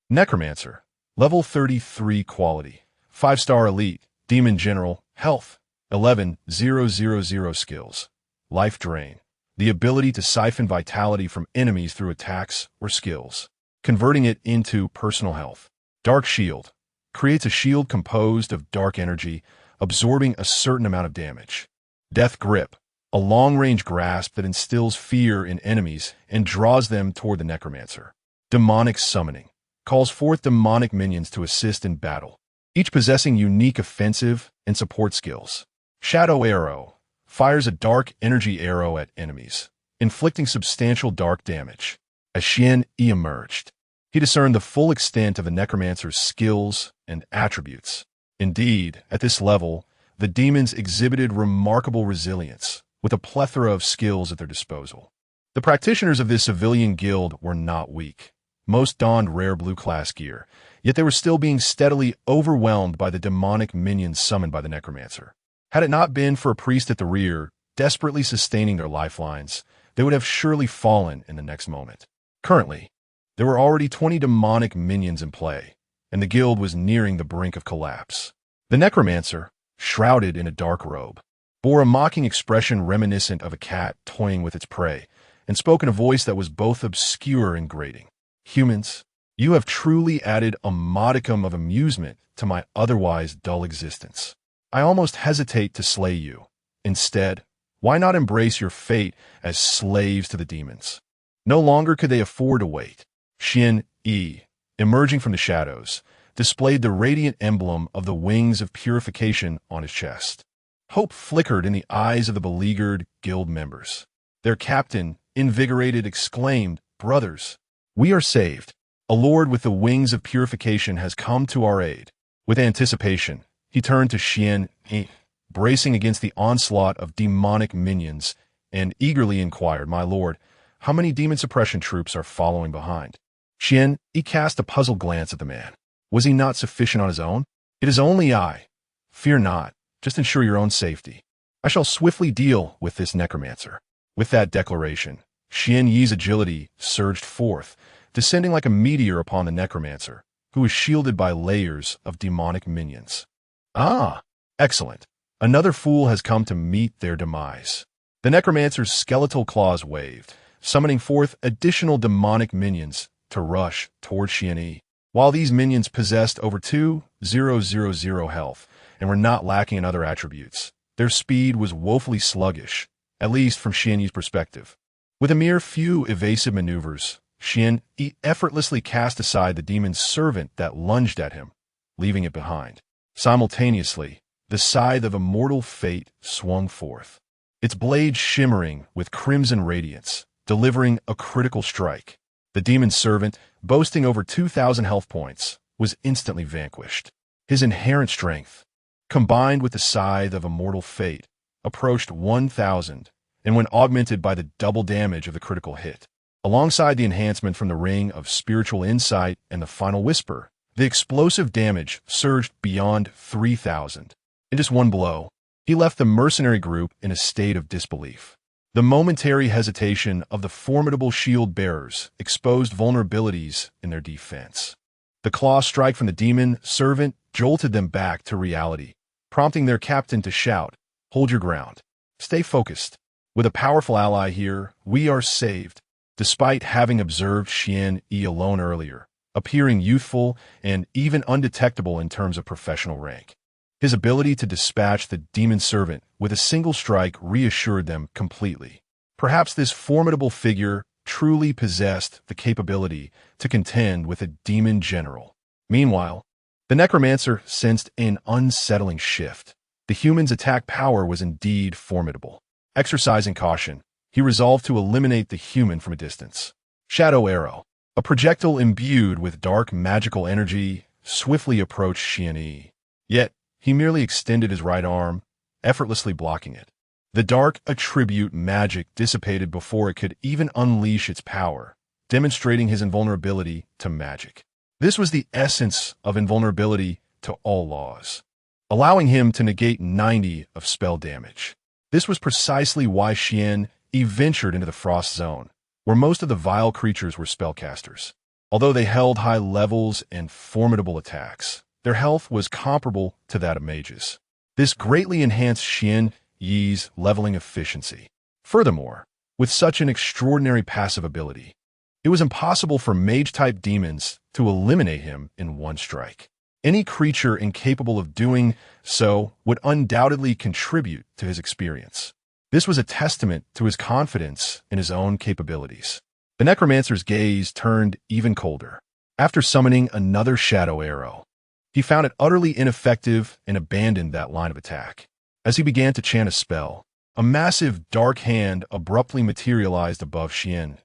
Necromancer, level 33 quality, 5-star elite, demon general, health, 11,000 skills, life drain, the ability to siphon vitality from enemies through attacks or skills, converting it into personal health. Dark shield, creates a shield composed of dark energy, absorbing a certain amount of damage. Death grip, a long-range grasp that instills fear in enemies and draws them toward the necromancer. Demonic summoning, calls forth demonic minions to assist in battle, each possessing unique offensive and support skills. Shadow arrow, fires a dark energy arrow at enemies, inflicting substantial dark damage. As Xian Yi emerged, he discerned the full extent of the necromancer's skills and attributes. Indeed, at this level, the demons exhibited remarkable resilience, with a plethora of skills at their disposal. The practitioners of this civilian guild were not weak. Most donned rare blue-class gear, yet they were still being steadily overwhelmed by the demonic minions summoned by the necromancer. Had it not been for a priest at the rear, desperately sustaining their lifelines, they would have surely fallen in the next moment. Currently, there were already 20 demonic minions in play, and the guild was nearing the brink of collapse. The necromancer, shrouded in a dark robe, bore a mocking expression reminiscent of a cat toying with its prey, and spoke in a voice that was both obscure and grating. Humans, you have truly added a modicum of amusement to my otherwise dull existence. I almost hesitate to slay you. Instead, why not embrace your fate as slaves to the demons? No longer could they afford to wait. Xian Yi, emerging from the shadows, displayed the radiant emblem of the wings of purification on his chest. Hope flickered in the eyes of the beleaguered guild members. Their captain, invigorated, exclaimed, "Brothers, we are saved. A lord with the wings of purification has come to our aid." With anticipation, he turned to Xian Yi, bracing against the onslaught of demonic minions, and eagerly inquired, "My lord, how many demon suppression troops are following behind?" Xian Yi cast a puzzled glance at the man. Was he not sufficient on his own? "It is only I. Fear not. Just ensure your own safety. I shall swiftly deal with this necromancer." With that declaration, Xian Yi's agility surged forth, descending like a meteor upon the necromancer, who was shielded by layers of demonic minions. "Ah, excellent. Another fool has come to meet their demise. The necromancer's skeletal claws waved, summoning forth additional demonic minions to rush toward Xian. While these minions possessed over 2,000 health and were not lacking in other attributes, their speed was woefully sluggish, at least from Xian's perspective. With a mere few evasive maneuvers, Xian effortlessly cast aside the demon's servant that lunged at him, leaving it behind. Simultaneously, the scythe of immortal fate swung forth, its blade shimmering with crimson radiance, delivering a critical strike. The demon's servant, boasting over 2,000 health points, was instantly vanquished. His inherent strength, combined with the scythe of immortal fate, approached 1,000, and when augmented by the double damage of the critical hit, alongside the enhancement from the Ring of Spiritual Insight and the Final Whisper, the explosive damage surged beyond 3,000. In just one blow, he left the mercenary group in a state of disbelief. The momentary hesitation of the formidable shield bearers exposed vulnerabilities in their defense. The claw strike from the demon servant jolted them back to reality, prompting their captain to shout, "Hold your ground. Stay focused. With a powerful ally here, we are saved." Despite having observed Xian alone earlier, appearing youthful and even undetectable in terms of professional rank, his ability to dispatch the demon servant with a single strike reassured them completely. Perhaps this formidable figure truly possessed the capability to contend with a demon general. Meanwhile, the necromancer sensed an unsettling shift. The human's attack power was indeed formidable. Exercising caution, he resolved to eliminate the human from a distance. Shadow Arrow, a projectile imbued with dark magical energy, swiftly approached Xian. Yet, he merely extended his right arm, effortlessly blocking it. The dark attribute magic dissipated before it could even unleash its power, demonstrating his invulnerability to magic. This was the essence of invulnerability to all laws, allowing him to negate 90 of spell damage. This was precisely why Xian ventured into the Frost Zone, where most of the vile creatures were spellcasters. Although they held high levels and formidable attacks, their health was comparable to that of mages. This greatly enhanced Xian Yi's leveling efficiency. Furthermore, with such an extraordinary passive ability, it was impossible for mage-type demons to eliminate him in one strike. Any creature incapable of doing so would undoubtedly contribute to his experience. This was a testament to his confidence in his own capabilities. The necromancer's gaze turned even colder. After summoning another shadow arrow, he found it utterly ineffective and abandoned that line of attack. As he began to chant a spell, a massive dark hand abruptly materialized above Xian.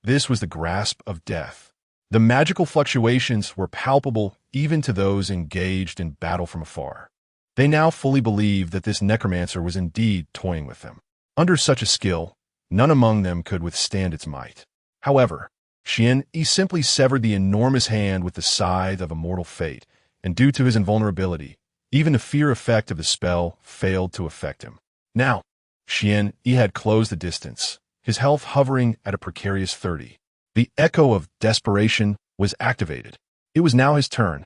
This was the grasp of death. The magical fluctuations were palpable even to those engaged in battle from afar. They now fully believed that this necromancer was indeed toying with them. Under such a skill, none among them could withstand its might. However, Xian simply severed the enormous hand with the scythe of immortal fate, and due to his invulnerability, even the fear effect of the spell failed to affect him. Now, Xian had closed the distance, his health hovering at a precarious 30. The echo of desperation was activated. It was now his turn.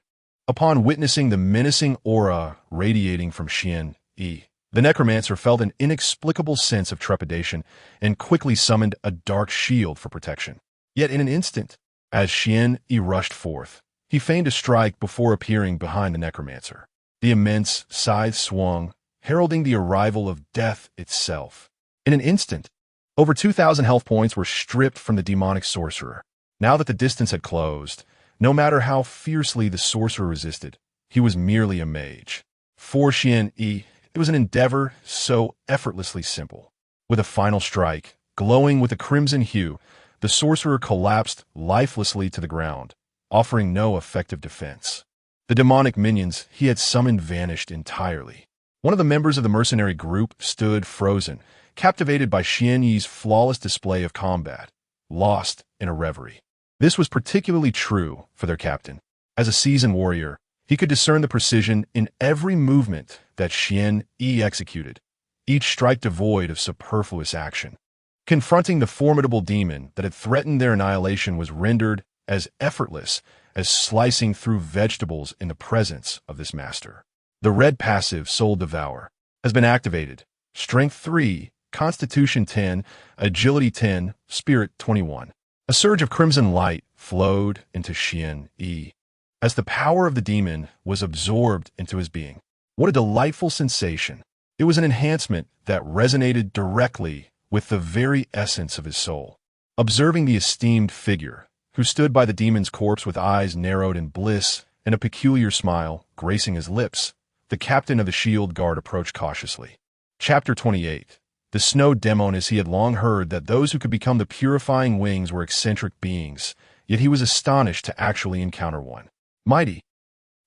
Upon witnessing the menacing aura radiating from Xian, the necromancer felt an inexplicable sense of trepidation and quickly summoned a dark shield for protection. Yet in an instant, as Xian rushed forth, he feigned a strike before appearing behind the necromancer. The immense scythe swung, heralding the arrival of death itself. In an instant, over 2,000 health points were stripped from the demonic sorcerer. Now that the distance had closed, no matter how fiercely the sorcerer resisted, he was merely a mage. For Xian, it was an endeavor so effortlessly simple. With a final strike, glowing with a crimson hue, the sorcerer collapsed lifelessly to the ground, offering no effective defense. The demonic minions he had summoned vanished entirely. One of the members of the mercenary group stood frozen, captivated by Xian flawless display of combat, lost in a reverie. This was particularly true for their captain. As a seasoned warrior, he could discern the precision in every movement that Xian executed, each strike devoid of superfluous action. Confronting the formidable demon that had threatened their annihilation was rendered as effortless as slicing through vegetables in the presence of this master. The red passive, Soul Devour, has been activated. Strength 3, Constitution 10, Agility 10, Spirit 21. A surge of crimson light flowed into Xian-yi as the power of the demon was absorbed into his being. What a delightful sensation. It was an enhancement that resonated directly with the very essence of his soul. Observing the esteemed figure, who stood by the demon's corpse with eyes narrowed in bliss and a peculiar smile gracing his lips, the captain of the shield guard approached cautiously. Chapter 28. The snow demoness. He had long heard that those who could become the purifying wings were eccentric beings, yet he was astonished to actually encounter one. Mighty.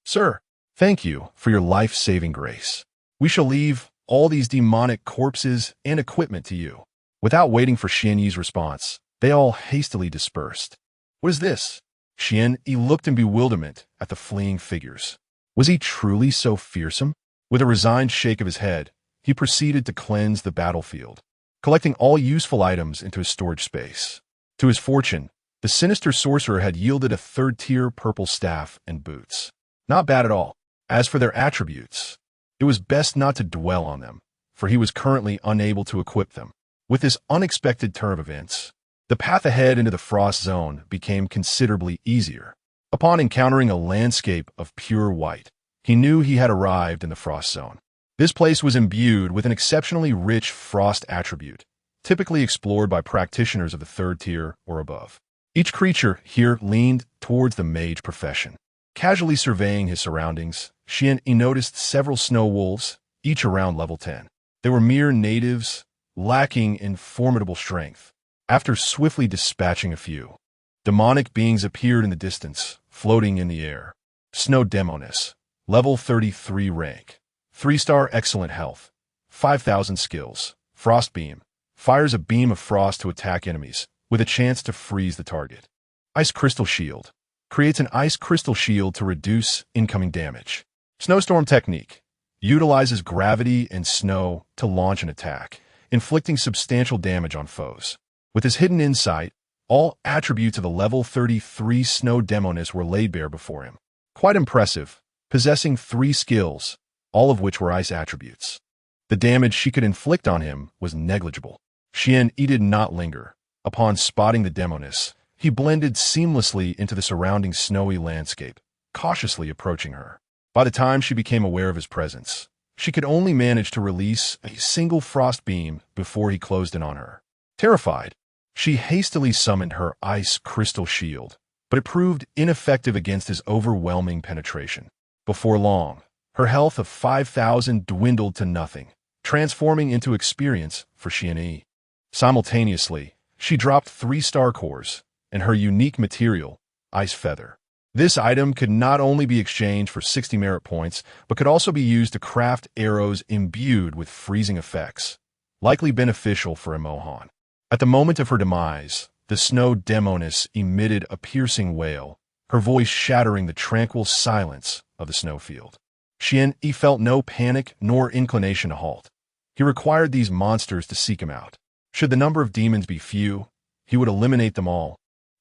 Sir, thank you for your life-saving grace. We shall leave all these demonic corpses and equipment to you. Without waiting for Xian-yi's response, they all hastily dispersed. What is this? Xian-yi looked in bewilderment at the fleeing figures. Was he truly so fearsome? With a resigned shake of his head, he proceeded to cleanse the battlefield, collecting all useful items into his storage space. To his fortune, the sinister sorcerer had yielded a third-tier purple staff and boots. Not bad at all. As for their attributes, it was best not to dwell on them, for he was currently unable to equip them. With this unexpected turn of events, the path ahead into the frost zone became considerably easier. Upon encountering a landscape of pure white, he knew he had arrived in the frost zone. This place was imbued with an exceptionally rich frost attribute, typically explored by practitioners of the third tier or above. Each creature here leaned towards the mage profession. Casually surveying his surroundings, Xian-yi noticed several snow wolves, each around level 10. They were mere natives, lacking in formidable strength. After swiftly dispatching a few, demonic beings appeared in the distance, floating in the air. Snow Demoness, level 33 rank, 3-star excellent health, 5,000 skills, Frost Beam, fires a beam of frost to attack enemies, with a chance to freeze the target. Ice Crystal Shield, creates an ice crystal shield to reduce incoming damage. Snowstorm Technique, utilizes gravity and snow to launch an attack, inflicting substantial damage on foes. With his hidden insight, all attributes of the level 33 Snow Demoness were laid bare before him. Quite impressive, possessing 3 skills, all of which were ice attributes. The damage she could inflict on him was negligible. Xian-yi did not linger. Upon spotting the demoness, he blended seamlessly into the surrounding snowy landscape, cautiously approaching her. By the time she became aware of his presence, she could only manage to release a single frost beam before he closed in on her. Terrified, she hastily summoned her ice crystal shield, but it proved ineffective against his overwhelming penetration. Before long, her health of 5,000 dwindled to nothing, transforming into experience for Xian-yi. Simultaneously, she dropped 3 star cores and her unique material, Ice Feather. This item could not only be exchanged for 60 merit points, but could also be used to craft arrows imbued with freezing effects, likely beneficial for Emohan. At the moment of her demise, the Snow Demoness emitted a piercing wail, her voice shattering the tranquil silence of the snowfield. Xian-yi felt no panic nor inclination to halt. He required these monsters to seek him out. Should the number of demons be few, he would eliminate them all,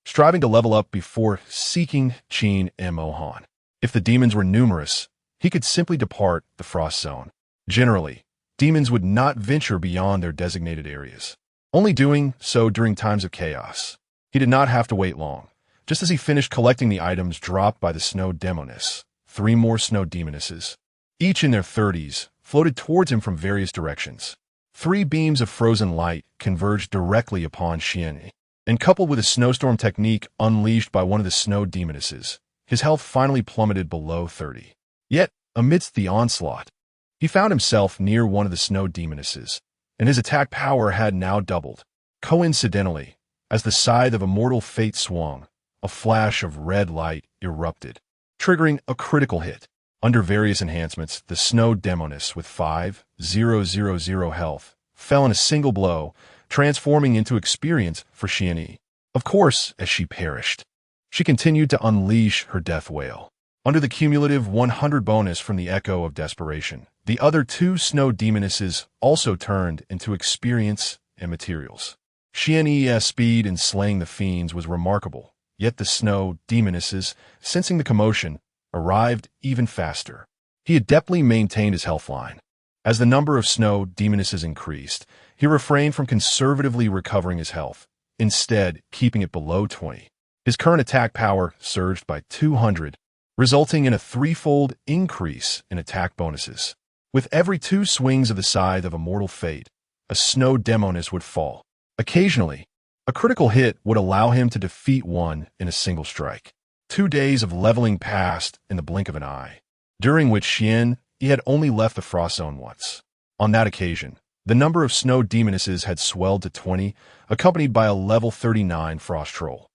striving to level up before seeking Qin and Mohan. If the demons were numerous, he could simply depart the frost zone. Generally, demons would not venture beyond their designated areas, only doing so during times of chaos. He did not have to wait long. Just as he finished collecting the items dropped by the Snow Demoness, 3 more Snow Demonesses, each in their 30s, floated towards him from various directions. 3 beams of frozen light converged directly upon Xian-yi, and coupled with a snowstorm technique unleashed by one of the Snow Demonesses, his health finally plummeted below 30. Yet, amidst the onslaught, he found himself near one of the Snow Demonesses, and his attack power had now doubled. Coincidentally, as the scythe of immortal fate swung, a flash of red light erupted, triggering a critical hit. Under various enhancements, the Snow Demoness with 5,000 health fell in a single blow, transforming into experience for Xian-yi. Of course, as she perished, she continued to unleash her death wail. Under the cumulative 100 bonus from the Echo of Desperation, the other 2 Snow Demonesses also turned into experience and materials. Xian-yi's speed in slaying the fiends was remarkable, yet the Snow Demonesses, sensing the commotion, arrived even faster. He adeptly maintained his health line. As the number of snow demonesses increased, he refrained from conservatively recovering his health, instead keeping it below 20. His current attack power surged by 200, resulting in a threefold increase in attack bonuses. With every 2 swings of the scythe of immortal fate, a snow demoness would fall. Occasionally, a critical hit would allow him to defeat one in a single strike. 2 days of leveling passed in the blink of an eye, during which he had only left the frost zone once. On that occasion, the number of snow demonesses had swelled to 20, accompanied by a level 39 frost troll.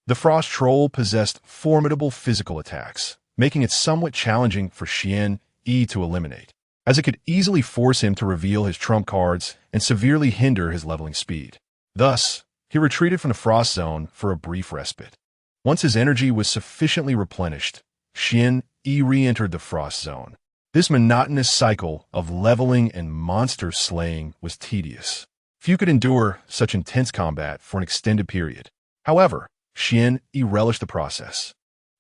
The frost troll possessed formidable physical attacks, making it somewhat challenging for Xian-Yi to eliminate, as it could easily force him to reveal his trump cards and severely hinder his leveling speed. Thus, he retreated from the frost zone for a brief respite. Once his energy was sufficiently replenished, Xian-Yi re-entered the frost zone. This monotonous cycle of leveling and monster slaying was tedious. Few could endure such intense combat for an extended period. However, Xian-Yi relished the process.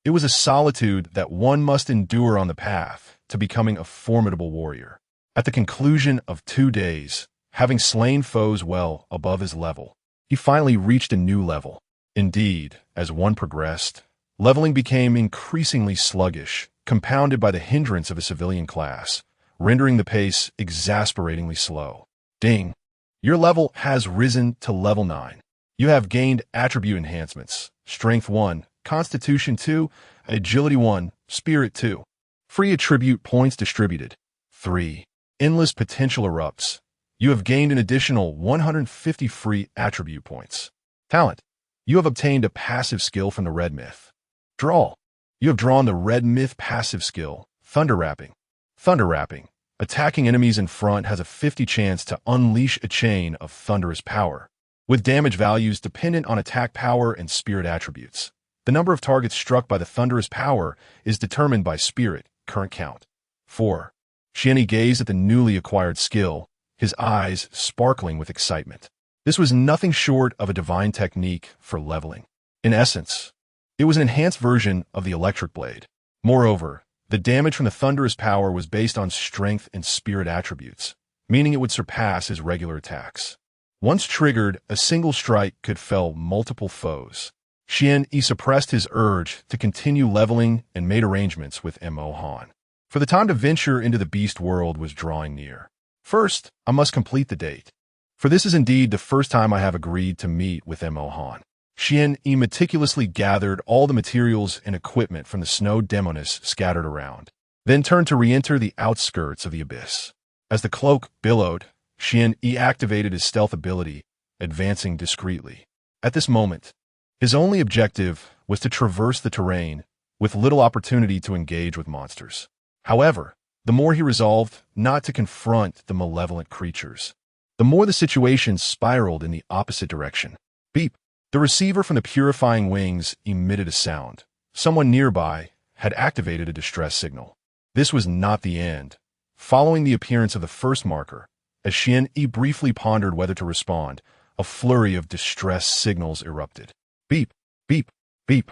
It was a solitude that one must endure on the path to becoming a formidable warrior. At the conclusion of 2 days, having slain foes well above his level, he finally reached a new level. Indeed, as one progressed, leveling became increasingly sluggish, compounded by the hindrance of a civilian class, rendering the pace exasperatingly slow. Ding! Your level has risen to level 9. You have gained attribute enhancements: Strength 1, Constitution 2, Agility 1, Spirit 2. Free attribute points distributed. 3. Endless potential erupts. You have gained an additional 150 free attribute points. Talent. You have obtained a passive skill from the Red Myth. Draw. You have drawn the Red Myth passive skill, Thunder Wrapping. Thunder Wrapping. Attacking enemies in front has a 50 chance to unleash a chain of thunderous power, with damage values dependent on attack power and spirit attributes. The number of targets struck by the thunderous power is determined by spirit, current count. 4. Xian-Yi gazed at the newly acquired skill, his eyes sparkling with excitement. This was nothing short of a divine technique for leveling. In essence, it was an enhanced version of the electric blade. Moreover, the damage from the thunderous power was based on strength and spirit attributes, meaning it would surpass his regular attacks. Once triggered, a single strike could fell multiple foes. Xian-Yi suppressed his urge to continue leveling and made arrangements with Mo Han. For the time to venture into the beast world was drawing near. First, I must complete the date, for this is indeed the first time I have agreed to meet with Mo Han. Xian-Yi meticulously gathered all the materials and equipment from the snow demoness scattered around, then turned to re-enter the outskirts of the abyss. As the cloak billowed, Xian-Yi activated his stealth ability, advancing discreetly. At this moment, his only objective was to traverse the terrain, with little opportunity to engage with monsters. However, the more he resolved not to confront the malevolent creatures, the more the situation spiraled in the opposite direction. Beep! The receiver from the purifying wings emitted a sound. Someone nearby had activated a distress signal. This was not the end. Following the appearance of the first marker, as Xian-Yi briefly pondered whether to respond, a flurry of distress signals erupted. Beep! Beep! Beep!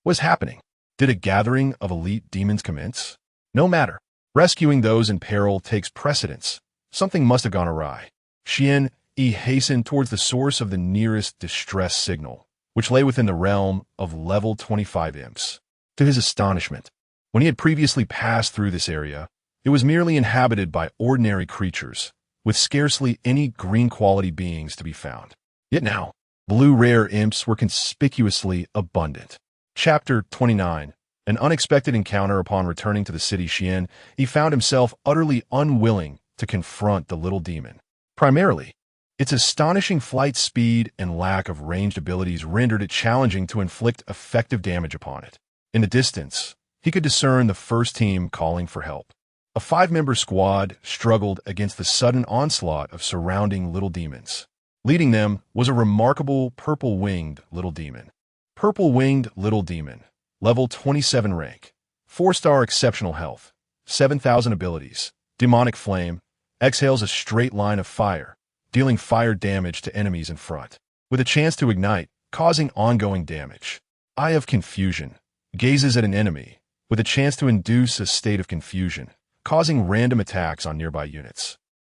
What is happening? Did a gathering of elite demons commence? No matter. Rescuing those in peril takes precedence. Something must have gone awry. Xian-Yi hastened towards the source of the nearest distress signal, which lay within the realm of level 25 imps. To his astonishment, when he had previously passed through this area, it was merely inhabited by ordinary creatures, with scarcely any green-quality beings to be found. Yet now, blue rare imps were conspicuously abundant. Chapter 29. An unexpected encounter. Upon returning to the city Xian-Yi found himself utterly unwilling to confront the little demon. Primarily, its astonishing flight speed and lack of ranged abilities rendered it challenging to inflict effective damage upon it. In the distance, he could discern the first team calling for help. A 5-member squad struggled against the sudden onslaught of surrounding little demons. Leading them was a remarkable purple-winged little demon. Purple-winged little demon, level 27 rank, 4-star exceptional health, 7,000 abilities, demonic flame, exhales a straight line of fire, dealing fire damage to enemies in front, with a chance to ignite, causing ongoing damage. Eye of Confusion, gazes at an enemy, with a chance to induce a state of confusion, causing random attacks on nearby units,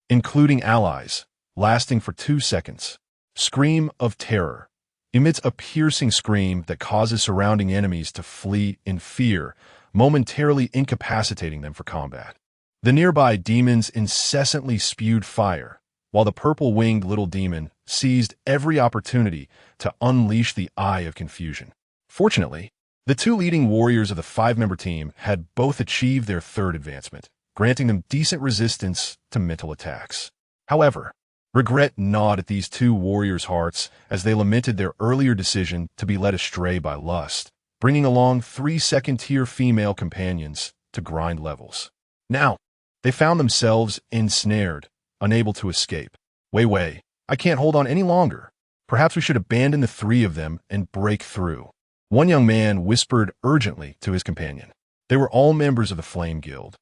including allies, lasting for 2 seconds. Scream of terror. Emits a piercing scream that causes surrounding enemies to flee in fear, momentarily incapacitating them for combat. The nearby demons incessantly spewed fire, while the purple-winged little demon seized every opportunity to unleash the Eye of Confusion. Fortunately, the 2 leading warriors of the 5-member team had both achieved their 3rd advancement, granting them decent resistance to mental attacks. However, regret gnawed at these 2 warriors' hearts as they lamented their earlier decision to be led astray by lust, bringing along 3 second-tier female companions to grind levels. Now, they found themselves ensnared, unable to escape. Wei Wei, I can't hold on any longer. Perhaps we should abandon the 3 of them and break through. One young man whispered urgently to his companion. They were all members of the Flame Guild,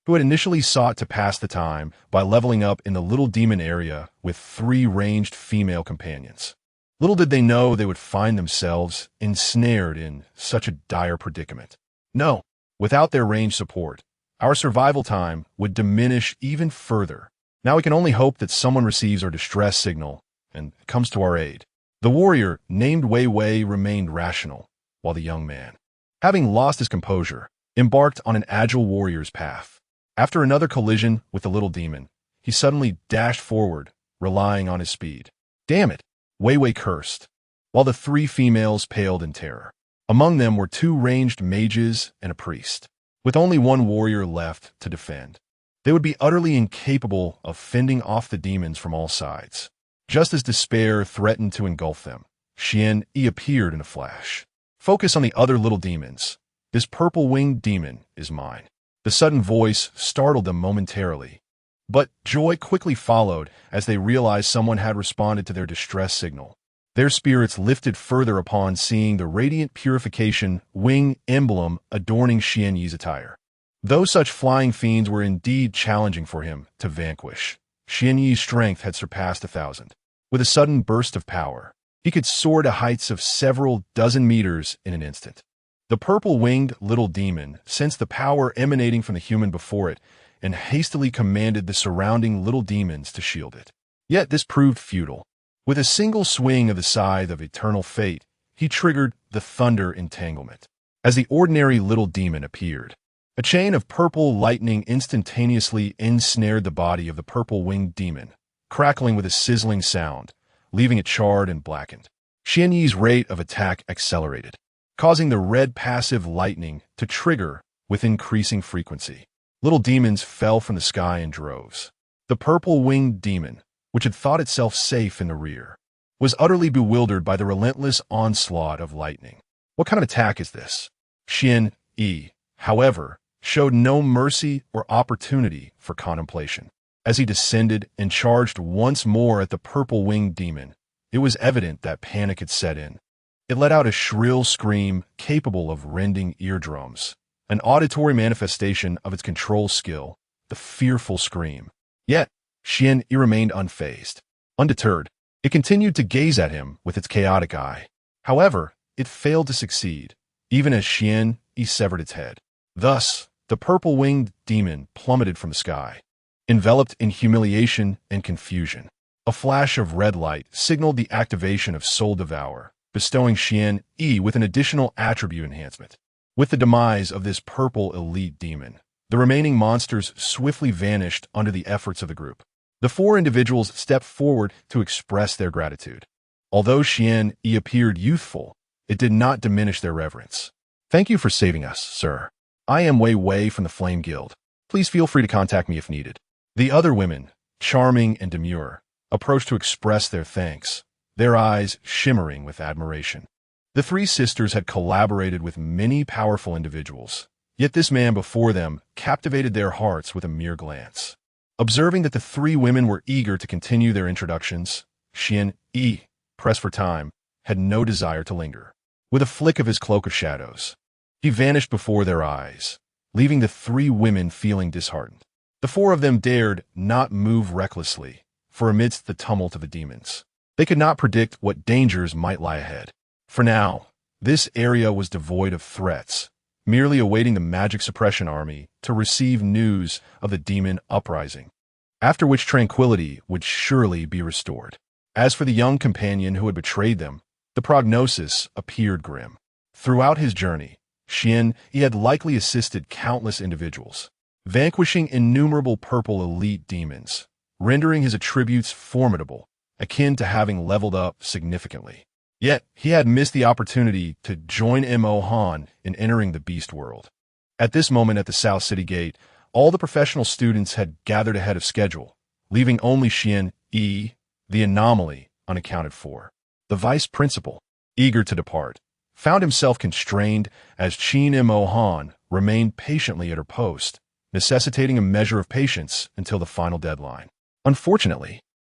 who had initially sought to pass the time by leveling up in the Little Demon area with 3 ranged female companions. Little did they know they would find themselves ensnared in such a dire predicament. No, without their ranged support, our survival time would diminish even further. Now we can only hope that someone receives our distress signal and comes to our aid. The warrior, named Wei Wei, remained rational, while the young man, having lost his composure, embarked on an agile warrior's path. After another collision with the little demon, he suddenly dashed forward, relying on his speed. Damn it, Wei Wei cursed, while the 3 females paled in terror. Among them were 2 ranged mages and a priest, with only 1 warrior left to defend. They would be utterly incapable of fending off the demons from all sides. Just as despair threatened to engulf them, Xian Yi appeared in a flash. Focus on the other little demons. This purple-winged demon is mine. The sudden voice startled them momentarily, but joy quickly followed as they realized someone had responded to their distress signal. Their spirits lifted further upon seeing the radiant purification wing emblem adorning Xian Yi's attire. Though such flying fiends were indeed challenging for him to vanquish, Xian Yi's strength had surpassed 1,000. With a sudden burst of power, he could soar to heights of several dozen meters in an instant. The purple-winged little demon sensed the power emanating from the human before it and hastily commanded the surrounding little demons to shield it. Yet this proved futile. With a single swing of the scythe of eternal fate, he triggered the thunder entanglement. As the ordinary little demon appeared, a chain of purple lightning instantaneously ensnared the body of the purple-winged demon, crackling with a sizzling sound, leaving it charred and blackened. Xian Yi's rate of attack accelerated, causing the red passive lightning to trigger with increasing frequency. Little demons fell from the sky in droves. The purple-winged demon, which had thought itself safe in the rear, was utterly bewildered by the relentless onslaught of lightning. What kind of attack is this? Xian Yi, however, showed no mercy or opportunity for contemplation. As he descended and charged once more at the purple-winged demon, it was evident that panic had set in. It let out a shrill scream capable of rending eardrums, an auditory manifestation of its control skill, the fearful scream. Yet, Xian Yi remained unfazed. Undeterred, it continued to gaze at him with its chaotic eye. However, it failed to succeed, even as Xian Yi severed its head. Thus, the purple-winged demon plummeted from the sky, enveloped in humiliation and confusion. A flash of red light signaled the activation of Soul Devour, bestowing Xian Yi with an additional attribute enhancement. With the demise of this purple elite demon, the remaining monsters swiftly vanished under the efforts of the group. The 4 individuals stepped forward to express their gratitude. Although Xian Yi appeared youthful, it did not diminish their reverence. Thank you for saving us, sir. I am Wei Wei from the Flame Guild. Please feel free to contact me if needed. The other women, charming and demure, approached to express their thanks, their eyes shimmering with admiration. The 3 sisters had collaborated with many powerful individuals, yet this man before them captivated their hearts with a mere glance. Observing that the 3 women were eager to continue their introductions, Xian Yi, pressed for time, had no desire to linger. With a flick of his cloak of shadows, he vanished before their eyes, leaving the 3 women feeling disheartened. The 4 of them dared not move recklessly, for amidst the tumult of the demons, they could not predict what dangers might lie ahead. For now, this area was devoid of threats, merely awaiting the magic suppression army to receive news of the demon uprising, after which tranquility would surely be restored. As for the young companion who had betrayed them, the prognosis appeared grim. Throughout his journey, he had likely assisted countless individuals, vanquishing innumerable purple elite demons, rendering his attributes formidable, akin to having leveled up significantly. Yet, he had missed the opportunity to join Mo Han in entering the beast world. At this moment at the South City Gate, all the professional students had gathered ahead of schedule, leaving only the anomaly, unaccounted for. The vice principal, eager to depart, found himself constrained as Mo Han remained patiently at her post, necessitating a measure of patience until the final deadline. Unfortunately,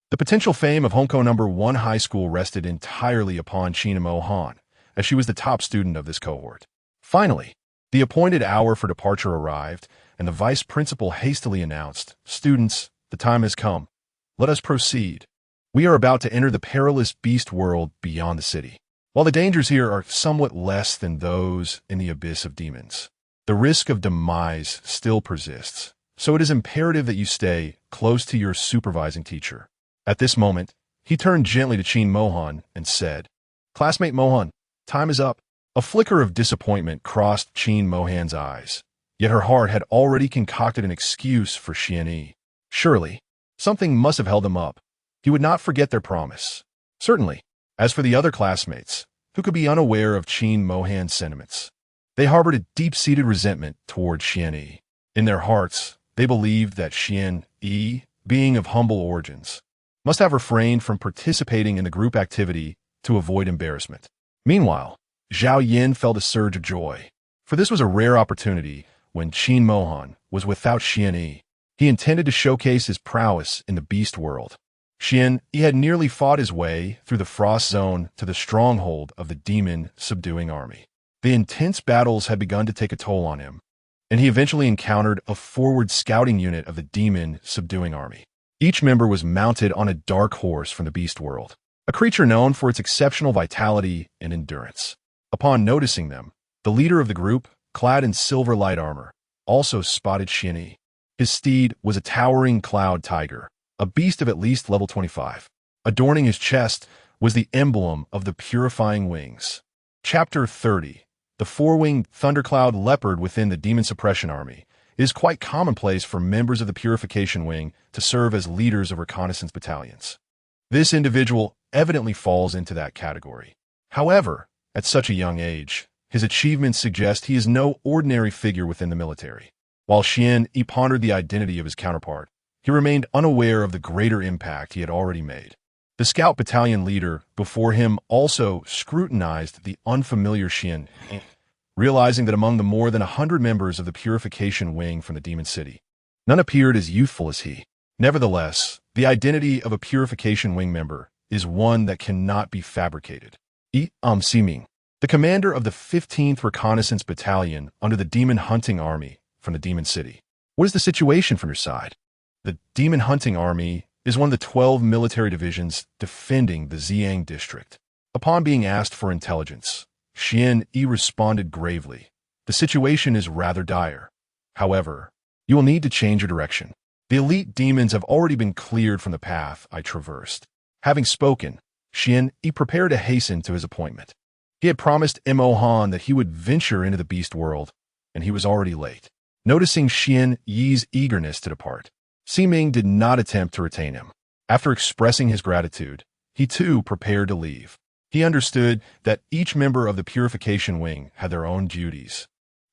the potential fame of Hongkou No. 1 High School rested entirely upon Mo Han, as she was the top student of this cohort. Finally, the appointed hour for departure arrived, and the vice principal hastily announced, "Students, the time has come. Let us proceed. We are about to enter the perilous beast world beyond the city. While the dangers here are somewhat less than those in the abyss of demons, the risk of demise still persists, so it is imperative that you stay close to your supervising teacher." At this moment, he turned gently to Mo Han and said, "Classmate Mo Han, time is up." A flicker of disappointment crossed Mo Han's eyes, yet her heart had already concocted an excuse for Yi. Surely, something must have held them up. He would not forget their promise. Certainly. As for the other classmates, who could be unaware of Mo Han's sentiments, they harbored a deep-seated resentment toward Yi. In their hearts, they believed that Yi, being of humble origins, must have refrained from participating in the group activity to avoid embarrassment. Meanwhile, Zhao Yin felt a surge of joy, for this was a rare opportunity when Mo Han was without Yi. He intended to showcase his prowess in the beast world. He had nearly fought his way through the frost zone to the stronghold of the demon-subduing army. The intense battles had begun to take a toll on him, and he eventually encountered a forward scouting unit of the demon-subduing army. Each member was mounted on a dark horse from the beast world, a creature known for its exceptional vitality and endurance. Upon noticing them, the leader of the group, clad in silver light armor, also spotted Yi. His steed was a towering cloud tiger, a beast of at least level 25. Adorning his chest was the emblem of the purifying wings. Chapter 30. The four-winged thundercloud leopard within the demon suppression army. It is quite commonplace for members of the Purification Wing to serve as leaders of reconnaissance battalions. This individual evidently falls into that category. However, at such a young age, his achievements suggest he is no ordinary figure within the military. While Yi pondered the identity of his counterpart, he remained unaware of the greater impact he had already made. The scout battalion leader before him also scrutinized the unfamiliar Yi, realizing that among the more than 100 members of the Purification Wing from the Demon City, none appeared as youthful as he. Nevertheless, the identity of a Purification Wing member is one that cannot be fabricated. Siming, the commander of the 15th Reconnaissance Battalion under the Demon Hunting Army from the Demon City. What is the situation from your side? The Demon Hunting Army is one of the 12 military divisions defending the Ziyang district. Upon being asked for intelligence, Yi responded gravely, "The situation is rather dire. However, you will need to change your direction. The elite demons have already been cleared from the path I traversed." Having spoken, Yi prepared to hasten to his appointment. He had promised Mo Han that he would venture into the beast world, and he was already late. Noticing Yi's eagerness to depart, Siming did not attempt to retain him. After expressing his gratitude, he too prepared to leave. He understood that each member of the Purification Wing had their own duties.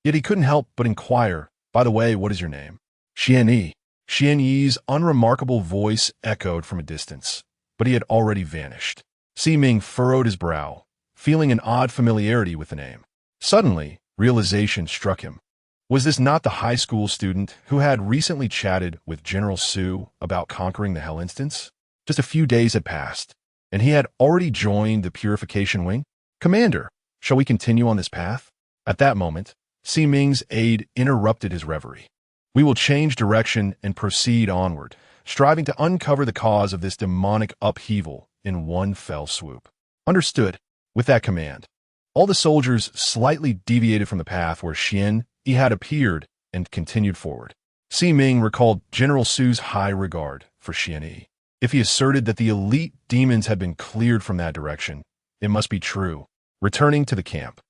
Yet he couldn't help but inquire, "By the way, what is your name?" Yi. Yi's unremarkable voice echoed from a distance, but he had already vanished. Siming furrowed his brow, feeling an odd familiarity with the name. Suddenly, realization struck him. Was this not the high school student who had recently chatted with General Su about conquering the Hell Instance? Just a few days had passed, and he had already joined the Purification Wing? "Commander, shall we continue on this path?" At that moment, Siming's aide interrupted his reverie. "We will change direction and proceed onward, striving to uncover the cause of this demonic upheaval in one fell swoop." Understood. With that command, All the soldiers slightly deviated from the path where Xian Yi had appeared and continued forward. Si Ming recalled General Su's high regard for Xian Yi. If he asserted that the elite demons had been cleared from that direction, it must be true. Returning to the camp,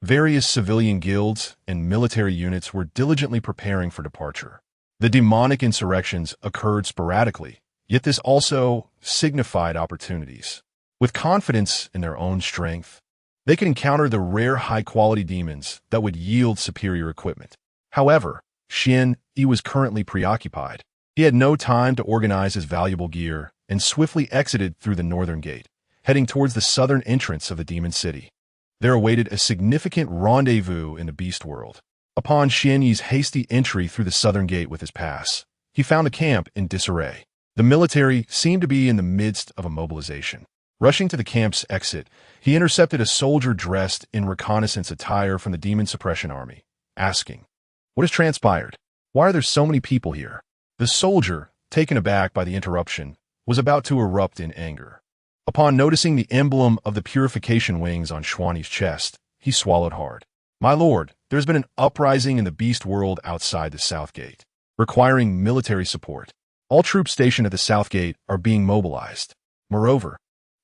various civilian guilds and military units were diligently preparing for departure. The demonic insurrections occurred sporadically, yet this also signified opportunities. With confidence in their own strength, they could encounter the rare high-quality demons that would yield superior equipment. However, Xian Yi was currently preoccupied. He had no time to organize his valuable gear and swiftly exited through the northern gate, heading towards the southern entrance of the demon city. There awaited a significant rendezvous in the beast world. Upon Xian Yi's hasty entry through the southern gate with his pass, he found the camp in disarray. The military seemed to be in the midst of a mobilization. Rushing to the camp's exit, he intercepted a soldier dressed in reconnaissance attire from the Demon Suppression Army, asking, "What has transpired? Why are there so many people here?" The soldier, taken aback by the interruption, was about to erupt in anger. Upon noticing the emblem of the purification wings on Xuani's chest, he swallowed hard. "My lord, there has been an uprising in the beast world outside the South Gate, requiring military support. All troops stationed at the South Gate are being mobilized. Moreover,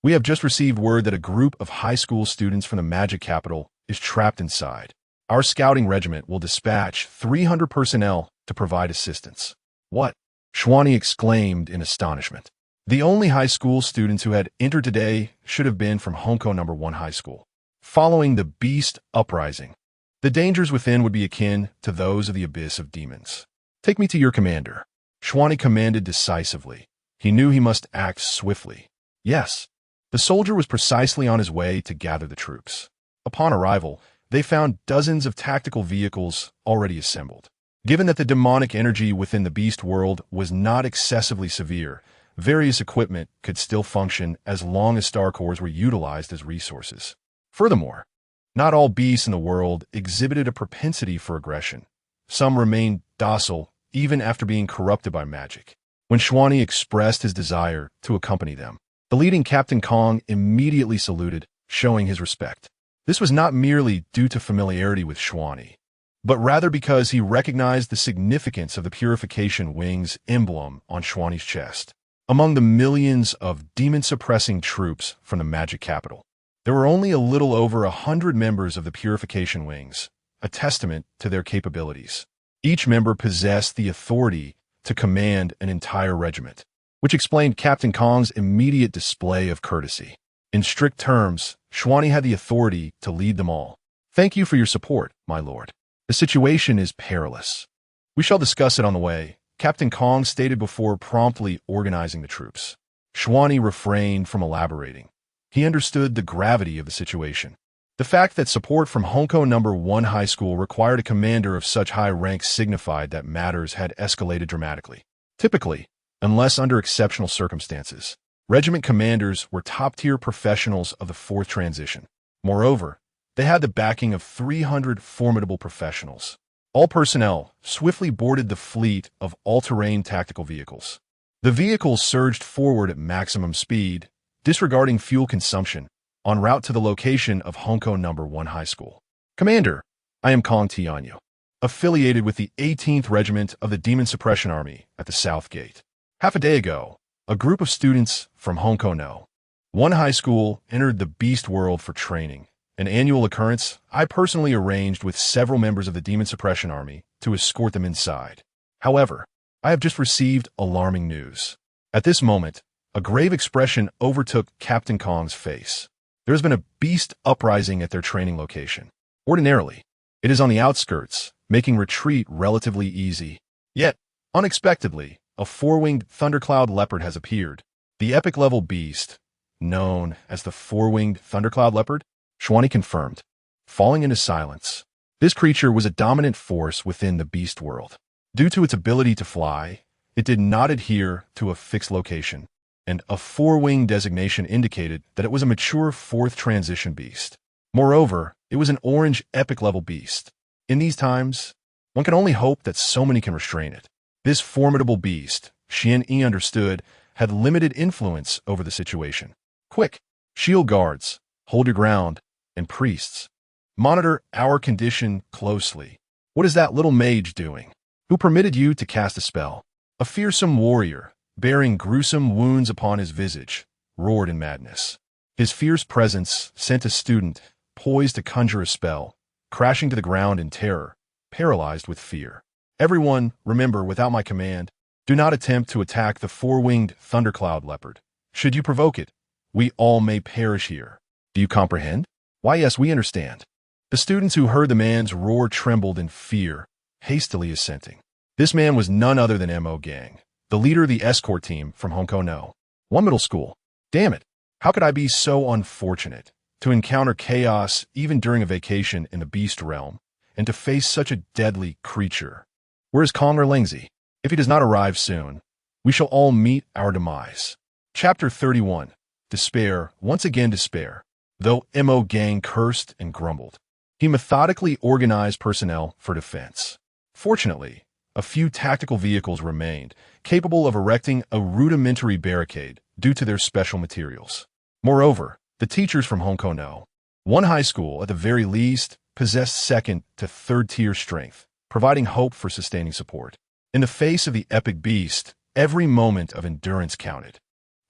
we have just received word that a group of high school students from the magic capital is trapped inside. Our scouting regiment will dispatch 300 personnel to provide assistance." "What?" Xuani exclaimed in astonishment. The only high school students who had entered today should have been from Honko No. 1 High School. Following the beast uprising, the dangers within would be akin to those of the abyss of demons. "Take me to your commander." Xuani commanded decisively. He knew he must act swiftly. Yes. The soldier was precisely on his way to gather the troops. Upon arrival, they found dozens of tactical vehicles already assembled. Given that the demonic energy within the beast world was not excessively severe, various equipment could still function as long as star cores were utilized as resources. Furthermore, not all beasts in the world exhibited a propensity for aggression. Some remained docile even after being corrupted by magic. When Xuani expressed his desire to accompany them, the leading Captain Kong immediately saluted, showing his respect. This was not merely due to familiarity with Xuani, but rather because he recognized the significance of the Purification Wings emblem on Xuani's chest. Among the millions of demon-suppressing troops from the magic capital, there were only a little over 100 members of the Purification Wings, a testament to their capabilities. Each member possessed the authority to command an entire regiment, which explained Captain Kong's immediate display of courtesy. In strict terms, Xuani had the authority to lead them all. "Thank you for your support, my lord. The situation is perilous. We shall discuss it on the way," Captain Kong stated before promptly organizing the troops. Xuani refrained from elaborating. He understood the gravity of the situation. The fact that support from Honko No. 1 High School required a commander of such high rank signified that matters had escalated dramatically. Typically, unless under exceptional circumstances, regiment commanders were top-tier professionals of the fourth transition. Moreover, they had the backing of 300 formidable professionals. All personnel swiftly boarded the fleet of all-terrain tactical vehicles. The vehicles surged forward at maximum speed, disregarding fuel consumption, en route to the location of Honko No. 1 High School. "Commander, I am Kong Tianyu, affiliated with the 18th Regiment of the Demon Suppression Army at the South Gate. Half a day ago, a group of students from Honko No. 1 High School entered the beast world for training. An annual occurrence I personally arranged with several members of the Demon Suppression Army to escort them inside. However, I have just received alarming news." At this moment, a grave expression overtook Captain Kong's face. There has been a beast uprising at their training location. Ordinarily, it is on the outskirts, making retreat relatively easy. Yet, unexpectedly, a four-winged thundercloud leopard has appeared. The epic-level beast, known as the four-winged thundercloud leopard, Xuani confirmed, falling into silence. This creature was a dominant force within the beast world. Due to its ability to fly, it did not adhere to a fixed location, and a four-wing designation indicated that it was a mature fourth transition beast. Moreover, it was an orange epic-level beast. In these times, one can only hope that so many can restrain it. This formidable beast, Xian Yi understood, had limited influence over the situation. "Quick! Shield guards! Hold your ground!" and priests. Monitor our condition closely. What is that little mage doing? Who permitted you to cast a spell? A fearsome warrior, bearing gruesome wounds upon his visage, roared in madness. His fierce presence sent a student, poised to conjure a spell, crashing to the ground in terror, paralyzed with fear. Everyone, remember, without my command, do not attempt to attack the four-winged thundercloud leopard. Should you provoke it, we all may perish here. Do you comprehend? Why, yes, we understand. The students who heard the man's roar trembled in fear, hastily assenting. This man was none other than M.O. Gang, the leader of the escort team from Honko-no. One middle school. Damn it, how could I be so unfortunate to encounter chaos even during a vacation in the beast realm, and to face such a deadly creature? Where is Conger Lingzi? If he does not arrive soon, we shall all meet our demise. Chapter 31. Despair, once again despair. Though M.O. Gang cursed and grumbled, he methodically organized personnel for defense. Fortunately, a few tactical vehicles remained, capable of erecting a rudimentary barricade due to their special materials. Moreover, the teachers from Honko-no, one high school at the very least, possessed second to third tier strength, providing hope for sustaining support. In the face of the epic beast, every moment of endurance counted.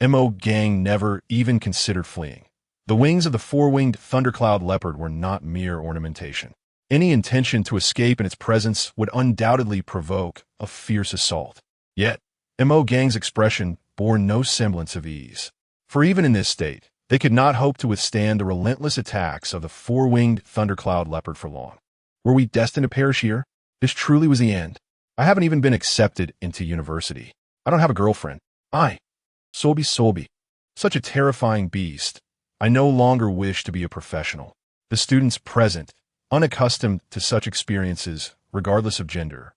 M.O. Gang never even considered fleeing. The wings of the four-winged thundercloud leopard were not mere ornamentation. Any intention to escape in its presence would undoubtedly provoke a fierce assault. Yet, M.O. Gang's expression bore no semblance of ease. For even in this state, they could not hope to withstand the relentless attacks of the four-winged thundercloud leopard for long. Were we destined to perish here? This truly was the end. I haven't even been accepted into university. I don't have a girlfriend. Solby. Such a terrifying beast. I no longer wish to be a professional. The students present, unaccustomed to such experiences, regardless of gender,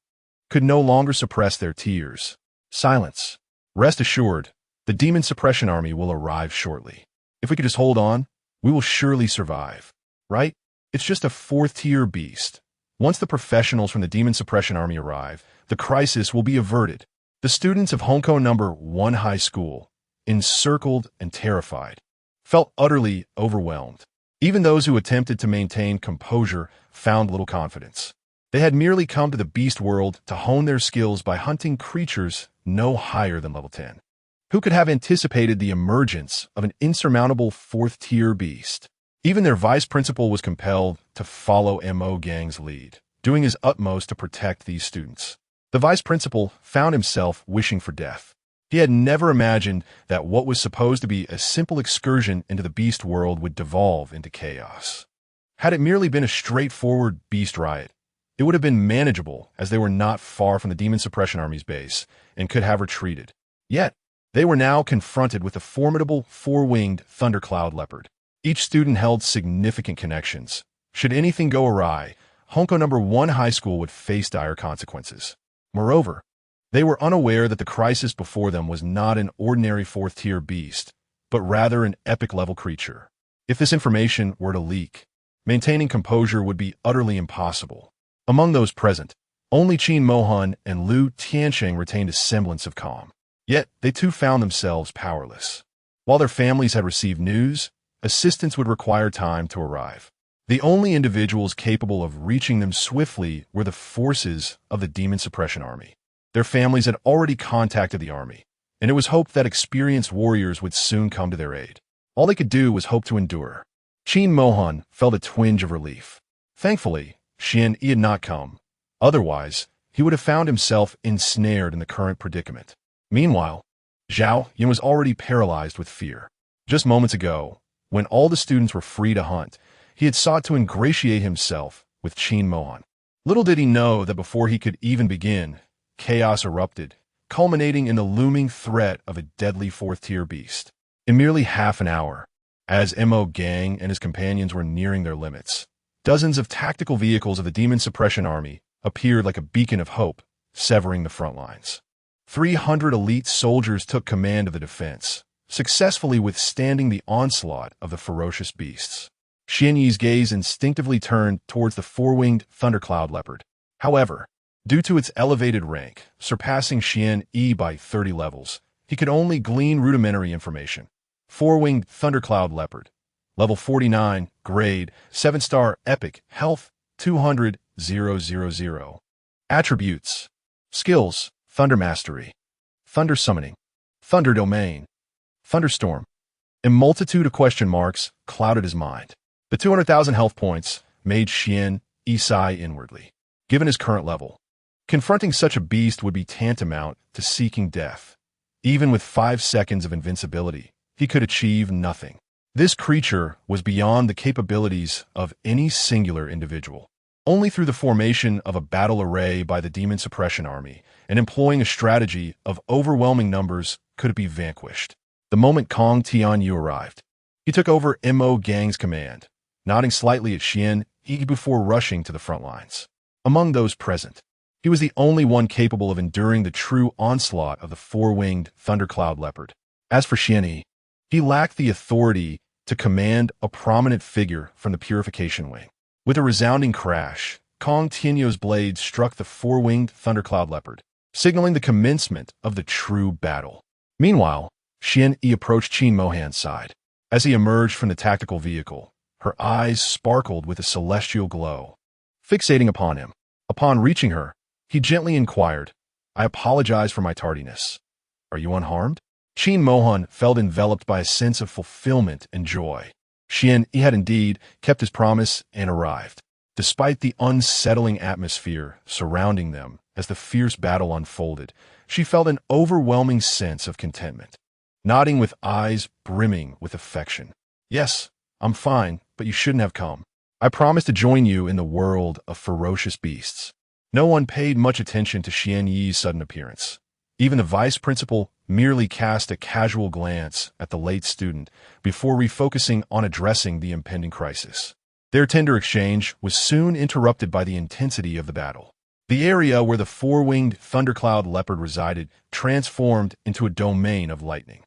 could no longer suppress their tears. Silence. Rest assured, the demon suppression army will arrive shortly. If we could just hold on, we will surely survive. Right? It's just a fourth-tier beast. Once the professionals from the demon suppression army arrive, the crisis will be averted. The students of Honko No. 1 High School, encircled and terrified, felt utterly overwhelmed. Even those who attempted to maintain composure found little confidence. They had merely come to the beast world to hone their skills by hunting creatures no higher than level 10. Who could have anticipated the emergence of an insurmountable fourth-tier beast? Even their vice principal was compelled to follow M.O. Gang's lead, doing his utmost to protect these students. The vice principal found himself wishing for death. He had never imagined that what was supposed to be a simple excursion into the beast world would devolve into chaos. Had it merely been a straightforward beast riot, it would have been manageable, as they were not far from the Demon Suppression Army's base and could have retreated. Yet, they were now confronted with a formidable four-winged thundercloud leopard. Each student held significant connections. Should anything go awry, Honko No. 1 High School would face dire consequences. Moreover, they were unaware that the crisis before them was not an ordinary fourth-tier beast, but rather an epic-level creature. If this information were to leak, maintaining composure would be utterly impossible. Among those present, only Qin Mohan and Liu Tiansheng retained a semblance of calm. Yet, they too found themselves powerless. While their families had received news, assistance would require time to arrive. The only individuals capable of reaching them swiftly were the forces of the Demon Suppression Army. Their families had already contacted the army, and it was hoped that experienced warriors would soon come to their aid. All they could do was hope to endure. Qin Mohan felt a twinge of relief. Thankfully, Xian Yi had not come. Otherwise, he would have found himself ensnared in the current predicament. Meanwhile, Zhao Yin was already paralyzed with fear. Just moments ago, when all the students were free to hunt, he had sought to ingratiate himself with Qin Mohan. Little did he know that before he could even begin, chaos erupted, culminating in the looming threat of a deadly fourth-tier beast. In merely half an hour, as M.O. Gang and his companions were nearing their limits, dozens of tactical vehicles of the Demon Suppression Army appeared like a beacon of hope, severing the front lines. 300 elite soldiers took command of the defense, successfully withstanding the onslaught of the ferocious beasts. Xian Yi's gaze instinctively turned towards the four-winged thundercloud leopard. However, due to its elevated rank, surpassing Xian Yi by 30 levels, he could only glean rudimentary information. Four-winged thundercloud leopard. Level 49, Grade, 7-star, Epic, Health, 200, 000. Attributes. Skills, Thunder Mastery, Thunder Summoning, Thunder Domain, Thunderstorm. A multitude of question marks clouded his mind. The 200,000 health points made Xian Yi sigh inwardly. Given his current level, confronting such a beast would be tantamount to seeking death. Even with 5 seconds of invincibility, he could achieve nothing. This creature was beyond the capabilities of any singular individual. Only through the formation of a battle array by the Demon Suppression Army and employing a strategy of overwhelming numbers could it be vanquished. The moment Kong Tianyu arrived, he took over Mo Gang's command, nodding slightly at Xian Yi before rushing to the front lines. Among those present, he was the only one capable of enduring the true onslaught of the four-winged thundercloud leopard. As for Xian Yi, he lacked the authority to command a prominent figure from the Purification Wing. With a resounding crash, Kong Tianyu's blade struck the four-winged thundercloud leopard, signaling the commencement of the true battle. Meanwhile, Xian Yi approached Qin Mohan's side. As he emerged from the tactical vehicle, her eyes sparkled with a celestial glow. Fixating upon him, upon reaching her, he gently inquired, "I apologize for my tardiness. Are you unharmed?" Qin Mohan felt enveloped by a sense of fulfillment and joy. Xian Yi had indeed kept his promise and arrived, despite the unsettling atmosphere surrounding them as the fierce battle unfolded. She felt an overwhelming sense of contentment. Nodding with eyes brimming with affection. "Yes, I'm fine, but you shouldn't have come. I promised to join you in the world of ferocious beasts." No one paid much attention to Xian Yi's sudden appearance. Even the vice principal merely cast a casual glance at the late student before refocusing on addressing the impending crisis. Their tender exchange was soon interrupted by the intensity of the battle. The area where the four-winged thundercloud leopard resided transformed into a domain of lightning.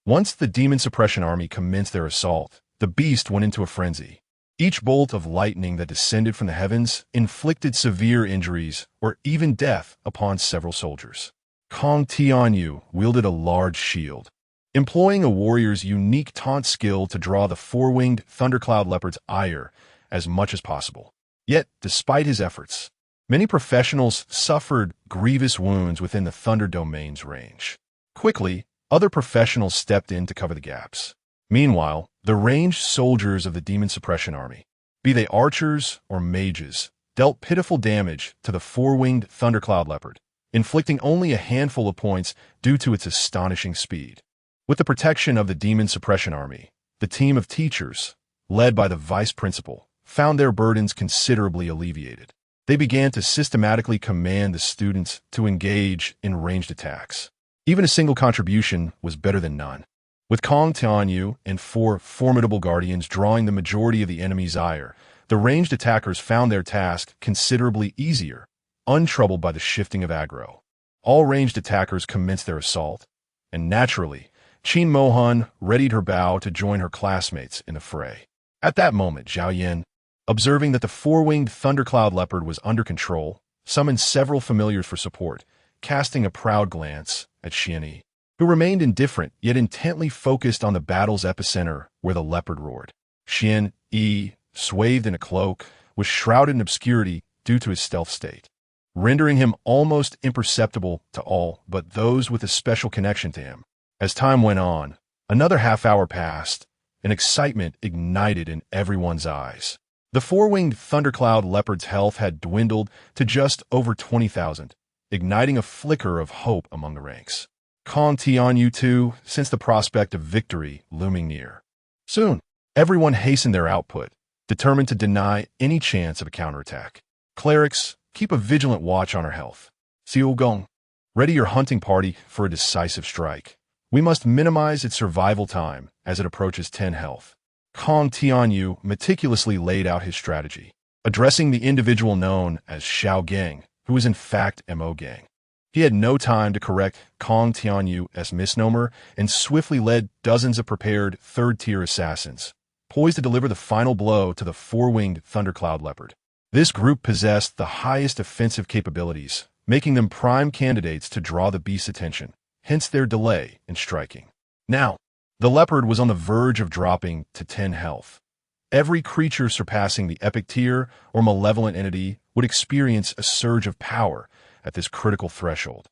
Once the Demon Suppression Army commenced their assault, the beast went into a frenzy. Each bolt of lightning that descended from the heavens inflicted severe injuries or even death upon several soldiers. Kong Tianyu wielded a large shield, employing a warrior's unique taunt skill to draw the four-winged thundercloud leopard's ire as much as possible. Yet, despite his efforts, many professionals suffered grievous wounds within the Thunder Domain's range. Quickly, other professionals stepped in to cover the gaps. Meanwhile, the ranged soldiers of the Demon Suppression Army, be they archers or mages, dealt pitiful damage to the four-winged thundercloud leopard, inflicting only a handful of points due to its astonishing speed. With the protection of the Demon Suppression Army, the team of teachers, led by the vice principal, found their burdens considerably alleviated. They began to systematically command the students to engage in ranged attacks. Even a single contribution was better than none. With Kong Tianyu and 4 formidable guardians drawing the majority of the enemy's ire, the ranged attackers found their task considerably easier, untroubled by the shifting of aggro. All ranged attackers commenced their assault, and naturally, Qin Mohan readied her bow to join her classmates in the fray. At that moment, Zhao Yan, observing that the four-winged thundercloud leopard was under control, summoned several familiars for support, casting a proud glance at Xian Yi, who remained indifferent yet intently focused on the battle's epicenter where the leopard roared. Xian Yi, swathed in a cloak, was shrouded in obscurity due to his stealth state, rendering him almost imperceptible to all but those with a special connection to him. As time went on, another half-hour passed, and excitement ignited in everyone's eyes. The four-winged thundercloud leopard's health had dwindled to just over 20,000, igniting a flicker of hope among the ranks. Kong Tianyu too sensed the prospect of victory looming near. Soon, everyone hastened their output, determined to deny any chance of a counterattack. Clerics, keep a vigilant watch on our health. Xiu Gong, ready your hunting party for a decisive strike. We must minimize its survival time as it approaches 10 health. Kong Tianyu meticulously laid out his strategy, addressing the individual known as Xiao Gang, who was in fact Mo Gang. He had no time to correct Kong Tianyu's misnomer and swiftly led dozens of prepared third-tier assassins, poised to deliver the final blow to the four-winged thundercloud leopard. This group possessed the highest offensive capabilities, making them prime candidates to draw the beast's attention, hence their delay in striking. Now, The leopard was on the verge of dropping to 10 health. Every creature surpassing the epic tier or malevolent entity would experience a surge of power at this critical threshold.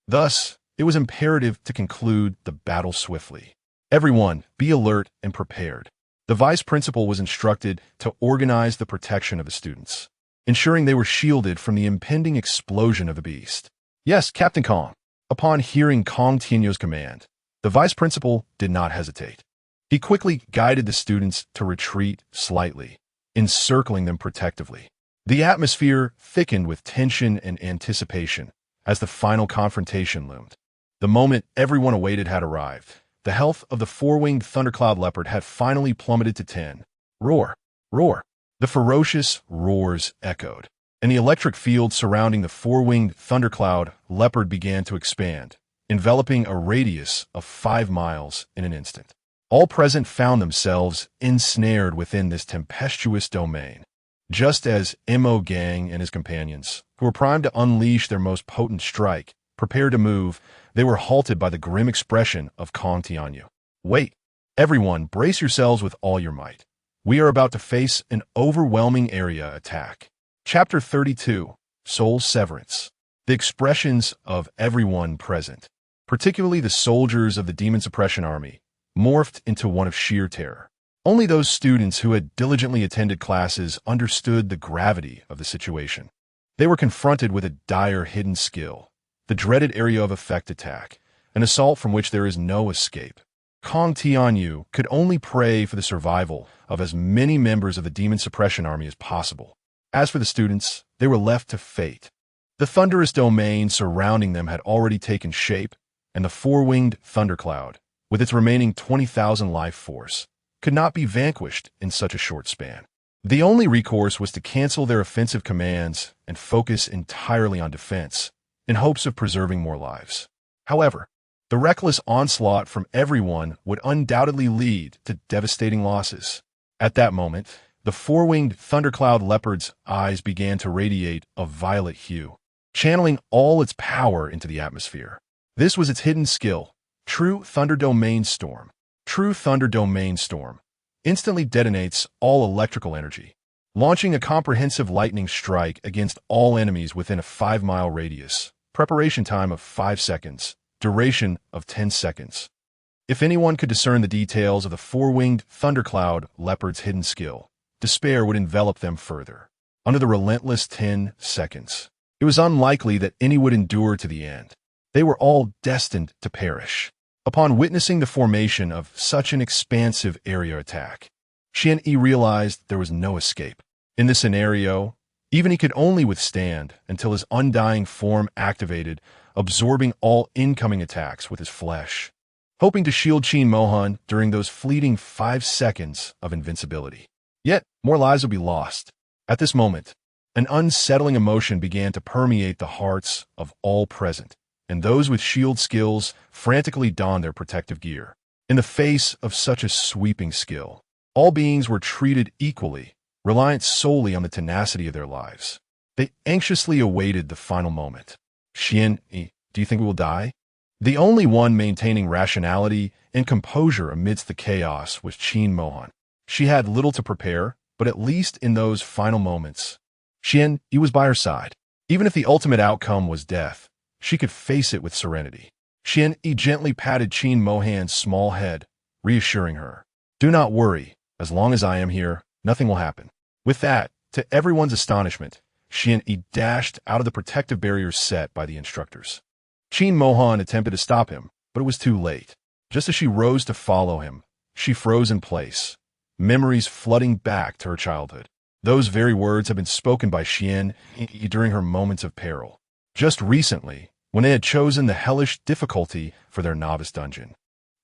Thus, it was imperative to conclude the battle swiftly. Everyone, be alert and prepared. The vice principal was instructed to organize the protection of the students, ensuring they were shielded from the impending explosion of the beast. Yes, Captain Kong. Upon hearing Kong Tianyo's command, the vice principal did not hesitate. He quickly guided the students to retreat slightly, encircling them protectively. The atmosphere thickened with tension and anticipation as the final confrontation loomed. The moment everyone awaited had arrived. The health of the four-winged thundercloud leopard had finally plummeted to 10. Roar! Roar! The ferocious roars echoed, and the electric field surrounding the four-winged thundercloud leopard began to expand, enveloping a radius of 5 miles in an instant. All present found themselves ensnared within this tempestuous domain. Just as Mo Gang and his companions, who were primed to unleash their most potent strike, prepared to move, they were halted by the grim expression of Kong Tianyu. Wait! Everyone, brace yourselves with all your might. We are about to face an overwhelming area attack. Chapter 32, Soul Severance. The expressions of everyone present, particularly the soldiers of the Demon Suppression Army, morphed into one of sheer terror. Only those students who had diligently attended classes understood the gravity of the situation. They were confronted with a dire hidden skill, the dreaded area of effect attack, an assault from which there is no escape. Kong Tianyu could only pray for the survival of as many members of the Demon Suppression Army as possible. As for the students, they were left to fate. The thunderous domain surrounding them had already taken shape, and the four-winged thundercloud, with its remaining 20,000 life force, could not be vanquished in such a short span. The only recourse was to cancel their offensive commands and focus entirely on defense, in hopes of preserving more lives. However, the reckless onslaught from everyone would undoubtedly lead to devastating losses. At that moment, the four-winged thundercloud leopard's eyes began to radiate a violet hue, channeling all its power into the atmosphere. This was its hidden skill, True Thunder Domain Storm. True Thunder Domain Storm instantly detonates all electrical energy, launching a comprehensive lightning strike against all enemies within a 5-mile radius. Preparation time of 5 seconds. Duration of 10 seconds. If anyone could discern the details of the four-winged thundercloud leopard's hidden skill, despair would envelop them further. Under the relentless 10 seconds, it was unlikely that any would endure to the end. They were all destined to perish. Upon witnessing the formation of such an expansive area attack, Xian Yi realized there was no escape. In this scenario, even he could only withstand until his undying form activated, absorbing all incoming attacks with his flesh, hoping to shield Qin Mohan during those fleeting 5 seconds of invincibility. Yet, more lives would be lost. At this moment, an unsettling emotion began to permeate the hearts of all present, and those with shield skills frantically donned their protective gear. In the face of such a sweeping skill, all beings were treated equally, reliant solely on the tenacity of their lives. They anxiously awaited the final moment. Xian Yi, do you think we will die? The only one maintaining rationality and composure amidst the chaos was Qin Mohan. She had little to prepare, but at least in those final moments, Xian Yi was by her side. Even if the ultimate outcome was death, she could face it with serenity. Xian Yi gently patted Qin Mohan's small head, reassuring her. Do not worry. As long as I am here, nothing will happen. With that, to everyone's astonishment, Xian Yi dashed out of the protective barriers set by the instructors. Qin Mohan attempted to stop him, but it was too late. Just as she rose to follow him, she froze in place, memories flooding back to her childhood. Those very words had been spoken by Xian Yi during her moments of peril. Just recently, when they had chosen the hellish difficulty for their novice dungeon,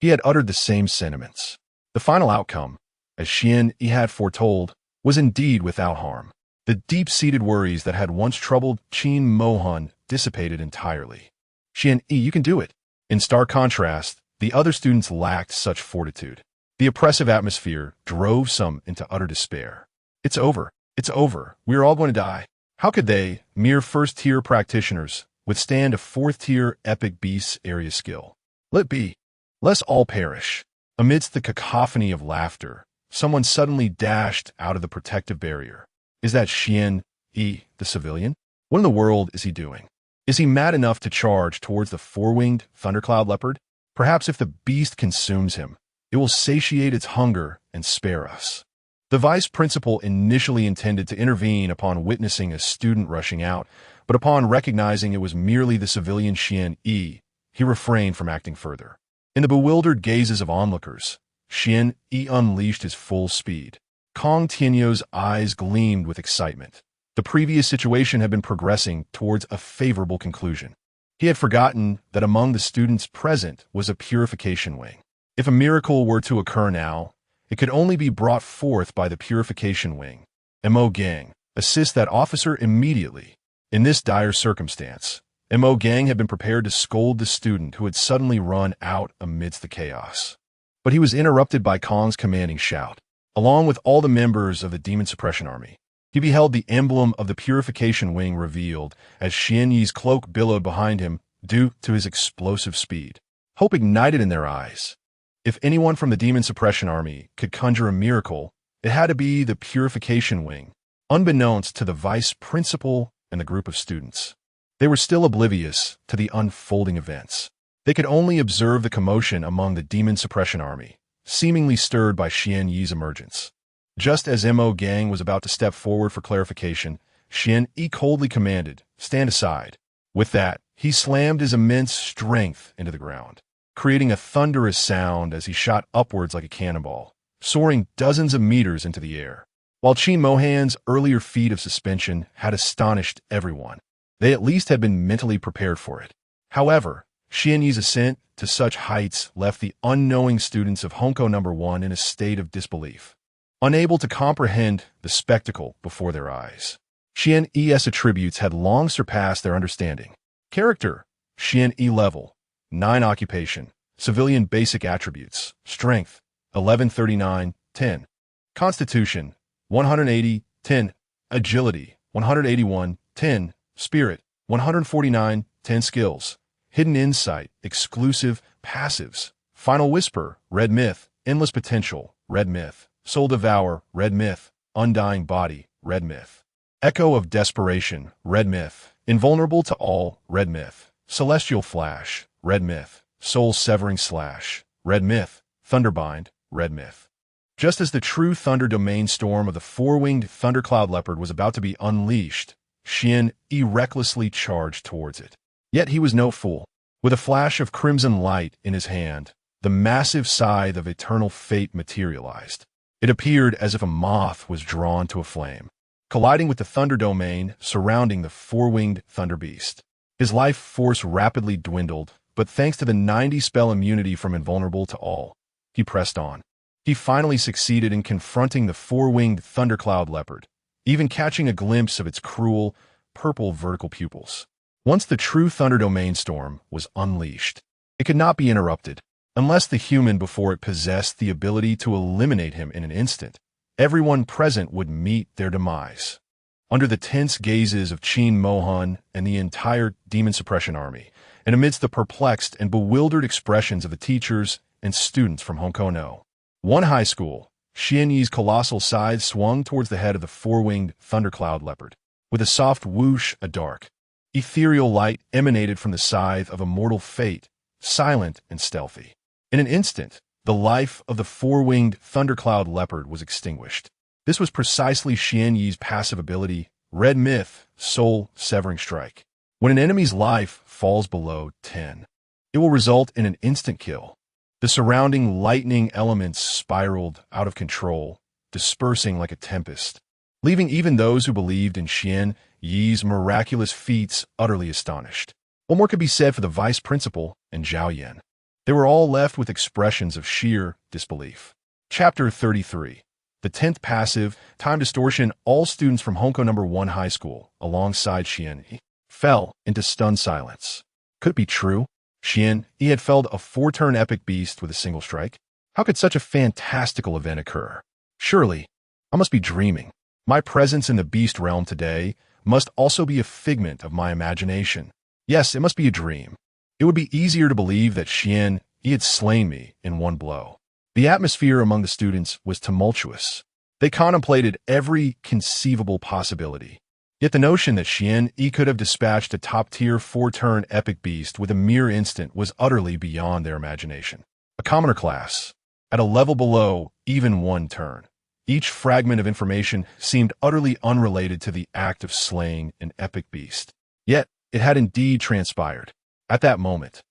he had uttered the same sentiments. The final outcome, as Xian Yi had foretold, was indeed without harm. The deep-seated worries that had once troubled Qin Mohan dissipated entirely. Xian Yi, you can do it. In stark contrast, the other students lacked such fortitude. The oppressive atmosphere drove some into utter despair. It's over. It's over. We are all going to die. How could they, mere first-tier practitioners, withstand a fourth-tier epic beast area skill? Let be. Let's all perish. Amidst the cacophony of laughter, someone suddenly dashed out of the protective barrier. Is that Xian Yi, the civilian? What in the world is he doing? Is he mad enough to charge towards the four-winged thundercloud leopard? Perhaps if the beast consumes him, it will satiate its hunger and spare us. The vice principal initially intended to intervene upon witnessing a student rushing out, but upon recognizing it was merely the civilian Xian Yi, he refrained from acting further. In the bewildered gazes of onlookers, Xian Yi unleashed his full speed. Kong Tianyou's eyes gleamed with excitement. The previous situation had been progressing towards a favorable conclusion. He had forgotten that among the students present was a purification wing. If a miracle were to occur now, it could only be brought forth by the purification wing. Mo Gang, assist that officer immediately. In this dire circumstance, Mo Gang had been prepared to scold the student who had suddenly run out amidst the chaos. But he was interrupted by Kong's commanding shout. Along with all the members of the Demon Suppression Army, he beheld the emblem of the purification wing revealed as Xian Yi's cloak billowed behind him due to his explosive speed. Hope ignited in their eyes. If anyone from the Demon Suppression Army could conjure a miracle, it had to be the purification wing, unbeknownst to the vice principal and the group of students. They were still oblivious to the unfolding events. They could only observe the commotion among the Demon Suppression Army, seemingly stirred by Xian Yi's emergence. Just as Mo Gang was about to step forward for clarification, Xian Yi coldly commanded, "Stand aside." With that, he slammed his immense strength into the ground, creating a thunderous sound as he shot upwards like a cannonball, soaring dozens of meters into the air. While Qin Mohan's earlier feat of suspension had astonished everyone, they at least had been mentally prepared for it. However, Xian Yi's ascent to such heights left the unknowing students of Honko No. 1 in a state of disbelief, unable to comprehend the spectacle before their eyes. Xian Yi's attributes had long surpassed their understanding. Character, Xian Yi level, 9 occupation, civilian basic attributes, strength, 1139, 10. Constitution, 180, 10. Agility, 181, 10. Spirit, 149, 10 skills. Hidden insight, exclusive, passives. Final whisper, red myth. Endless potential, red myth. Soul devour, red myth. Undying body, red myth. Echo of desperation, red myth. Invulnerable to all, red myth. Celestial flash, red myth. Soul severing slash, red myth. Thunderbind, red myth. Just as the true thunder domain storm of the four-winged thundercloud leopard was about to be unleashed, Xian Yi recklessly charged towards it. Yet he was no fool. With a flash of crimson light in his hand, the massive scythe of eternal fate materialized. It appeared as if a moth was drawn to a flame, colliding with the thunder domain surrounding the four-winged thunder beast. His life force rapidly dwindled, but thanks to the 90 spell immunity from invulnerable to all, he pressed on. He finally succeeded in confronting the four-winged thundercloud leopard, even catching a glimpse of its cruel, purple vertical pupils. Once the true thunder domain storm was unleashed, it could not be interrupted, unless the human before it possessed the ability to eliminate him in an instant. Everyone present would meet their demise. Under the tense gazes of Qin Mohan and the entire Demon Suppression Army, and amidst the perplexed and bewildered expressions of the teachers and students from Honko No. 1 high school, Xian Yi's colossal scythe swung towards the head of the four-winged thundercloud leopard. With a soft whoosh, a dark, ethereal light emanated from the scythe of immortal fate, silent and stealthy. In an instant, the life of the four-winged thundercloud leopard was extinguished. This was precisely Xian Yi's passive ability, red myth, soul severing strike. When an enemy's life falls below 10, it will result in an instant kill. The surrounding lightning elements spiraled out of control, dispersing like a tempest, leaving even those who believed in Xian Yi's miraculous feats utterly astonished. What more could be said for the vice principal and Zhao Yan? They were all left with expressions of sheer disbelief. Chapter 33. The 10th passive, time distortion. All students from Honko No. 1 high school, alongside Xian Yi, fell into stunned silence. Could it be true? Xian Yi had felled a 4-turn epic beast with a single strike? How could such a fantastical event occur? Surely, I must be dreaming. My presence in the beast realm today must also be a figment of my imagination. Yes, it must be a dream. It would be easier to believe that Xian Yi had slain me in one blow. The atmosphere among the students was tumultuous. They contemplated every conceivable possibility. Yet the notion that Xian Yi could have dispatched a top-tier 4-turn epic beast with a mere instant was utterly beyond their imagination. A commoner class, at a level below even 1 turn. Each fragment of information seemed utterly unrelated to the act of slaying an epic beast. Yet, it had indeed transpired. At that moment,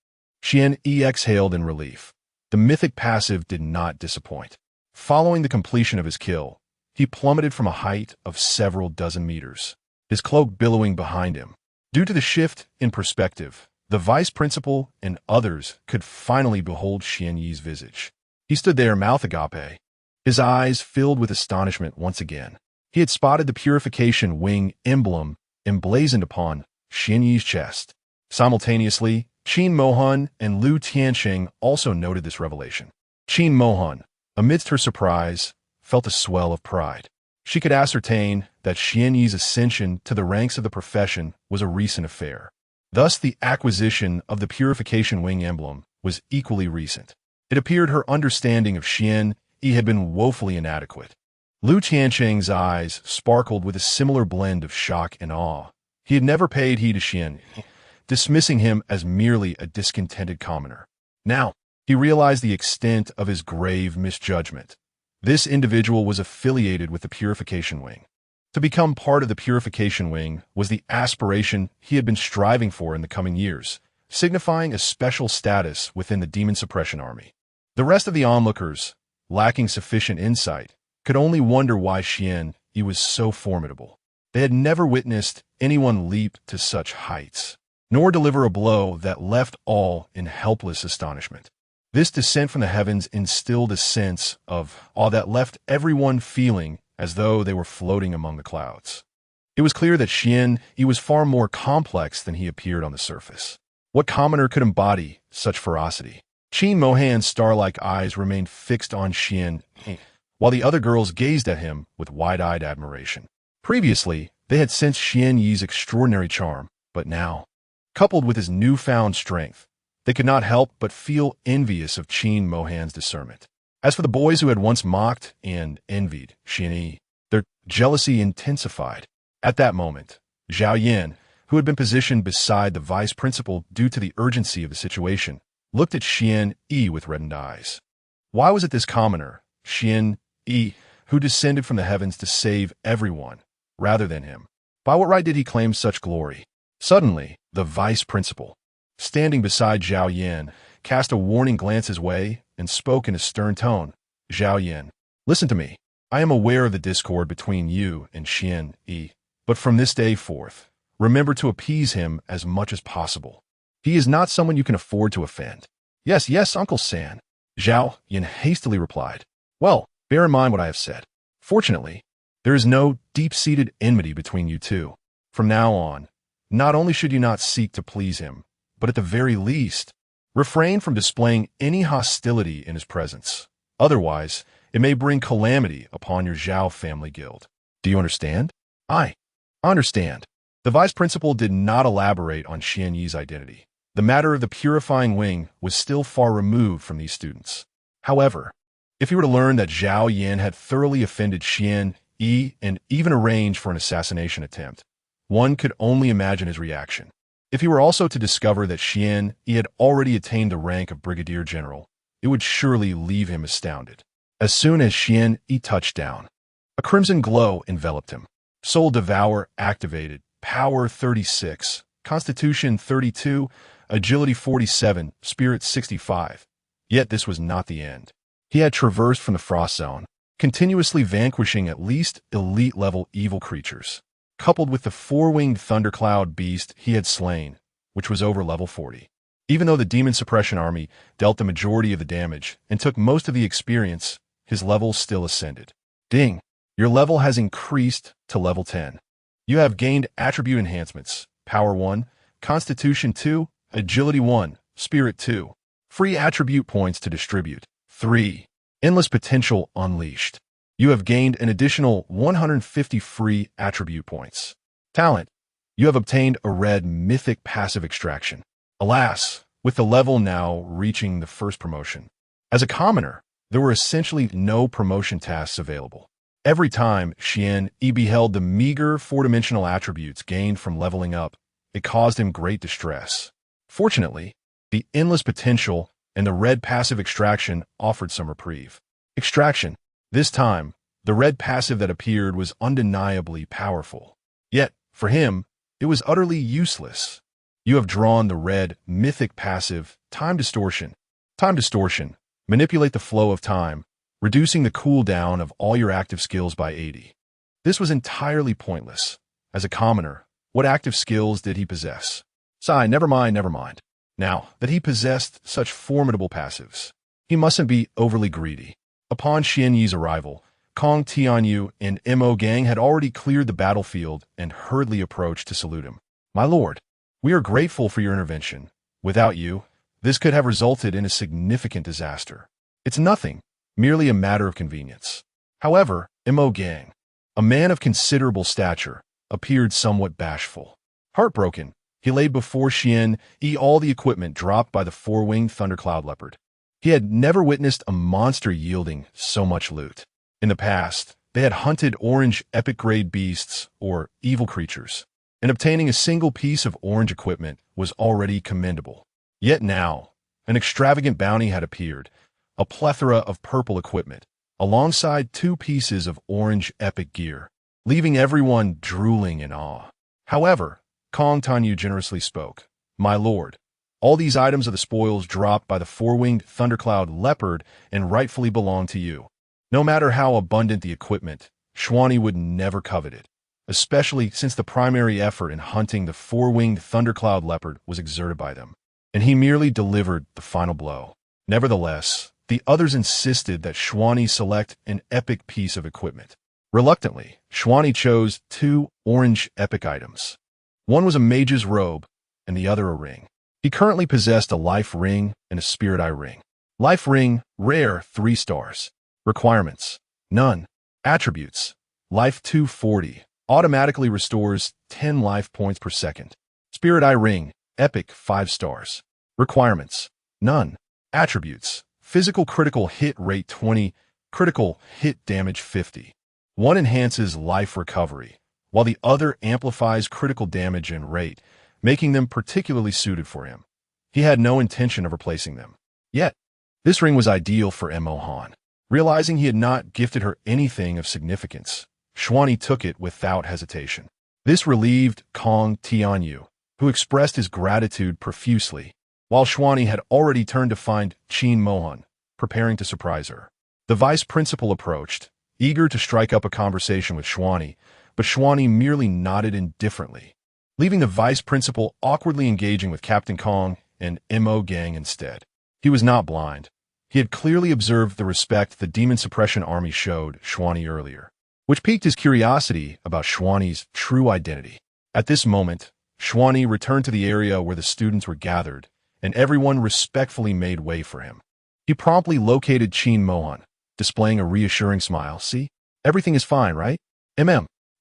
Xian Yi exhaled in relief. The mythic passive did not disappoint. Following the completion of his kill, he plummeted from a height of several dozen meters, his cloak billowing behind him. Due to the shift in perspective, the vice principal and others could finally behold Xian Yi's visage. He stood there, mouth agape, his eyes filled with astonishment once again. He had spotted the purification wing emblem emblazoned upon Xian Yi's chest. Simultaneously, Qin Mohan and Lu Tianxing also noted this revelation. Qin Mohan, amidst her surprise, felt a swell of pride. She could ascertain that Xian Yi's ascension to the ranks of the profession was a recent affair. Thus, the acquisition of the purification wing emblem was equally recent. It appeared her understanding of Xian Yi had been woefully inadequate. Lu Tianxing's eyes sparkled with a similar blend of shock and awe. He had never paid heed to Xian Yi, dismissing him as merely a discontented commoner. Now, he realized the extent of his grave misjudgment. This individual was affiliated with the Purification Wing. To become part of the Purification Wing was the aspiration he had been striving for in the coming years, signifying a special status within the Demon Suppression Army. The rest of the onlookers, lacking sufficient insight, could only wonder why Xian Yi was so formidable. They had never witnessed anyone leap to such heights, nor deliver a blow that left all in helpless astonishment. This descent from the heavens instilled a sense of awe that left everyone feeling as though they were floating among the clouds. It was clear that Xian Yi was far more complex than he appeared on the surface. What commoner could embody such ferocity? Qin Mohan's star-like eyes remained fixed on Xian Yi, while the other girls gazed at him with wide-eyed admiration. Previously, they had sensed Xian Yi's extraordinary charm, but now, coupled with his newfound strength, they could not help but feel envious of Qin Mohan's discernment. As for the boys who had once mocked and envied Xian Yi, their jealousy intensified. At that moment, Zhao Yan, who had been positioned beside the vice principal due to the urgency of the situation, looked at Xian Yi with reddened eyes. Why was it this commoner, Xian Yi, who descended from the heavens to save everyone, rather than him? By what right did he claim such glory? Suddenly, the vice principal, standing beside Zhao Yan, cast a warning glance his way and spoke in a stern tone. Zhao Yan, listen to me. I am aware of the discord between you and Xian Yi, but from this day forth, remember to appease him as much as possible. He is not someone you can afford to offend. Yes, yes, Uncle San, Zhao Yan hastily replied. Well, bear in mind what I have said. Fortunately, there is no deep-seated enmity between you two. From now on, not only should you not seek to please him, but at the very least, refrain from displaying any hostility in his presence. Otherwise, it may bring calamity upon your Zhao family guild. Do you understand? I understand. The vice principal did not elaborate on Xian Yi's identity. The matter of the purifying wing was still far removed from these students. However, if he were to learn that Zhao Yan had thoroughly offended Xian Yi and even arranged for an assassination attempt, one could only imagine his reaction. If he were also to discover that Xian Yi had already attained the rank of brigadier general, it would surely leave him astounded. As soon as Xian Yi touched down, a crimson glow enveloped him. Soul Devour activated, Power 36, Constitution 32, Agility 47, Spirit 65. Yet this was not the end. He had traversed from the Frost Zone, continuously vanquishing at least elite-level evil creatures, coupled with the 4-winged thundercloud beast he had slain, which was over level 40. Even though the Demon Suppression Army dealt the majority of the damage and took most of the experience, his level still ascended. Ding! Your level has increased to level 10. You have gained attribute enhancements, Power 1, Constitution 2, Agility 1, Spirit 2. Free attribute points to distribute. 3. Endless potential unleashed. You have gained an additional 150 free attribute points. Talent. You have obtained a red mythic passive extraction. Alas, with the level now reaching the first promotion. As a commoner, there were essentially no promotion tasks available. Every time Xian Yi beheld the meager four-dimensional attributes gained from leveling up, it caused him great distress. Fortunately, the endless potential and the red passive extraction offered some reprieve. Extraction. This time, the red passive that appeared was undeniably powerful. Yet, for him, it was utterly useless. You have drawn the red, mythic passive, Time Distortion. Time Distortion. Manipulate the flow of time, reducing the cooldown of all your active skills by 80. This was entirely pointless. As a commoner, what active skills did he possess? Sigh, never mind, never mind. Now that he possessed such formidable passives, he mustn't be overly greedy. Upon Xian Yi's arrival, Kong Tianyu and Mo Gang had already cleared the battlefield and hurriedly approached to salute him. My lord, we are grateful for your intervention. Without you, this could have resulted in a significant disaster. It's nothing, merely a matter of convenience. However, Mo Gang, a man of considerable stature, appeared somewhat bashful. Heartbroken, he laid before Xian Yi all the equipment dropped by the four-winged thundercloud leopard. He had never witnessed a monster yielding so much loot. In the past, they had hunted orange epic-grade beasts or evil creatures, and obtaining a single piece of orange equipment was already commendable. Yet now, an extravagant bounty had appeared, a plethora of purple equipment, alongside 2 pieces of orange epic gear, leaving everyone drooling in awe. However, Kong Tianyu generously spoke. My lord, all these items are the spoils dropped by the four-winged thundercloud leopard and rightfully belong to you. No matter how abundant the equipment, Xuani would never covet it, especially since the primary effort in hunting the four-winged thundercloud leopard was exerted by them, and he merely delivered the final blow. Nevertheless, the others insisted that Xuani select an epic piece of equipment. Reluctantly, Xuani chose 2 orange epic items. One was a mage's robe, and the other a ring. He currently possessed a life ring and a spirit eye ring. Life ring, rare, 3 stars. Requirements, none. Attributes, life 240, automatically restores 10 life points per second. Spirit eye ring, epic, 5 stars. Requirements, none. Attributes, physical critical hit rate 20, critical hit damage 50. One enhances life recovery, while the other amplifies critical damage and rate, making them particularly suited for him. He had no intention of replacing them. Yet, this ring was ideal for Mo Han. Realizing he had not gifted her anything of significance, Xuani took it without hesitation. This relieved Kong Tianyu, who expressed his gratitude profusely, while Xuani had already turned to find Qin Mohan, preparing to surprise her. The vice principal approached, eager to strike up a conversation with Xuani, but Xuani merely nodded indifferently, leaving the vice principal awkwardly engaging with Captain Kong and Mo Gang instead. He was not blind. He had clearly observed the respect the Demon Suppression Army showed Xuani earlier, which piqued his curiosity about Xuani's true identity. At this moment, Xuani returned to the area where the students were gathered, and everyone respectfully made way for him. He promptly located Qin Mohan, displaying a reassuring smile. See? Everything is fine, right?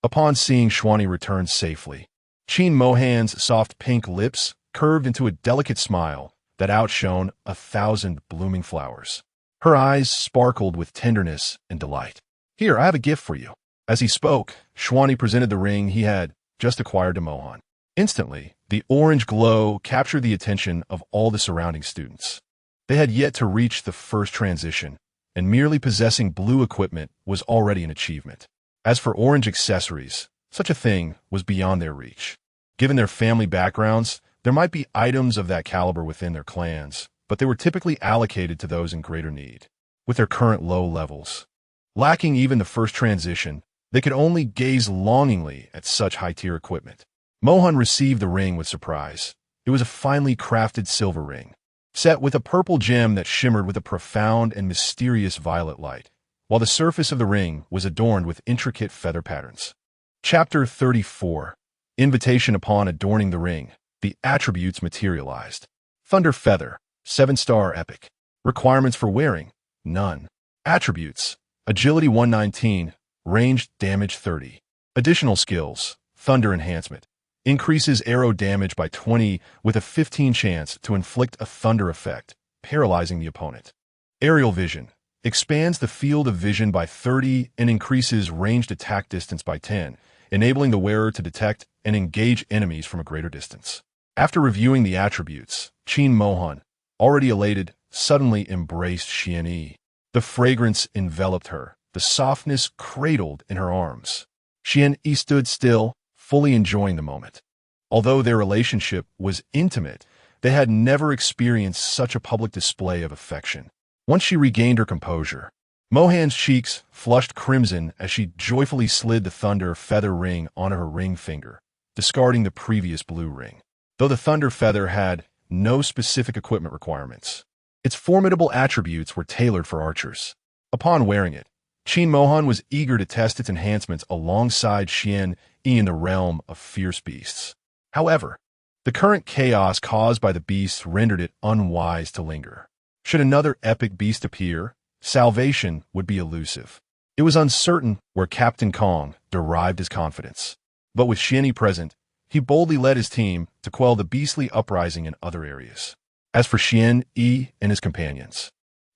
Upon seeing Xuani return safely, Qin Mohan's soft pink lips curved into a delicate smile that outshone 1,000 blooming flowers. Her eyes sparkled with tenderness and delight. Here, I have a gift for you. As he spoke, Xuani presented the ring he had just acquired to Mohan. Instantly, the orange glow captured the attention of all the surrounding students. They had yet to reach the first transition, and merely possessing blue equipment was already an achievement. As for orange accessories, such a thing was beyond their reach. Given their family backgrounds, there might be items of that caliber within their clans, but they were typically allocated to those in greater need. With their current low levels, lacking even the first transition, they could only gaze longingly at such high-tier equipment. Mohan received the ring with surprise. It was a finely crafted silver ring, set with a purple gem that shimmered with a profound and mysterious violet light, while the surface of the ring was adorned with intricate feather patterns. Chapter 34. Invitation. Upon adorning the ring, the attributes materialized. Thunder Feather, 7-star epic. Requirements for wearing, none. Attributes, agility 119, ranged damage 30. Additional skills, Thunder Enhancement. Increases arrow damage by 20 with a 15 chance to inflict a thunder effect, paralyzing the opponent. Aerial Vision, expands the field of vision by 30 and increases ranged attack distance by 10, enabling the wearer to detect and engage enemies from a greater distance. After reviewing the attributes, Qin Mohan, already elated, suddenly embraced Xian Yi. The fragrance enveloped her, the softness cradled in her arms. Xian Yi stood still, fully enjoying the moment. Although their relationship was intimate, they had never experienced such a public display of affection. Once she regained her composure, Mohan's cheeks flushed crimson as she joyfully slid the thunder feather ring onto her ring finger, discarding the previous blue ring. Though the thunder feather had no specific equipment requirements, its formidable attributes were tailored for archers. Upon wearing it, Qin Mohan was eager to test its enhancements alongside Xian Yi in the realm of fierce beasts. However, the current chaos caused by the beasts rendered it unwise to linger. Should another epic beast appear, salvation would be elusive. It was uncertain where Captain Kong derived his confidence. But with Xian Yi present, he boldly led his team to quell the beastly uprising in other areas. As for Xian Yi and his companions,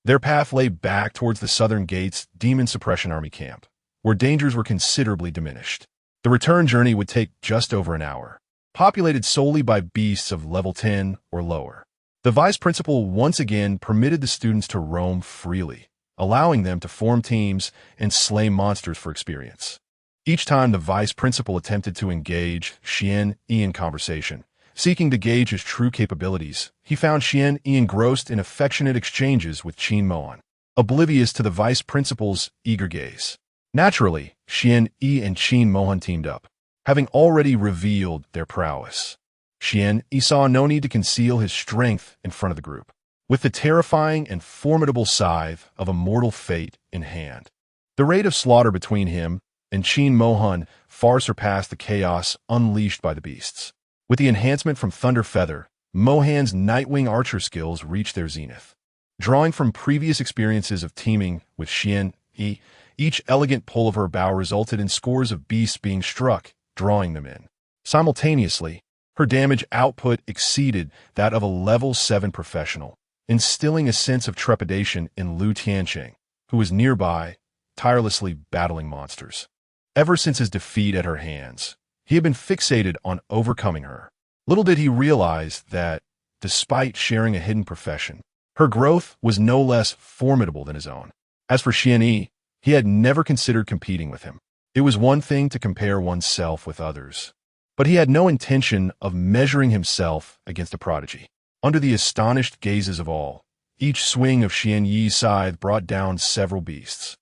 their path lay back towards the Southern Gates Demon Suppression Army camp, where dangers were considerably diminished. The return journey would take just over an hour, populated solely by beasts of level 10 or lower. The vice principal once again permitted the students to roam freely, allowing them to form teams and slay monsters for experience. Each time the vice principal attempted to engage Xian Yi in conversation, seeking to gauge his true capabilities, he found Xian Yi engrossed in affectionate exchanges with Qin Mohan, oblivious to the vice principal's eager gaze. Naturally, Xian Yi and Qin Mohan teamed up, having already revealed their prowess. Xian Yi saw no need to conceal his strength in front of the group, with the terrifying and formidable scythe of immortal fate in hand. The rate of slaughter between him and Qin Mohan far surpassed the chaos unleashed by the beasts. With the enhancement from Thunder Feather, Mohan's Nightwing archer skills reached their zenith. Drawing from previous experiences of teaming with Xian Yi, each elegant pull of her bow resulted in scores of beasts being struck, drawing them in. Simultaneously, her damage output exceeded that of a level 7 professional, instilling a sense of trepidation in Lu Tianqing, who was nearby, tirelessly battling monsters. Ever since his defeat at her hands, he had been fixated on overcoming her. Little did he realize that, despite sharing a hidden profession, her growth was no less formidable than his own. As for Xian Yi, he had never considered competing with him. It was one thing to compare oneself with others, but he had no intention of measuring himself against a prodigy. Under the astonished gazes of all, each swing of Xian Yi's scythe brought down several beasts,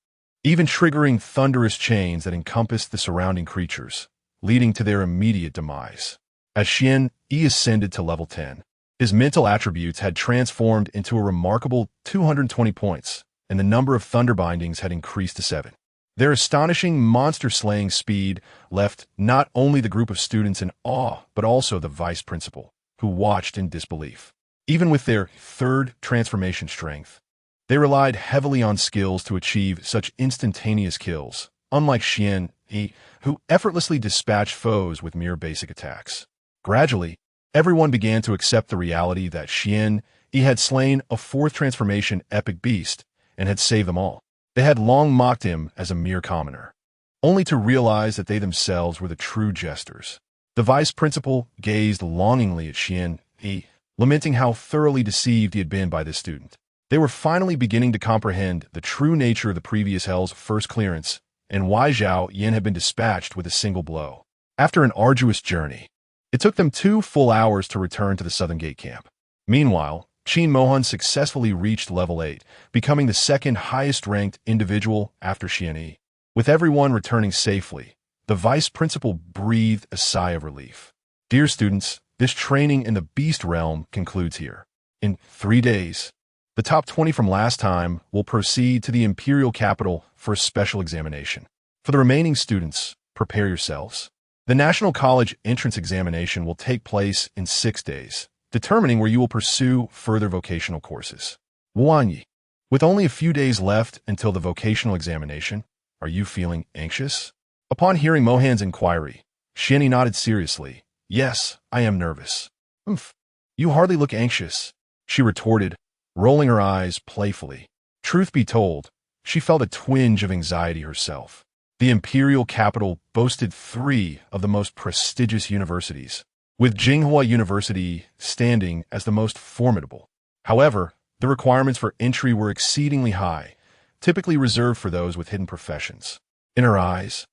even triggering thunderous chains that encompassed the surrounding creatures, leading to their immediate demise. As Xian Yi ascended to level 10, his mental attributes had transformed into a remarkable 220 points, and the number of thunder bindings had increased to 7. Their astonishing monster-slaying speed left not only the group of students in awe, but also the vice principal, who watched in disbelief. Even with their third transformation strength, they relied heavily on skills to achieve such instantaneous kills, unlike Xian Yi, who effortlessly dispatched foes with mere basic attacks. Gradually, everyone began to accept the reality that Xian Yi had slain a fourth transformation epic beast and had saved them all. They had long mocked him as a mere commoner, only to realize that they themselves were the true jesters. The vice principal gazed longingly at Xian Yi, lamenting how thoroughly deceived he had been by this student. They were finally beginning to comprehend the true nature of the previous hell's first clearance, and why Zhao Yin had been dispatched with a single blow. After an arduous journey, it took them 2 full hours to return to the Southern Gate camp. Meanwhile, Qin Mohan successfully reached level 8, becoming the second highest-ranked individual after Xian Yi. With everyone returning safely, the vice principal breathed a sigh of relief. Dear students, this training in the beast realm concludes here. In 3 days, the top 20 from last time will proceed to the imperial capital for a special examination. For the remaining students, prepare yourselves. The National College entrance examination will take place in 6 days, determining where you will pursue further vocational courses. Wuanyi, with only a few days left until the vocational examination, are you feeling anxious? Upon hearing Mohan's inquiry, Xian Yi nodded seriously. Yes, I am nervous. You hardly look anxious, she retorted, rolling her eyes playfully. Truth be told, she felt a twinge of anxiety herself. The imperial capital boasted 3 of the most prestigious universities, with Jinghua University standing as the most formidable. However, the requirements for entry were exceedingly high, typically reserved for those with hidden professions. In her eyes,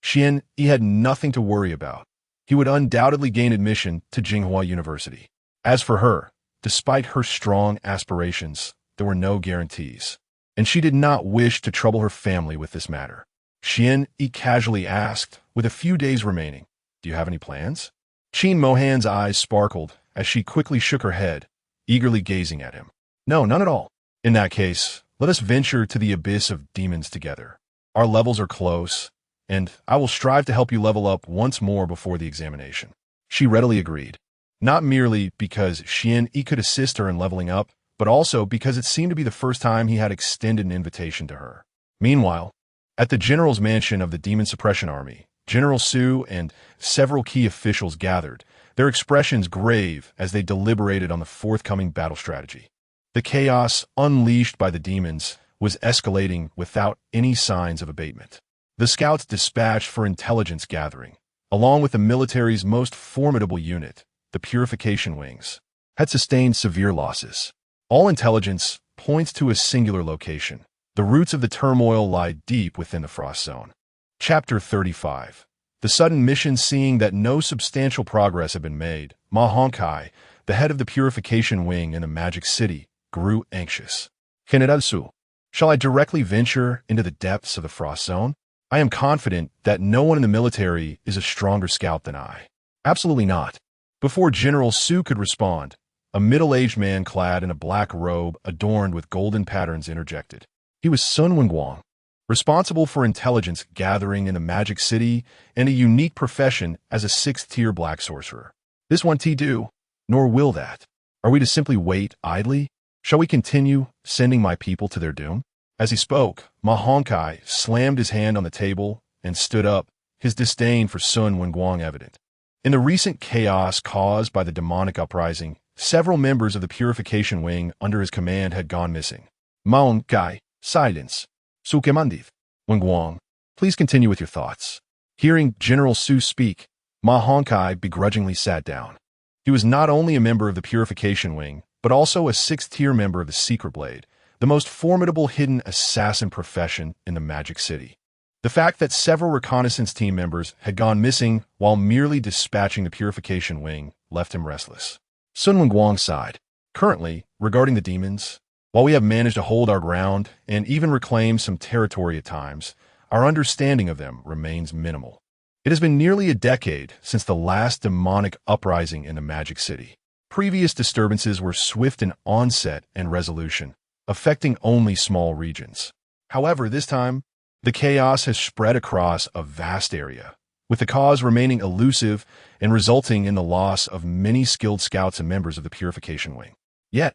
Xian Yi had nothing to worry about. He would undoubtedly gain admission to Jinghua University. As for her, despite her strong aspirations, there were no guarantees, and she did not wish to trouble her family with this matter. Xian Yi casually asked, with a few days remaining, "Do you have any plans?" Qin Mohan's eyes sparkled as she quickly shook her head, eagerly gazing at him. "No, none at all. In that case, let us venture to the abyss of demons together. Our levels are close, and I will strive to help you level up once more before the examination." She readily agreed, not merely because Xian Yi could assist her in leveling up, but also because it seemed to be the first time he had extended an invitation to her. Meanwhile, at the general's mansion of the Demon Suppression Army, General Su and several key officials gathered, their expressions grave as they deliberated on the forthcoming battle strategy. The chaos unleashed by the demons was escalating without any signs of abatement. The scouts dispatched for intelligence gathering, along with the military's most formidable unit, the Purification Wings, had sustained severe losses. All intelligence points to a singular location. The roots of the turmoil lie deep within the Frost Zone. Chapter 35. The sudden mission. Seeing that no substantial progress had been made, Ma Hongkai, the head of the Purification Wing in the Magic City, grew anxious. "General Su, shall I directly venture into the depths of the Frost Zone? I am confident that no one in the military is a stronger scout than I." "Absolutely not." Before General Su could respond, a middle-aged man clad in a black robe adorned with golden patterns interjected. He was Sun Wenguang, responsible for intelligence gathering in the Magic City and a unique profession as a 6th-tier black sorcerer. "This won't do, nor will that. Are we to simply wait idly? Shall we continue sending my people to their doom?" As he spoke, Ma Hongkai slammed his hand on the table and stood up, his disdain for Sun Wenguang evident. In the recent chaos caused by the demonic uprising, several members of the Purification Wing under his command had gone missing. Ma Hongkai, silence. Sukemandith. Wenguang, please continue with your thoughts. Hearing General Su speak, Ma Hongkai begrudgingly sat down. He was not only a member of the Purification Wing, but also a 6th-tier member of the Secret Blade, the most formidable hidden assassin profession in the Magic City. The fact that several reconnaissance team members had gone missing while merely dispatching the Purification Wing left him restless. Sun Wenguang sighed. "Currently, regarding the demons, while we have managed to hold our ground and even reclaim some territory at times, our understanding of them remains minimal. It has been nearly a decade since the last demonic uprising in the Magic City. Previous disturbances were swift in onset and resolution, affecting only small regions. However, this time, the chaos has spread across a vast area, with the cause remaining elusive and resulting in the loss of many skilled scouts and members of the Purification Wing. Yet,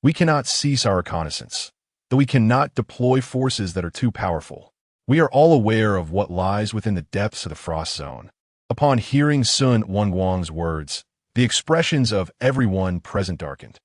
we cannot cease our reconnaissance, though we cannot deploy forces that are too powerful. We are all aware of what lies within the depths of the Frost Zone." Upon hearing Sun Wenguang's words, the expressions of everyone present darkened.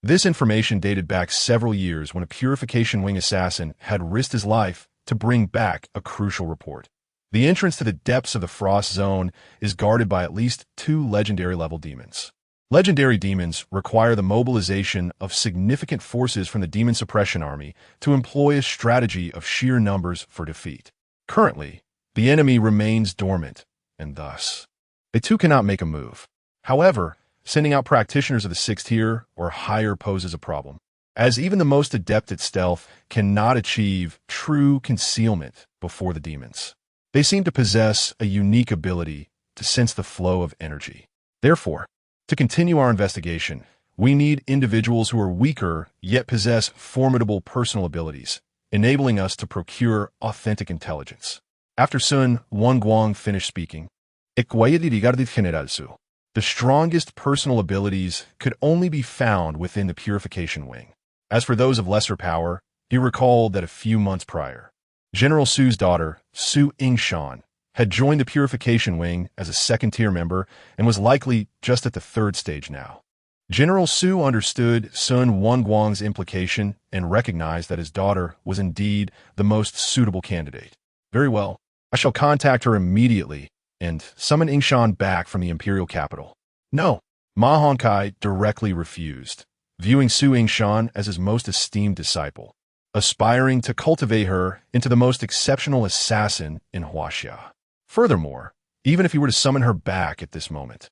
This information dated back several years when a Purification Wing assassin had risked his life to bring back a crucial report. The entrance to the depths of the Frost Zone is guarded by at least 2 legendary-level demons. Legendary demons require the mobilization of significant forces from the Demon Suppression Army to employ a strategy of sheer numbers for defeat. Currently, the enemy remains dormant, and thus, they too cannot make a move. However, sending out practitioners of the 6th tier or higher poses a problem, as even the most adept at stealth cannot achieve true concealment before the demons. They seem to possess a unique ability to sense the flow of energy. Therefore, to continue our investigation, we need individuals who are weaker yet possess formidable personal abilities, enabling us to procure authentic intelligence. After Sun Wenguang finished speaking, the strongest personal abilities could only be found within the Purification Wing. As for those of lesser power, he recalled that a few months prior, General Su's daughter, Su Yingshan, had joined the Purification Wing as a 2nd-tier member and was likely just at the 3rd stage now. General Su understood Sun Wenguang's implication and recognized that his daughter was indeed the most suitable candidate. Very well, I shall contact her immediately and summon Yingshan back from the imperial capital. No, Ma Hongkai directly refused, viewing Su Yingshan as his most esteemed disciple, aspiring to cultivate her into the most exceptional assassin in Huaxia. Furthermore, even if he were to summon her back at this moment,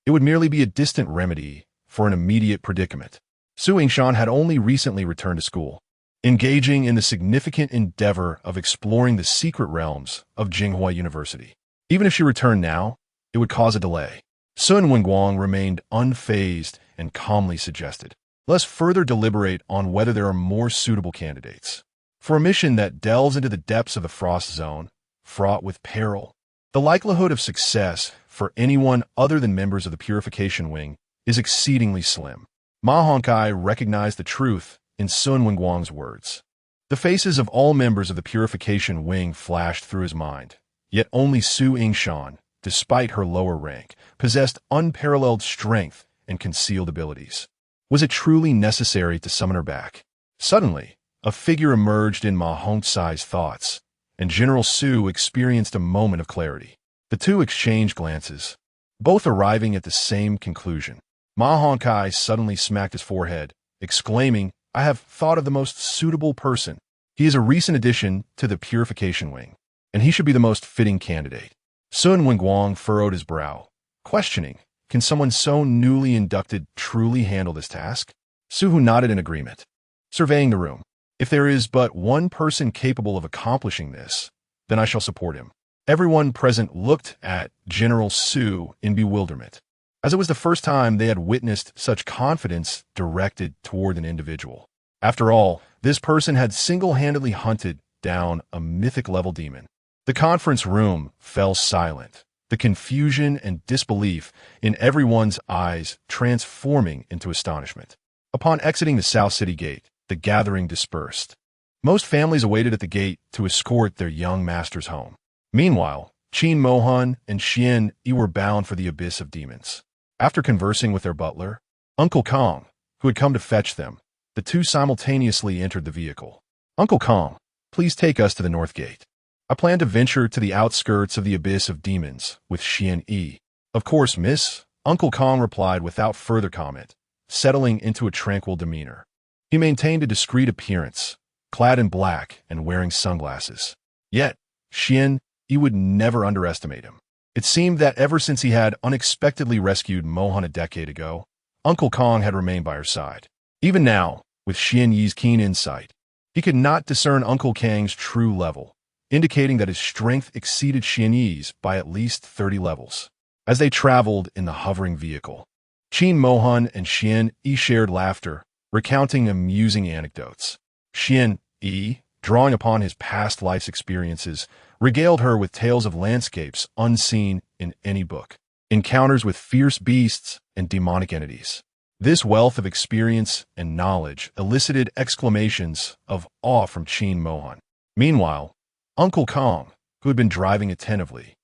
it would merely be a distant remedy for an immediate predicament. Su Yingshan had only recently returned to school, engaging in the significant endeavor of exploring the secret realms of Jinghua University. Even if she returned now, it would cause a delay. Sun Wenguang remained unfazed and calmly suggested, "Let's further deliberate on whether there are more suitable candidates. For a mission that delves into the depths of the Frost Zone, fraught with peril, the likelihood of success for anyone other than members of the Purification Wing is exceedingly slim." Ma Hongkai recognized the truth in Sun Wenguang's words. The faces of all members of the Purification Wing flashed through his mind, yet only Su Yingshan, despite her lower rank, possessed unparalleled strength and concealed abilities. Was it truly necessary to summon her back? Suddenly, a figure emerged in Ma Hongkai's thoughts, and General Su experienced a moment of clarity. The two exchanged glances, both arriving at the same conclusion. Ma Hongkai suddenly smacked his forehead, exclaiming, "I have thought of the most suitable person. He is a recent addition to the Purification Wing, and he should be the most fitting candidate." Sun Wenguang furrowed his brow, questioning, can someone so newly inducted truly handle this task? Suhu nodded in agreement, surveying the room. If there is but one person capable of accomplishing this, then I shall support him. Everyone present looked at General Su in bewilderment, as it was the first time they had witnessed such confidence directed toward an individual. After all, this person had single-handedly hunted down a mythic-level demon. The conference room fell silent, the confusion and disbelief in everyone's eyes transforming into astonishment. Upon exiting the South City Gate, the gathering dispersed. Most families awaited at the gate to escort their young masters home. Meanwhile, Qin Mohan and Xian Yi were bound for the abyss of demons. After conversing with their butler, Uncle Kong, who had come to fetch them, the two simultaneously entered the vehicle. "Uncle Kong, please take us to the North Gate. I plan to venture to the outskirts of the abyss of demons with Xian Yi." "Of course, miss," Uncle Kong replied without further comment, settling into a tranquil demeanor. He maintained a discreet appearance, clad in black and wearing sunglasses. Yet, Xian Yi would never underestimate him. It seemed that ever since he had unexpectedly rescued Mohan a decade ago, Uncle Kong had remained by her side. Even now, with Xian Yi's keen insight, he could not discern Uncle Kang's true level, indicating that his strength exceeded Xian Yi's by at least 30 levels. As they traveled in the hovering vehicle, Qin Mohan and Xian Yi shared laughter, recounting amusing anecdotes. Xian Yi, drawing upon his past life's experiences, regaled her with tales of landscapes unseen in any book, encounters with fierce beasts and demonic entities. This wealth of experience and knowledge elicited exclamations of awe from Qin Mohan. Meanwhile, Uncle Kong, who had been driving attentively,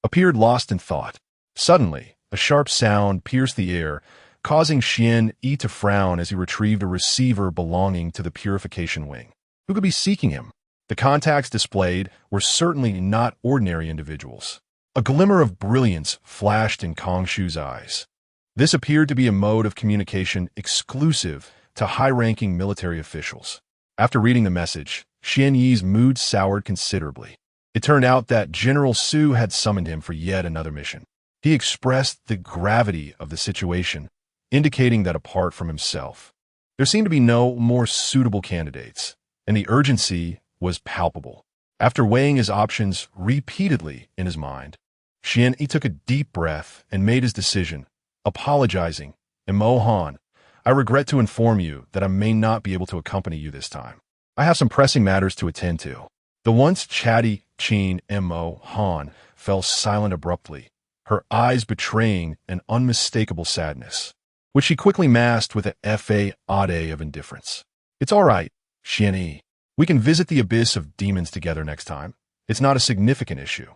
appeared lost in thought. Suddenly, a sharp sound pierced the air, causing Xian Yi to frown as he retrieved a receiver belonging to the Purification Wing. Who could be seeking him? The contacts displayed were certainly not ordinary individuals. A glimmer of brilliance flashed in Kong Shu's eyes. This appeared to be a mode of communication exclusive to high-ranking military officials. After reading the message, Xian Yi's mood soured considerably. It turned out that General Su had summoned him for yet another mission. He expressed the gravity of the situation, indicating that apart from himself, there seemed to be no more suitable candidates, and the urgency was palpable. After weighing his options repeatedly in his mind, Xian Yi took a deep breath and made his decision, apologizing, "Mohan, I regret to inform you that I may not be able to accompany you this time. I have some pressing matters to attend to." The once chatty Qin Mohan fell silent abruptly, her eyes betraying an unmistakable sadness, which she quickly masked with a fa-ade of indifference. "It's all right, Xian Yi. We can visit the abyss of demons together next time. It's not a significant issue."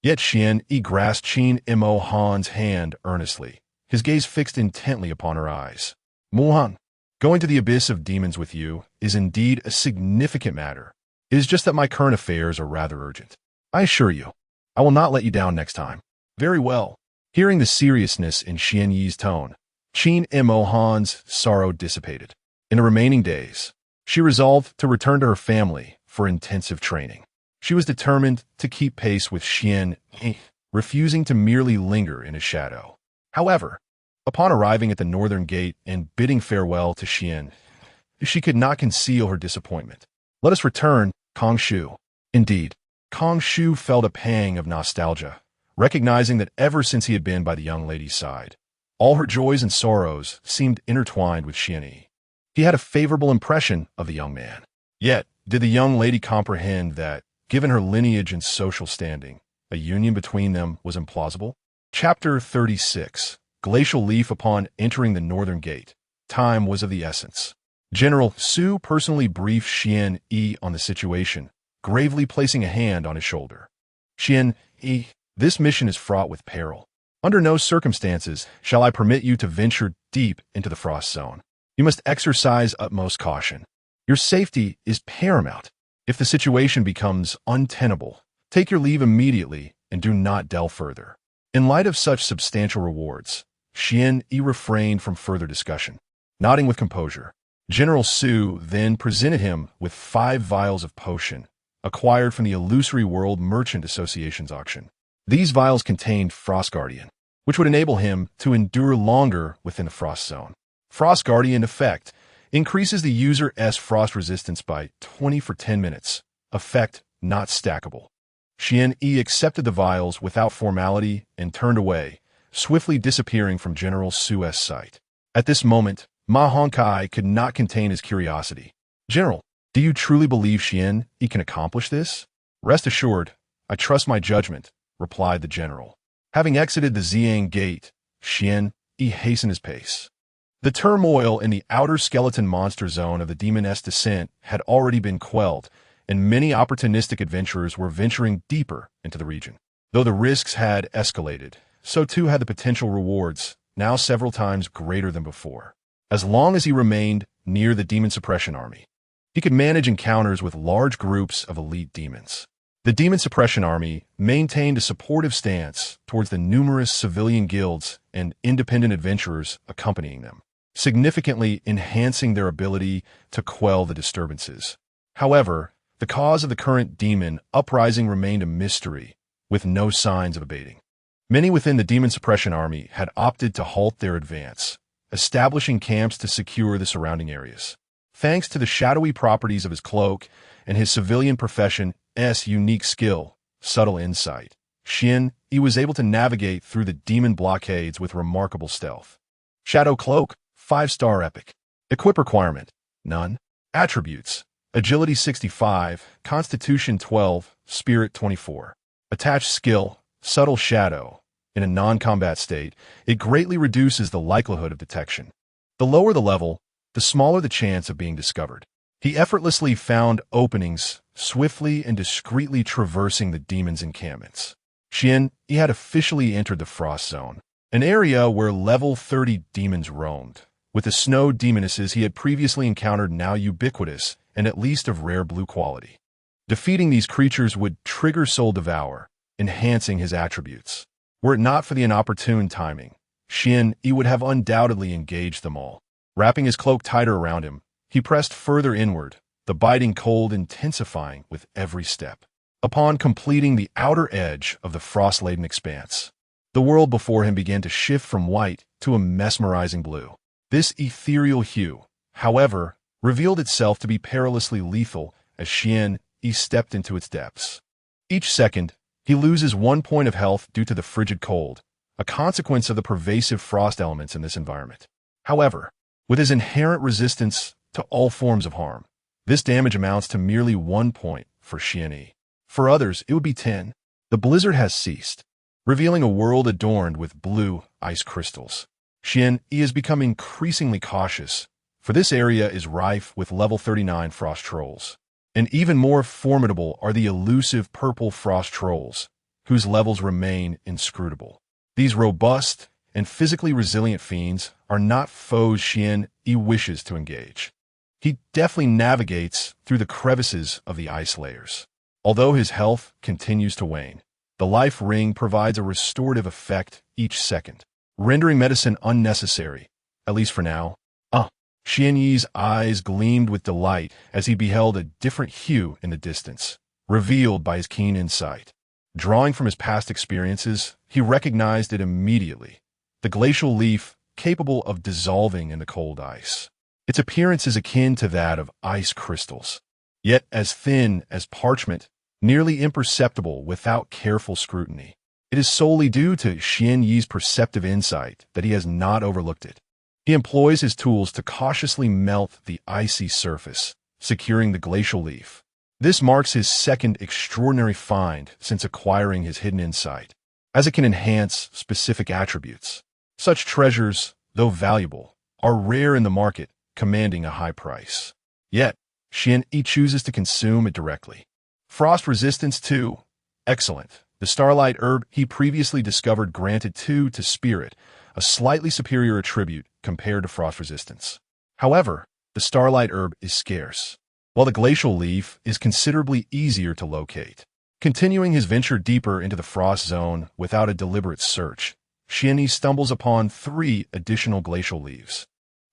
Yet Xian Yi grasped Qin Mohan's hand earnestly, his gaze fixed intently upon her eyes. Muhan, going to the abyss of demons with you is indeed a significant matter. It is just that my current affairs are rather urgent. I assure you, I will not let you down next time. Very well. Hearing the seriousness in Xian Yi's tone, Qin Mohan's sorrow dissipated. In the remaining days, she resolved to return to her family for intensive training. She was determined to keep pace with Xian Yi, refusing to merely linger in his shadow. However, upon arriving at the northern gate and bidding farewell to Xian, she could not conceal her disappointment. Let us return, Kong Shu. Indeed, Kong Shu felt a pang of nostalgia, recognizing that ever since he had been by the young lady's side, all her joys and sorrows seemed intertwined with Xian Yi. He had a favorable impression of the young man. Yet, did the young lady comprehend that, given her lineage and social standing, a union between them was implausible? Chapter 36. Glacial Leaf. Upon entering the northern gate, time was of the essence. General Su personally briefed Xian Yi on the situation, gravely placing a hand on his shoulder. Xian Yi, this mission is fraught with peril. Under no circumstances shall I permit you to venture deep into the frost zone. You must exercise utmost caution. Your safety is paramount. If the situation becomes untenable, take your leave immediately and do not delve further. In light of such substantial rewards, Xian Yi refrained from further discussion. Nodding with composure, General Su then presented him with 5 vials of potion, acquired from the Illusory World Merchant Association's auction. These vials contained Frost Guardian, which would enable him to endure longer within the frost zone. Frost Guardian effect increases the user's frost resistance by 20 for 10 minutes. Effect not stackable. Xian Yi accepted the vials without formality and turned away, swiftly disappearing from General Su's sight. At this moment, Ma Hongkai could not contain his curiosity. General, do you truly believe Xian Yi can accomplish this? Rest assured, I trust my judgment, replied the general. Having exited the Xiang Gate, Xian Yi hastened his pace. The turmoil in the outer skeleton monster zone of the Demoness Descent had already been quelled, and many opportunistic adventurers were venturing deeper into the region. Though the risks had escalated, so too had the potential rewards, now several times greater than before. As long as he remained near the Demon Suppression Army, he could manage encounters with large groups of elite demons. The Demon Suppression Army maintained a supportive stance towards the numerous civilian guilds and independent adventurers accompanying them, significantly enhancing their ability to quell the disturbances. However, the cause of the current demon uprising remained a mystery, with no signs of abating. Many within the Demon Suppression Army had opted to halt their advance, establishing camps to secure the surrounding areas. Thanks to the shadowy properties of his cloak and his civilian profession's unique skill, subtle insight, Xian Yi was able to navigate through the demon blockades with remarkable stealth. Shadow Cloak, 5-star epic. Equip requirement, none. Attributes, Agility 65, Constitution 12, Spirit 24. Attached skill, Subtle Shadow. In a non-combat state, it greatly reduces the likelihood of detection. The lower the level, the smaller the chance of being discovered. He effortlessly found openings, swiftly and discreetly traversing the demon's encampments. Xian Yi had officially entered the Frost Zone, an area where level 30 demons roamed, with the snow demonesses he had previously encountered now ubiquitous and at least of rare blue quality. Defeating these creatures would trigger Soul Devour, enhancing his attributes. Were it not for the inopportune timing, Xian Yi would have undoubtedly engaged them all. Wrapping his cloak tighter around him, he pressed further inward, the biting cold intensifying with every step. Upon completing the outer edge of the frost-laden expanse, the world before him began to shift from white to a mesmerizing blue. This ethereal hue, however, revealed itself to be perilously lethal as Xian Yi stepped into its depths. Each second, he loses 1 point of health due to the frigid cold, a consequence of the pervasive frost elements in this environment. However, with his inherent resistance to all forms of harm, this damage amounts to merely 1 point for Xian Yi. For others, it would be 10. The blizzard has ceased, revealing a world adorned with blue ice crystals. Xian Yi has become increasingly cautious, for this area is rife with level 39 frost trolls. And even more formidable are the elusive purple frost trolls, whose levels remain inscrutable. These robust and physically resilient fiends are not foes Xian he wishes to engage. He deftly navigates through the crevices of the ice layers. Although his health continues to wane, the life ring provides a restorative effect each second, rendering medicine unnecessary, at least for now. Xian Yi's eyes gleamed with delight as he beheld a different hue in the distance, revealed by his keen insight. Drawing from his past experiences, he recognized it immediately. The glacial leaf capable of dissolving in the cold ice. Its appearance is akin to that of ice crystals, yet as thin as parchment, nearly imperceptible without careful scrutiny. It is solely due to Xian Yi's perceptive insight that he has not overlooked it. He employs his tools to cautiously melt the icy surface, securing the glacial leaf. This marks his second extraordinary find since acquiring his hidden insight, as it can enhance specific attributes. Such treasures, though valuable, are rare in the market, commanding a high price. Yet, Xian Yi chooses to consume it directly. Frost resistance 2. Excellent. The starlight herb he previously discovered granted 2 to spirit, a slightly superior attribute compared to frost resistance. However, the starlight herb is scarce, while the glacial leaf is considerably easier to locate. Continuing his venture deeper into the frost zone without a deliberate search, Xian Yi stumbles upon 3 additional glacial leaves.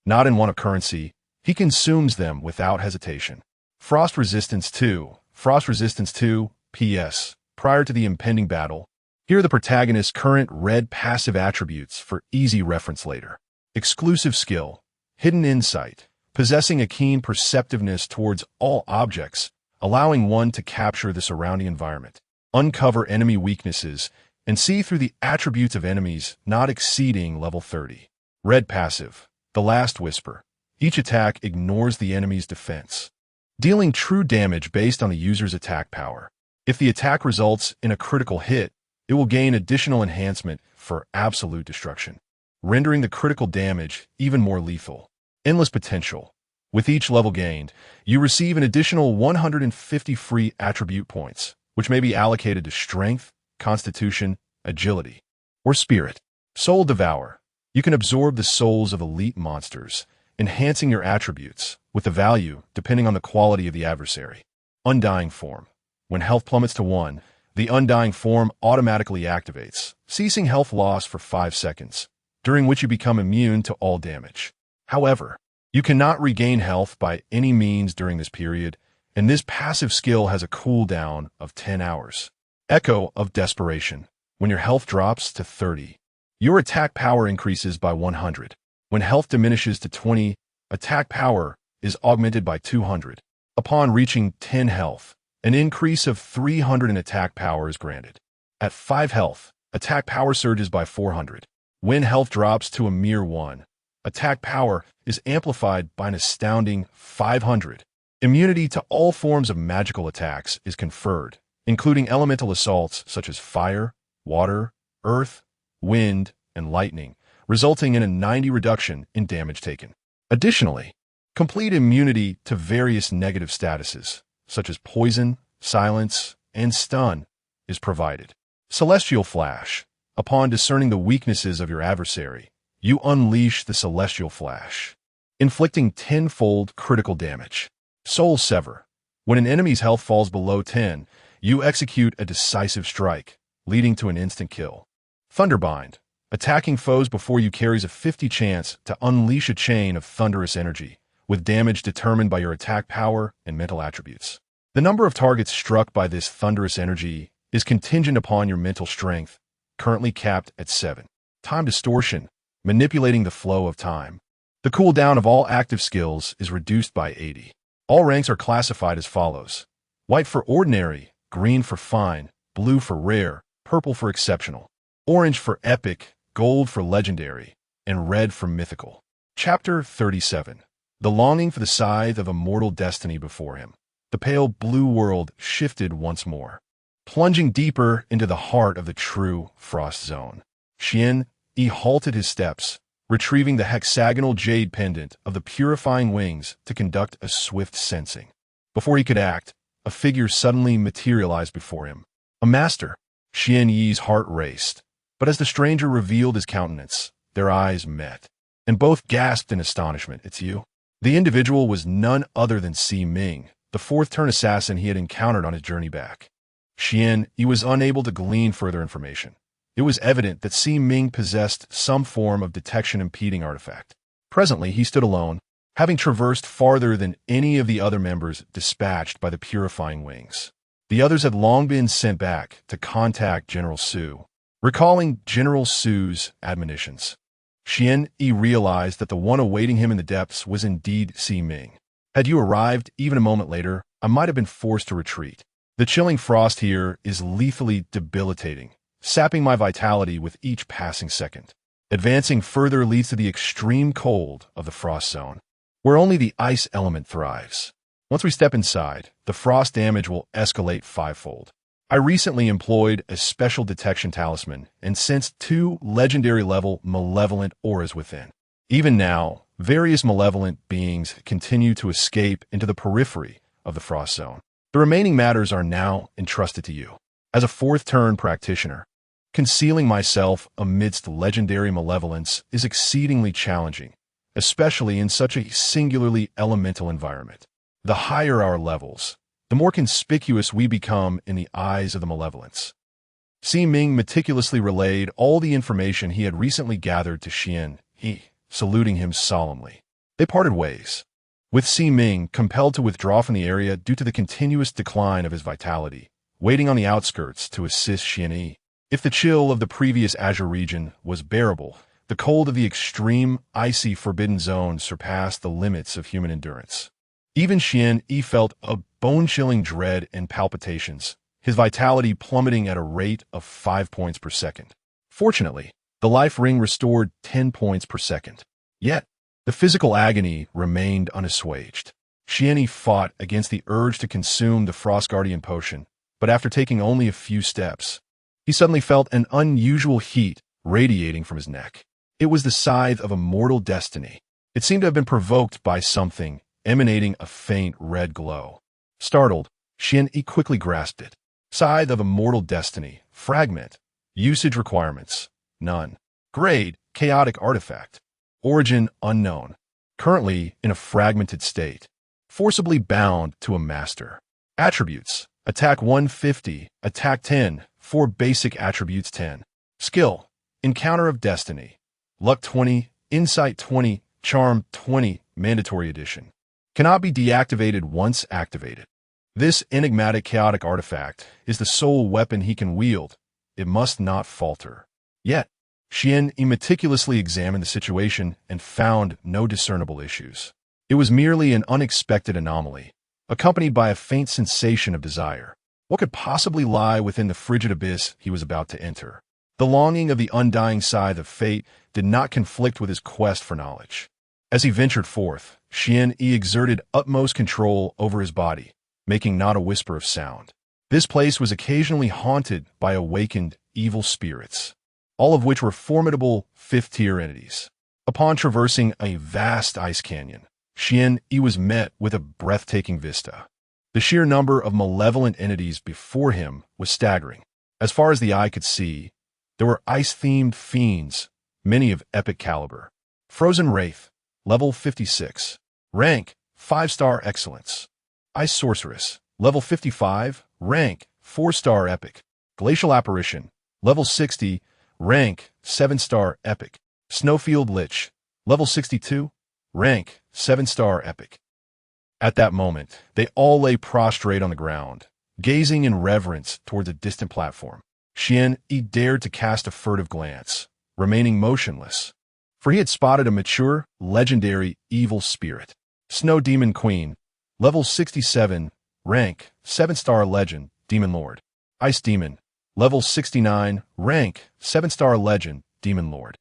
Not in one occurrency, he consumes them without hesitation. Frost resistance 2. Frost resistance 2, P.S. Prior to the impending battle, here are the protagonist's current red passive attributes for easy reference later. Exclusive skill, hidden insight, possessing a keen perceptiveness towards all objects, allowing one to capture the surrounding environment, uncover enemy weaknesses, and see through the attributes of enemies not exceeding level 30. Red passive, the last whisper. Each attack ignores the enemy's defense, dealing true damage based on the user's attack power. If the attack results in a critical hit, it will gain additional enhancement for absolute destruction, rendering the critical damage even more lethal. Endless potential. With each level gained, you receive an additional 150 free attribute points, which may be allocated to strength, constitution, agility, or spirit. Soul Devour. You can absorb the souls of elite monsters, enhancing your attributes, with the value depending on the quality of the adversary. Undying Form. When health plummets to 1, the Undying Form automatically activates, ceasing health loss for 5 seconds, during which you become immune to all damage. However, you cannot regain health by any means during this period, and this passive skill has a cooldown of 10 hours. Echo of Desperation. When your health drops to 30, your attack power increases by 100. When health diminishes to 20, attack power is augmented by 200. Upon reaching 10 health, an increase of 300 in attack power is granted. At 5 health, attack power surges by 400. When health drops to a mere 1, attack power is amplified by an astounding 500. Immunity to all forms of magical attacks is conferred, including elemental assaults such as fire, water, earth, wind, and lightning, resulting in a 90 reduction in damage taken. Additionally, complete immunity to various negative statuses, such as poison, silence, and stun, is provided. Celestial Flash. Upon discerning the weaknesses of your adversary, you unleash the Celestial Flash, inflicting 10-fold critical damage. Soul Sever. When an enemy's health falls below 10, you execute a decisive strike, leading to an instant kill. Thunderbind. Attacking foes before you carries a 50 chance to unleash a chain of thunderous energy, with damage determined by your attack power and mental attributes. The number of targets struck by this thunderous energy is contingent upon your mental strength, currently capped at 7. Time Distortion. Manipulating the flow of time. The cooldown of all active skills is reduced by 80. All ranks are classified as follows: white for ordinary, green for fine, blue for rare, purple for exceptional, orange for epic, gold for legendary, and red for mythical. Chapter 37. The longing for the scythe of immortal destiny before him. The pale blue world shifted once more, plunging deeper into the heart of the true frost zone. Xian Yi halted his steps, retrieving the hexagonal jade pendant of the purifying wings to conduct a swift sensing. Before he could act, a figure suddenly materialized before him. A master. Xian Yi's heart raced, but as the stranger revealed his countenance, their eyes met. and both gasped in astonishment. It's you? The individual was none other than Si Ming, the fourth-turn assassin he had encountered on his journey back. He was unable to glean further information. It was evident that Si Ming possessed some form of detection-impeding artifact. Presently, he stood alone, having traversed farther than any of the other members dispatched by the purifying wings. The others had long been sent back to contact General Su. Recalling General Su's admonitions, Yi realized that the one awaiting him in the depths was indeed Si Ming. Had you arrived even a moment later, I might have been forced to retreat. The chilling frost here is lethally debilitating, sapping my vitality with each passing second. Advancing further leads to the extreme cold of the frost zone, where only the ice element thrives. Once we step inside, the frost damage will escalate fivefold. I recently employed a special detection talisman and sensed 2 legendary-level malevolent auras within. Even now, various malevolent beings continue to escape into the periphery of the frost zone. The remaining matters are now entrusted to you. As a fourth-turn practitioner, concealing myself amidst legendary malevolence is exceedingly challenging, especially in such a singularly elemental environment. The higher our levels, the more conspicuous we become in the eyes of the malevolence. Si Ming meticulously relayed all the information he had recently gathered to Yi, saluting him solemnly. They parted ways, with Si Ming compelled to withdraw from the area due to the continuous decline of his vitality, waiting on the outskirts to assist Yi. If the chill of the previous Azure region was bearable, the cold of the extreme, icy Forbidden Zone surpassed the limits of human endurance. Even Yi felt a bone-chilling dread and palpitations, his vitality plummeting at a rate of 5 points per second. Fortunately, the life ring restored 10 points per second. Yet, the physical agony remained unassuaged. Yi fought against the urge to consume the Frost Guardian potion, but after taking only a few steps, he suddenly felt an unusual heat radiating from his neck. It was the scythe of a mortal destiny. It seemed to have been provoked by something, emanating a faint red glow. Startled, Yi quickly grasped it. Scythe of Immortal Destiny. Fragment. Usage requirements. None. Grade. Chaotic Artifact. Origin unknown. Currently in a fragmented state. Forcibly bound to a master. Attributes. Attack 150. Attack 10. 4 basic attributes 10. Skill. Encounter of Destiny. Luck 20. Insight 20. Charm 20. Mandatory Edition. Cannot be deactivated once activated. This enigmatic chaotic artifact is the sole weapon he can wield. It must not falter. Yet, Yi meticulously examined the situation and found no discernible issues. It was merely an unexpected anomaly, accompanied by a faint sensation of desire. What could possibly lie within the frigid abyss he was about to enter? The longing of the undying scythe of fate did not conflict with his quest for knowledge. As he ventured forth, Yi exerted utmost control over his body, making not a whisper of sound. This place was occasionally haunted by awakened evil spirits, all of which were formidable fifth-tier entities. Upon traversing a vast ice canyon, Yi was met with a breathtaking vista. The sheer number of malevolent entities before him was staggering. As far as the eye could see, there were ice-themed fiends, many of epic caliber. Frozen Wraith, level 56. Rank, 5-star Excellence. Ice Sorceress, level 55. Rank, 4-star Epic. Glacial Apparition, level 60. Rank, 7-star Epic. Snowfield Lich, level 62. Rank, 7-star Epic. At that moment, they all lay prostrate on the ground, gazing in reverence towards a distant platform. He dared to cast a furtive glance, remaining motionless, for he had spotted a mature, legendary evil spirit. Snow Demon Queen, level 67, rank, 7-star Legend, Demon Lord. Ice Demon, level 69, rank, 7-star Legend, Demon Lord.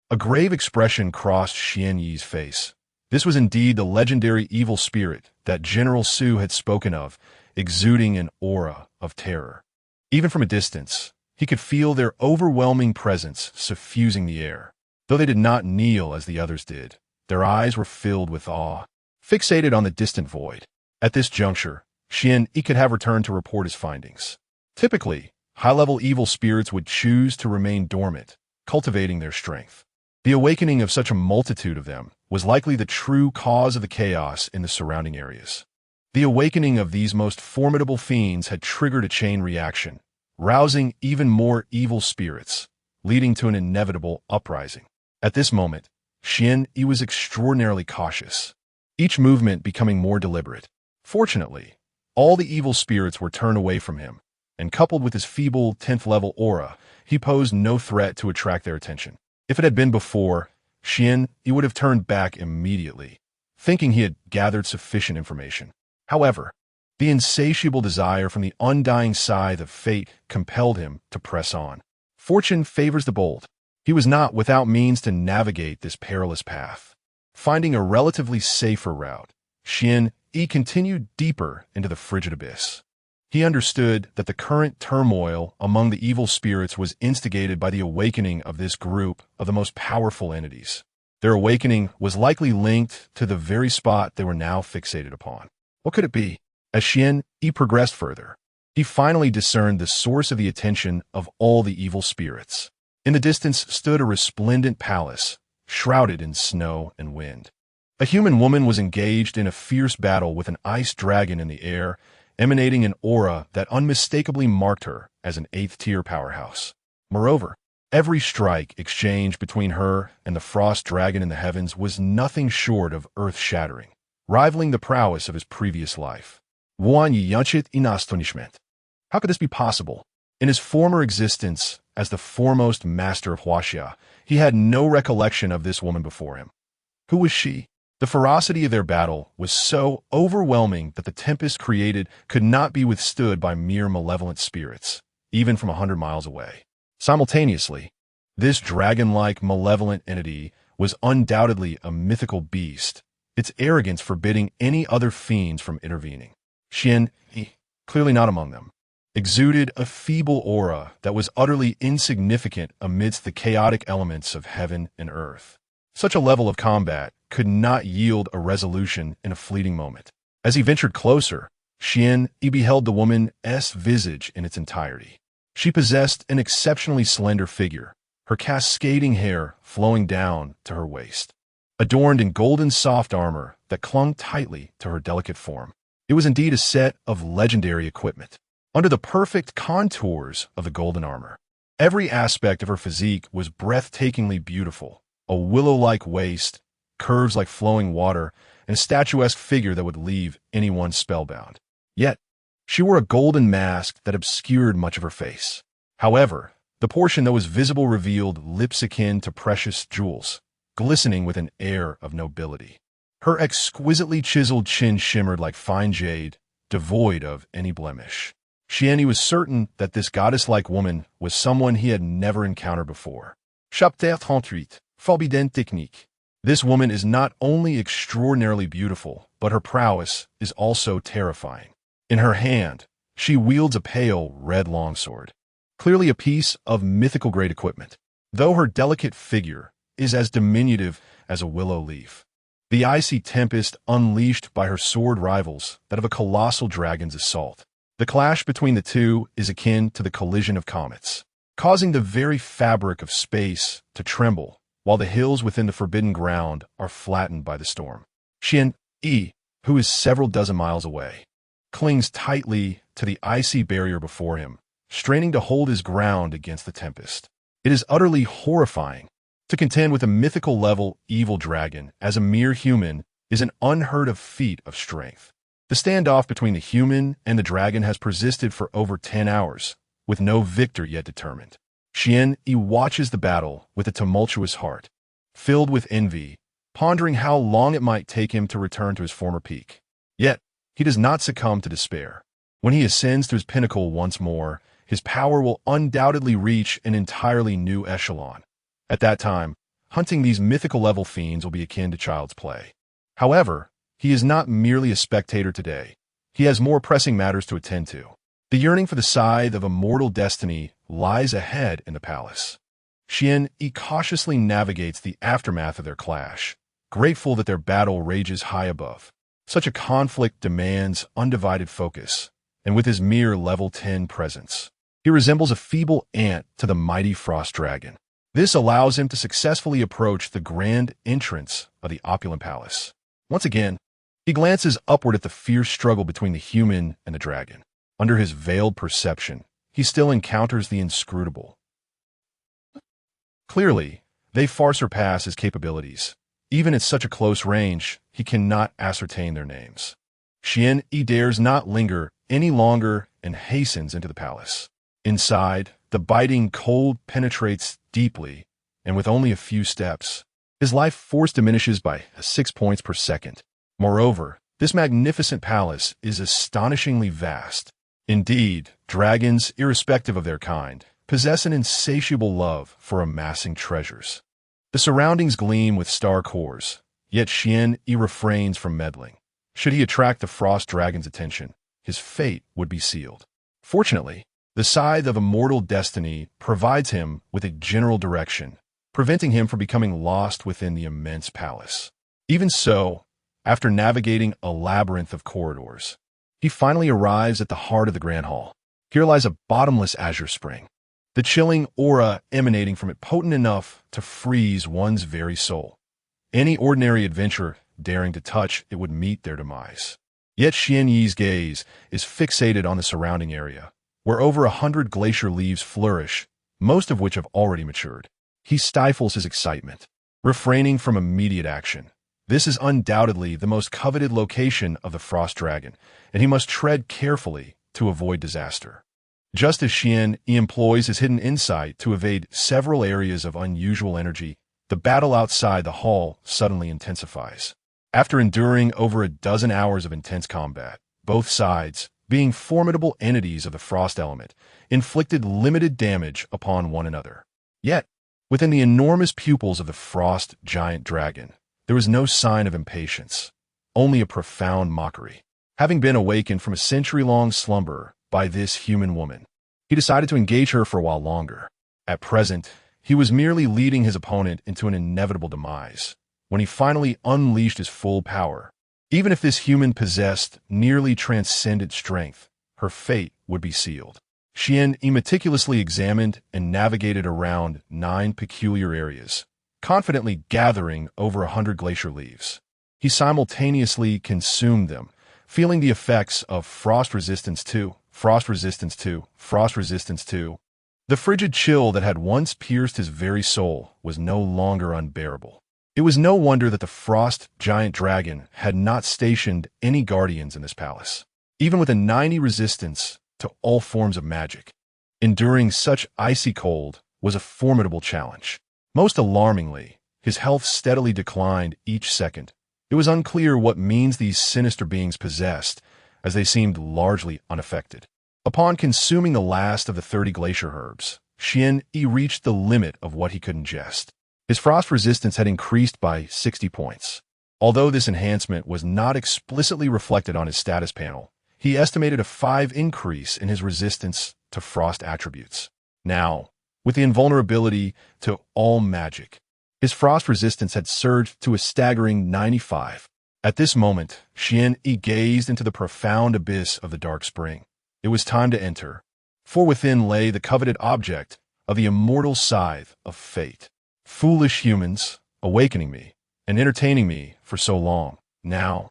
A grave expression crossed Yi's face. This was indeed the legendary evil spirit that General Su had spoken of, exuding an aura of terror. Even from a distance, he could feel their overwhelming presence suffusing the air. Though they did not kneel as the others did, their eyes were filled with awe, fixated on the distant void. At this juncture, He could have returned to report his findings. Typically, high-level evil spirits would choose to remain dormant, cultivating their strength. The awakening of such a multitude of them was likely the true cause of the chaos in the surrounding areas. The awakening of these most formidable fiends had triggered a chain reaction, rousing even more evil spirits, leading to an inevitable uprising. At this moment, Xian Yi was extraordinarily cautious, each movement becoming more deliberate. Fortunately, all the evil spirits were turned away from him, and coupled with his feeble 10th-level aura, he posed no threat to attract their attention. If it had been before, Xian Yi would have turned back immediately, thinking he had gathered sufficient information. However, the insatiable desire from the undying scythe of fate compelled him to press on. Fortune favors the bold. He was not without means to navigate this perilous path. Finding a relatively safer route, Xian Yi continued deeper into the frigid abyss. He understood that the current turmoil among the evil spirits was instigated by the awakening of this group of the most powerful entities. Their awakening was likely linked to the very spot they were now fixated upon. What could it be? As Xian Yi progressed further, he finally discerned the source of the attention of all the evil spirits. In the distance stood a resplendent palace, shrouded in snow and wind. A human woman was engaged in a fierce battle with an ice dragon in the air, emanating an aura that unmistakably marked her as an 8th-tier powerhouse. Moreover, every strike exchanged between her and the frost dragon in the heavens was nothing short of earth-shattering, rivaling the prowess of his previous life. Wuan Yunchit in astonishment. How could this be possible? In his former existence as the foremost master of Huaxia, he had no recollection of this woman before him. Who was she? The ferocity of their battle was so overwhelming that the tempest created could not be withstood by mere malevolent spirits, even from 100 miles away. Simultaneously, this dragon-like malevolent entity was undoubtedly a mythical beast, its arrogance forbidding any other fiends from intervening. Xian Yi, clearly not among them, exuded a feeble aura that was utterly insignificant amidst the chaotic elements of heaven and earth. Such a level of combat could not yield a resolution in a fleeting moment. As he ventured closer, Xian Yi beheld the woman's visage in its entirety. She possessed an exceptionally slender figure, her cascading hair flowing down to her waist, adorned in golden soft armor that clung tightly to her delicate form. It was indeed a set of legendary equipment. Under the perfect contours of the golden armor, every aspect of her physique was breathtakingly beautiful. A willow-like waist, curves like flowing water, and a statuesque figure that would leave anyone spellbound. Yet, she wore a golden mask that obscured much of her face. However, the portion that was visible revealed lips akin to precious jewels, glistening with an air of nobility. Her exquisitely chiseled chin shimmered like fine jade, devoid of any blemish. Xian Yi was certain that this goddess-like woman was someone he had never encountered before. Chapitre 38. Forbidden technique. This woman is not only extraordinarily beautiful, but her prowess is also terrifying. In her hand, she wields a pale red longsword, clearly a piece of mythical-grade equipment, though her delicate figure is as diminutive as a willow leaf. The icy tempest unleashed by her sword rivals that of a colossal dragon's assault. The clash between the two is akin to the collision of comets, causing the very fabric of space to tremble, while the hills within the forbidden ground are flattened by the storm. Xian Yi, who is several dozen miles away, clings tightly to the icy barrier before him, straining to hold his ground against the tempest. It is utterly horrifying. To contend with a mythical-level evil dragon as a mere human is an unheard-of feat of strength. The standoff between the human and the dragon has persisted for over 10 hours, with no victor yet determined. Xian Yi watches the battle with a tumultuous heart, filled with envy, pondering how long it might take him to return to his former peak. Yet, he does not succumb to despair. When he ascends to his pinnacle once more, his power will undoubtedly reach an entirely new echelon. At that time, hunting these mythical-level fiends will be akin to child's play. However, he is not merely a spectator today. He has more pressing matters to attend to. The yearning for the scythe of immortal destiny lies ahead in the palace. Xian Yi cautiously navigates the aftermath of their clash, grateful that their battle rages high above. Such a conflict demands undivided focus, and with his mere level 10 presence, he resembles a feeble ant to the mighty frost dragon. This allows him to successfully approach the grand entrance of the opulent palace. Once again, he glances upward at the fierce struggle between the human and the dragon. Under his veiled perception, he still encounters the inscrutable. Clearly, they far surpass his capabilities. Even at such a close range, he cannot ascertain their names. Xian-Yi dares not linger any longer and hastens into the palace. Inside, the biting cold penetrates deeply, and with only a few steps, his life force diminishes by 6 points per second. Moreover, this magnificent palace is astonishingly vast. Indeed, dragons, irrespective of their kind, possess an insatiable love for amassing treasures. The surroundings gleam with star cores, yet Xian-Yi refrains from meddling. Should he attract the frost dragon's attention, his fate would be sealed. Fortunately, the scythe of immortal destiny provides him with a general direction, preventing him from becoming lost within the immense palace. Even so, after navigating a labyrinth of corridors, he finally arrives at the heart of the Grand Hall. Here lies a bottomless azure spring, the chilling aura emanating from it potent enough to freeze one's very soul. Any ordinary adventurer daring to touch it would meet their demise. Yet Xian-Yi's gaze is fixated on the surrounding area, where over 100 glacier leaves flourish, most of which have already matured. He stifles his excitement, refraining from immediate action. This is undoubtedly the most coveted location of the frost dragon, and he must tread carefully to avoid disaster. Just as Xian-Yi employs his hidden insight to evade several areas of unusual energy, the battle outside the hall suddenly intensifies. After enduring over a dozen hours of intense combat, both sides, being formidable entities of the frost element, inflicted limited damage upon one another. Yet, within the enormous pupils of the frost giant dragon, there was no sign of impatience, only a profound mockery. Having been awakened from a century-long slumber by this human woman, he decided to engage her for a while longer. At present, he was merely leading his opponent into an inevitable demise, when he finally unleashed his full power. Even if this human possessed nearly transcendent strength, her fate would be sealed. Xian-Yi meticulously examined and navigated around 9 peculiar areas, confidently gathering over 100 glacier leaves. He simultaneously consumed them, feeling the effects of frost resistance 2, frost resistance 2, frost resistance 2. The frigid chill that had once pierced his very soul was no longer unbearable. It was no wonder that the frost giant dragon had not stationed any guardians in this palace. Even with a 90 resistance to all forms of magic, enduring such icy cold was a formidable challenge. Most alarmingly, his health steadily declined each second. It was unclear what means these sinister beings possessed, as they seemed largely unaffected. Upon consuming the last of the 30 glacier herbs, Xian-Yi reached the limit of what he could ingest. His frost resistance had increased by 60 points. Although this enhancement was not explicitly reflected on his status panel, he estimated a 5 increase in his resistance to frost attributes. Now, with the invulnerability to all magic, his frost resistance had surged to a staggering 95. At this moment, Xian-Yi gazed into the profound abyss of the dark spring. It was time to enter, for within lay the coveted object of the immortal scythe of fate. Foolish humans, awakening me and entertaining me for so long. Now,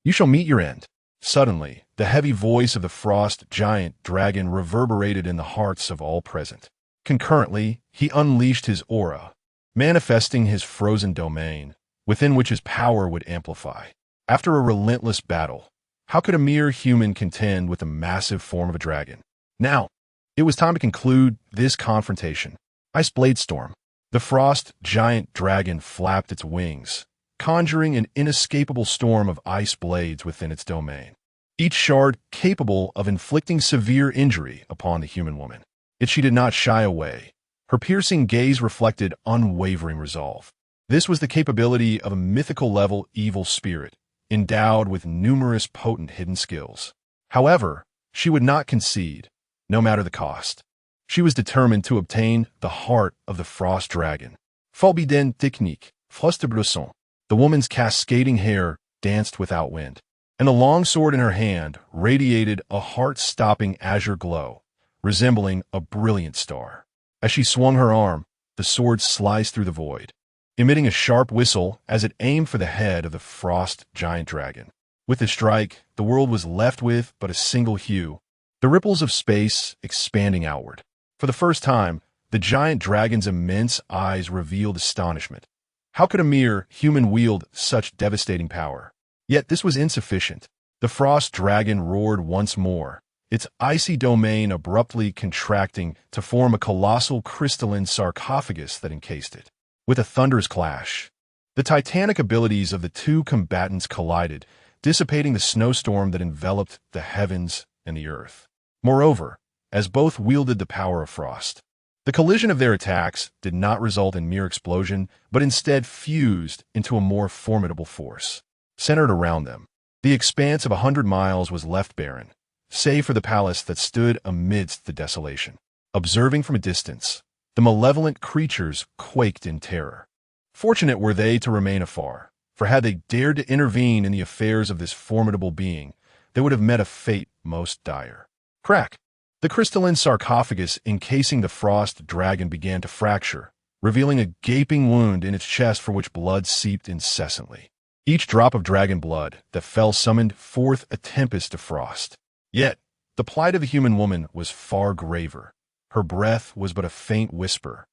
you shall meet your end. Suddenly, the heavy voice of the frost giant dragon reverberated in the hearts of all present. Concurrently, he unleashed his aura, manifesting his frozen domain, within which his power would amplify. After a relentless battle, how could a mere human contend with the massive form of a dragon? Now, it was time to conclude this confrontation. Ice Blade Storm. The frost giant dragon flapped its wings, conjuring an inescapable storm of ice blades within its domain, each shard capable of inflicting severe injury upon the human woman. Yet she did not shy away. Her piercing gaze reflected unwavering resolve. This was the capability of a mythical-level evil spirit, endowed with numerous potent hidden skills. However, she would not concede, no matter the cost. She was determined to obtain the heart of the frost dragon. Forbidden technique, Frosteblousson. The woman's cascading hair danced without wind, and the long sword in her hand radiated a heart-stopping azure glow, resembling a brilliant star. As she swung her arm, the sword sliced through the void, emitting a sharp whistle as it aimed for the head of the frost giant dragon. With the strike, the world was left with but a single hue, the ripples of space expanding outward. For the first time, the giant dragon's immense eyes revealed astonishment. How could a mere human wield such devastating power? Yet this was insufficient. The frost dragon roared once more, its icy domain abruptly contracting to form a colossal crystalline sarcophagus that encased it. With a thunderous clash, the titanic abilities of the two combatants collided, dissipating the snowstorm that enveloped the heavens and the earth. Moreover, as both wielded the power of frost, the collision of their attacks did not result in mere explosion, but instead fused into a more formidable force. Centered around them, the expanse of 100 miles was left barren, save for the palace that stood amidst the desolation. Observing from a distance, the malevolent creatures quaked in terror. Fortunate were they to remain afar, for had they dared to intervene in the affairs of this formidable being, they would have met a fate most dire. Crack! The crystalline sarcophagus encasing the frost dragon began to fracture, revealing a gaping wound in its chest for which blood seeped incessantly. Each drop of dragon blood that fell summoned forth a tempest of frost. Yet, the plight of the human woman was far graver. Her breath was but a faint whisper,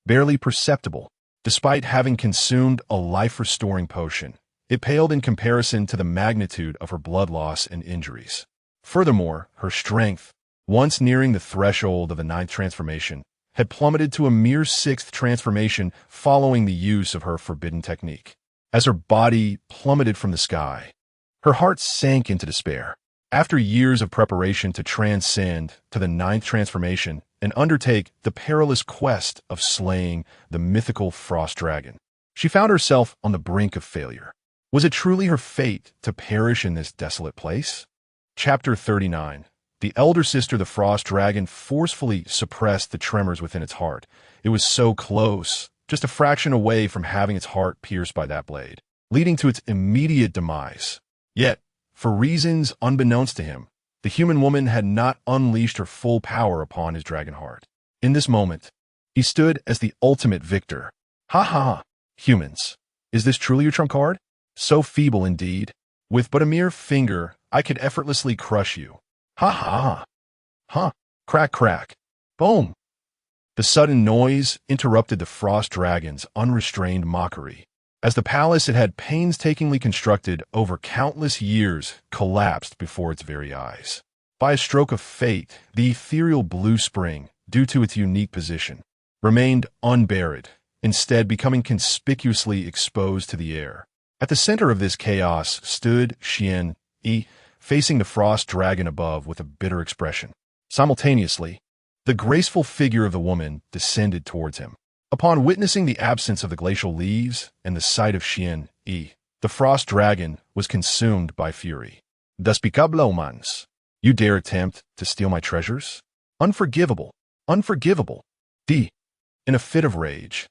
barely perceptible. Despite having consumed a life-restoring potion, it paled in comparison to the magnitude of her blood loss and injuries. Furthermore, her strength, once nearing the threshold of the 9th transformation, had plummeted to a mere 6th transformation following the use of her forbidden technique. As her body plummeted from the sky, her heart sank into despair. After years of preparation to transcend to the 9th transformation and undertake the perilous quest of slaying the mythical frost dragon, she found herself on the brink of failure. Was it truly her fate to perish in this desolate place? Chapter 39. The elder sister, the frost dragon, forcefully suppressed the tremors within its heart. It was so close, just a fraction away from having its heart pierced by that blade, leading to its immediate demise. Yet, for reasons unbeknownst to him, the human woman had not unleashed her full power upon his dragon heart. In this moment, he stood as the ultimate victor. Ha ha ha! Humans, is this truly your trump card? So feeble indeed. With but a mere finger, I could effortlessly crush you. Ha ha ha! Ha! Crack crack! Boom! The sudden noise interrupted the frost dragon's unrestrained mockery, as the palace it had painstakingly constructed over countless years collapsed before its very eyes. By a stroke of fate, the ethereal blue spring, due to its unique position, remained unburied, instead becoming conspicuously exposed to the air. At the center of this chaos stood Xian Yi, facing the frost dragon above with a bitter expression. Simultaneously, the graceful figure of the woman descended towards him. Upon witnessing the absence of the glacial leaves and the sight of Xian Yi, the frost dragon was consumed by fury. Despicable humans! You dare attempt to steal my treasures? Unforgivable! Unforgivable! In a fit of rage,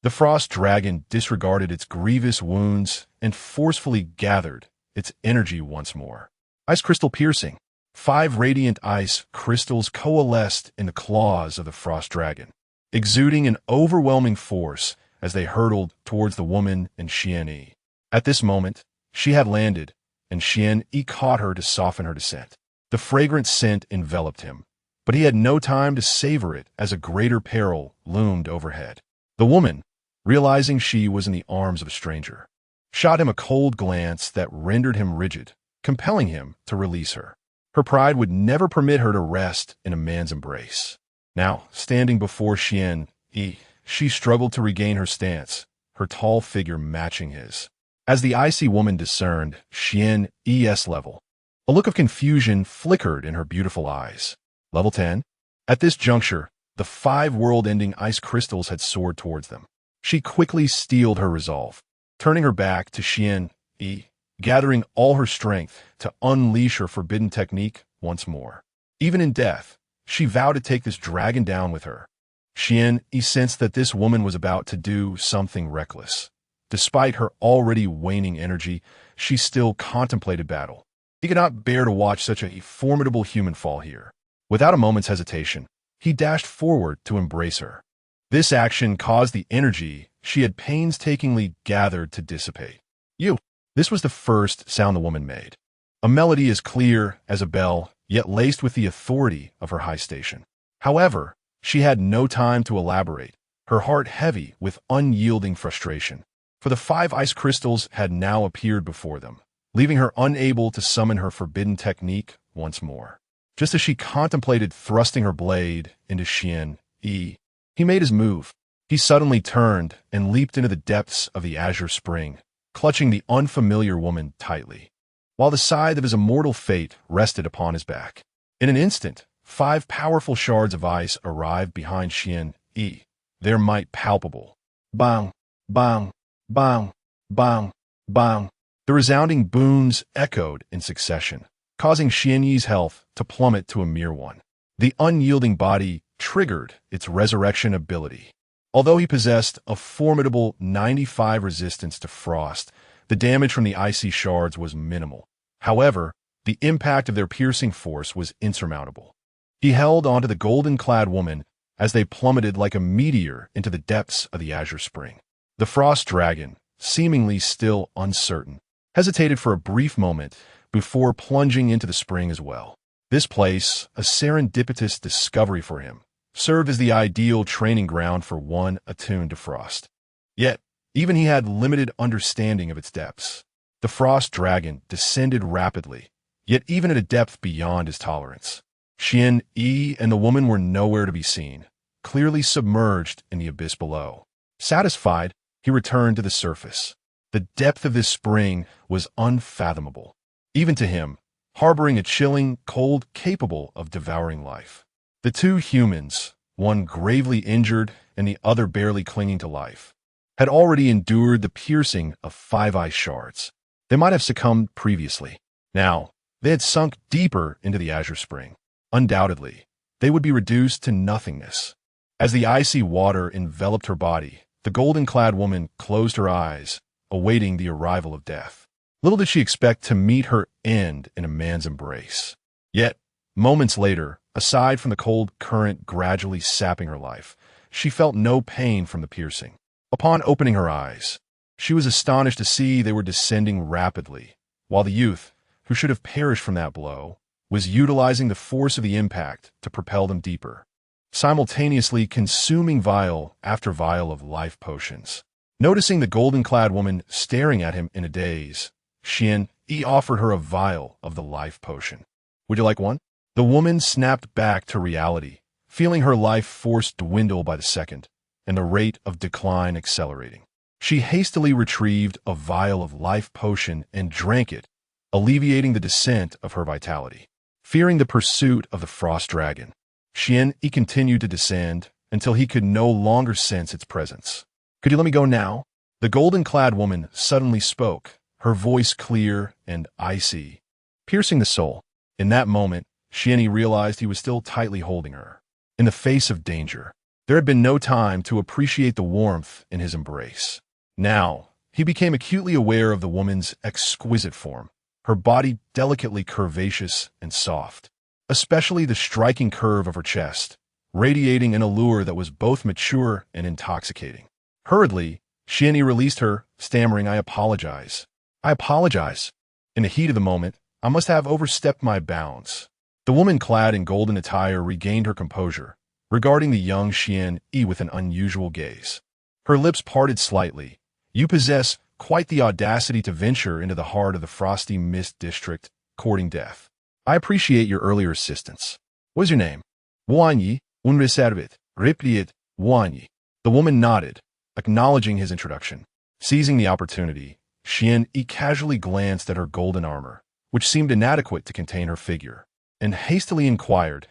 the frost dragon disregarded its grievous wounds and forcefully gathered its energy once more. Ice crystal piercing. 5 radiant ice crystals coalesced in the claws of the frost dragon, exuding an overwhelming force as they hurtled towards the woman and Xian Yi. At this moment, she had landed, and Xian Yi caught her to soften her descent. The fragrant scent enveloped him, but he had no time to savor it as a greater peril loomed overhead. The woman, realizing she was in the arms of a stranger, shot him a cold glance that rendered him rigid, compelling him to release her. Her pride would never permit her to rest in a man's embrace. Now, standing before Xian Yi, she struggled to regain her stance, her tall figure matching his. As the icy woman discerned Xian Yi's level, a look of confusion flickered in her beautiful eyes. Level 10? At this juncture, the 5 world-ending ice crystals had soared towards them. She quickly steeled her resolve, turning her back to Xian Yi, gathering all her strength to unleash her forbidden technique once more. Even in death, she vowed to take this dragon down with her. Xian Yi sensed that this woman was about to do something reckless. Despite her already waning energy, she still contemplated battle. He could not bear to watch such a formidable human fall here. Without a moment's hesitation, he dashed forward to embrace her. This action caused the energy she had painstakingly gathered to dissipate. You. This was the first sound the woman made. A melody as clear as a bell, yet laced with the authority of her high station. However, she had no time to elaborate, her heart heavy with unyielding frustration. For the 5 ice crystals had now appeared before them, leaving her unable to summon her forbidden technique once more. Just as she contemplated thrusting her blade into Xian Yi, he made his move. He suddenly turned and leaped into the depths of the azure spring, clutching the unfamiliar woman tightly, while the scythe of his immortal fate rested upon his back. In an instant, 5 powerful shards of ice arrived behind Xian Yi, their might palpable. Bang, bang, bang, bang, bang. The resounding boons echoed in succession, causing Xian Yi's health to plummet to a mere 1. The unyielding body triggered its resurrection ability. Although he possessed a formidable 95 resistance to frost, the damage from the icy shards was minimal. However, the impact of their piercing force was insurmountable. He held onto the golden-clad woman as they plummeted like a meteor into the depths of the azure spring. The frost dragon, seemingly still uncertain, hesitated for a brief moment before plunging into the spring as well. This place, a serendipitous discovery for him, served as the ideal training ground for one attuned to frost. Yet, even he had limited understanding of its depths. The frost dragon descended rapidly, yet even at a depth beyond his tolerance. Xian Yi and the woman were nowhere to be seen, clearly submerged in the abyss below. Satisfied, he returned to the surface. The depth of this spring was unfathomable, even to him, harboring a chilling cold capable of devouring life. The 2 humans, one gravely injured and the other barely clinging to life, had already endured the piercing of 5 ice shards. They might have succumbed previously. Now, they had sunk deeper into the azure spring. Undoubtedly, they would be reduced to nothingness. As the icy water enveloped her body, the golden-clad woman closed her eyes, awaiting the arrival of death. Little did she expect to meet her end in a man's embrace. Yet, moments later, aside from the cold current gradually sapping her life, she felt no pain from the piercing. Upon opening her eyes, she was astonished to see they were descending rapidly, while the youth, who should have perished from that blow, was utilizing the force of the impact to propel them deeper, simultaneously consuming vial after vial of life potions. Noticing the golden-clad woman staring at him in a daze, Xian Yi offered her a vial of the life potion. "Would you like one?" The woman snapped back to reality, feeling her life force dwindle by the second, and the rate of decline accelerating. She hastily retrieved a vial of life potion and drank it, alleviating the descent of her vitality. Fearing the pursuit of the frost dragon, Xian Yi continued to descend until he could no longer sense its presence. "Could you let me go now?" The golden-clad woman suddenly spoke, her voice clear and icy, piercing the soul. In that moment, Xian Yi realized he was still tightly holding her. In the face of danger, there had been no time to appreciate the warmth in his embrace. Now, he became acutely aware of the woman's exquisite form, her body delicately curvaceous and soft, especially the striking curve of her chest, radiating an allure that was both mature and intoxicating. Hurriedly, Xian Yi released her, stammering, "I apologize. I apologize. In the heat of the moment, I must have overstepped my bounds." The woman clad in golden attire regained her composure, regarding the young Xian Yi with an unusual gaze. Her lips parted slightly. "You possess quite the audacity to venture into the heart of the frosty mist district, courting death. I appreciate your earlier assistance. What is your name?" "Wan Yi, un reservet, replied Wan Yi." The woman nodded, acknowledging his introduction. Seizing the opportunity, Xian Yi casually glanced at her golden armor, which seemed inadequate to contain her figure, and hastily inquired,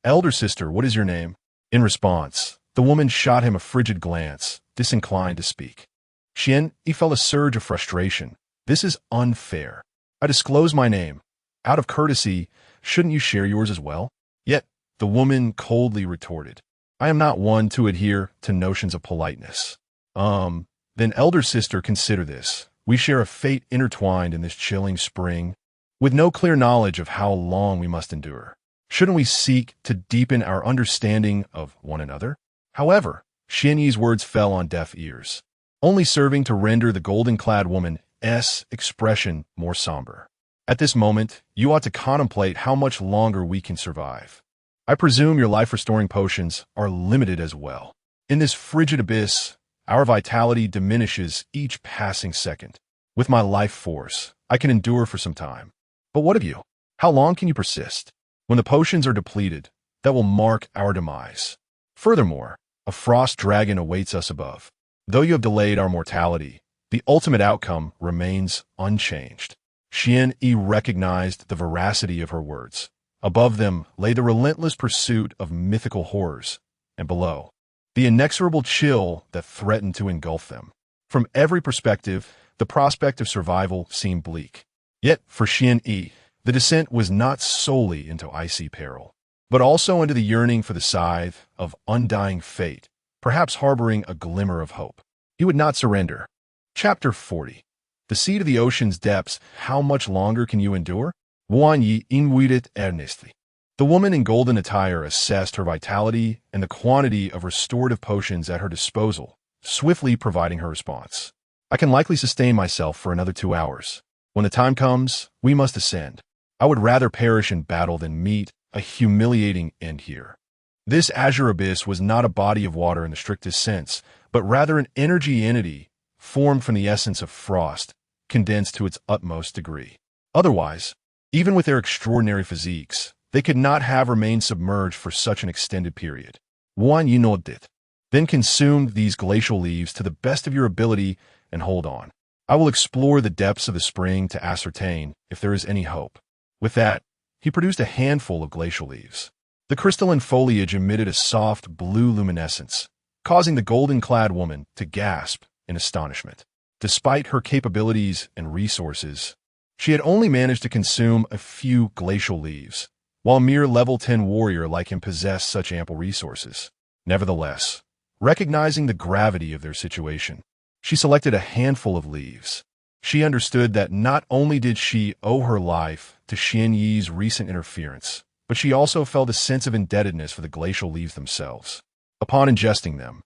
"Elder sister, what is your name?" In response, the woman shot him a frigid glance, disinclined to speak. Xian Yi felt a surge of frustration. "This is unfair. I disclose my name. Out of courtesy, shouldn't you share yours as well?" Yet, the woman coldly retorted, "I am not one to adhere to notions of politeness." Then elder sister, consider this. We share a fate intertwined in this chilling spring, with no clear knowledge of how long we must endure. Shouldn't we seek to deepen our understanding of one another? However, Xian Yi's words fell on deaf ears, only serving to render the golden-clad woman's expression more somber. At this moment, you ought to contemplate how much longer we can survive. I presume your life-restoring potions are limited as well. In this frigid abyss, our vitality diminishes each passing second. With my life force, I can endure for some time. But what of you? How long can you persist? When the potions are depleted, that will mark our demise. Furthermore, a frost dragon awaits us above. Though you have delayed our mortality, the ultimate outcome remains unchanged. Xian Yi recognized the veracity of her words. Above them lay the relentless pursuit of mythical horrors, and below, the inexorable chill that threatened to engulf them. From every perspective, the prospect of survival seemed bleak. Yet, for Xian Yi, the descent was not solely into icy peril, but also into the yearning for the scythe of undying fate, perhaps harboring a glimmer of hope. He would not surrender. Chapter 40. The sea to the ocean's depths, how much longer can you endure? Wan Yi inwaited earnestly. The woman in golden attire assessed her vitality and the quantity of restorative potions at her disposal, swiftly providing her response. I can likely sustain myself for another 2 hours. When the time comes, we must ascend. I would rather perish in battle than meet a humiliating end here. This azure abyss was not a body of water in the strictest sense, but rather an energy entity formed from the essence of frost, condensed to its utmost degree. Otherwise, even with their extraordinary physiques, they could not have remained submerged for such an extended period. Wan Yi nodded, then consumed these glacial leaves to the best of your ability and hold on. I will explore the depths of the spring to ascertain if there is any hope. With that, he produced a handful of glacial leaves. The crystalline foliage emitted a soft blue luminescence, causing the golden-clad woman to gasp in astonishment. Despite her capabilities and resources, she had only managed to consume a few glacial leaves, while a mere level 10 warrior like him possessed such ample resources. Nevertheless, recognizing the gravity of their situation, she selected a handful of leaves. She understood that not only did she owe her life to Xian Yi's recent interference, but she also felt a sense of indebtedness for the glacial leaves themselves. Upon ingesting them,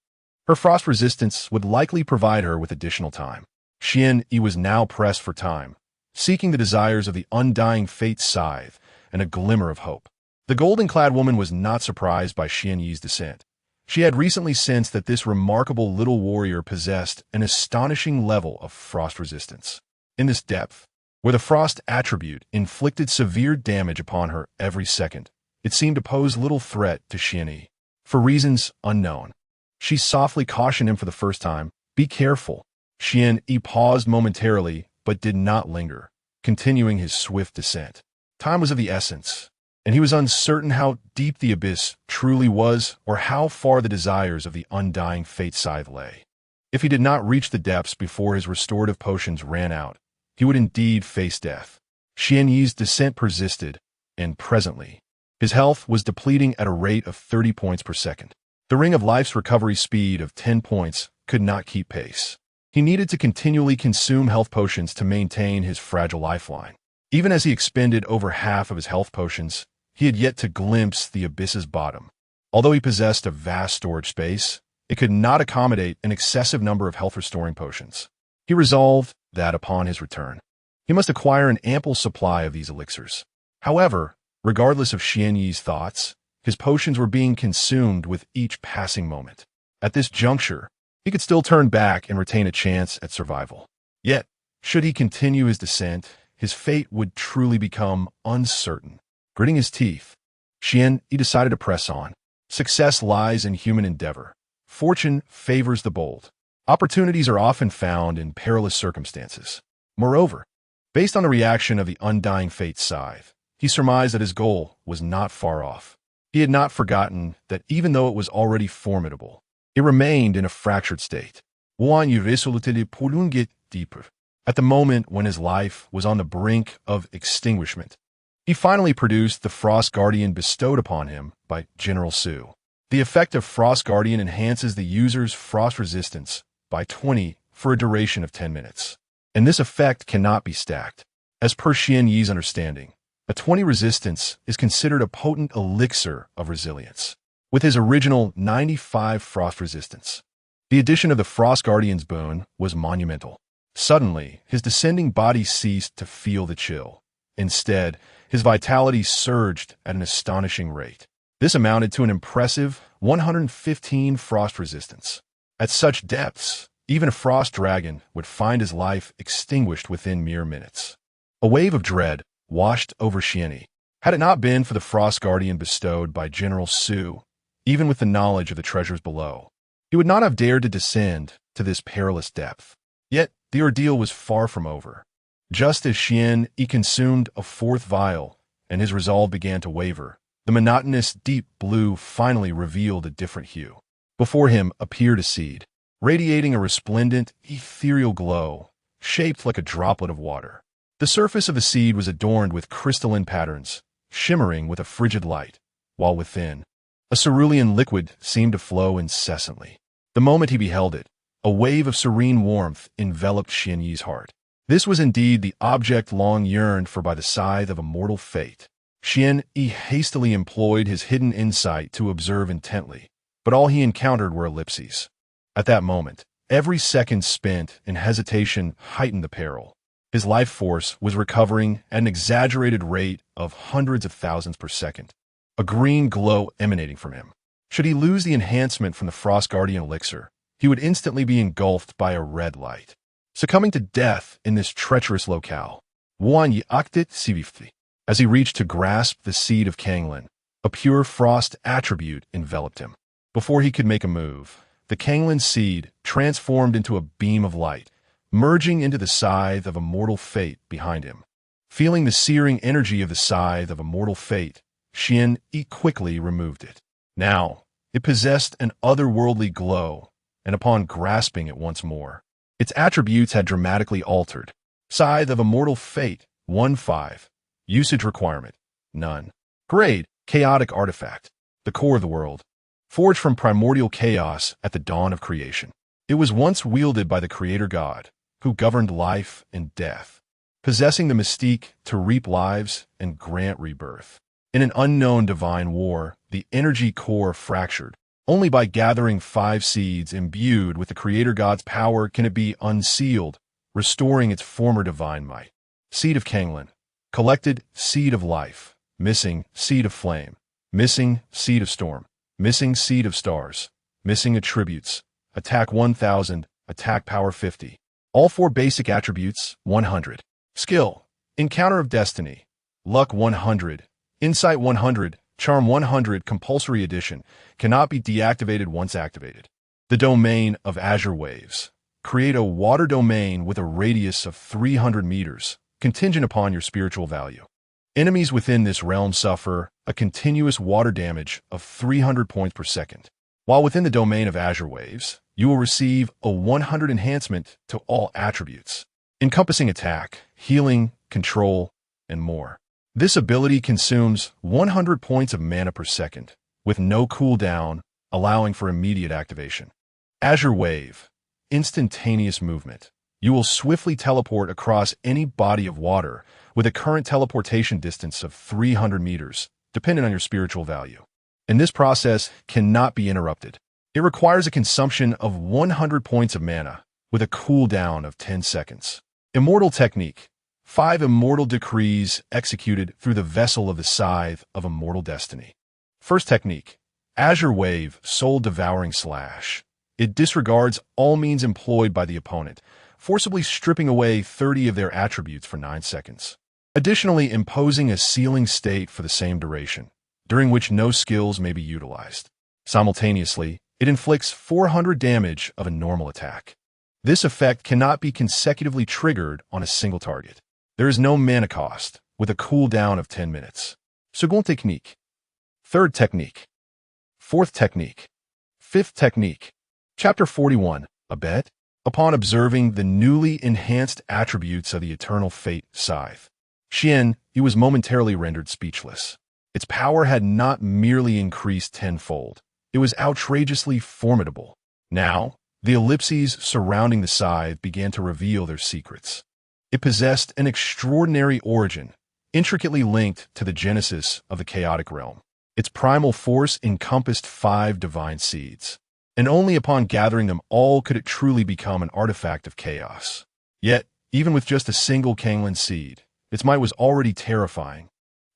her frost resistance would likely provide her with additional time. Xian Yi was now pressed for time, seeking the desires of the undying fate scythe and a glimmer of hope. The golden-clad woman was not surprised by Xian Yi's descent. She had recently sensed that this remarkable little warrior possessed an astonishing level of frost resistance. In this depth, where the frost attribute inflicted severe damage upon her every second, it seemed to pose little threat to Xian Yi. For reasons unknown, she softly cautioned him for the first time, "Be careful." Xian Yi paused momentarily, but did not linger, continuing his swift descent. Time was of the essence, and he was uncertain how deep the abyss truly was or how far the desires of the undying fate scythe lay. If he did not reach the depths before his restorative potions ran out, he would indeed face death. Xian Yi's descent persisted, and presently, his health was depleting at a rate of 30 points per second. The ring of life's recovery speed of 10 points could not keep pace. He needed to continually consume health potions to maintain his fragile lifeline. Even as he expended over half of his health potions, he had yet to glimpse the abyss's bottom. Although he possessed a vast storage space, it could not accommodate an excessive number of health-restoring potions. He resolved that upon his return, he must acquire an ample supply of these elixirs. However, regardless of Xian Yi's thoughts, his potions were being consumed with each passing moment. At this juncture, he could still turn back and retain a chance at survival. Yet, should he continue his descent, his fate would truly become uncertain. Gritting his teeth, Xian Yi decided to press on. Success lies in human endeavor. Fortune favors the bold. Opportunities are often found in perilous circumstances. Moreover, based on the reaction of the undying fate scythe, he surmised that his goal was not far off. He had not forgotten that even though it was already formidable, it remained in a fractured state. Wan Yi resolutely pulling it deeper. At the moment when his life was on the brink of extinguishment, he finally produced the Frost Guardian bestowed upon him by General Su. The effect of Frost Guardian enhances the user's frost resistance by 20 for a duration of 10 minutes. And this effect cannot be stacked. As per Xian Yi's understanding, a 20 resistance is considered a potent elixir of resilience. with his original 95 frost resistance. The addition of the Frost Guardian's boon was monumental. Suddenly, his descending body ceased to feel the chill. Instead, his vitality surged at an astonishing rate. This amounted to an impressive 115 frost resistance. At such depths, even a frost dragon would find his life extinguished within mere minutes. A wave of dread washed over Xianyi. Had it not been for the Frost Guardian bestowed by General Su, even with the knowledge of the treasures below, he would not have dared to descend to this perilous depth. Yet, the ordeal was far from over. Just as Xianyi consumed a fourth vial and his resolve began to waver, the monotonous deep blue finally revealed a different hue. Before him appeared a seed, radiating a resplendent, ethereal glow, shaped like a droplet of water. The surface of the seed was adorned with crystalline patterns, shimmering with a frigid light, while within, a cerulean liquid seemed to flow incessantly. The moment he beheld it, a wave of serene warmth enveloped Xianyi's heart. This was indeed the object long yearned for by the scythe of immortal fate. Xianyi hastily employed his hidden insight to observe intently, but all he encountered were ellipses. At that moment, every second spent in hesitation heightened the peril. His life force was recovering at an exaggerated rate of hundreds of thousands per second, a green glow emanating from him. Should he lose the enhancement from the Frost Guardian elixir, he would instantly be engulfed by a red light, succumbing to death in this treacherous locale. Wuan Yi acted sivifti. As he reached to grasp the seed of Kanglin, a pure frost attribute enveloped him. Before he could make a move, the Kanglin seed transformed into a beam of light, merging into the scythe of immortal fate behind him. Feeling the searing energy of the scythe of immortal fate, Xianyi quickly removed it. Now, it possessed an otherworldly glow, and upon grasping it once more, its attributes had dramatically altered. Scythe of immortal fate, 1-5. Usage requirement, none. Grade, chaotic artifact. The core of the world. Forged from primordial chaos at the dawn of creation. It was once wielded by the Creator God, who governed life and death, possessing the mystique to reap lives and grant rebirth. In an unknown divine war, the energy core fractured. Only by gathering 5 seeds imbued with the Creator God's power can it be unsealed, restoring its former divine might. Seed of Kanglin. Collected seed of life. Missing seed of flame. Missing seed of storm. Missing seed of stars. Missing attributes. Attack 1000. Attack power 50. All 4 basic attributes, 100. Skill. Encounter of Destiny. Luck 100. Insight 100. Charm 100 compulsory edition. Cannot be deactivated once activated. The domain of Azure Waves. Create a water domain with a radius of 300 meters, contingent upon your spiritual value. Enemies within this realm suffer a continuous water damage of 300 points per second. While within the domain of Azure Waves, you will receive a 100 enhancement to all attributes, encompassing attack, healing, control, and more. This ability consumes 100 points of mana per second, with no cooldown, allowing for immediate activation. Azure Wave. Instantaneous movement. You will swiftly teleport across any body of water with a current teleportation distance of 300 meters, depending on your spiritual value. And this process cannot be interrupted. It requires a consumption of 100 points of mana, with a cooldown of 10 seconds. Immortal Technique. 5 immortal decrees executed through the vessel of the scythe of immortal destiny. First technique. Azure Wave Soul Devouring Slash. It disregards all means employed by the opponent, forcibly stripping away 30 of their attributes for 9 seconds. Additionally, imposing a sealing state for the same duration, during which no skills may be utilized. Simultaneously, it inflicts 400 damage of a normal attack. This effect cannot be consecutively triggered on a single target. There is no mana cost, with a cooldown of 10 minutes. Second technique. Third technique. Fourth technique. Fifth technique. Chapter 41. A bet? Upon observing the newly enhanced attributes of the Eternal Fate Scythe, Xianyi was momentarily rendered speechless. Its power had not merely increased tenfold. It was outrageously formidable. Now, the ellipses surrounding the scythe began to reveal their secrets. It possessed an extraordinary origin, intricately linked to the genesis of the chaotic realm. Its primal force encompassed 5 divine seeds, and only upon gathering them all could it truly become an artifact of chaos. Yet, even with just a single Kanglen seed, its might was already terrifying,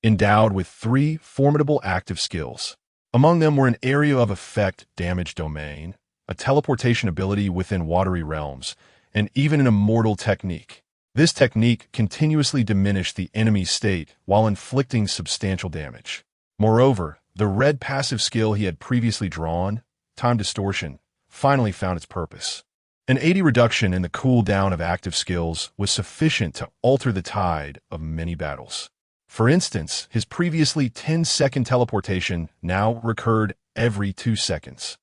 endowed with 3 formidable active skills. Among them were an area of effect damage domain, a teleportation ability within watery realms, and even an immortal technique. This technique continuously diminished the enemy's state while inflicting substantial damage. Moreover, the red passive skill he had previously drawn, Time Distortion, finally found its purpose. An 80 reduction in the cooldown of active skills was sufficient to alter the tide of many battles. For instance, his previously 10-second teleportation now recurred every 2 seconds.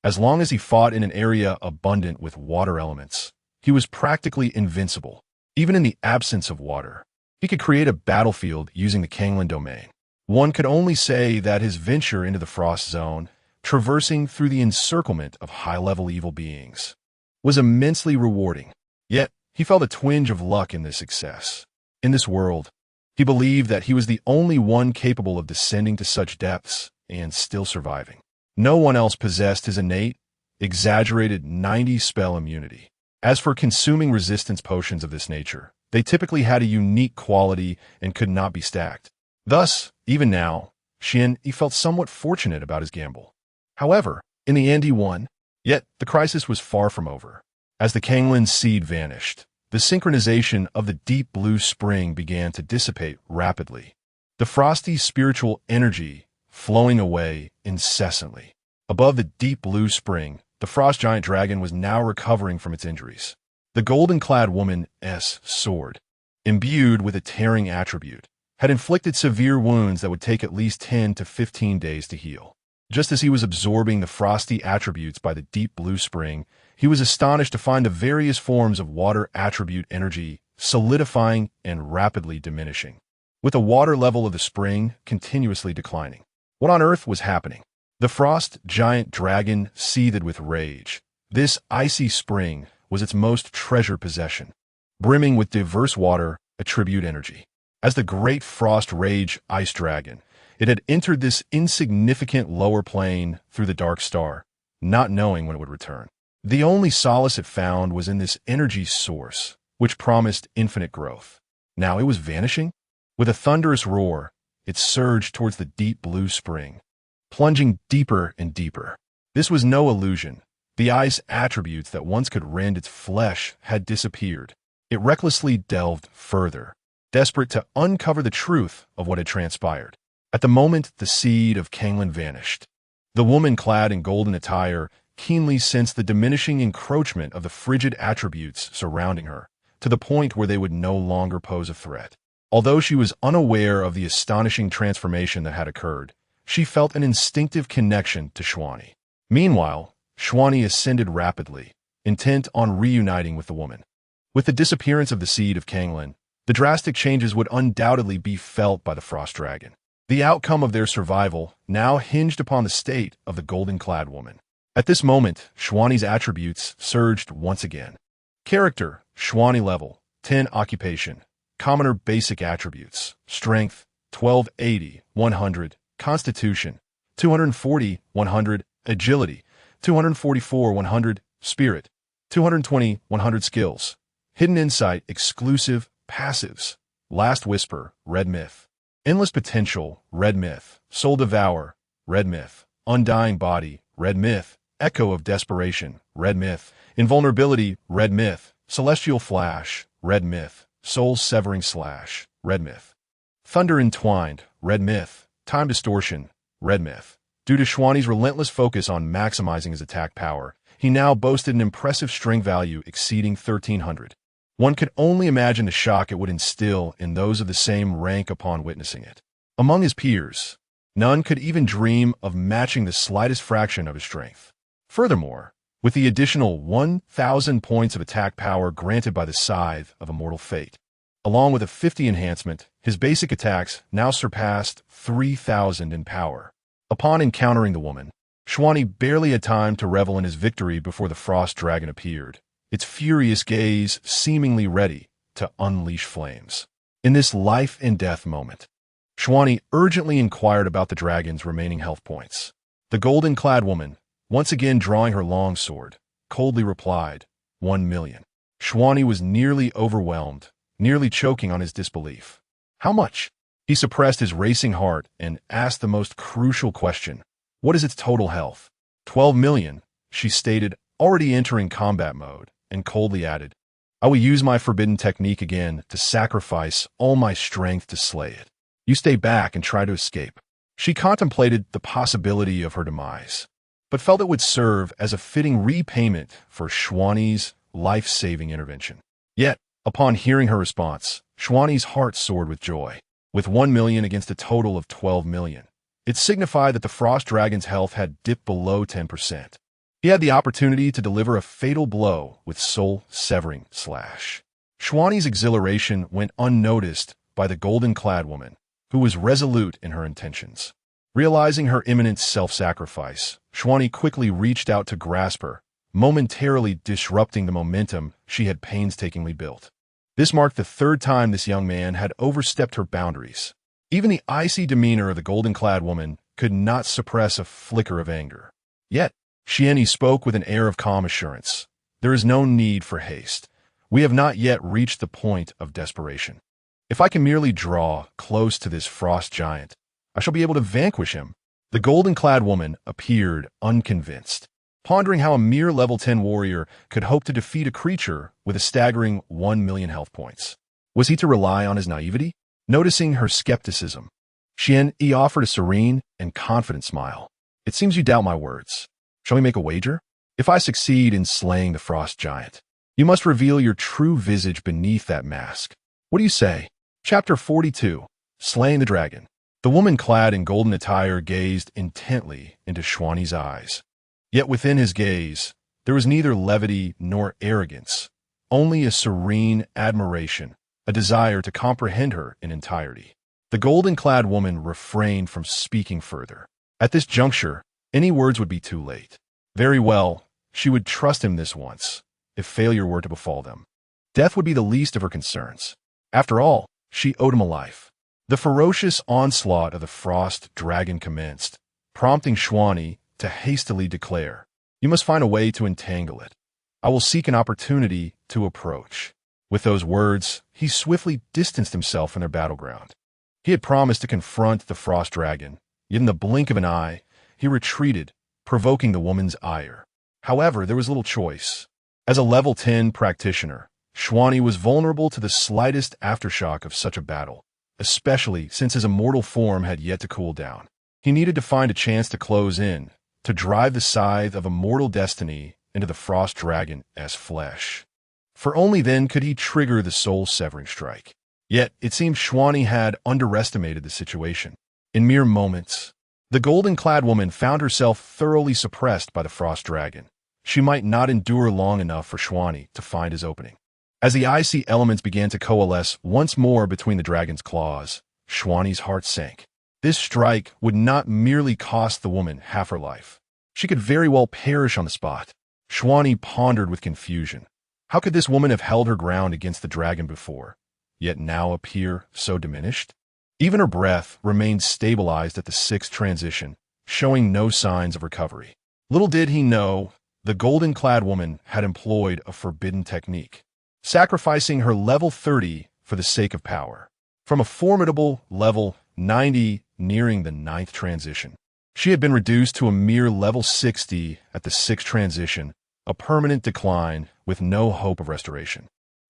As long as he fought in an area abundant with water elements, he was practically invincible. Even in the absence of water, he could create a battlefield using the Kanglen domain. One could only say that his venture into the Frost Zone, traversing through the encirclement of high-level evil beings, was immensely rewarding. Yet, he felt a twinge of luck in this success. In this world, he believed that he was the only one capable of descending to such depths and still surviving. No one else possessed his innate, exaggerated 90 spell immunity. As for consuming resistance potions of this nature, they typically had a unique quality and could not be stacked. Thus, even now, he felt somewhat fortunate about his gamble. However, in the end he won. Yet, the crisis was far from over. As the Kanglen seed vanished, the synchronization of the deep blue spring began to dissipate rapidly. The frosty spiritual energy flowing away incessantly. Above the deep blue spring, the frost giant dragon was now recovering from its injuries. The golden-clad woman's sword, imbued with a tearing attribute, had inflicted severe wounds that would take at least 10 to 15 days to heal. Just as he was absorbing the frosty attributes by the deep blue spring, he was astonished to find the various forms of water attribute energy solidifying and rapidly diminishing, with the water level of the spring continuously declining. What on earth was happening? The frost giant dragon seethed with rage. This icy spring was its most treasured possession, brimming with diverse water attribute energy. As the great frost rage ice dragon, it had entered this insignificant lower plane through the dark star, not knowing when it would return. The only solace it found was in this energy source, which promised infinite growth. Now it was vanishing. With a thunderous roar, it surged towards the deep blue spring, plunging deeper and deeper. This was no illusion. The ice attributes that once could rend its flesh had disappeared. It recklessly delved further, desperate to uncover the truth of what had transpired. At the moment the seed of Kanglen vanished, the woman clad in golden attire keenly sensed the diminishing encroachment of the frigid attributes surrounding her, to the point where they would no longer pose a threat. Although she was unaware of the astonishing transformation that had occurred, she felt an instinctive connection to Shwani. Meanwhile, Shwani ascended rapidly, intent on reuniting with the woman. With the disappearance of the seed of Kanglen, the drastic changes would undoubtedly be felt by the Frost Dragon. The outcome of their survival now hinged upon the state of the golden-clad woman. At this moment, Shwani's attributes surged once again. Character, Shwani level, 10 occupation. Commoner basic attributes, strength, 1280, 100, constitution, 240, 100, agility, 244, 100, spirit, 220, 100 skills, hidden insight, exclusive, passives, last whisper, red myth, endless potential, red myth, soul devour, red myth, undying body, red myth, echo of desperation, red myth, invulnerability, red myth, celestial flash, red myth, soul severing slash, red myth, thunder entwined, red myth, time distortion, red myth. Due to Shwani's relentless focus on maximizing his attack power, he now boasted an impressive strength value exceeding 1300. One could only imagine the shock it would instill in those of the same rank upon witnessing it. Among his peers, none could even dream of matching the slightest fraction of his strength. Furthermore, with the additional 1,000 points of attack power granted by the Scythe of Immortal Fate, along with a 50 enhancement, his basic attacks now surpassed 3,000 in power. Upon encountering the woman, Shwani barely had time to revel in his victory before the Frost Dragon appeared, its furious gaze seemingly ready to unleash flames. In this life-and-death moment, Shwani urgently inquired about the dragon's remaining health points. The golden-clad woman, once again drawing her long sword, coldly replied, 1,000,000. Shwani was nearly overwhelmed, nearly choking on his disbelief. How much? He suppressed his racing heart and asked the most crucial question. What is its total health? 12,000,000, she stated, already entering combat mode, and coldly added, I will use my forbidden technique again to sacrifice all my strength to slay it. You stay back and try to escape. She contemplated the possibility of her demise, but felt it would serve as a fitting repayment for Shwani's life-saving intervention. Yet, upon hearing her response, Shwani's heart soared with joy. With 1,000,000 against a total of 12,000,000, it signified that the frost dragon's health had dipped below 10%. He had the opportunity to deliver a fatal blow with soul-severing slash. Shwani's exhilaration went unnoticed by the golden-clad woman, who was resolute in her intentions. Realizing her imminent self-sacrifice, Shwani quickly reached out to grasp her, momentarily disrupting the momentum she had painstakingly built. This marked the third time this young man had overstepped her boundaries. Even the icy demeanor of the golden-clad woman could not suppress a flicker of anger. Yet, Shieni spoke with an air of calm assurance. There is no need for haste. We have not yet reached the point of desperation. If I can merely draw close to this frost giant, I shall be able to vanquish him. The golden-clad woman appeared unconvinced, pondering how a mere level 10 warrior could hope to defeat a creature with a staggering 1,000,000 health points. Was he to rely on his naivety? Noticing her skepticism, Shieni offered a serene and confident smile. It seems you doubt my words. Shall we make a wager? If I succeed in slaying the frost giant, you must reveal your true visage beneath that mask. What do you say? Chapter 42. Slaying the Dragon. The woman clad in golden attire gazed intently into Shwani's eyes. Yet within his gaze, there was neither levity nor arrogance, only a serene admiration, a desire to comprehend her in entirety. The golden-clad woman refrained from speaking further. At this juncture, any words would be too late. Very well, she would trust him this once, if failure were to befall them. Death would be the least of her concerns. After all, she owed him a life. The ferocious onslaught of the frost dragon commenced, prompting Shwani to hastily declare, You must find a way to entangle it. I will seek an opportunity to approach. With those words, he swiftly distanced himself from their battleground. He had promised to confront the frost dragon, yet in the blink of an eye, he retreated, provoking the woman's ire. However, there was little choice. As a level 10 practitioner, Shwani was vulnerable to the slightest aftershock of such a battle, especially since his immortal form had yet to cool down. He needed to find a chance to close in, to drive the scythe of immortal destiny into the frost dragon's flesh. For only then could he trigger the soul-severing strike. Yet, it seemed Shwani had underestimated the situation. In mere moments, the golden-clad woman found herself thoroughly suppressed by the frost dragon. She might not endure long enough for Shwani to find his opening. As the icy elements began to coalesce once more between the dragon's claws, Shwani's heart sank. This strike would not merely cost the woman half her life. She could very well perish on the spot. Shwani pondered with confusion. How could this woman have held her ground against the dragon before, yet now appear so diminished? Even her breath remained stabilized at the 6th transition, showing no signs of recovery. Little did he know, the golden-clad woman had employed a forbidden technique, sacrificing her level 30 for the sake of power. From a formidable level 90 nearing the 9th transition, she had been reduced to a mere level 60 at the 6th transition, a permanent decline with no hope of restoration.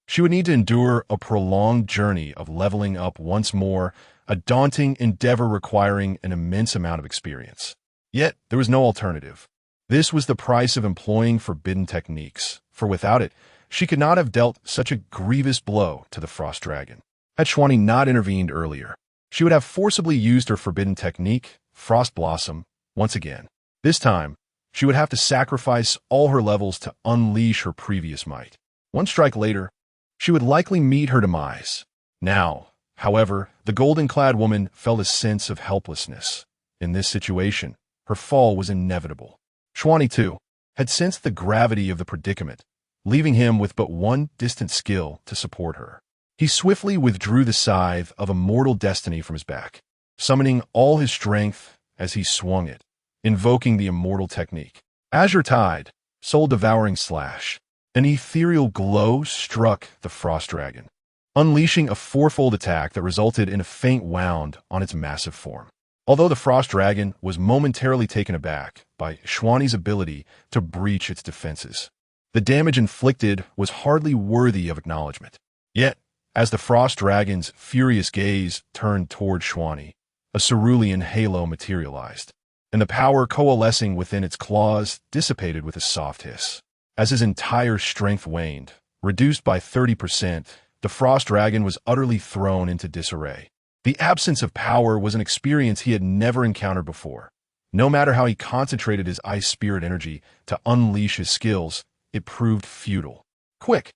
She would need to endure a prolonged journey of leveling up once more, a daunting endeavor requiring an immense amount of experience. Yet, there was no alternative. This was the price of employing forbidden techniques, for without it, she could not have dealt such a grievous blow to the frost dragon. Had Shwani not intervened earlier, she would have forcibly used her forbidden technique, Frost Blossom, once again. This time, she would have to sacrifice all her levels to unleash her previous might. One strike later, she would likely meet her demise. Now, however, the golden-clad woman felt a sense of helplessness. In this situation, her fall was inevitable. Shwani, too, had sensed the gravity of the predicament, leaving him with but one distant skill to support her. He swiftly withdrew the scythe of immortal destiny from his back. summoning all his strength as he swung it, invoking the immortal technique. Azure Tide, soul-devouring slash. An ethereal glow struck the frost dragon, unleashing a fourfold attack that resulted in a faint wound on its massive form. Although the frost dragon was momentarily taken aback by Xuani's ability to breach its defenses, the damage inflicted was hardly worthy of acknowledgement. Yet, as the frost dragon's furious gaze turned toward Xuani, a cerulean halo materialized, and the power coalescing within its claws dissipated with a soft hiss. As his entire strength waned, reduced by 30%, the frost dragon was utterly thrown into disarray. The absence of power was an experience he had never encountered before. No matter how he concentrated his ice spirit energy to unleash his skills, it proved futile. Quick,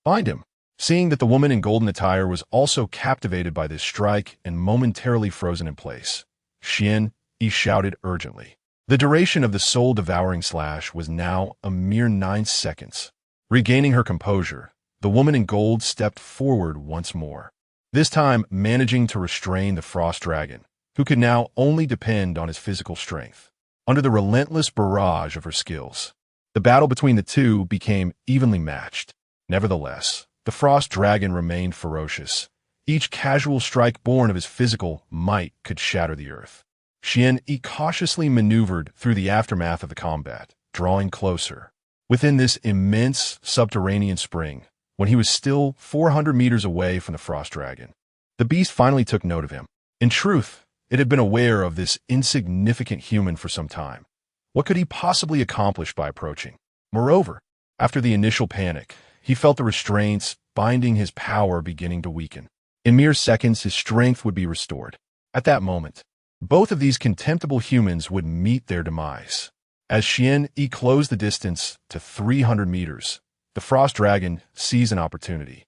find him. Seeing that the woman in golden attire was also captivated by this strike and momentarily frozen in place, Xian Yi shouted urgently. The duration of the soul-devouring slash was now a mere 9 seconds. Regaining her composure, the woman in gold stepped forward once more, this time managing to restrain the frost dragon, who could now only depend on his physical strength. Under the relentless barrage of her skills, the battle between the two became evenly matched. Nevertheless, the frost dragon remained ferocious. Each casual strike born of his physical might could shatter the earth. Xian Yi cautiously maneuvered through the aftermath of the combat, drawing closer. Within this immense subterranean spring, when he was still 400 meters away from the frost dragon, the beast finally took note of him. In truth, it had been aware of this insignificant human for some time. What could he possibly accomplish by approaching? Moreover, after the initial panic, he felt the restraints binding his power beginning to weaken. In mere seconds, his strength would be restored. At that moment, both of these contemptible humans would meet their demise. As Xian Yi closed the distance to 300 meters, the frost dragon seized an opportunity,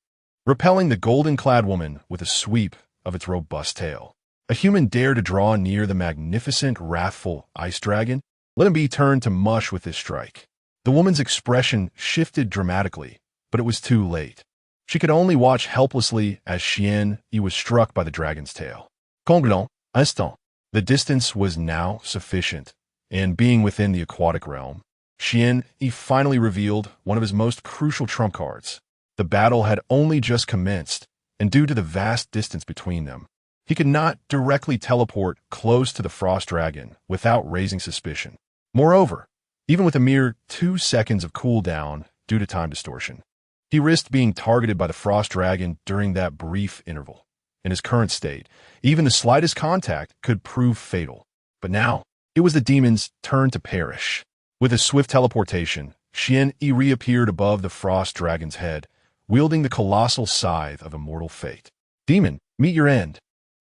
repelling the golden-clad woman with a sweep of its robust tail. A human dared to draw near the magnificent, wrathful ice dragon? Let him be turned to mush with this strike. The woman's expression shifted dramatically, but it was too late. She could only watch helplessly as Xian Yi was struck by the dragon's tail. Conglon, instant. The distance was now sufficient, and being within the aquatic realm, Xian Yi finally revealed one of his most crucial trump cards. The battle had only just commenced, and due to the vast distance between them, he could not directly teleport close to the frost dragon without raising suspicion. Moreover, even with a mere 2 seconds of cooldown due to time distortion, he risked being targeted by the frost dragon during that brief interval. In his current state, even the slightest contact could prove fatal. But now, it was the demon's turn to perish. With a swift teleportation, Xian Yi reappeared above the frost dragon's head, wielding the colossal scythe of immortal fate. Demon, meet your end.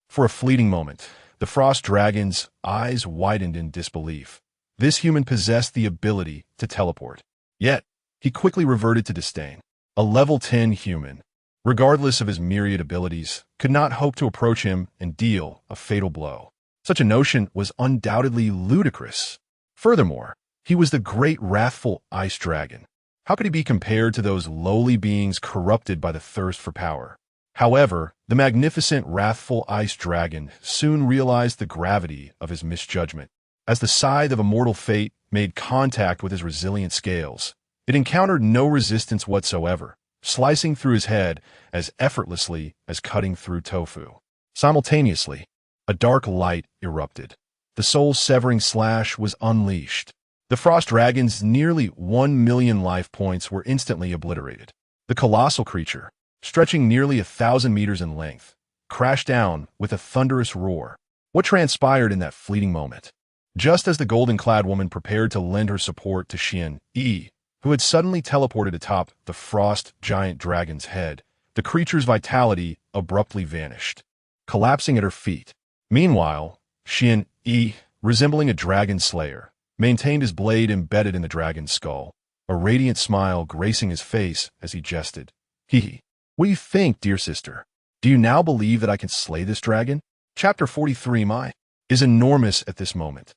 For a fleeting moment, the frost dragon's eyes widened in disbelief. This human possessed the ability to teleport. Yet, he quickly reverted to disdain. A level 10 human, regardless of his myriad abilities, could not hope to approach him and deal a fatal blow. Such a notion was undoubtedly ludicrous. Furthermore, he was the great wrathful ice dragon. How could he be compared to those lowly beings corrupted by the thirst for power? However, the magnificent wrathful ice dragon soon realized the gravity of his misjudgment. As the scythe of immortal fate made contact with his resilient scales, it encountered no resistance whatsoever, slicing through his head as effortlessly as cutting through tofu. Simultaneously, a dark light erupted. The soul-severing slash was unleashed. The frost dragon's nearly 1 million life points were instantly obliterated. The colossal creature, stretching nearly 1,000 meters in length, crashed down with a thunderous roar. What transpired in that fleeting moment? Just as the golden-clad woman prepared to lend her support to Xian Yi, who had suddenly teleported atop the frost giant dragon's head, the creature's vitality abruptly vanished, collapsing at her feet. Meanwhile, Xian Yi, resembling a dragon slayer, maintained his blade embedded in the dragon's skull, a radiant smile gracing his face as he jested. Hee. What do you think, dear sister? Do you now believe that I can slay this dragon? Chapter 43 My is enormous at this moment.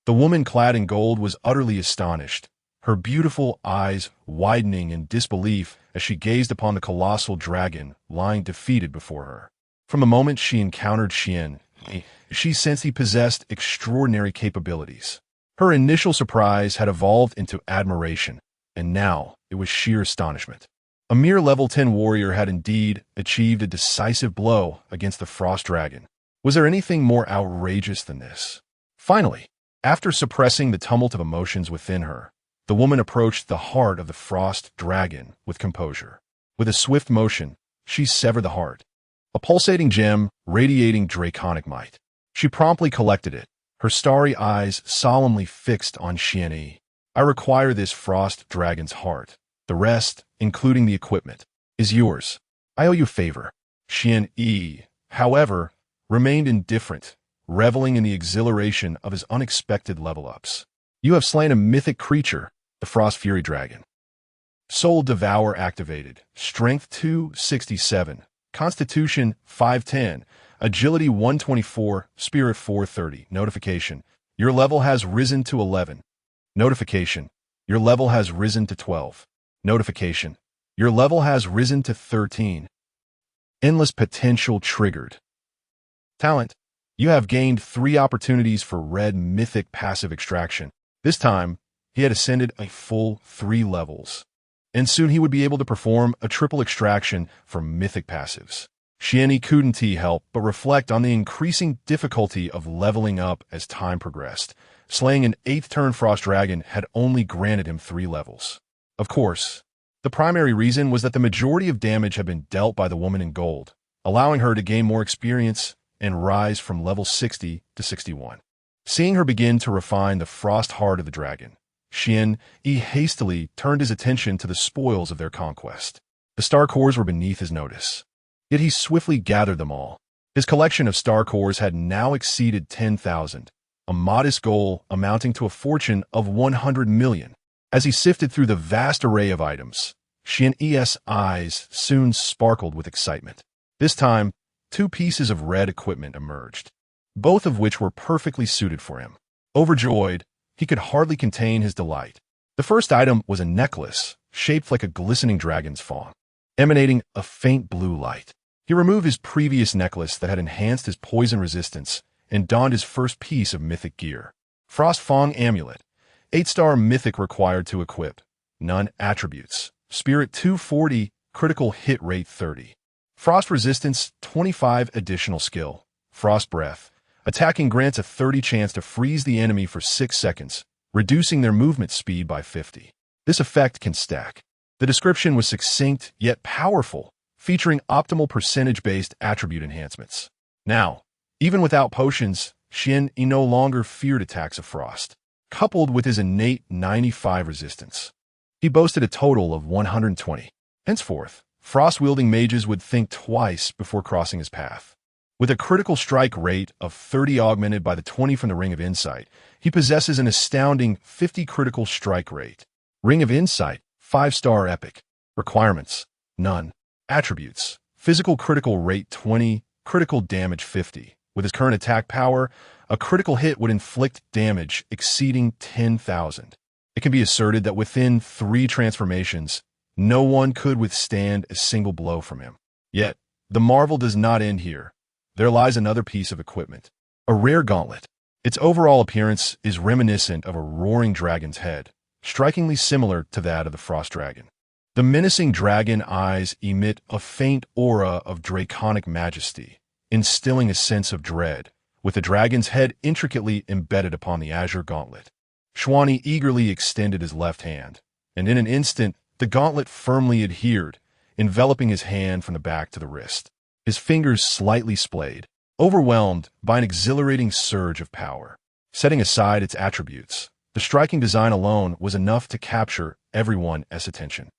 The woman clad in gold was utterly astonished, her beautiful eyes widening in disbelief as she gazed upon the colossal dragon lying defeated before her. From the moment she encountered Xian She sensed he possessed extraordinary capabilities. Her initial surprise had evolved into admiration, and now it was sheer astonishment. A mere level 10 warrior had indeed achieved a decisive blow against the Frost Dragon. Was there anything more outrageous than this? Finally, after suppressing the tumult of emotions within her, the woman approached the heart of the Frost Dragon with composure. With a swift motion, she severed the heart, a pulsating gem radiating draconic might. She promptly collected it, her starry eyes solemnly fixed on Xian. I require this Frost Dragon's heart. The rest, including the equipment, is yours. I owe you a favor. Xian, however, remained indifferent, reveling in the exhilaration of his unexpected level-ups. You have slain a mythic creature, the Frost Fury Dragon. Soul Devour activated. Strength 267. Constitution 510. Agility 124. Spirit 430. Notification. Your level has risen to 11. Notification. Your level has risen to 12. Notification. Your level has risen to 13. Endless potential triggered. Talent. You have gained 3 opportunities for red mythic passive extraction. This time, he had ascended a full 3 levels. And soon he would be able to perform a triple extraction for mythic passives. Xian couldn't help but reflect on the increasing difficulty of leveling up as time progressed. Slaying an 8th turn Frost Dragon had only granted him 3 levels. Of course, the primary reason was that the majority of damage had been dealt by the woman in gold, allowing her to gain more experience and rise from level 60 to 61. Seeing her begin to refine the frost heart of the dragon, Xian hastily turned his attention to the spoils of their conquest. The star cores were beneath his notice, yet he swiftly gathered them all. His collection of star cores had now exceeded 10,000, a modest goal amounting to a fortune of 100 million. As he sifted through the vast array of items, Xian's eyes soon sparkled with excitement. This time, 2 pieces of red equipment emerged, both of which were perfectly suited for him. Overjoyed, he could hardly contain his delight. The first item was a necklace shaped like a glistening dragon's fawn, emanating a faint blue light. He removed his previous necklace that had enhanced his poison resistance and donned his first piece of mythic gear. Frost Fang Amulet. 8-star mythic required to equip. None attributes. Spirit 240, critical hit rate 30. Frost resistance 25 additional skill. Frost Breath. Attacking grants a 30 chance to freeze the enemy for 6 seconds, reducing their movement speed by 50. This effect can stack. The description was succinct yet powerful, featuring optimal percentage-based attribute enhancements. Now, even without potions, Xian no longer feared attacks of frost. Coupled with his innate 95 resistance, he boasted a total of 120. Henceforth, frost-wielding mages would think twice before crossing his path. With a critical strike rate of 30 augmented by the 20 from the Ring of Insight, he possesses an astounding 50 critical strike rate. Ring of Insight, 5-star epic. Requirements: none. Attributes: physical critical rate 20, critical damage 50. With his current attack power, a critical hit would inflict damage exceeding 10,000. It can be asserted that within 3 transformations, no one could withstand a single blow from him. Yet, the marvel does not end here. There lies another piece of equipment. A rare gauntlet. Its overall appearance is reminiscent of a roaring dragon's head, strikingly similar to that of the Frost Dragon. The menacing dragon eyes emit a faint aura of draconic majesty, instilling a sense of dread, with the dragon's head intricately embedded upon the azure gauntlet. Xuan eagerly extended his left hand, and in an instant, the gauntlet firmly adhered, enveloping his hand from the back to the wrist. His fingers slightly splayed, overwhelmed by an exhilarating surge of power. Setting aside its attributes, the striking design alone was enough to capture everyone's attention.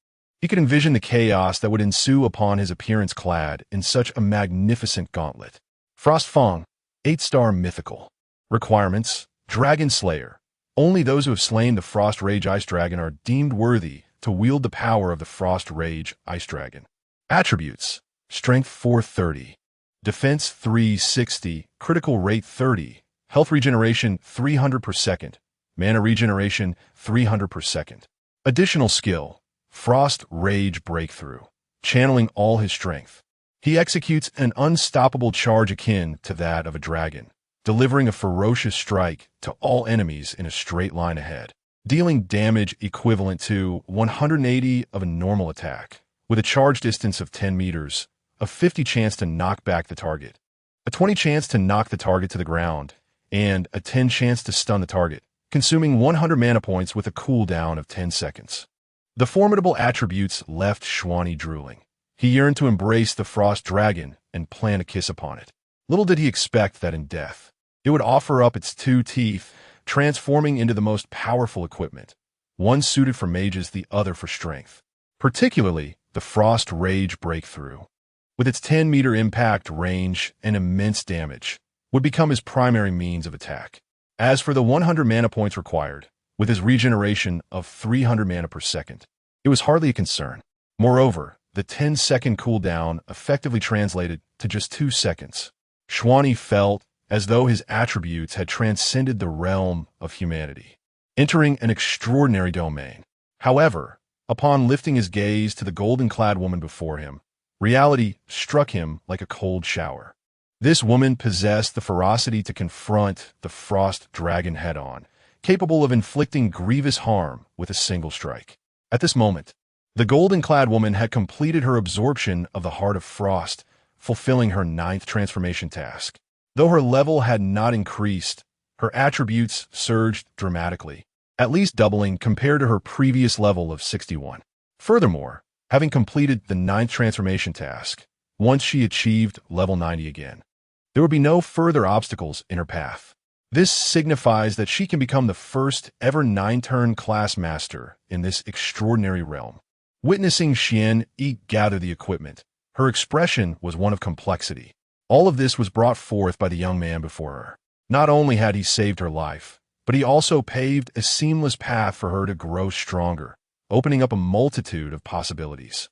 He could envision the chaos that would ensue upon his appearance clad in such a magnificent gauntlet. Frost Fang, 8-star mythical. Requirements: Dragon Slayer. Only those who have slain the Frost Rage Ice Dragon are deemed worthy to wield the power of the Frost Rage Ice Dragon. Attributes: Strength 430, Defense 360, Critical Rate 30, Health Regeneration 300 per second, Mana Regeneration 300 per second. Additional skill: Frost Rage Breakthrough. Channeling all his strength. He executes an unstoppable charge akin to that of a dragon, delivering a ferocious strike to all enemies in a straight line ahead, dealing damage equivalent to 180 of a normal attack, with a charge distance of 10 meters, a 50 chance to knock back the target, a 20 chance to knock the target to the ground, and a 10 chance to stun the target, consuming 100 mana points with a cooldown of 10 seconds. The formidable attributes left Shwani drooling. He yearned to embrace the frost dragon and plant a kiss upon it. Little did he expect that in death, it would offer up its 2 teeth, transforming into the most powerful equipment, one suited for mages, the other for strength. Particularly, the Frost Rage Breakthrough, with its 10-meter impact range and immense damage, would become his primary means of attack. As for the 100 mana points required, with his regeneration of 300 mana per second, it was hardly a concern. Moreover, the 10-second cooldown effectively translated to just 2 seconds. Shwani felt as though his attributes had transcended the realm of humanity, entering an extraordinary domain. However, upon lifting his gaze to the golden-clad woman before him, reality struck him like a cold shower. This woman possessed the ferocity to confront the frost dragon head-on, capable of inflicting grievous harm with a single strike. At this moment, the golden-clad woman had completed her absorption of the Heart of Frost, fulfilling her 9th transformation task. Though her level had not increased, her attributes surged dramatically, at least doubling compared to her previous level of 61. Furthermore, having completed the 9th transformation task, once she achieved level 90 again, there would be no further obstacles in her path. This signifies that she can become the first ever 9-turn class master in this extraordinary realm. Witnessing Xian Yi gather the equipment, her expression was one of complexity. All of this was brought forth by the young man before her. Not only had he saved her life, but he also paved a seamless path for her to grow stronger, opening up a multitude of possibilities.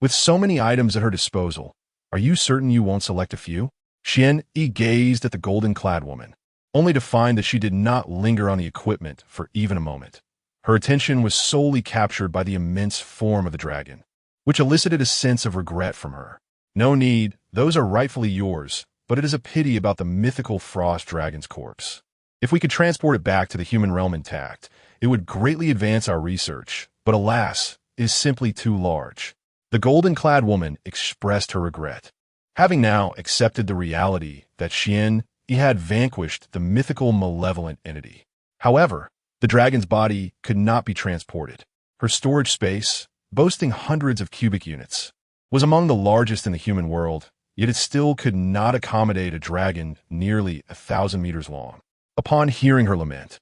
With so many items at her disposal, are you certain you won't select a few? Xian Yi gazed at the golden-clad woman, only to find that she did not linger on the equipment for even a moment. Her attention was solely captured by the immense form of the dragon, which elicited a sense of regret from her. No need, those are rightfully yours, but it is a pity about the mythical frost dragon's corpse. If we could transport it back to the human realm intact, it would greatly advance our research, but alas, it is simply too large. The golden-clad woman expressed her regret. Having now accepted the reality that Xian Yi had vanquished the mythical malevolent entity. However, the dragon's body could not be transported. Her storage space, boasting hundreds of cubic units, was among the largest in the human world, yet it still could not accommodate a dragon nearly 1,000 meters long. Upon hearing her lament,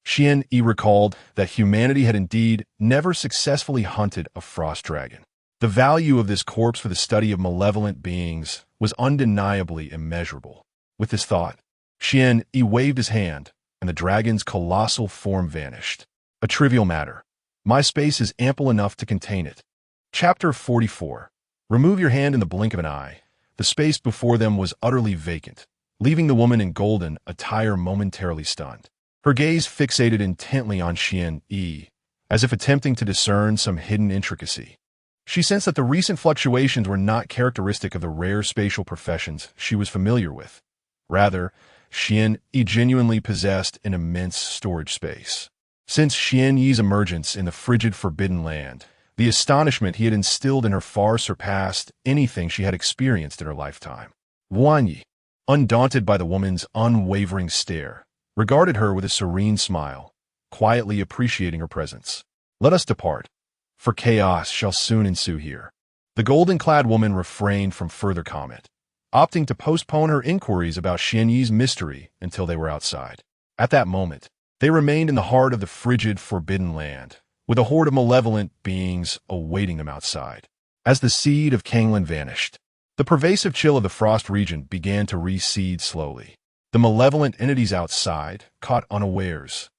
Xian Yi recalled that humanity had indeed never successfully hunted a frost dragon. The value of this corpse for the study of malevolent beings was undeniably immeasurable. With this thought, Xian Yi waved his hand, and the dragon's colossal form vanished. A trivial matter. My space is ample enough to contain it. Chapter 44. Remove your hand in the blink of an eye. The space before them was utterly vacant, leaving the woman in golden attire momentarily stunned. Her gaze fixated intently on Xian Yi, as if attempting to discern some hidden intricacy. She sensed that the recent fluctuations were not characteristic of the rare spatial professions she was familiar with. Rather, Xian Yi genuinely possessed an immense storage space. Since Xian Yi's emergence in the frigid Forbidden Land, the astonishment he had instilled in her far surpassed anything she had experienced in her lifetime. Wang Yi, undaunted by the woman's unwavering stare, regarded her with a serene smile, quietly appreciating her presence. Let us depart, for chaos shall soon ensue here. The golden-clad woman refrained from further comment, opting to postpone her inquiries about Xian Yi's mystery until they were outside. At that moment, they remained in the heart of the frigid Forbidden Land, with a horde of malevolent beings awaiting them outside. As the seed of Kanglan vanished, the pervasive chill of the frost region began to recede slowly. The malevolent entities outside, caught unawares,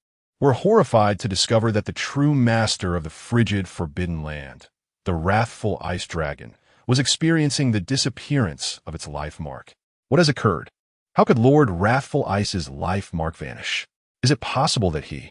were horrified to discover that the true master of the frigid Forbidden Land, the wrathful ice dragon, was experiencing the disappearance of its life mark. What has occurred? How could Lord Wrathful Ice's life mark vanish? Is it possible that he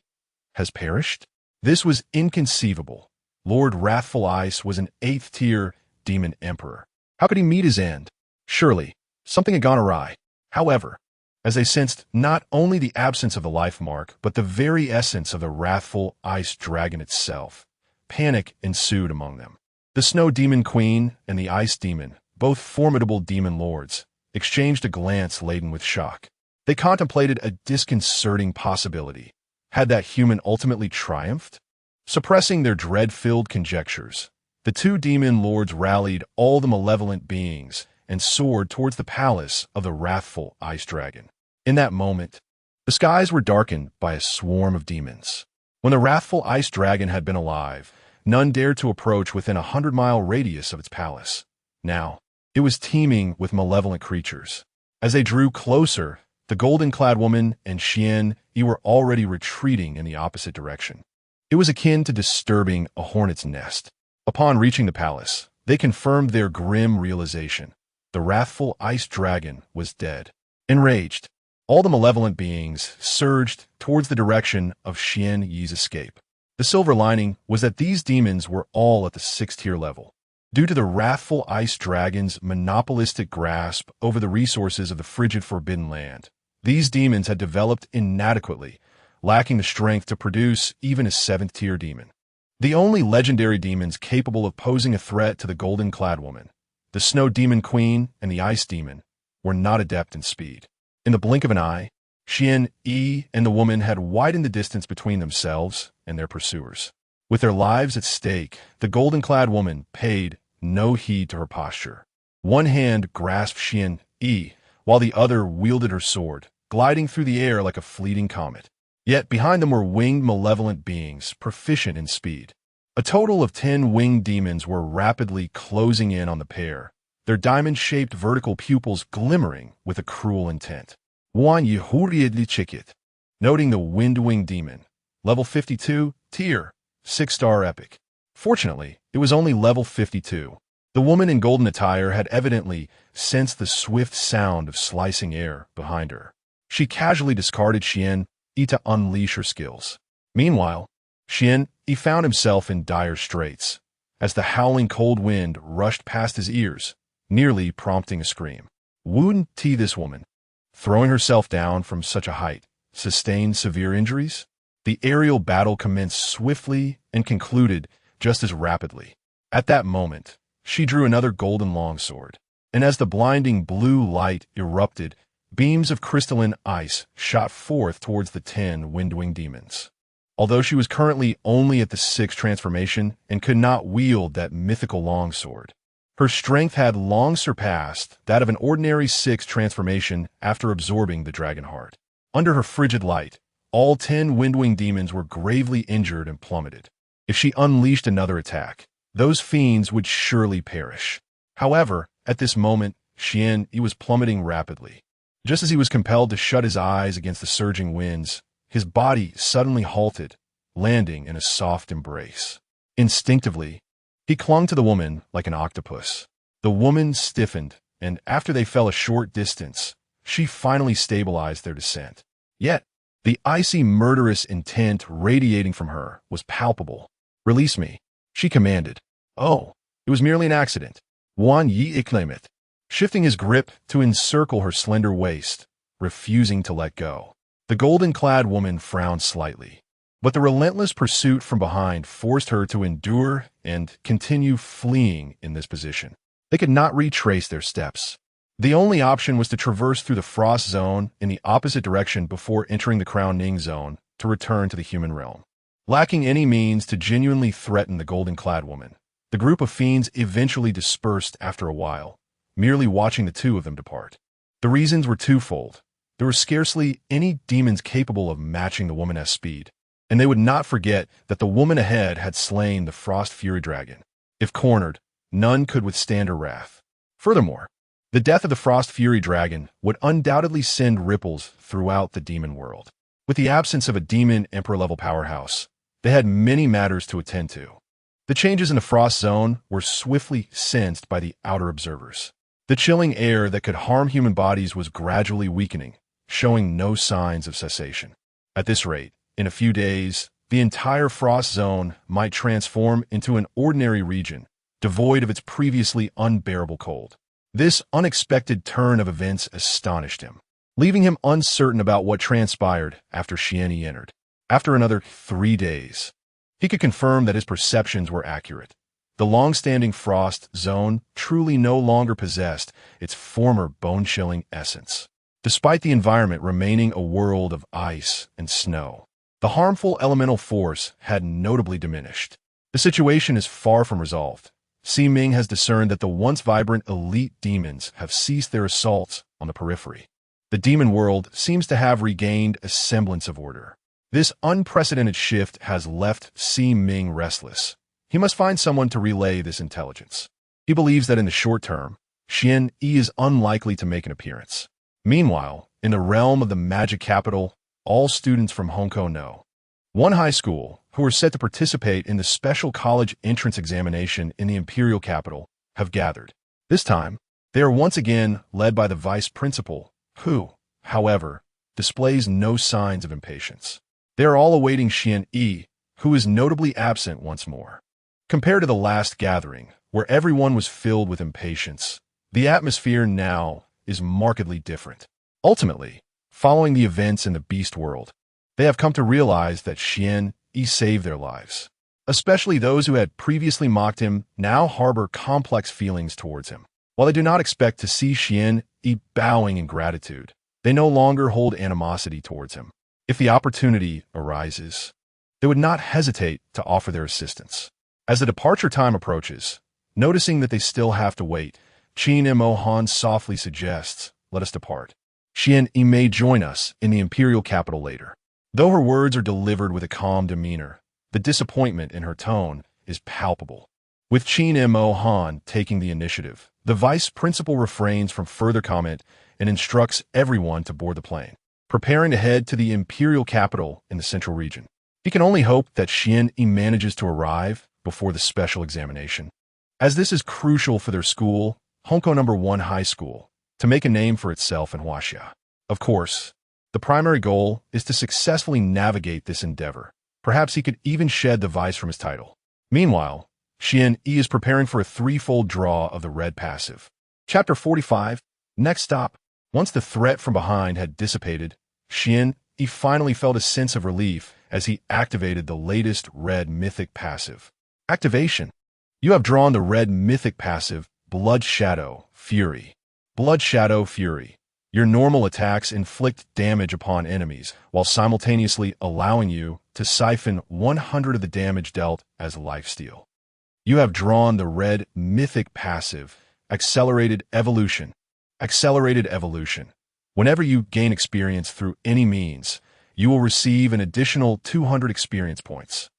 has perished? This was inconceivable. Lord Wrathful Ice was an 8th-tier demon emperor. How could he meet his end Surely, something had gone awry. However, as they sensed not only the absence of the life mark, but the very essence of the wrathful ice dragon itself, panic ensued among them. The Snow Demon Queen and the Ice Demon, both formidable demon lords, exchanged a glance laden with shock. They contemplated a disconcerting possibility. Had that human ultimately triumphed? Suppressing their dread-filled conjectures, the two demon lords rallied all the malevolent beings and soared towards the palace of the wrathful ice dragon. In that moment, the skies were darkened by a swarm of demons. When the wrathful ice dragon had been alive, none dared to approach within a 100-mile radius of its palace. Now, it was teeming with malevolent creatures. As they drew closer, the golden-clad woman and Xian Yi were already retreating in the opposite direction. It was akin to disturbing a hornet's nest. Upon reaching the palace, they confirmed their grim realization. The wrathful ice dragon was dead. Enraged, all the malevolent beings surged towards the direction of Xian Yi's escape. The silver lining was that these demons were all at the 6th-tier level. Due to the wrathful ice dragon's monopolistic grasp over the resources of the frigid Forbidden Land, these demons had developed inadequately, lacking the strength to produce even a 7th-tier demon. The only legendary demons capable of posing a threat to the golden-clad woman, the Snow Demon Queen and the Ice Demon, were not adept in speed. In the blink of an eye, Xian Yi and the woman had widened the distance between themselves and their pursuers. With their lives at stake, the golden-clad woman paid no heed to her posture. One hand grasped Xian Yi, while the other wielded her sword, gliding through the air like a fleeting comet. Yet behind them were winged malevolent beings, proficient in speed. A total of 10 winged demons were rapidly closing in on the pair, their diamond-shaped vertical pupils glimmering with a cruel intent. Wan Yehuriedli Chikit, noting the wind-winged demon, level 52, tier, 6-star epic. Fortunately, it was only level 52. The woman in golden attire had evidently sensed the swift sound of slicing air behind her. She casually discarded Xian Yi to unleash her skills. Meanwhile, Xian Yi found himself in dire straits, as the howling cold wind rushed past his ears, nearly prompting a scream. Wouldn't this woman, throwing herself down from such a height, sustain severe injuries? The aerial battle commenced swiftly and concluded just as rapidly. At that moment, she drew another golden longsword, and as the blinding blue light erupted, beams of crystalline ice shot forth towards the 10 wind-winged demons. Although she was currently only at the 6th transformation and could not wield that mythical longsword, her strength had long surpassed that of an ordinary 6th transformation after absorbing the dragon heart. Under her frigid light, all 10 wind-winged demons were gravely injured and plummeted. If she unleashed another attack, those fiends would surely perish. However, at this moment, Xian Yi was plummeting rapidly. Just as he was compelled to shut his eyes against the surging winds, his body suddenly halted, landing in a soft embrace. Instinctively, he clung to the woman like an octopus. The woman stiffened, and after they fell a short distance, she finally stabilized their descent. Yet, the icy murderous intent radiating from her was palpable. "Release me," she commanded. "Oh, it was merely an accident." Wan Yi exclaimed, shifting his grip to encircle her slender waist, refusing to let go. The golden-clad woman frowned slightly, but the relentless pursuit from behind forced her to endure and continue fleeing in this position. They could not retrace their steps. The only option was to traverse through the frost zone in the opposite direction before entering the Crown Ning zone to return to the human realm. Lacking any means to genuinely threaten the golden-clad woman, the group of fiends eventually dispersed after a while, merely watching the two of them depart. The reasons were twofold. There were scarcely any demons capable of matching the woman at speed, and they would not forget that the woman ahead had slain the Frost Fury Dragon. If cornered, none could withstand her wrath. Furthermore, the death of the Frost Fury Dragon would undoubtedly send ripples throughout the demon world. With the absence of a demon emperor-level powerhouse, they had many matters to attend to. The changes in the Frost Zone were swiftly sensed by the outer observers. The chilling air that could harm human bodies was gradually weakening, showing no signs of cessation. At this rate, in a few days, the entire Frost Zone might transform into an ordinary region, devoid of its previously unbearable cold. This unexpected turn of events astonished him, leaving him uncertain about what transpired after Xianyi entered. After another 3 days, he could confirm that his perceptions were accurate. The long-standing frost zone truly no longer possessed its former bone-chilling essence. Despite the environment remaining a world of ice and snow, the harmful elemental force had notably diminished. The situation is far from resolved. Ming has discerned that the once vibrant elite demons have ceased their assaults on the periphery. The demon world seems to have regained a semblance of order. This unprecedented shift has left Ming restless. He must find someone to relay this intelligence. He believes that in the short term, Xianyi is unlikely to make an appearance. Meanwhile, in the realm of the magic capital, all students from Hongkou know one high school, who are set to participate in the special college entrance examination in the imperial capital, have gathered. This time, they are once again led by the vice principal, who, however, displays no signs of impatience. They are all awaiting Xianyi, who is notably absent once more. Compared to the last gathering, where everyone was filled with impatience, the atmosphere now is markedly different. Ultimately, following the events in the beast world, they have come to realize that Xianyi saved their lives. Especially those who had previously mocked him now harbor complex feelings towards him. While they do not expect to see Xianyi bowing in gratitude, they no longer hold animosity towards him. If the opportunity arises, they would not hesitate to offer their assistance. As the departure time approaches, noticing that they still have to wait, Mo Han softly suggests, "Let us depart. Xianyi may join us in the imperial capital later." Though her words are delivered with a calm demeanor, the disappointment in her tone is palpable. With Mo Han taking the initiative, the vice principal refrains from further comment and instructs everyone to board the plane, preparing to head to the imperial capital in the central region. He can only hope that Xianyi manages to arrive before the special examination, as this is crucial for their school, Hongkou No. 1 High School, to make a name for itself in Huaxia. Of course, the primary goal is to successfully navigate this endeavor. Perhaps he could even shed the vice from his title. Meanwhile, Xianyi is preparing for a threefold draw of the red passive. Chapter 45. Next stop. Once the threat from behind had dissipated, Xianyi finally felt a sense of relief as he activated the latest red mythic passive. Activation. You have drawn the red mythic passive, Blood Shadow Fury. Blood Shadow Fury. Your normal attacks inflict damage upon enemies, while simultaneously allowing you to siphon 100 of the damage dealt as lifesteal. You have drawn the red mythic passive, Accelerated Evolution. Accelerated Evolution. Whenever you gain experience through any means, you will receive an additional 200 experience points.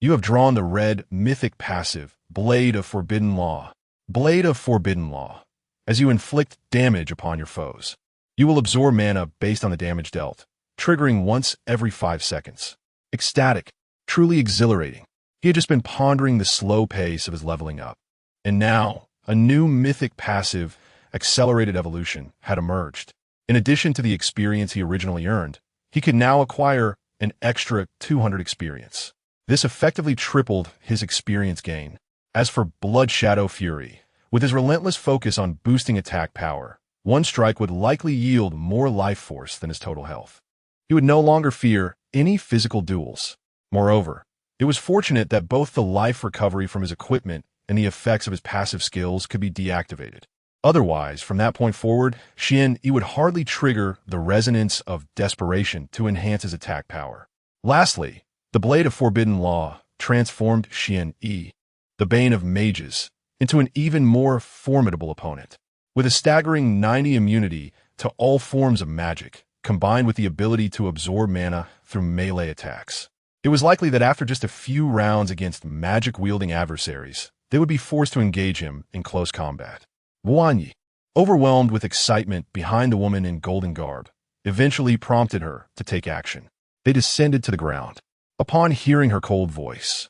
You have drawn the red mythic passive, Blade of Forbidden Law. Blade of Forbidden Law. As you inflict damage upon your foes, you will absorb mana based on the damage dealt, triggering once every 5 seconds. Ecstatic, truly exhilarating. He had just been pondering the slow pace of his leveling up. And now, a new mythic passive, Accelerated Evolution, had emerged. In addition to the experience he originally earned, he could now acquire an extra 200 experience. This effectively tripled his experience gain. As for Blood Shadow Fury, with his relentless focus on boosting attack power, one strike would likely yield more life force than his total health. He would no longer fear any physical duels. Moreover, it was fortunate that both the life recovery from his equipment and the effects of his passive skills could be deactivated. Otherwise, from that point forward, Xianyi would hardly trigger the resonance of desperation to enhance his attack power. Lastly, the Blade of Forbidden Law transformed Xianyi, the Bane of Mages, into an even more formidable opponent. With a staggering 90 immunity to all forms of magic, combined with the ability to absorb mana through melee attacks, it was likely that after just a few rounds against magic-wielding adversaries, they would be forced to engage him in close combat. Wanyi, overwhelmed with excitement behind the woman in golden garb, eventually prompted her to take action. They descended to the ground. Upon hearing her cold voice,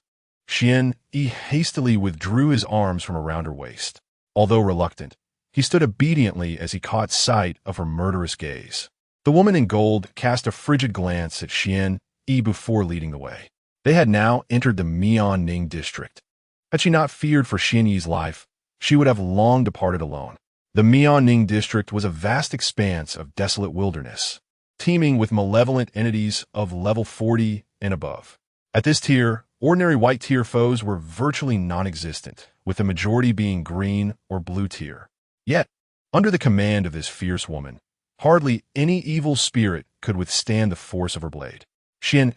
Xianyi hastily withdrew his arms from around her waist. Although reluctant, he stood obediently as he caught sight of her murderous gaze. The woman in gold cast a frigid glance at Xianyi before leading the way. They had now entered the Mianning district. Had she not feared for Xianyi's life, she would have long departed alone. The Mianning district was a vast expanse of desolate wilderness, teeming with malevolent entities of level 40 and above. At this tier, ordinary white tier foes were virtually non-existent, with the majority being green or blue tier. Yet, under the command of this fierce woman, hardly any evil spirit could withstand the force of her blade. Xian,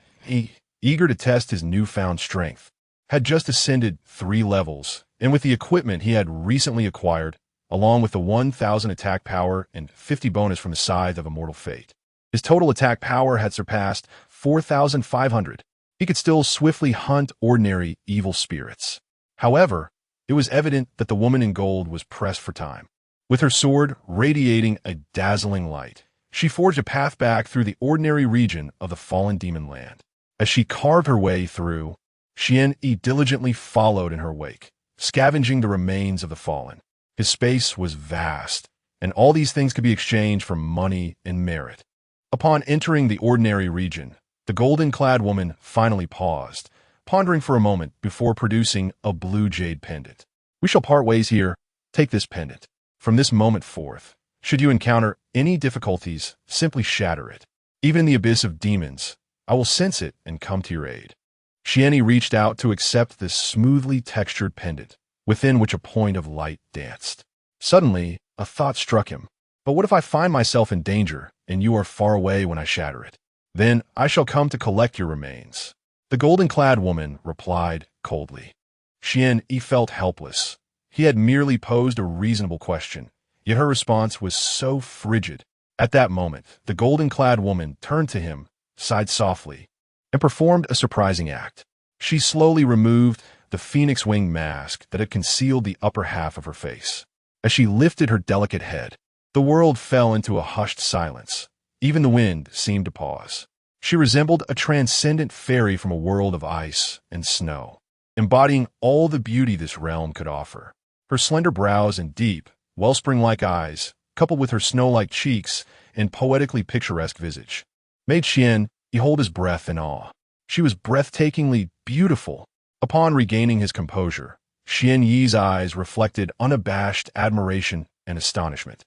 eager to test his newfound strength, had just ascended 3 levels, and with the equipment he had recently acquired, along with the 1,000 attack power and 50 bonus from the Scythe of Immortal Fate, his total attack power had surpassed 4,500. He could still swiftly hunt ordinary evil spirits. However, it was evident that the woman in gold was pressed for time. With her sword radiating a dazzling light, she forged a path back through the ordinary region of the fallen demon land. As she carved her way through, Xian Yi diligently followed in her wake, scavenging the remains of the fallen. His space was vast, and all these things could be exchanged for money and merit. Upon entering the ordinary region, the golden-clad woman finally paused, pondering for a moment before producing a blue jade pendant. "We shall part ways here. Take this pendant. From this moment forth, should you encounter any difficulties, simply shatter it. Even in the abyss of demons, I will sense it and come to your aid." Xian Yi reached out to accept this smoothly textured pendant, within which a point of light danced. Suddenly, a thought struck him. But what if I find myself in danger, and you are far away when I shatter it? Then I shall come to collect your remains. The golden-clad woman replied coldly. Xian Yi felt helpless. He had merely posed a reasonable question, yet her response was so frigid. At that moment, the golden-clad woman turned to him, sighed softly, and performed a surprising act. She slowly removed the phoenix wing mask that had concealed the upper half of her face. As she lifted her delicate head, the world fell into a hushed silence. Even the wind seemed to pause. She resembled a transcendent fairy from a world of ice and snow, embodying all the beauty this realm could offer. Her slender brows and deep, wellspring-like eyes, coupled with her snow-like cheeks and poetically picturesque visage, made Xian Yi hold his breath in awe. She was breathtakingly beautiful. Upon regaining his composure, Xian Yi's eyes reflected unabashed admiration and astonishment.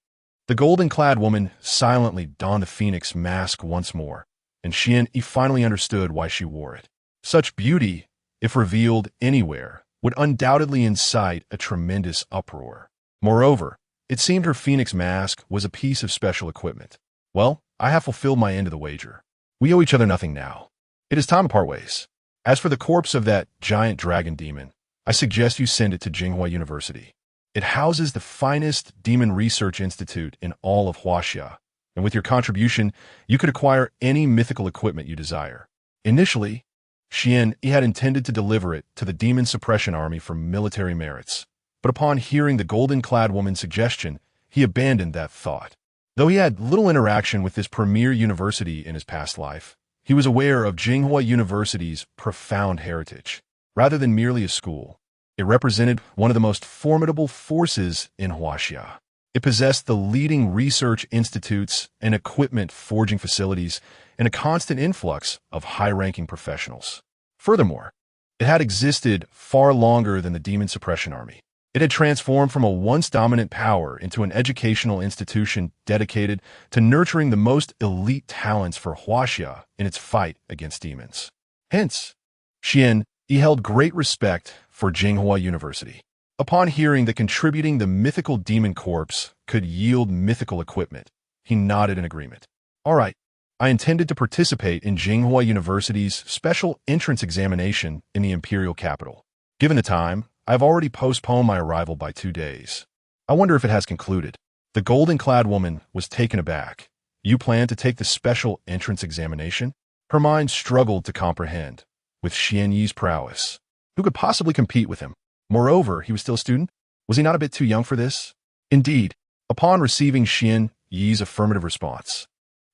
The golden-clad woman silently donned the phoenix mask once more, and Xian Yi finally understood why she wore it. Such beauty, if revealed anywhere, would undoubtedly incite a tremendous uproar. Moreover, it seemed her phoenix mask was a piece of special equipment. Well, I have fulfilled my end of the wager. We owe each other nothing now. It is time to part ways. As for the corpse of that giant dragon demon, I suggest you send it to Jinghua University. It houses the finest demon research institute in all of Huaxia, and with your contribution, you could acquire any mythical equipment you desire. Initially, Xian Yi had intended to deliver it to the Demon Suppression Army for military merits, but upon hearing the golden-clad woman's suggestion, he abandoned that thought. Though he had little interaction with this premier university in his past life, he was aware of Jinghua University's profound heritage. Rather than merely a school, it represented one of the most formidable forces in Huaxia. It possessed the leading research institutes and equipment forging facilities and a constant influx of high-ranking professionals. Furthermore, it had existed far longer than the Demon Suppression Army. It had transformed from a once dominant power into an educational institution dedicated to nurturing the most elite talents for Huaxia in its fight against demons. Hence, Xian Yi held great respect for Jinghua University. Upon hearing that contributing the mythical demon corpse could yield mythical equipment, he nodded in agreement. All right, I intended to participate in Jinghua University's special entrance examination in the imperial capital. Given the time, I have already postponed my arrival by 2 days. I wonder if it has concluded. The golden-clad woman was taken aback. You plan to take the special entrance examination? Her mind struggled to comprehend. With Xian Yi's prowess, who could possibly compete with him? Moreover, he was still a student. Was he not a bit too young for this? Indeed, upon receiving Xian Yi's affirmative response,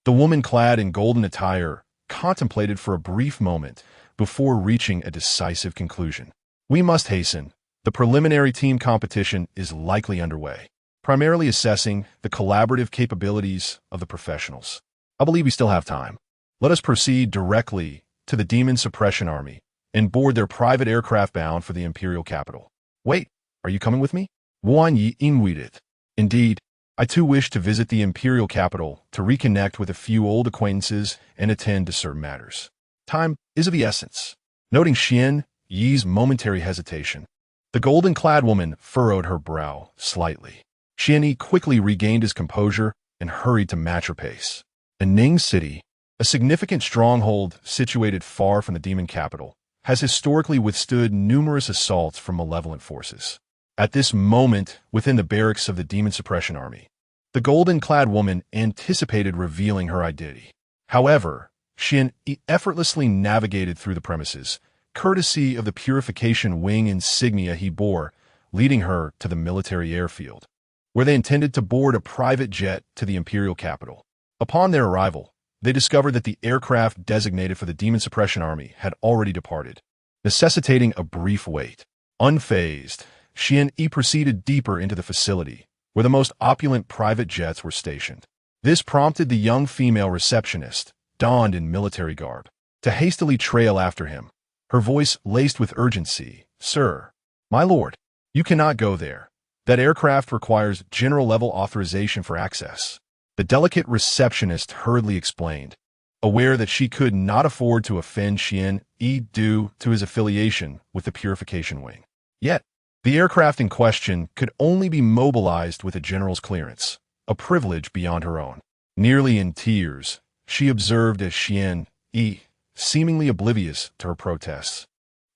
the woman clad in golden attire contemplated for a brief moment before reaching a decisive conclusion. We must hasten. The preliminary team competition is likely underway, primarily assessing the collaborative capabilities of the professionals. I believe we still have time. Let us proceed directly to the Demon Suppression Army and board their private aircraft bound for the imperial capital. Wait, are you coming with me? Wan Yi inwided. Indeed, I too wish to visit the imperial capital to reconnect with a few old acquaintances and attend to certain matters. Time is of the essence. Noting Xian Yi's momentary hesitation, the golden-clad woman furrowed her brow slightly. Xian Yi quickly regained his composure and hurried to match her pace. In Ning City, a significant stronghold situated far from the demon capital, has historically withstood numerous assaults from malevolent forces. At this moment, within the barracks of the Demon Suppression Army, the golden-clad woman anticipated revealing her identity. However, Xian Yi effortlessly navigated through the premises, courtesy of the purification wing insignia he bore, leading her to the military airfield, where they intended to board a private jet to the imperial capital. Upon their arrival, they discovered that the aircraft designated for the Demon Suppression Army had already departed, necessitating a brief wait. Unfazed, Xian Yi proceeded deeper into the facility, where the most opulent private jets were stationed. This prompted the young female receptionist, donned in military garb, to hastily trail after him, her voice laced with urgency. "Sir, my lord, you cannot go there. That aircraft requires general-level authorization for access." The delicate receptionist hurriedly explained, aware that she could not afford to offend Xian Yi due to his affiliation with the Purification Wing. Yet, the aircraft in question could only be mobilized with a general's clearance, a privilege beyond her own. Nearly in tears, she observed as Xian Yi, seemingly oblivious to her protests,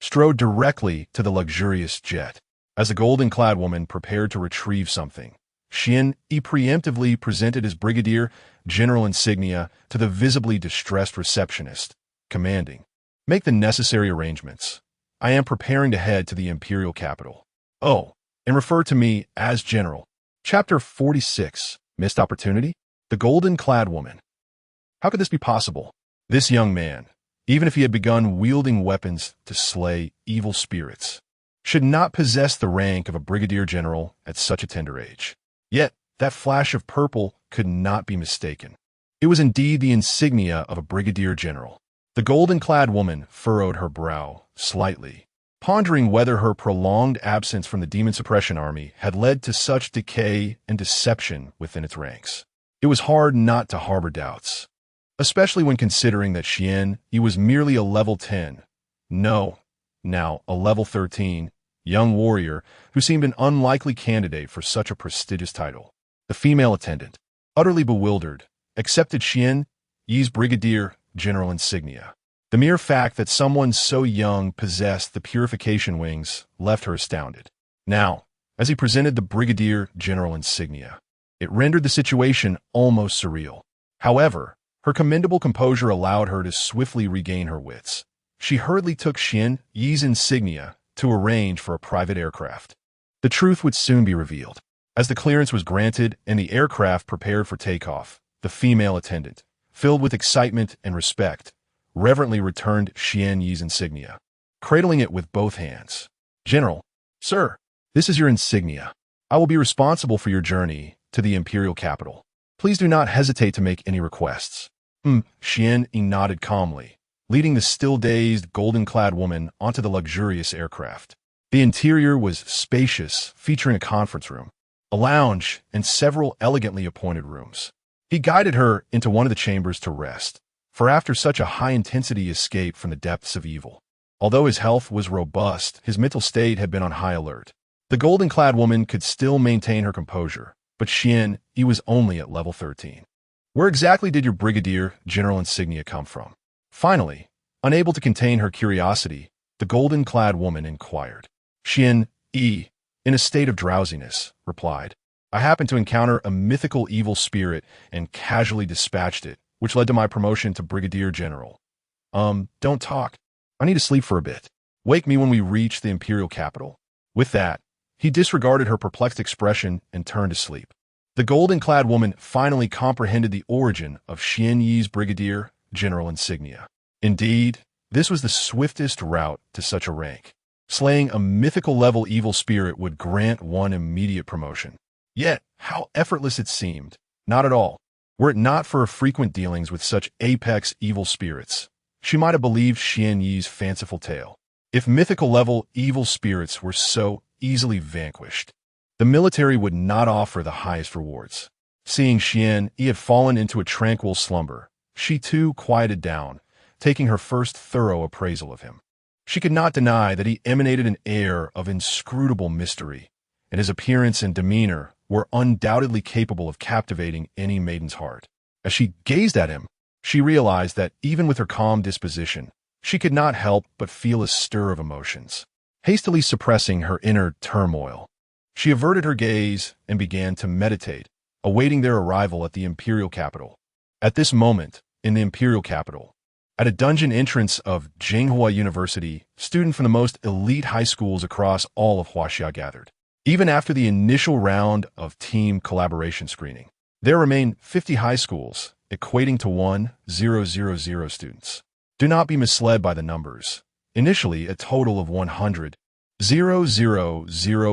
strode directly to the luxurious jet. As the golden-clad woman prepared to retrieve something, Xian Yi preemptively presented his brigadier general insignia to the visibly distressed receptionist, commanding, "Make the necessary arrangements. I am preparing to head to the imperial capital. Oh, and refer to me as general." Chapter 46. Missed Opportunity? The golden-clad woman. How could this be possible? This young man, even if he had begun wielding weapons to slay evil spirits, should not possess the rank of a brigadier general at such a tender age. Yet, that flash of purple could not be mistaken. It was indeed the insignia of a brigadier general. The golden-clad woman furrowed her brow slightly, pondering whether her prolonged absence from the Demon Suppression Army had led to such decay and deception within its ranks. It was hard not to harbor doubts, especially when considering that Xian Yi was merely a level 10, now a level 13, young warrior who seemed an unlikely candidate for such a prestigious title. The female attendant, utterly bewildered, accepted Xian Yi's brigadier general insignia. The mere fact that someone so young possessed the purification wings left her astounded. Now, as he presented the brigadier general insignia, it rendered the situation almost surreal. However, her commendable composure allowed her to swiftly regain her wits. She hurriedly took Xian Yi's insignia to arrange for a private aircraft. The truth would soon be revealed. As the clearance was granted and the aircraft prepared for takeoff, the female attendant, filled with excitement and respect, reverently returned Xian Yi's insignia, cradling it with both hands. "General, sir, this is your insignia. I will be responsible for your journey to the imperial capital. Please do not hesitate to make any requests." Xian Yi nodded calmly, leading the still-dazed, golden-clad woman onto the luxurious aircraft. The interior was spacious, featuring a conference room, a lounge, and several elegantly appointed rooms. He guided her into one of the chambers to rest, for after such a high-intensity escape from the depths of evil, although his health was robust, his mental state had been on high alert. The golden-clad woman could still maintain her composure, but Xian Yi was only at level 13. "Where exactly did your brigadier general insignia come from?" Finally, unable to contain her curiosity, the golden-clad woman inquired. Xian Yi, in a state of drowsiness, replied, "I happened to encounter a mythical evil spirit and casually dispatched it, which led to my promotion to brigadier general." Don't talk. I need to sleep for a bit. Wake me when we reach the imperial capital." With that, he disregarded her perplexed expression and turned to sleep. The golden-clad woman finally comprehended the origin of Xian Yi's brigadier general insignia. Indeed, this was the swiftest route to such a rank. Slaying a mythical-level evil spirit would grant one immediate promotion. Yet, how effortless it seemed. Not at all. Were it not for her frequent dealings with such apex evil spirits, she might have believed Xian Yi's fanciful tale. If mythical-level evil spirits were so easily vanquished, The military would not offer the highest rewards. Seeing Xian Yi had fallen into a tranquil slumber, she too quieted down, taking her first thorough appraisal of him. She could not deny that he emanated an air of inscrutable mystery, and his appearance and demeanor were undoubtedly capable of captivating any maiden's heart. As she gazed at him, she realized that even with her calm disposition, she could not help but feel a stir of emotions. Hastily suppressing her inner turmoil, she averted her gaze and began to meditate, awaiting their arrival at the imperial capital. At this moment, in the imperial capital, at a dungeon entrance of Jinghua University, students from the most elite high schools across all of Huaxia gathered. Even after the initial round of team collaboration screening, there remain 50 high schools, equating to 1,000 students. Do not be misled by the numbers. Initially, a total of 100,000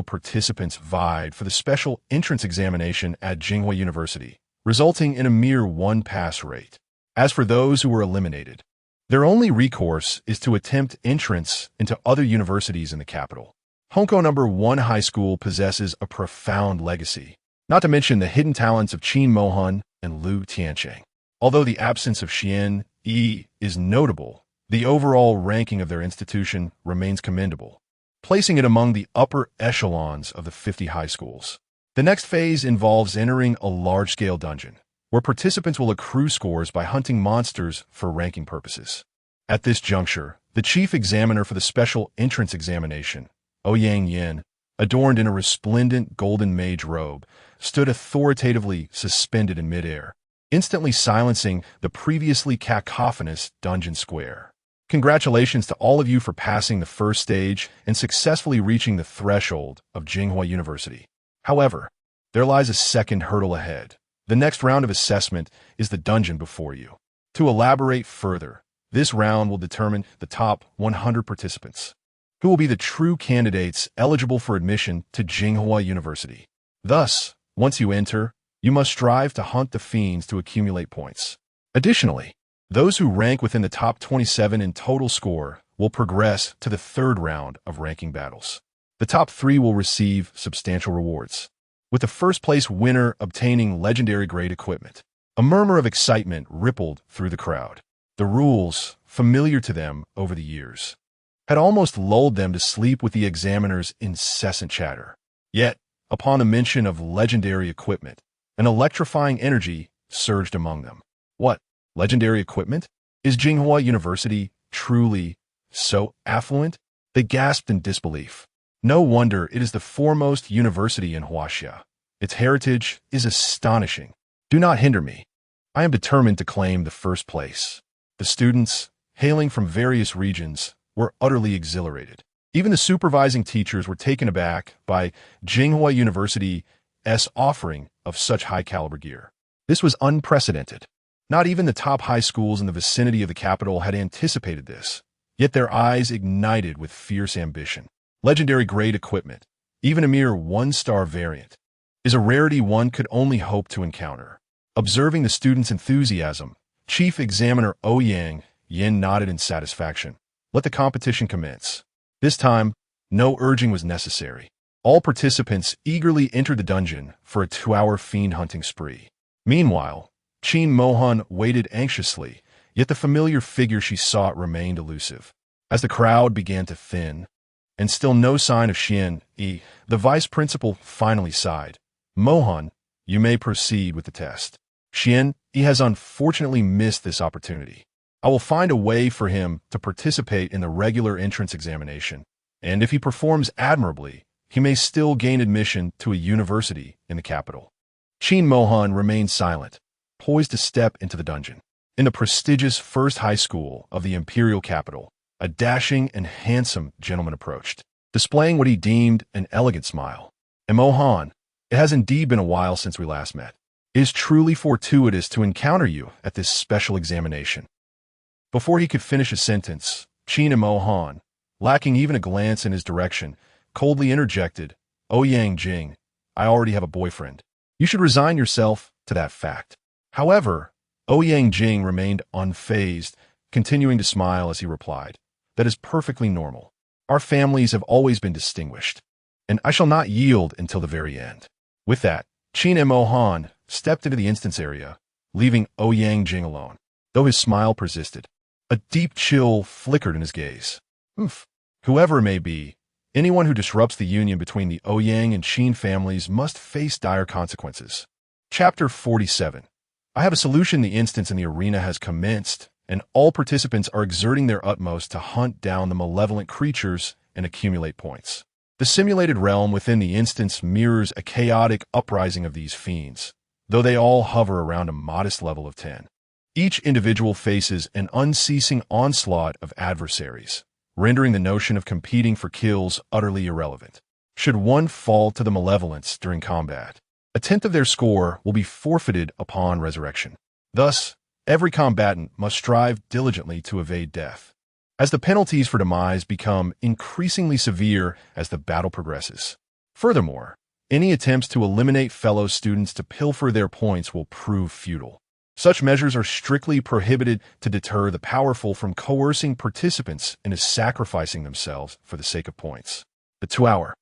participants vied for the special entrance examination at Jinghua University, resulting in a mere one pass rate. As for those who were eliminated, their only recourse is to attempt entrance into other universities in the capital. Hongkou No. 1 High School possesses a profound legacy, not to mention the hidden talents of Qin Mohan and Liu Tiancheng. Although the absence of Xian Yi is notable, the overall ranking of their institution remains commendable, placing it among the upper echelons of the 50 high schools. The next phase involves entering a large-scale dungeon, where participants will accrue scores by hunting monsters for ranking purposes. At this juncture, the chief examiner for the special entrance examination, Ouyang Yin, adorned in a resplendent golden mage robe, stood authoritatively suspended in midair, instantly silencing the previously cacophonous dungeon square. Congratulations to all of you for passing the first stage and successfully reaching the threshold of Jinghua University. However, there lies a second hurdle ahead. The next round of assessment is the dungeon before you. To elaborate further, this round will determine the top 100 participants, who will be the true candidates eligible for admission to Jinghua University. Thus, once you enter, you must strive to hunt the fiends to accumulate points. Additionally, those who rank within the top 27 in total score will progress to the third round of ranking battles. The top 3 will receive substantial rewards, with the first-place winner obtaining legendary-grade equipment. A murmur of excitement rippled through the crowd. The rules, familiar to them over the years, had almost lulled them to sleep with the examiner's incessant chatter. Yet, upon the mention of legendary equipment, an electrifying energy surged among them. What? Legendary equipment? Is Jinghua University truly so affluent? They gasped in disbelief. No wonder it is the foremost university in Huaxia. Its heritage is astonishing. Do not hinder me. I am determined to claim the first place. The students, hailing from various regions, were utterly exhilarated. Even the supervising teachers were taken aback by Jinghua University's offering of such high-caliber gear. This was unprecedented. Not even the top high schools in the vicinity of the capital had anticipated this, yet their eyes ignited with fierce ambition. Legendary-grade equipment, even a mere one-star variant, is a rarity one could only hope to encounter. Observing the students' enthusiasm, Chief Examiner Ouyang Yin nodded in satisfaction. Let the competition commence. This time, no urging was necessary. All participants eagerly entered the dungeon for a 2-hour fiend hunting spree. Meanwhile, Qin Mohan waited anxiously, yet the familiar figure she sought remained elusive. As the crowd began to thin, and still no sign of Xian Yi, the vice principal finally sighed. Mohan, you may proceed with the test. Xian Yi has unfortunately missed this opportunity. I will find a way for him to participate in the regular entrance examination, and if he performs admirably, he may still gain admission to a university in the capital. Qin Mohan remained silent, poised to step into the dungeon. In the prestigious first high school of the imperial capital, a dashing and handsome gentleman approached, displaying what he deemed an elegant smile. And Mohan, it has indeed been a while since we last met. It is truly fortuitous to encounter you at this special examination. Before he could finish a sentence, Qin and Mohan, lacking even a glance in his direction, coldly interjected, Ouyang Jing, I already have a boyfriend. You should resign yourself to that fact. However, Ouyang Jing remained unfazed, continuing to smile as he replied, that is perfectly normal. Our families have always been distinguished. and I shall not yield until the very end. With that, Qin and Mohan stepped into the instance area, leaving Ouyang Jing alone. Though his smile persisted, a deep chill flickered in his gaze. Whoever it may be, anyone who disrupts the union between the Ouyang and Qin families must face dire consequences. Chapter 47. I have a solution. The instance in the arena has commenced, and all participants are exerting their utmost to hunt down the malevolent creatures and accumulate points. The simulated realm within the instance mirrors a chaotic uprising of these fiends, though they all hover around a modest level of 10. Each individual faces an unceasing onslaught of adversaries, rendering the notion of competing for kills utterly irrelevant. Should one fall to the malevolence during combat, a tenth of their score will be forfeited upon resurrection. Thus, every combatant must strive diligently to evade death, as the penalties for demise become increasingly severe as the battle progresses. Furthermore, any attempts to eliminate fellow students to pilfer their points will prove futile. Such measures are strictly prohibited to deter the powerful from coercing participants into sacrificing themselves for the sake of points. The 2-hour,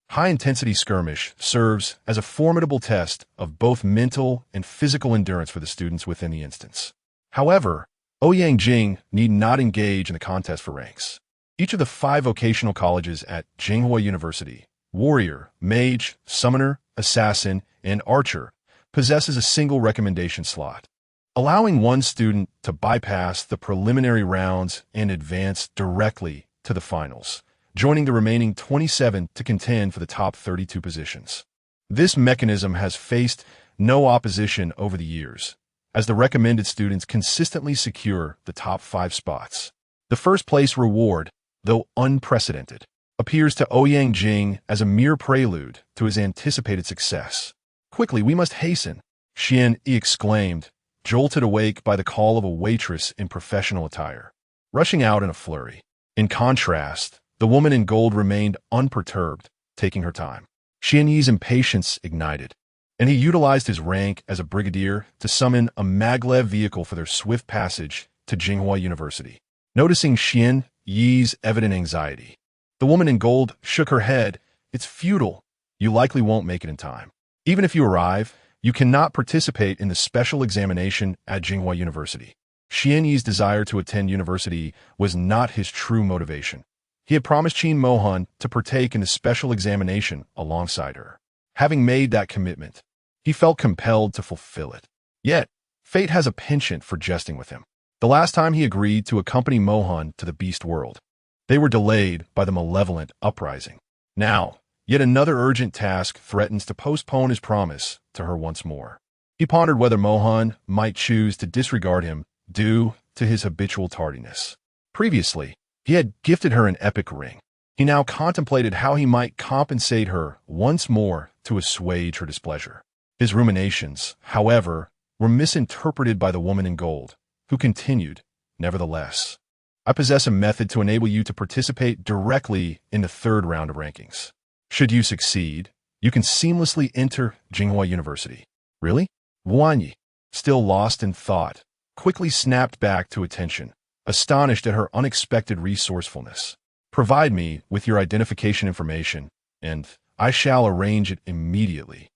high-intensity skirmish serves as a formidable test of both mental and physical endurance for the students within the instance. However, Ouyang Jing need not engage in the contest for ranks. Each of the 5 vocational colleges at Jinghua University, Warrior, Mage, Summoner, Assassin, and Archer, possesses a single recommendation slot, allowing one student to bypass the preliminary rounds and advance directly to the finals, joining the remaining 27 to contend for the top 32 positions. This mechanism has faced no opposition over the years, as the recommended students consistently secure the top 5 spots. The first place reward, though unprecedented, appears to Ouyang Jing as a mere prelude to his anticipated success. Quickly, we must hasten, Xian Yi exclaimed, jolted awake by the call of a waitress in professional attire, rushing out in a flurry. In contrast, the woman in gold remained unperturbed, taking her time. Xian Yi's impatience ignited, and he utilized his rank as a brigadier to summon a maglev vehicle for their swift passage to Jinghua University. Noticing Xian Yi's evident anxiety, the woman in gold shook her head. It's futile. You likely won't make it in time. Even if you arrive, you cannot participate in the special examination at Jinghua University. Xian Yi's desire to attend university was not his true motivation. He had promised Qin Mohan to partake in the special examination alongside her. Having made that commitment, he felt compelled to fulfill it. Yet, fate has a penchant for jesting with him. The last time he agreed to accompany Mohan to the beast world, they were delayed by the malevolent uprising. Now, yet another urgent task threatens to postpone his promise to her once more. He pondered whether Mohan might choose to disregard him due to his habitual tardiness. Previously, he had gifted her an epic ring. He now contemplated how he might compensate her once more to assuage her displeasure. His ruminations, however, were misinterpreted by the woman in gold, who continued, nevertheless, I possess a method to enable you to participate directly in the 3rd round of rankings. Should you succeed, you can seamlessly enter Jinghua University. Really? Wanyi, still lost in thought, quickly snapped back to attention, astonished at her unexpected resourcefulness. Provide me with your identification information, and I shall arrange it immediately.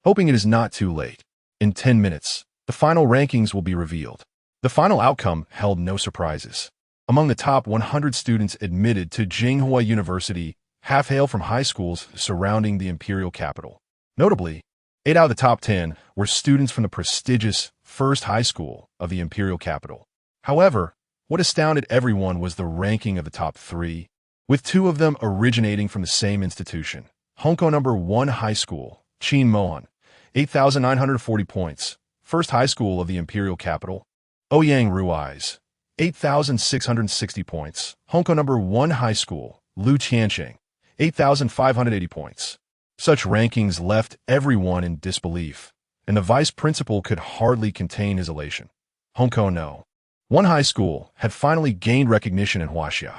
Hoping it is not too late, in 10 minutes, the final rankings will be revealed. The final outcome held no surprises. Among the top 100 students admitted to Jinghua University, half hail from high schools surrounding the imperial capital. Notably, 8 out of the top 10 were students from the prestigious First High School of the imperial capital. However, what astounded everyone was the ranking of the top 3, with 2 of them originating from the same institution. Honko number 1 High School, Qin Mohan, 8,940 points. First High School of the imperial capital, Ouyang Rui's, 8,660 points. Honko number 1 High School, Lu Qiansheng, 8,580 points. Such rankings left everyone in disbelief, and the vice principal could hardly contain his elation. Honko no. 1 High School had finally gained recognition in Huaxia.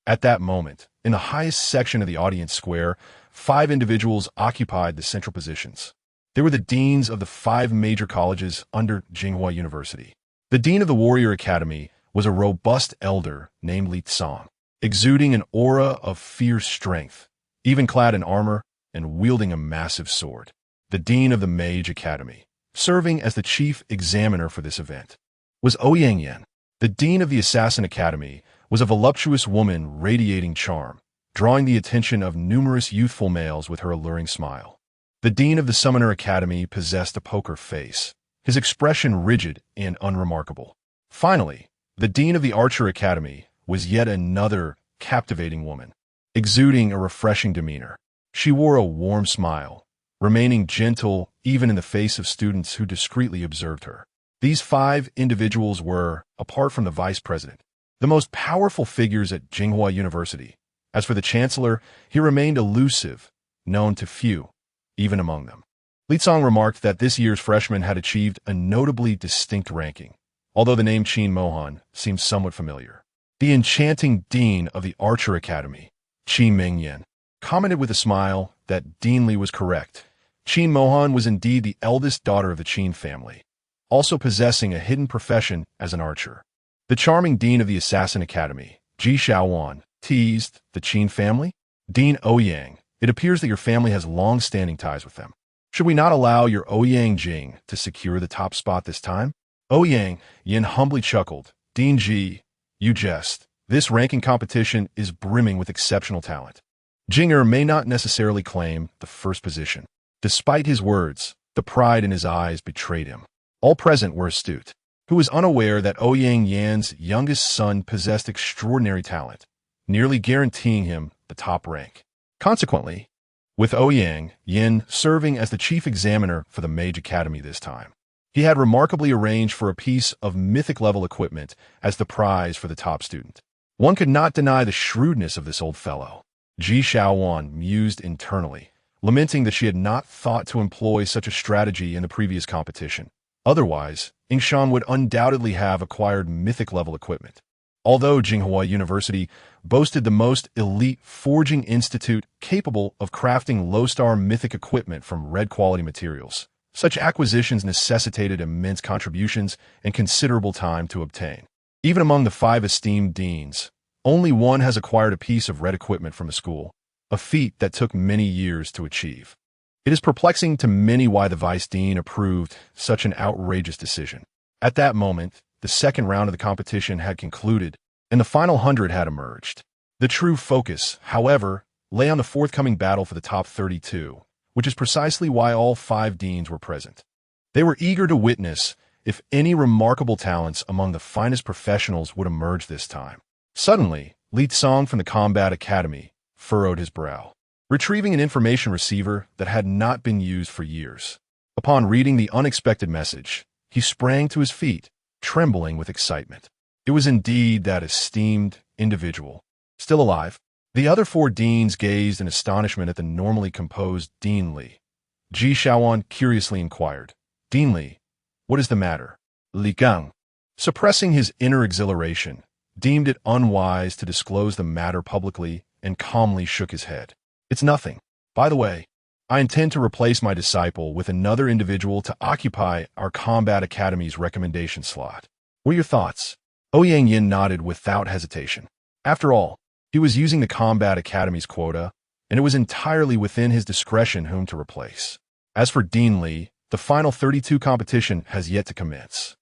At that moment, in the highest section of the audience square, 5 individuals occupied the central positions. They were the deans of the 5 major colleges under Jinghua University. The dean of the Warrior Academy was a robust elder named Li Tsang, exuding an aura of fierce strength. Even clad in armor, and wielding a massive sword. The dean of the Mage Academy, serving as the chief examiner for this event, was Ouyang Yan. The dean of the Assassin Academy was a voluptuous woman radiating charm, drawing the attention of numerous youthful males with her alluring smile. The dean of the Summoner Academy possessed a poker face, his expression rigid and unremarkable. Finally, the dean of the Archer Academy was yet another captivating woman, exuding a refreshing demeanor. She wore a warm smile, remaining gentle even in the face of students who discreetly observed her. These 5 individuals were, apart from the vice president, the most powerful figures at Tsinghua University. As for the chancellor, he remained elusive, known to few, even among them. Li Cong remarked that this year's freshman had achieved a notably distinct ranking, although the name Qin Mohan seemed somewhat familiar. The enchanting dean of the Archer Academy, Qi Mingyan, commented with a smile that Dean Li was correct. Qin Mohan was indeed the eldest daughter of the Qin family, also possessing a hidden profession as an archer. The charming dean of the Assassin Academy, Ji Shaowan, teased the Qin family. Dean Ouyang, it appears that your family has long-standing ties with them. Should we not allow your Ouyang Jing to secure the top spot this time? Ouyang Yin humbly chuckled. Dean Ji, you jest. This ranking competition is brimming with exceptional talent. Jinger may not necessarily claim the first position. Despite his words, the pride in his eyes betrayed him. All present were astute, who was unaware that Ouyang Yan's youngest son possessed extraordinary talent, nearly guaranteeing him the top rank. Consequently, with Ouyang Yin serving as the chief examiner for the Mage Academy this time, he had remarkably arranged for a piece of mythic-level equipment as the prize for the top student. One could not deny the shrewdness of this old fellow. Ji Shaowan mused internally, lamenting that she had not thought to employ such a strategy in the previous competition. Otherwise, Yingshan would undoubtedly have acquired mythic-level equipment. Although Tsinghua University boasted the most elite forging institute capable of crafting low-star mythic equipment from red-quality materials, such acquisitions necessitated immense contributions and considerable time to obtain. Even among the 5 esteemed deans, only one has acquired a piece of red equipment from a school, a feat that took many years to achieve. It is perplexing to many why the vice dean approved such an outrageous decision. At that moment, the second round of the competition had concluded, and the final 100 had emerged. The true focus, however, lay on the forthcoming battle for the top 32, which is precisely why all 5 deans were present. They were eager to witness if any remarkable talents among the finest professionals would emerge this time. Suddenly, Li Cong from the Combat Academy furrowed his brow, retrieving an information receiver that had not been used for years. Upon reading the unexpected message, he sprang to his feet, trembling with excitement. It was indeed that esteemed individual, still alive. The other 4 deans gazed in astonishment at the normally composed Dean Li. Ji Shaowan curiously inquired, Dean Li, what is the matter? Li Gang, suppressing his inner exhilaration, deemed it unwise to disclose the matter publicly and calmly shook his head. It's nothing. By the way, I intend to replace my disciple with another individual to occupy our Combat Academy's recommendation slot. What are your thoughts? Ouyang Yin nodded without hesitation. After all, he was using the Combat Academy's quota, and it was entirely within his discretion whom to replace. As for Dean Li, the final 32 competition has yet to commence.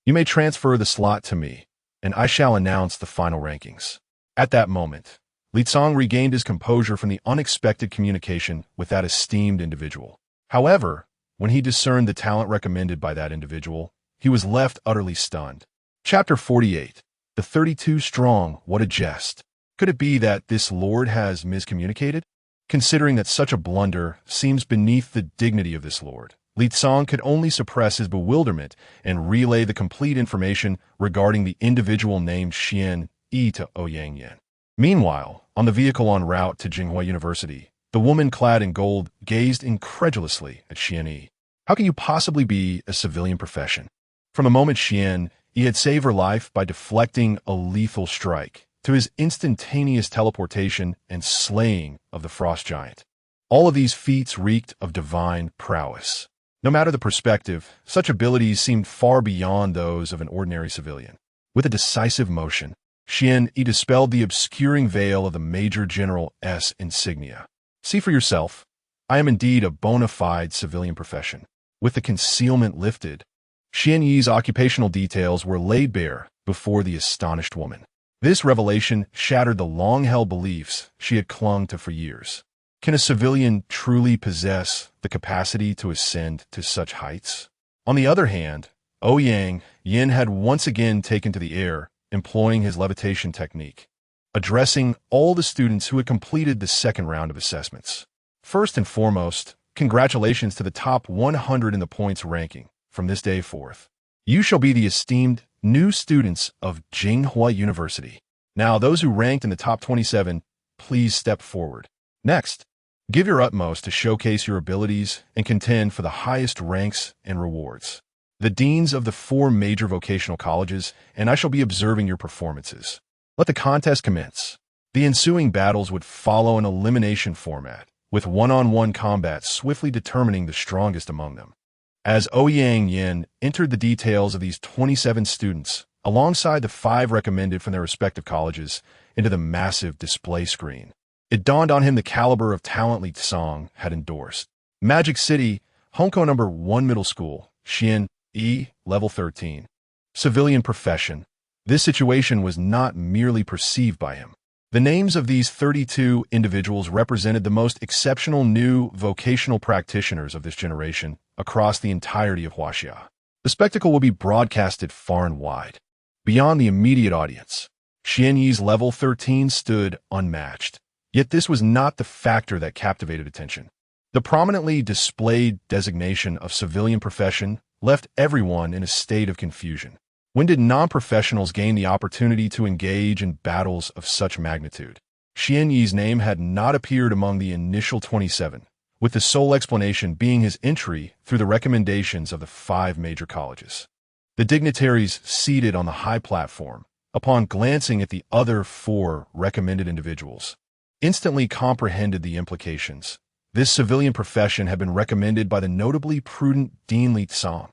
You may transfer the slot to me, and I shall announce the final rankings. At that moment, Li Cong regained his composure from the unexpected communication with that esteemed individual. However, when he discerned the talent recommended by that individual, he was left utterly stunned. Chapter 48. The 32 strong, what a jest. Could it be that this lord has miscommunicated? Considering that such a blunder seems beneath the dignity of this lord, Li Cong could only suppress his bewilderment and relay the complete information regarding the individual named Xian Yi to Ouyang Yan. Meanwhile, on the vehicle en route to Tsinghua University, the woman clad in gold gazed incredulously at Xian Yi. How can you possibly be a civilian profession? From the moment Xian Yi had saved her life by deflecting a lethal strike, to his instantaneous teleportation and slaying of the frost giant. All of these feats reeked of divine prowess. No matter the perspective, such abilities seemed far beyond those of an ordinary civilian. With a decisive motion, Xian Yi dispelled the obscuring veil of the Major General's insignia. See for yourself. I am indeed a bona fide civilian profession. With the concealment lifted, Xian Yi's occupational details were laid bare before the astonished woman. This revelation shattered the long-held beliefs she had clung to for years. Can a civilian truly possess the capacity to ascend to such heights? On the other hand, Ouyang Yin had once again taken to the air, employing his levitation technique, addressing all the students who had completed the second round of assessments. First and foremost, congratulations to the top 100 in the points ranking. From this day forth, you shall be the esteemed new students of Jinghua University. Now, those who ranked in the top 27, please step forward. Next, give your utmost to showcase your abilities and contend for the highest ranks and rewards. The deans of the 4 major vocational colleges, and I shall be observing your performances. Let the contest commence. The ensuing battles would follow an elimination format, with one-on-one combat swiftly determining the strongest among them. As Ouyang Yin entered the details of these 27 students, alongside the 5 recommended from their respective colleges, into the massive display screen, it dawned on him the caliber of talent Li Tsang had endorsed. Magic City, Hong Kong No. 1 Middle School, Xian E, Level 13. Civilian profession. This situation was not merely perceived by him. The names of these 32 individuals represented the most exceptional new vocational practitioners of this generation across the entirety of Huaxia. The spectacle will be broadcasted far and wide. Beyond the immediate audience, Xian Yi's Level 13 stood unmatched. Yet this was not the factor that captivated attention. The prominently displayed designation of civilian profession left everyone in a state of confusion. When did non-professionals gain the opportunity to engage in battles of such magnitude? Xian Yi's name had not appeared among the initial 27, with the sole explanation being his entry through the recommendations of the 5 major colleges. The dignitaries seated on the high platform, upon glancing at the other 4 recommended individuals, instantly comprehended the implications. This civilian profession had been recommended by the notably prudent Dean Li Tsang.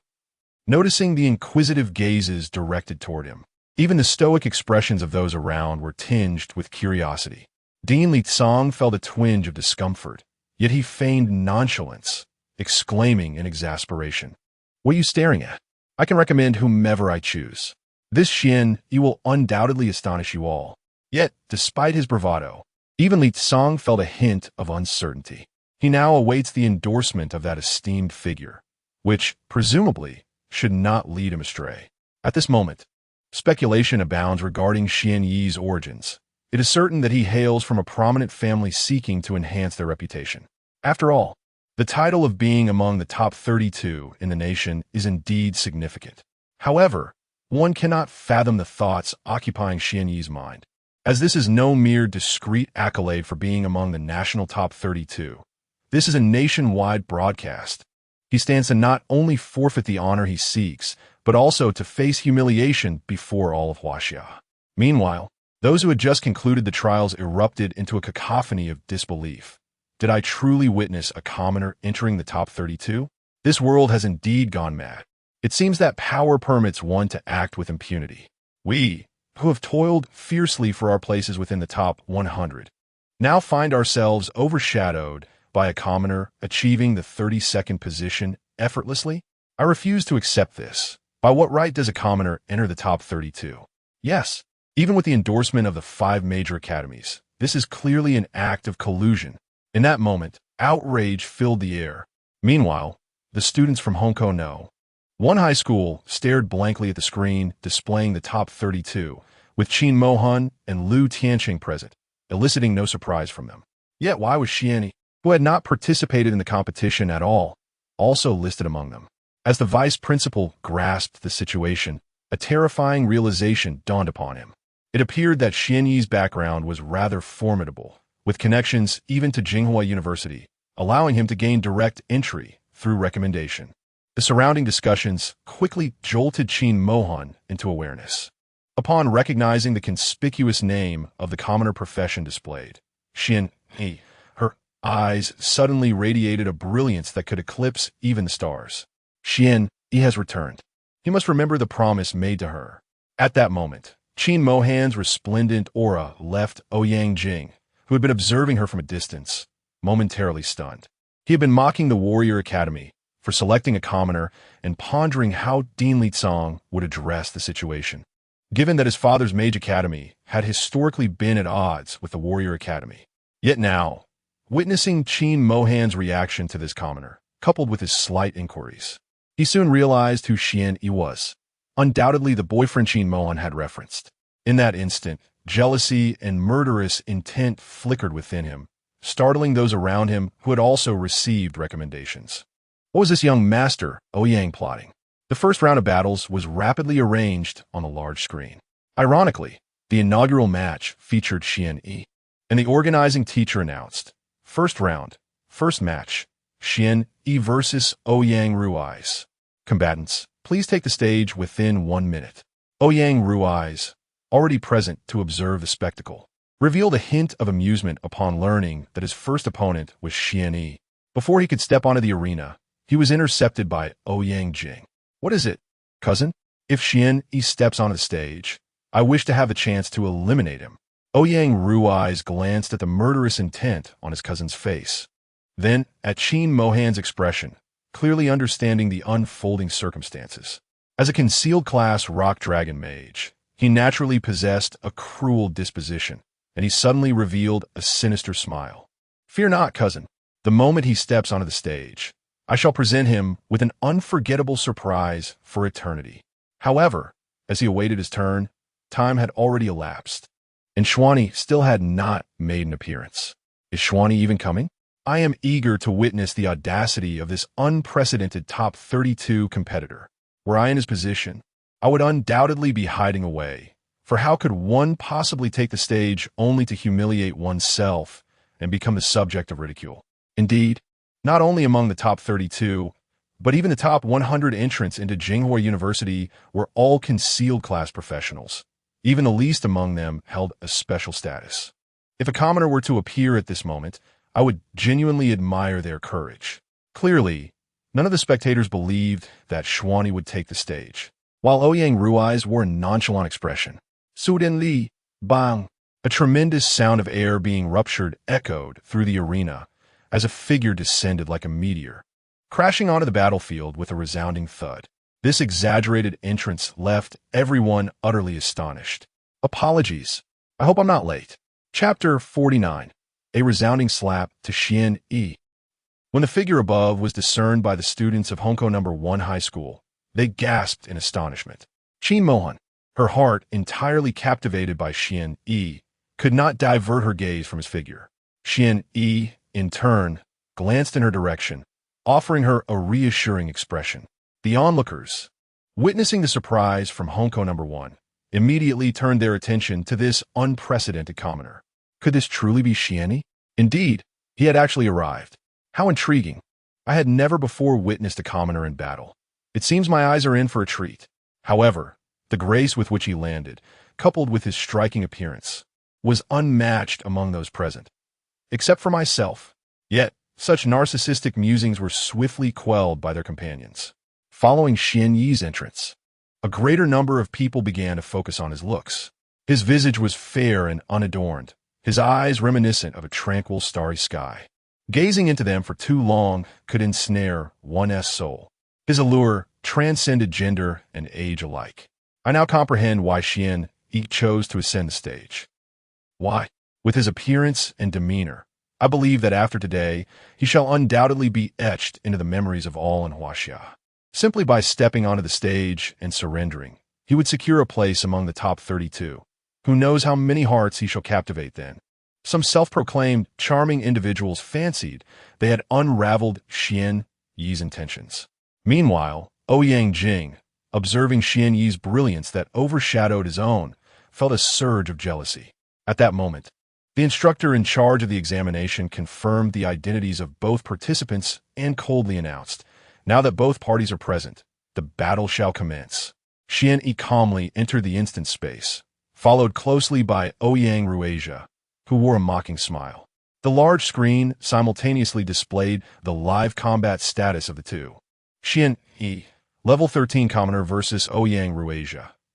Noticing the inquisitive gazes directed toward him, even the stoic expressions of those around were tinged with curiosity. Dean Li Tsang felt a twinge of discomfort, yet he feigned nonchalance, exclaiming in exasperation, "What are you staring at? I can recommend whomever I choose. This Xian Yi will undoubtedly astonish you all." Yet, despite his bravado, even Li Tsang felt a hint of uncertainty. He now awaits the endorsement of that esteemed figure, which, presumably, should not lead him astray. At this moment, speculation abounds regarding Xian Yi's origins. It is certain that he hails from a prominent family seeking to enhance their reputation. After all, the title of being among the top 32 in the nation is indeed significant. However, one cannot fathom the thoughts occupying Xian Yi's mind, as this is no mere discreet accolade for being among the national top 32. This is a nationwide broadcast. He stands to not only forfeit the honor he seeks, but also to face humiliation before all of Huaxia. Meanwhile, those who had just concluded the trials erupted into a cacophony of disbelief. Did I truly witness a commoner entering the top 32? This world has indeed gone mad. It seems that power permits one to act with impunity. We, who have toiled fiercely for our places within the top 100, now find ourselves overshadowed by a commoner achieving the 32nd position effortlessly? I refuse to accept this. By what right does a commoner enter the top 32? Yes, even with the endorsement of the 5 major academies, this is clearly an act of collusion. In that moment, outrage filled the air. Meanwhile, the students from Hong Kong No. 1 high school stared blankly at the screen displaying the top 32, with Qin Mohan and Liu Tianqing present, eliciting no surprise from them. Yet why was Xian Yi, who had not participated in the competition at all, also listed among them? As the vice principal grasped the situation, a terrifying realization dawned upon him. It appeared that Xian Yi's background was rather formidable, with connections even to Jinghua University, allowing him to gain direct entry through recommendation. The surrounding discussions quickly jolted Qin Mohan into awareness. Upon recognizing the conspicuous name of the commoner profession displayed, Xian Yi, her eyes suddenly radiated a brilliance that could eclipse even the stars. Xian Yi has returned. He must remember the promise made to her. At that moment, Qin Mohan's resplendent aura left Ouyang Jing, who had been observing her from a distance, momentarily stunned. He had been mocking the Warrior Academy for selecting a commoner and pondering how Dean Litzong would address the situation. Given that his father's mage academy had historically been at odds with the Warrior Academy. Yet now, witnessing Qin Mohan's reaction to this commoner, coupled with his slight inquiries, he soon realized who Xian Yi was. Undoubtedly the boyfriend Qin Mohan had referenced. In that instant, jealousy and murderous intent flickered within him, startling those around him who had also received recommendations. What was this young master, Ouyang, plotting? The first round of battles was rapidly arranged on the large screen. Ironically, the inaugural match featured Xian Yi, and the organizing teacher announced, first round, first match, Xian Yi versus Ouyang Ruiz. Combatants, please take the stage within 1 minute. Ouyang Ruiz, already present to observe the spectacle, revealed a hint of amusement upon learning that his first opponent was Xian Yi. Before he could step onto the arena, he was intercepted by Ouyang Jing. What is it, cousin? If Xian Yi steps onto the stage, I wish to have the chance to eliminate him. Ouyang Ruiz glanced at the murderous intent on his cousin's face, then at Qin Mohan's expression, clearly understanding the unfolding circumstances. As a concealed class rock dragon mage, he naturally possessed a cruel disposition, and he suddenly revealed a sinister smile. Fear not, cousin. The moment he steps onto the stage, I shall present him with an unforgettable surprise for eternity. However, as he awaited his turn, time had already elapsed, and Xuanyi still had not made an appearance. Is Xuanyi even coming? I am eager to witness the audacity of this unprecedented top 32 competitor. Were I in his position, I would undoubtedly be hiding away, for how could one possibly take the stage only to humiliate oneself and become the subject of ridicule? Indeed, not only among the top 32, but even the top 100 entrants into Tsinghua University were all concealed class professionals. Even the least among them held a special status. If a commoner were to appear at this moment, I would genuinely admire their courage. Clearly, none of the spectators believed that Xuanyi would take the stage, while Ouyang Ruiz wore a nonchalant expression. Suden Li, bang! A tremendous sound of air being ruptured echoed through the arena, as a figure descended like a meteor, crashing onto the battlefield with a resounding thud. This exaggerated entrance left everyone utterly astonished. Apologies. I hope I'm not late. Chapter 49. A resounding slap to Xian Yi. When the figure above was discerned by the students of Honko No. 1 High School, they gasped in astonishment. Qin Mohan, her heart entirely captivated by Xian Yi, could not divert her gaze from his figure. Xian Yi, in turn, glanced in her direction, offering her a reassuring expression. The onlookers, witnessing the surprise from Honko No. 1, immediately turned their attention to this unprecedented commoner. Could this truly be Xian Yi? Indeed, he had actually arrived. How intriguing. I had never before witnessed a commoner in battle. It seems my eyes are in for a treat. However, the grace with which he landed, coupled with his striking appearance, was unmatched among those present, except for myself. Yet, such narcissistic musings were swiftly quelled by their companions. Following Xian Yi's entrance, a greater number of people began to focus on his looks. His visage was fair and unadorned, his eyes reminiscent of a tranquil starry sky. Gazing into them for too long could ensnare one's soul. His allure transcended gender and age alike. I now comprehend why Xian Yi chose to ascend the stage. Why? With his appearance and demeanor, I believe that after today, he shall undoubtedly be etched into the memories of all in Huaxia. Simply by stepping onto the stage and surrendering, he would secure a place among the top 32. Who knows how many hearts he shall captivate then? Some self-proclaimed charming individuals fancied they had unraveled Xian Yi's intentions. Meanwhile, Ouyang Jing, observing Xian Yi's brilliance that overshadowed his own, felt a surge of jealousy. At that moment, the instructor in charge of the examination confirmed the identities of both participants and coldly announced, "Now that both parties are present, the battle shall commence." Xian Yi calmly entered the instant space, followed closely by Ouyang Ruiz, who wore a mocking smile. The large screen simultaneously displayed the live combat status of the two. Xian Yi, level 13 commoner versus Ouyang Ruiz,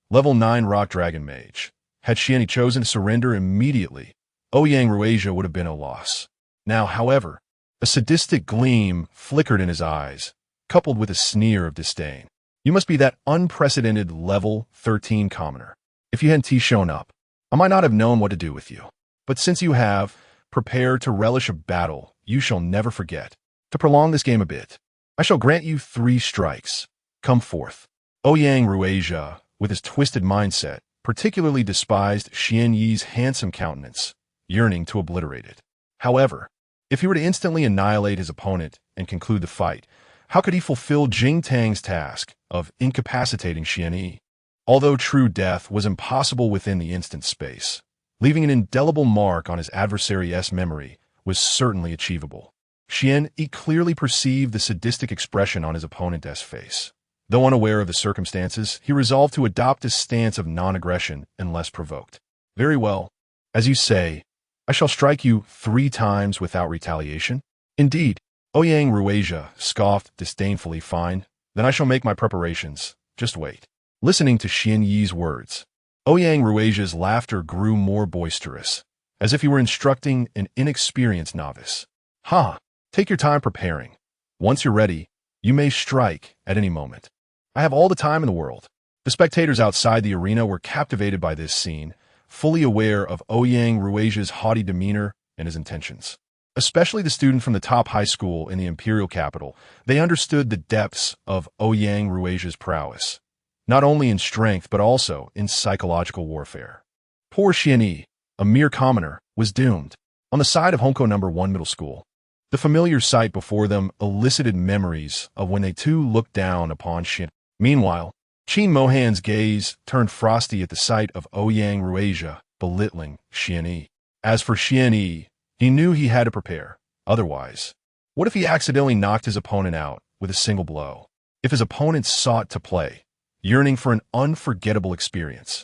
level 9 rock dragon mage. Had Xian Yi chosen to surrender immediately, Ouyang Ruiz would have been a loss. Now, however, A sadistic gleam flickered in his eyes, coupled with a sneer of disdain. You must be that unprecedented level 13 commoner. If you hadn't shown up, I might not have known what to do with you. But since you have, prepare to relish a battle you shall never forget. To prolong this game a bit, I shall grant you 3 strikes. Come forth. Ouyang Rueja, with his twisted mindset, particularly despised Xian Yi's handsome countenance, yearning to obliterate it. However, if he were to instantly annihilate his opponent and conclude the fight, how could he fulfill Jing Tang's task of incapacitating Xian Yi? Although true death was impossible within the instant space, leaving an indelible mark on his adversary's memory was certainly achievable. Xian Yi clearly perceived the sadistic expression on his opponent's face. Though unaware of the circumstances, he resolved to adopt a stance of non-aggression unless provoked. Very well. As you say, I shall strike you 3 times without retaliation? Indeed. Ouyang Rueja scoffed disdainfully. Fine. Then I shall make my preparations. Just wait. Listening to Xian Yi's words, Ouyang Rueja's laughter grew more boisterous, as if he were instructing an inexperienced novice. Ha! Take your time preparing. Once you're ready, you may strike at any moment. I have all the time in the world. The spectators outside the arena were captivated by this scene, fully aware of Ouyang Rueja's haughty demeanor and his intentions. Especially the student from the top high school in the imperial capital, they understood the depths of Ouyang Rueja's prowess, not only in strength but also in psychological warfare. Poor Xian Yi, a mere commoner, was doomed. On the side of Honko No. 1 Middle School, the familiar sight before them elicited memories of when they too looked down upon Xian. Meanwhile, Qin Mohan's gaze turned frosty at the sight of Ouyang Rueja belittling Xian Yi. As for Xian Yi, he knew he had to prepare. Otherwise, what if he accidentally knocked his opponent out with a single blow? If his opponent sought to play, yearning for an unforgettable experience,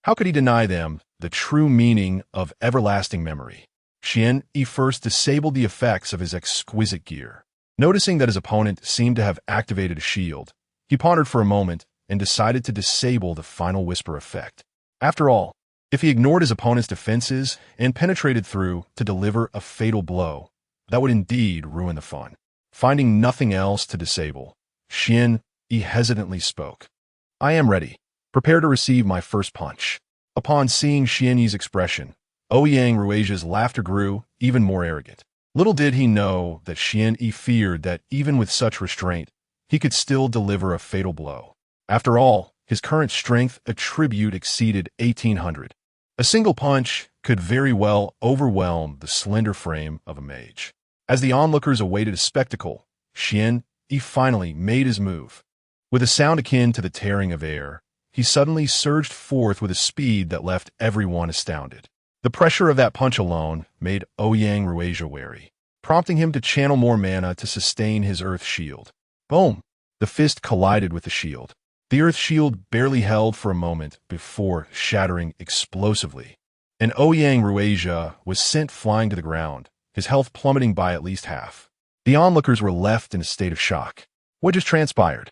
how could he deny them the true meaning of everlasting memory? Xian Yi first disabled the effects of his exquisite gear. Noticing that his opponent seemed to have activated a shield, he pondered for a moment and decided to disable the final whisper effect. After all, if he ignored his opponent's defenses and penetrated through to deliver a fatal blow, that would indeed ruin the fun. Finding nothing else to disable, Xian Yi hesitantly spoke. I am ready. Prepare to receive my first punch. Upon seeing Xian Yi's expression, Ouyang Rueja's laughter grew even more arrogant. Little did he know that Xian Yi feared that even with such restraint, he could still deliver a fatal blow. After all, his current strength attribute exceeded 1800. A single punch could very well overwhelm the slender frame of a mage. As the onlookers awaited a spectacle, Xian Yi finally made his move. With a sound akin to the tearing of air, he suddenly surged forth with a speed that left everyone astounded. The pressure of that punch alone made Ouyang Rueja wary, prompting him to channel more mana to sustain his earth shield. Boom! The fist collided with the shield. The earth shield barely held for a moment before shattering explosively, and Ouyang Rueja was sent flying to the ground, his health plummeting by at least half. The onlookers were left in a state of shock. What just transpired?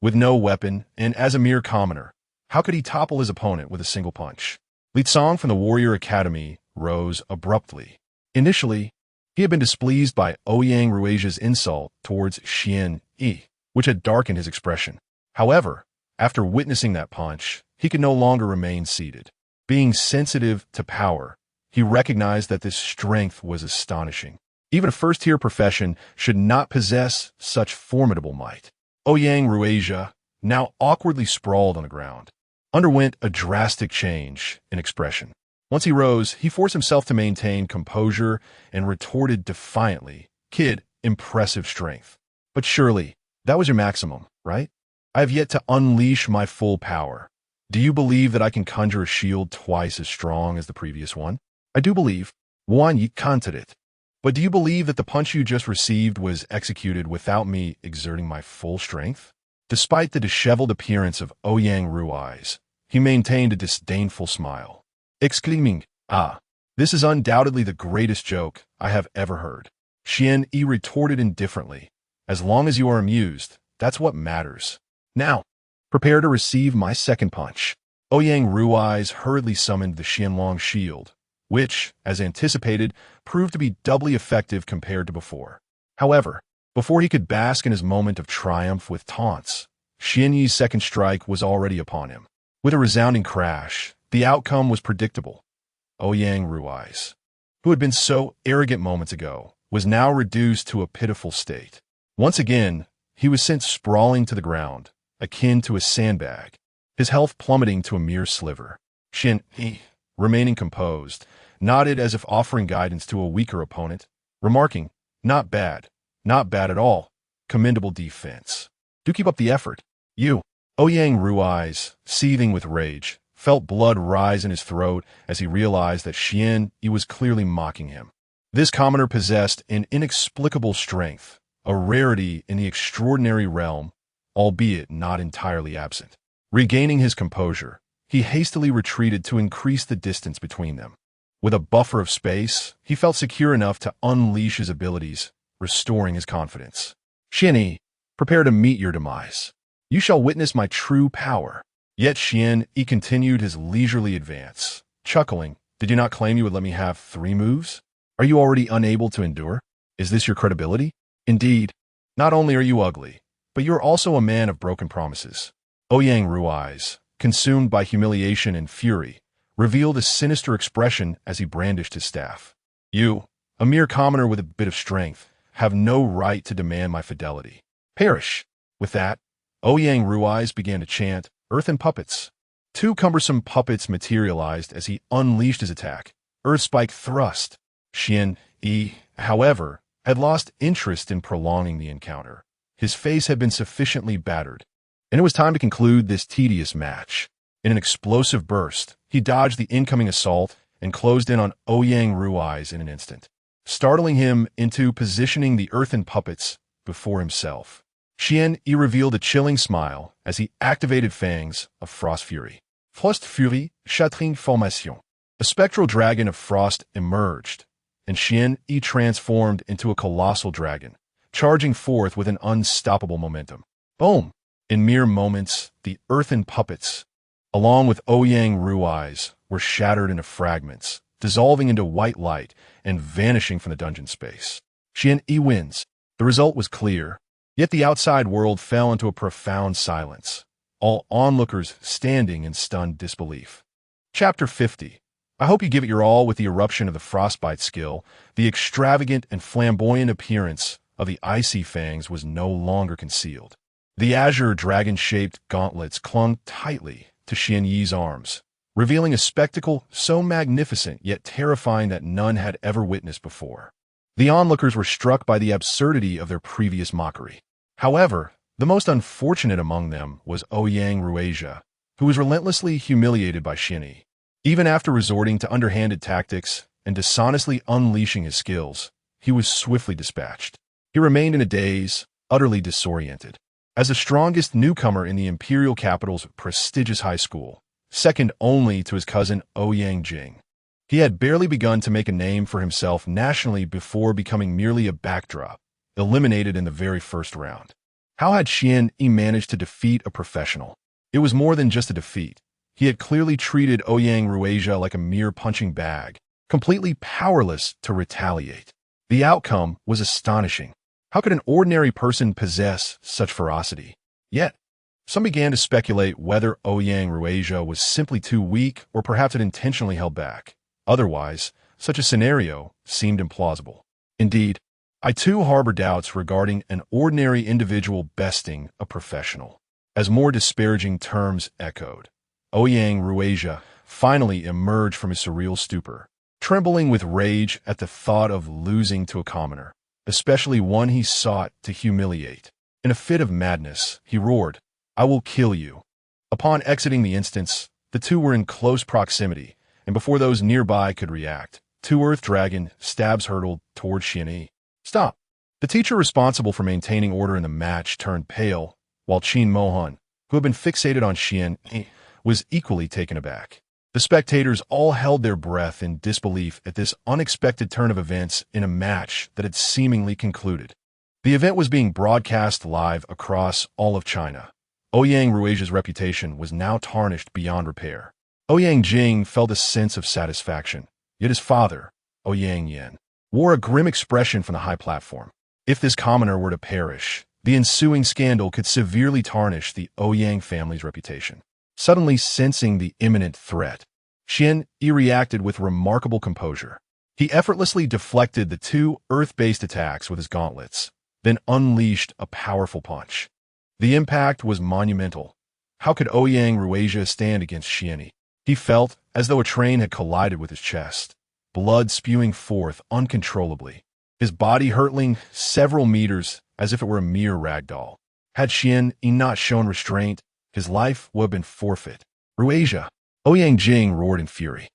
With no weapon, and as a mere commoner, how could he topple his opponent with a single punch? Li Tsong from the Warrior Academy rose abruptly. Initially, he had been displeased by Ouyang Rueja's insult towards Xian Yi, which had darkened his expression. However, after witnessing that punch, he could no longer remain seated. Being sensitive to power, he recognized that this strength was astonishing. Even a first-tier profession should not possess such formidable might. Ouyang Rueja, now awkwardly sprawled on the ground, underwent a drastic change in expression. Once he rose, he forced himself to maintain composure and retorted defiantly, "Kid, impressive strength. But surely, that was your maximum, right? I have yet to unleash my full power. Do you believe that I can conjure a shield twice as strong as the previous one? I do believe. Wan Yi canted it. But do you believe that the punch you just received was executed without me exerting my full strength?" Despite the disheveled appearance of Ouyang Rueja, he maintained a disdainful smile, exclaiming, "Ah, this is undoubtedly the greatest joke I have ever heard." Xian Yi retorted indifferently, "As long as you are amused, that's what matters. Now, prepare to receive my second punch." Ouyang Rueja hurriedly summoned the Xianlong shield, which, as anticipated, proved to be doubly effective compared to before. However, before he could bask in his moment of triumph with taunts, Xian Yi's second strike was already upon him. With a resounding crash, the outcome was predictable. Ouyang Rui's, who had been so arrogant moments ago, was now reduced to a pitiful state. Once again, he was sent sprawling to the ground, akin to a sandbag, his health plummeting to a mere sliver. Xian Yi, remaining composed, nodded as if offering guidance to a weaker opponent, remarking, not bad at all, commendable defense. Do keep up the effort. You. Ouyang Rui's, seething with rage, felt blood rise in his throat as he realized that Xian Yi was clearly mocking him. This commoner possessed an inexplicable strength, a rarity in the extraordinary realm, albeit not entirely absent. Regaining his composure, he hastily retreated to increase the distance between them. With a buffer of space, he felt secure enough to unleash his abilities, restoring his confidence. Xian Yi, prepare to meet your demise. You shall witness my true power. Yet Xian Yi continued his leisurely advance, chuckling, did you not claim you would let me have 3 moves? Are you already unable to endure? Is this your credibility? Indeed, not only are you ugly, but you are also a man of broken promises. Ouyang Rui's, consumed by humiliation and fury, revealed a sinister expression as he brandished his staff. You, a mere commoner with a bit of strength, have no right to demand my fidelity. Perish. With that, Ouyang Rui's began to chant, earthen puppets. 2 cumbersome puppets materialized as he unleashed his attack, Earth Spike Thrust. Xian Yi, however, had lost interest in prolonging the encounter. His face had been sufficiently battered, and it was time to conclude this tedious match. In an explosive burst, he dodged the incoming assault and closed in on Ouyang Rui's in an instant, startling him into positioning the earthen puppets before himself. Xian Yi revealed a chilling smile as he activated Fangs of Frost Fury. Frost Fury, Chatring Formation. A spectral dragon of frost emerged, and Xian Yi transformed into a colossal dragon, charging forth with an unstoppable momentum. Boom! In mere moments, the earthen puppets, along with Ouyang Rui's, were shattered into fragments, dissolving into white light and vanishing from the dungeon space. Xian Yi wins. The result was clear. Yet the outside world fell into a profound silence, all onlookers standing in stunned disbelief. Chapter 50. I hope you give it your all with the eruption of the frostbite skill. The extravagant and flamboyant appearance of the icy fangs was no longer concealed. The azure dragon-shaped gauntlets clung tightly to Xian Yi's arms, revealing a spectacle so magnificent yet terrifying that none had ever witnessed before. The onlookers were struck by the absurdity of their previous mockery. However, the most unfortunate among them was Ouyang Rui's, who was relentlessly humiliated by Xian Yi. Even after resorting to underhanded tactics and dishonestly unleashing his skills, he was swiftly dispatched. He remained in a daze, utterly disoriented. As the strongest newcomer in the imperial capital's prestigious high school, second only to his cousin Ouyang Jing, he had barely begun to make a name for himself nationally before becoming merely a backdrop, eliminated in the very first round. How had Xian Yi managed to defeat a professional? It was more than just a defeat. He had clearly treated Ouyang Rui's like a mere punching bag, completely powerless to retaliate. The outcome was astonishing. How could an ordinary person possess such ferocity? Yet, some began to speculate whether Ouyang Rui's was simply too weak or perhaps had intentionally held back. Otherwise, such a scenario seemed implausible. Indeed, I too harbor doubts regarding an ordinary individual besting a professional. As more disparaging terms echoed, Ouyang Rui's finally emerged from his surreal stupor, trembling with rage at the thought of losing to a commoner, especially one he sought to humiliate. In a fit of madness, he roared, I will kill you. Upon exiting the instance, the two were in close proximity, and before those nearby could react, 2 Earth Dragon stabs hurtled toward Xian Yi. Stop! The teacher responsible for maintaining order in the match turned pale, while Qin Mohan, who had been fixated on Xian Yi, was equally taken aback. The spectators all held their breath in disbelief at this unexpected turn of events in a match that had seemingly concluded. The event was being broadcast live across all of China. Ouyang Rui's reputation was now tarnished beyond repair. Ouyang Jing felt a sense of satisfaction, yet his father, Ouyang Yan, wore a grim expression from the high platform. If this commoner were to perish, the ensuing scandal could severely tarnish the Ouyang family's reputation. Suddenly sensing the imminent threat, Xian Yi reacted with remarkable composure. He effortlessly deflected the two earth-based attacks with his gauntlets, then unleashed a powerful punch. The impact was monumental. How could Ouyang Ruasia stand against Xian Yi? He felt as though a train had collided with his chest, blood spewing forth uncontrollably, his body hurtling several meters as if it were a mere rag doll. Had Xian Yi not shown restraint, his life would have been forfeit. Ruasia! Ouyang Jing roared in fury.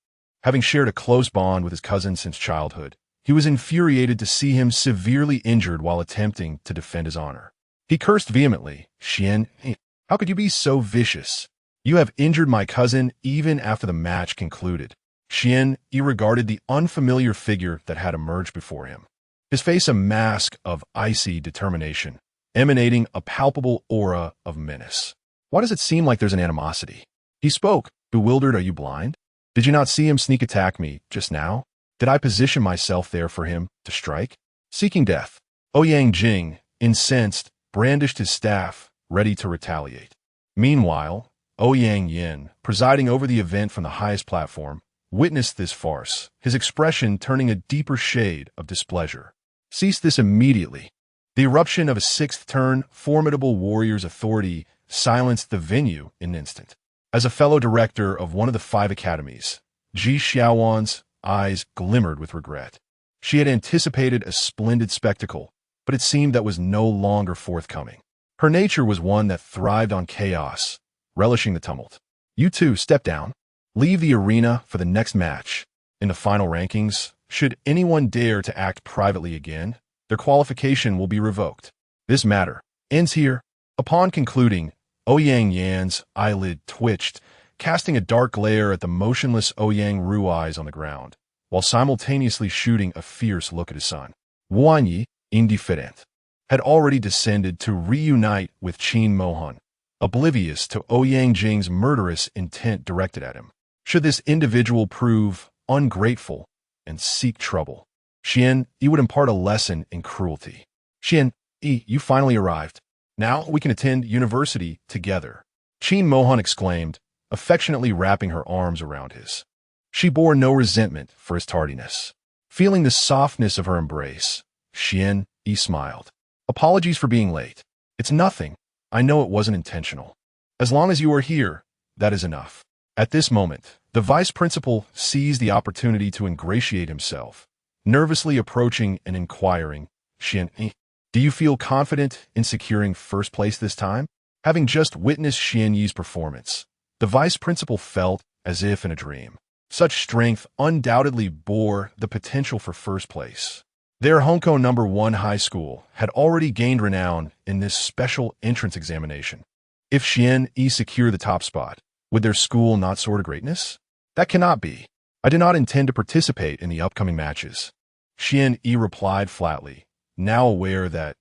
Having shared a close bond with his cousin since childhood, he was infuriated to see him severely injured while attempting to defend his honor. He cursed vehemently. Xian Yi, how could you be so vicious? You have injured my cousin even after the match concluded. Xian Yi regarded the unfamiliar figure that had emerged before him, his face a mask of icy determination, emanating a palpable aura of menace. Why does it seem like there's an animosity? He spoke, bewildered. Are you blind? Did you not see him sneak attack me just now? Did I position myself there for him to strike? Seeking death, Ouyang Jing, incensed, brandished his staff, ready to retaliate. Meanwhile, Ouyang Yin, presiding over the event from the highest platform, witnessed this farce, his expression turning a deeper shade of displeasure. Cease this immediately. The eruption of a sixth-turn, formidable warrior's authority silenced the venue in an instant. As a fellow director of one of the 5 academies, Ji Xiaowan's eyes glimmered with regret. She had anticipated a splendid spectacle, but it seemed that was no longer forthcoming. Her nature was one that thrived on chaos, relishing the tumult. You two, step down. Leave the arena for the next match. In the final rankings, should anyone dare to act privately again, their qualification will be revoked. This matter ends here. Upon concluding, Ouyang Yan's eyelid twitched, casting a dark glare at the motionless Ouyang Rui's on the ground, while simultaneously shooting a fierce look at his son. Guanyi, indifferent, had already descended to reunite with Qin Mohan, oblivious to Ouyang Jing's murderous intent directed at him. Should this individual prove ungrateful and seek trouble, Xian Yi would impart a lesson in cruelty. Xian Yi, you finally arrived. Now we can attend university together, Qin Mohan exclaimed, affectionately wrapping her arms around his. She bore no resentment for his tardiness. Feeling the softness of her embrace, Xian Yi smiled. Apologies for being late. It's nothing. I know it wasn't intentional. As long as you are here, that is enough. At this moment, the vice principal seized the opportunity to ingratiate himself, nervously approaching and inquiring, Xian Yi, do you feel confident in securing first place this time? Having just witnessed Xian Yi's performance, the vice principal felt as if in a dream. Such strength undoubtedly bore the potential for first place. Their Hongkou No. 1 high school had already gained renown in this special entrance examination. If Xian Yi secured the top spot, would their school not soar to greatness? That cannot be. I do not intend to participate in the upcoming matches. Xian Yi replied flatly, now aware that,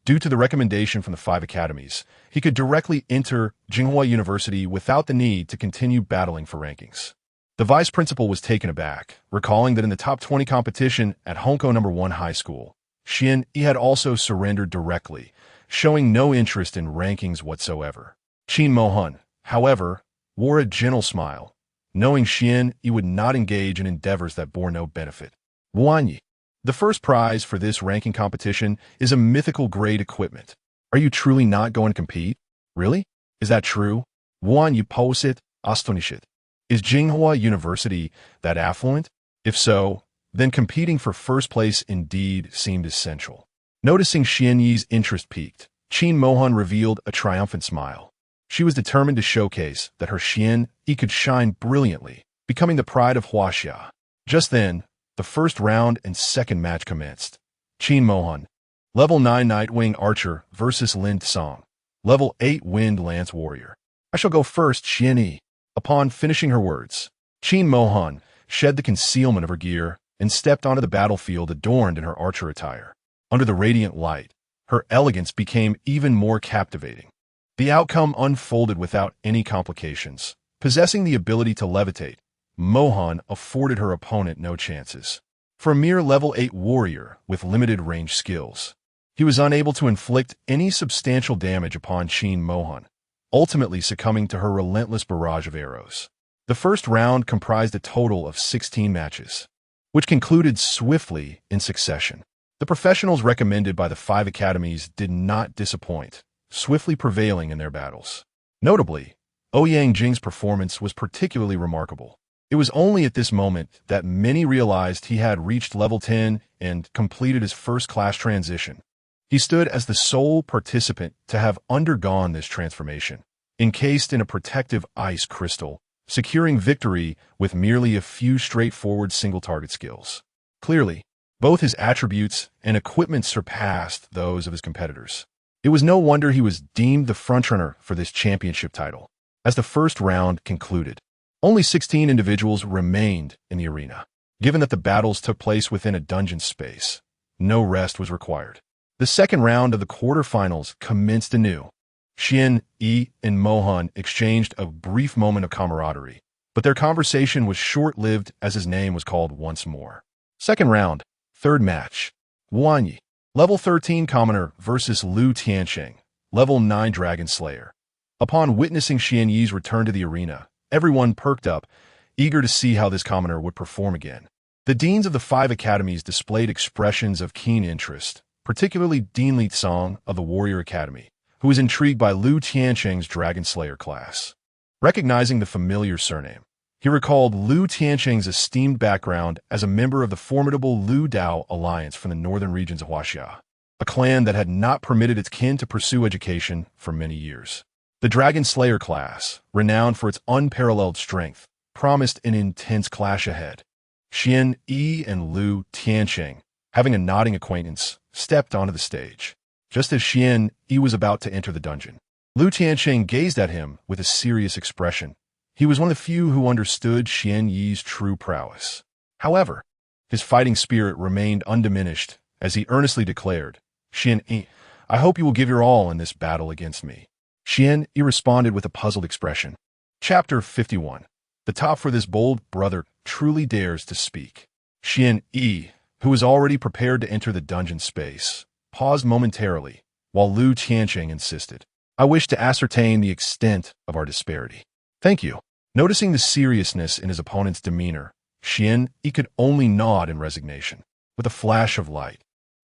due to the recommendation from the 5 academies, he could directly enter Jinghua University without the need to continue battling for rankings. The vice principal was taken aback, recalling that in the top 20 competition at Hongkou No. 1 high school, Xian Yi had also surrendered directly, showing no interest in rankings whatsoever. Qin Mohan, however, wore a gentle smile, knowing Xian Yi would not engage in endeavors that bore no benefit. Guanyi, the first prize for this ranking competition is a mythical grade equipment. Are you truly not going to compete? Really? Is that true? Guanyi posit astonishit. Is Jinghua University that affluent? If so, then competing for first place indeed seemed essential. Noticing Xian Yi's interest piqued, Qin Mohan revealed a triumphant smile. She was determined to showcase that her Xian Yi could shine brilliantly, becoming the pride of Huaxia. Just then, the first round and second match commenced. Qin Mohan, Level 9 Nightwing Archer versus Lin Tsong, Level 8 Wind Lance Warrior. I shall go first, Xian Yi. Upon finishing her words, Qin Mohan shed the concealment of her gear and stepped onto the battlefield adorned in her archer attire. Under the radiant light, her elegance became even more captivating. The outcome unfolded without any complications. Possessing the ability to levitate, Mohan afforded her opponent no chances. For a mere level 8 warrior with limited range skills, he was unable to inflict any substantial damage upon Qin Mohan, ultimately succumbing to her relentless barrage of arrows. The first round comprised a total of 16 matches, which concluded swiftly in succession. The professionals recommended by the 5 academies did not disappoint, swiftly prevailing in their battles. Notably, Ouyang Jing's performance was particularly remarkable. It was only at this moment that many realized he had reached level 10 and completed his first class transition. He stood as the sole participant to have undergone this transformation, encased in a protective ice crystal, securing victory with merely a few straightforward single-target skills. Clearly, both his attributes and equipment surpassed those of his competitors. It was no wonder he was deemed the frontrunner for this championship title. As the first round concluded, only 16 individuals remained in the arena. Given that the battles took place within a dungeon space, no rest was required. The second round of the quarterfinals commenced anew. Xian, Yi, and Mohan exchanged a brief moment of camaraderie, but their conversation was short-lived as his name was called once more. Second round, third match. Wan Yi, level 13 commoner versus Lu Tianqing, level 9 dragon slayer. Upon witnessing Xian Yi's return to the arena, everyone perked up, eager to see how this commoner would perform again. The deans of the 5 academies displayed expressions of keen interest, particularly Dean Li Tsong of the Warrior Academy, who was intrigued by Lu Tianqing's Dragon Slayer class. Recognizing the familiar surname, he recalled Lu Tianqing's esteemed background as a member of the formidable Lu Dao alliance from the northern regions of Huaxia, a clan that had not permitted its kin to pursue education for many years. The Dragon Slayer class, renowned for its unparalleled strength, promised an intense clash ahead. Xian Yi and Lu Tianqing, having a nodding acquaintance, stepped onto the stage. Just as Xian Yi was about to enter the dungeon, Lu Tianqing gazed at him with a serious expression. He was one of the few who understood Xian Yi's true prowess. However, his fighting spirit remained undiminished as he earnestly declared, "Xian Yi, I hope you will give your all in this battle against me." Xian Yi responded with a puzzled expression. Chapter 51. The top for this bold brother truly dares to speak. Xian Yi, who was already prepared to enter the dungeon space, paused momentarily, while Lu Tianqing insisted, "I wish to ascertain the extent of our disparity." "Thank you." Noticing the seriousness in his opponent's demeanor, Xian Yi could only nod in resignation. With a flash of light,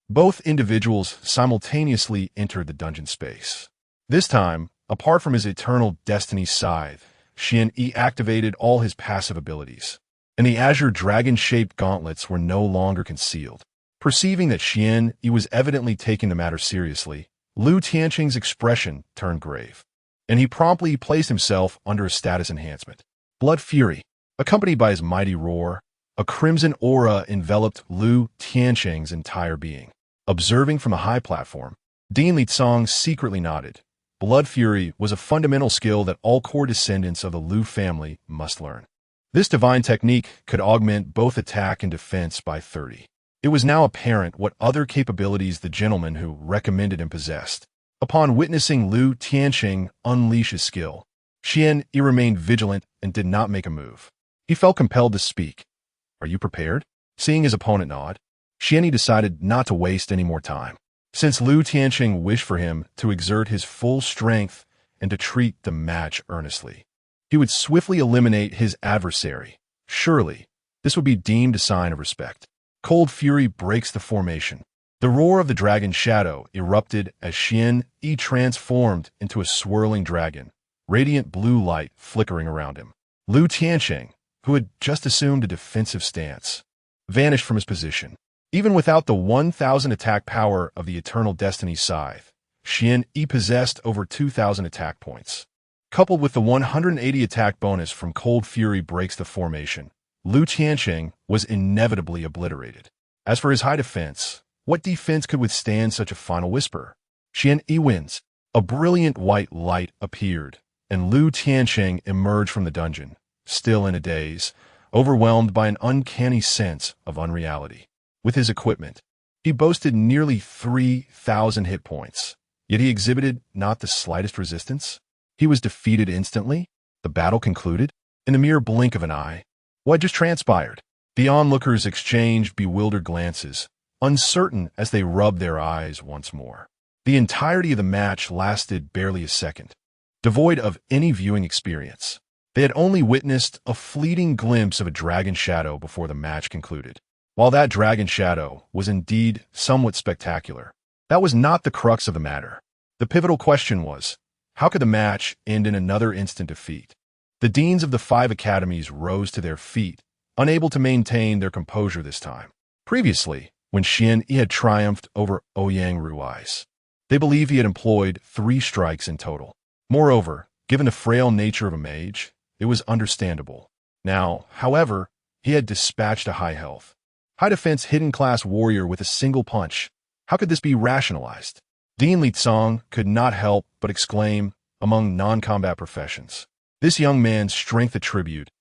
both individuals simultaneously entered the dungeon space. This time, apart from his eternal destiny scythe, Xian Yi activated all his passive abilities, and the azure dragon-shaped gauntlets were no longer concealed. Perceiving that Xian Yi was evidently taking the matter seriously, Lu Tianqing's expression turned grave, and he promptly placed himself under a status enhancement. Blood Fury, accompanied by his mighty roar, a crimson aura enveloped Lu Tianqing's entire being. Observing from a high platform, Dean Li Tsong secretly nodded. Blood Fury was a fundamental skill that all core descendants of the Lu family must learn. This divine technique could augment both attack and defense by 30. It was now apparent what other capabilities the gentleman who recommended him possessed. Upon witnessing Lu Tianqing unleash his skill, Xian Yi remained vigilant and did not make a move. He felt compelled to speak. "Are you prepared?" Seeing his opponent nod, Xian Yi decided not to waste any more time. Since Lu Tianqing wished for him to exert his full strength and to treat the match earnestly, he would swiftly eliminate his adversary. Surely, this would be deemed a sign of respect. Cold fury breaks the formation. The roar of the dragon shadow erupted as Xian Yi transformed into a swirling dragon, radiant blue light flickering around him. Lu Tianqing, who had just assumed a defensive stance, vanished from his position. Even without the 1,000 attack power of the Eternal Destiny Scythe, Xian Yi possessed over 2,000 attack points. Coupled with the 180 attack bonus from Cold Fury breaks the formation, Lu Tianqing was inevitably obliterated. As for his high defense, what defense could withstand such a final whisper? Xian Yi wins. A brilliant white light appeared, and Lu Tianqing emerged from the dungeon, still in a daze, overwhelmed by an uncanny sense of unreality. With his equipment, he boasted nearly 3,000 hit points, yet he exhibited not the slightest resistance. He was defeated instantly. The battle concluded in the mere blink of an eye. What just transpired? The onlookers exchanged bewildered glances, uncertain as they rubbed their eyes once more. The entirety of the match lasted barely a second, devoid of any viewing experience. They had only witnessed a fleeting glimpse of a dragon shadow before the match concluded. While that dragon shadow was indeed somewhat spectacular, that was not the crux of the matter. The pivotal question was, how could the match end in another instant defeat? The deans of the 5 academies rose to their feet, unable to maintain their composure this time. Previously, when Xian Yi had triumphed over Ouyang Rui's, they believed he had employed 3 strikes in total. Moreover, given the frail nature of a mage, it was understandable. Now, however, he had dispatched a high defense hidden class warrior with a single punch. How could this be rationalized? Dean Li Tsong could not help but exclaim, among non-combat professions, this young man's strength attribute